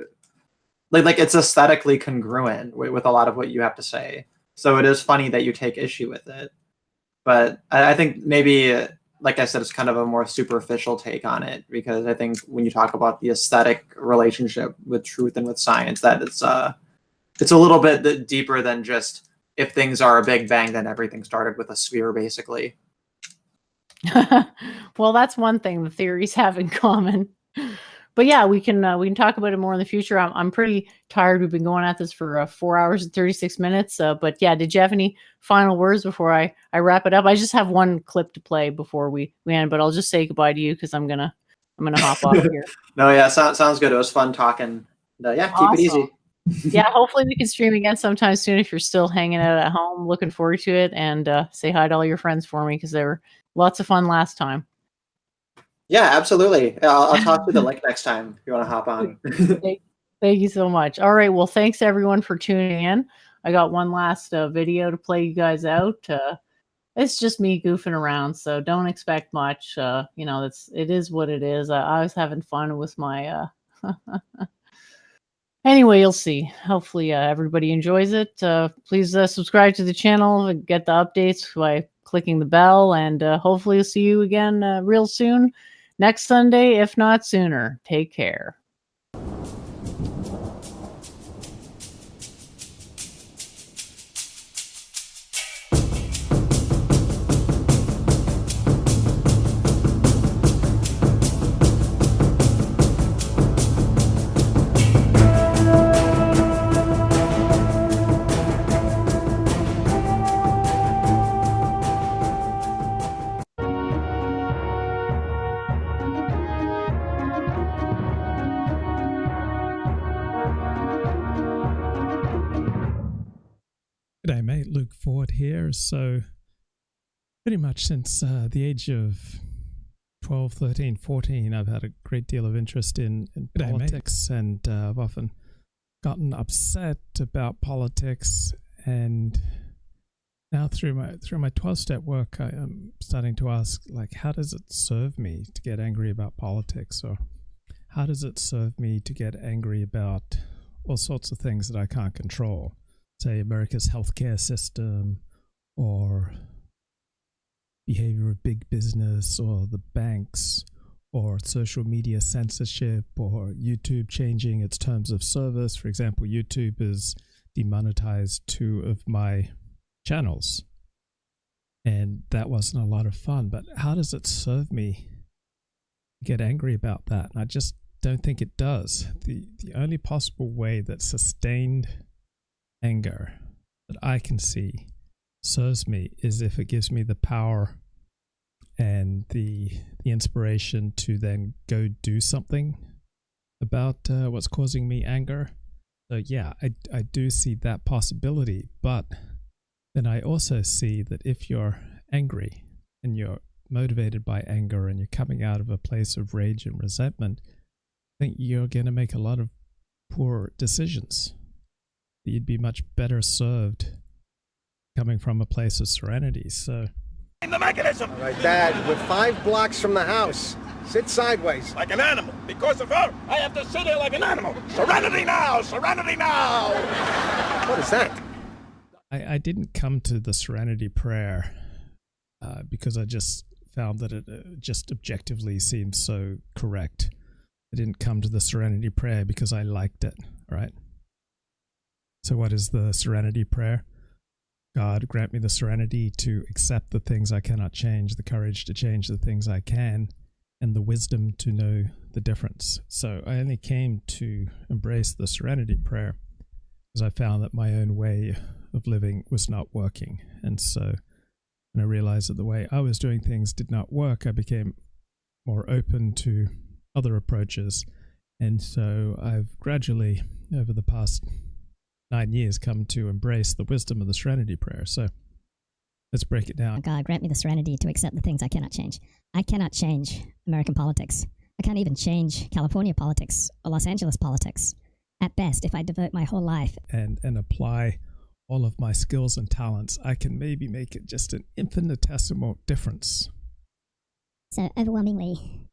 like it's aesthetically congruent with a lot of what you have to say. So it is funny that you take issue with it. But I think maybe, like I said, it's kind of a more superficial take on it, because I think when you talk about the aesthetic relationship with truth and with science, that it's a little bit deeper than just if things are a Big Bang, then everything started with a sphere, basically. Well, that's one thing the theories have in common. But yeah, we can talk about it more in the future. I'm pretty tired. We've been going at this for 4 hours and 36 minutes. But yeah, did you have any final words before I wrap it up? I just have one clip to play before we end, but I'll just say goodbye to you because I'm gonna hop off here. No, yeah, sounds good. It was fun talking. Yeah, keep it easy. Yeah, hopefully we can stream again sometime soon if you're still hanging out at home. Looking forward to it, and say hi to all your friends for me because they were lots of fun last time. Yeah, absolutely. I'll talk to the link next time if you want to hop on. Thank you so much. All right, well, thanks everyone for tuning in. I got one last video to play you guys out. It's just me goofing around, so don't expect much. You know, it is what it is. I was having fun with my. Anyway, you'll see. Hopefully, everybody enjoys it. Please subscribe to the channel and get the updates by clicking the bell, and hopefully, we'll see you again real soon, next Sunday, if not sooner. Take care. G'day mate, Luke Ford here. So pretty much since the age of 12, 13, 14, I've had a great deal of interest in politics, and I've often gotten upset about politics, and now through my 12-step work, I am starting to ask, like, how does it serve me to get angry about politics, or how does it serve me to get angry about all sorts of things that I can't control? Say America's healthcare system, or behavior of big business, or the banks, or social media censorship, or YouTube changing its terms of service. For example, YouTube has demonetized 2 of my channels, and that wasn't a lot of fun. But how does it serve me to get angry about that? And I just don't think it does. The only possible way that sustained anger that I can see serves me is if it gives me the power and the inspiration to then go do something about what's causing me anger. So yeah, I do see that possibility, but then I also see that if you're angry and you're motivated by anger and you're coming out of a place of rage and resentment, I think you're going to make a lot of poor decisions. You'd be much better served coming from a place of serenity. So The mechanism! All right, Dad, we're 5 blocks from the house. Sit sideways. Like an animal. Because of her, I have to sit here like an animal. Serenity now! Serenity now! What is that? I didn't come to the serenity prayer because I just found that it just objectively seemed so correct. I didn't come to the serenity prayer because I liked it, right? So what is the serenity prayer? God, grant me the serenity to accept the things I cannot change, the courage to change the things I can, and the wisdom to know the difference. So I only came to embrace the serenity prayer because I found that my own way of living was not working. And so when I realized that the way I was doing things did not work, I became more open to other approaches. And so I've gradually, over the past 9 years, come to embrace the wisdom of the serenity prayer. So let's break it down. God, grant me the serenity to accept the things I cannot change. I cannot change American politics. I can't even change California politics or Los Angeles politics. At best, if I devote my whole life and apply all of my skills and talents, I can maybe make it just an infinitesimal difference. So overwhelmingly,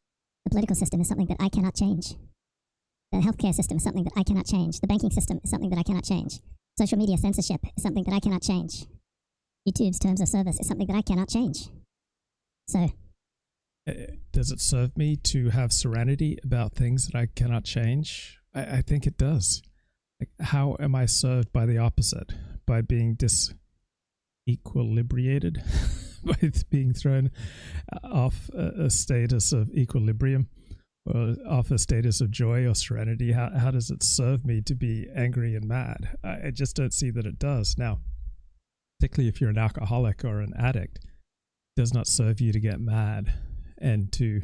the political system is something that I cannot change. The healthcare system is something that I cannot change. The banking system is something that I cannot change. Social media censorship is something that I cannot change. YouTube's terms of service is something that I cannot change. So, does it serve me to have serenity about things that I cannot change? I think it does. Like, how am I served by the opposite? By being disequilibrated? By being thrown off a status of equilibrium? Or off a status of joy or serenity? How does it serve me to be angry and mad? I just don't see that it does. Now, particularly if you're an alcoholic or an addict, it does not serve you to get mad and to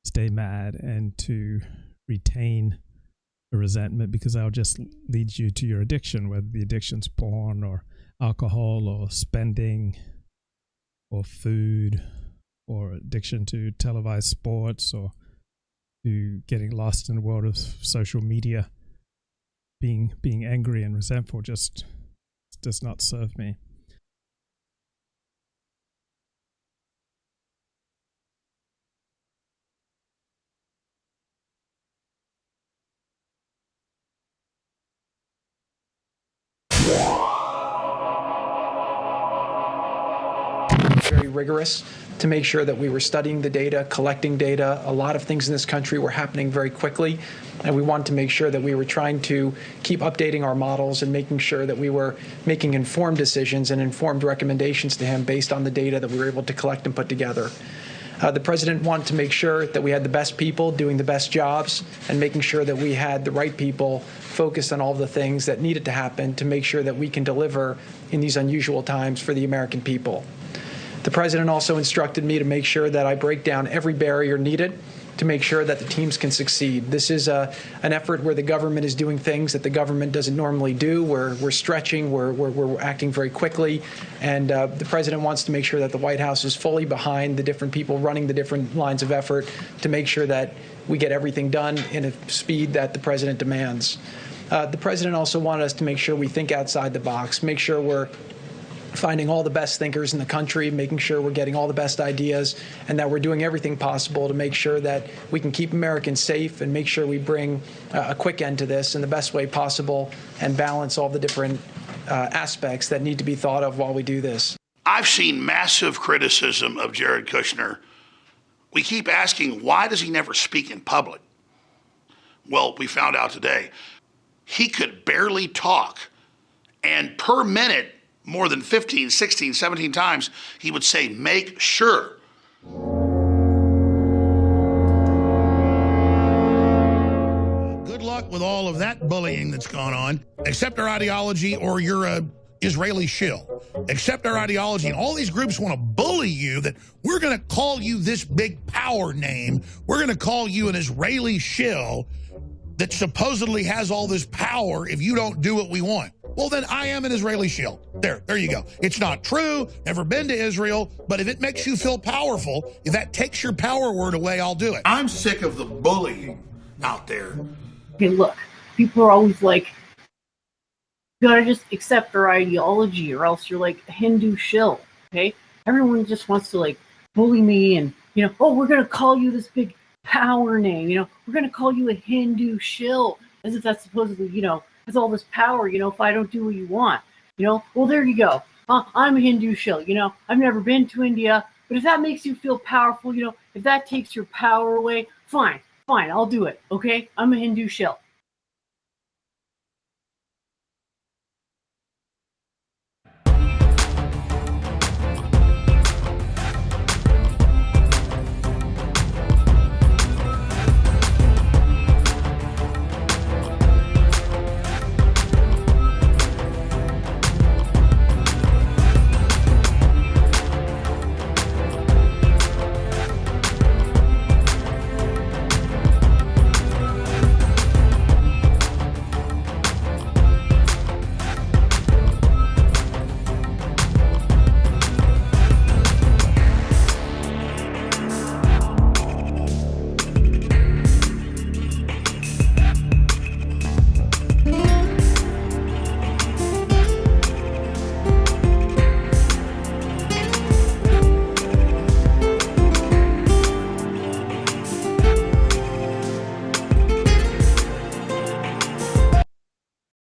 stay mad and to retain resentment, because that'll just lead you to your addiction, whether the addiction's porn or alcohol or spending or food or addiction to televised sports or to getting lost in the world of social media. Being angry and resentful just does not serve me. Very rigorous to make sure that we were studying the data, collecting data. A lot of things in this country were happening very quickly, and we wanted to make sure that we were trying to keep updating our models and making sure that we were making informed decisions and informed recommendations to him based on the data that we were able to collect and put together. The president wanted to make sure that we had the best people doing the best jobs and making sure that we had the right people focused on all the things that needed to happen to make sure that we can deliver in these unusual times for the American people. The president also instructed me to make sure that I break down every barrier needed to make sure that the teams can succeed. This is an effort where the government is doing things that the government doesn't normally do. We're stretching, we're acting very quickly, and the president wants to make sure that the White House is fully behind the different people running the different lines of effort to make sure that we get everything done in a speed that the president demands. The president also wanted us to make sure we think outside the box, make sure we're finding all the best thinkers in the country, making sure we're getting all the best ideas, and that we're doing everything possible to make sure that we can keep Americans safe and make sure we bring a quick end to this in the best way possible and balance all the different aspects that need to be thought of while we do this. I've seen massive criticism of Jared Kushner. We keep asking, why does he never speak in public? Well, we found out today. He could barely talk, and per minute, more than 15, 16, 17 times, he would say, make sure. Good luck with all of that bullying that's gone on. Accept our ideology or you're a Israeli shill. Accept our ideology, and all these groups want to bully you that we're going to call you this big power name. We're going to call you an Israeli shill that supposedly has all this power if you don't do what we want. Well, then I am an Israeli shill. There you go. It's not true, never been to Israel, but if it makes you feel powerful, if that takes your power word away, I'll do it. I'm sick of the bullying out there. Okay, look, people are always like, you gotta just accept our ideology or else you're like a Hindu shill, okay? Everyone just wants to like bully me and, oh, we're gonna call you this big power name, we're gonna call you a Hindu shill, as if that's supposedly, has all this power, if I don't do what you want, well, there you go. I'm a Hindu shill, I've never been to India, but if that makes you feel powerful, if that takes your power away, fine, I'll do it, okay? I'm a Hindu shill.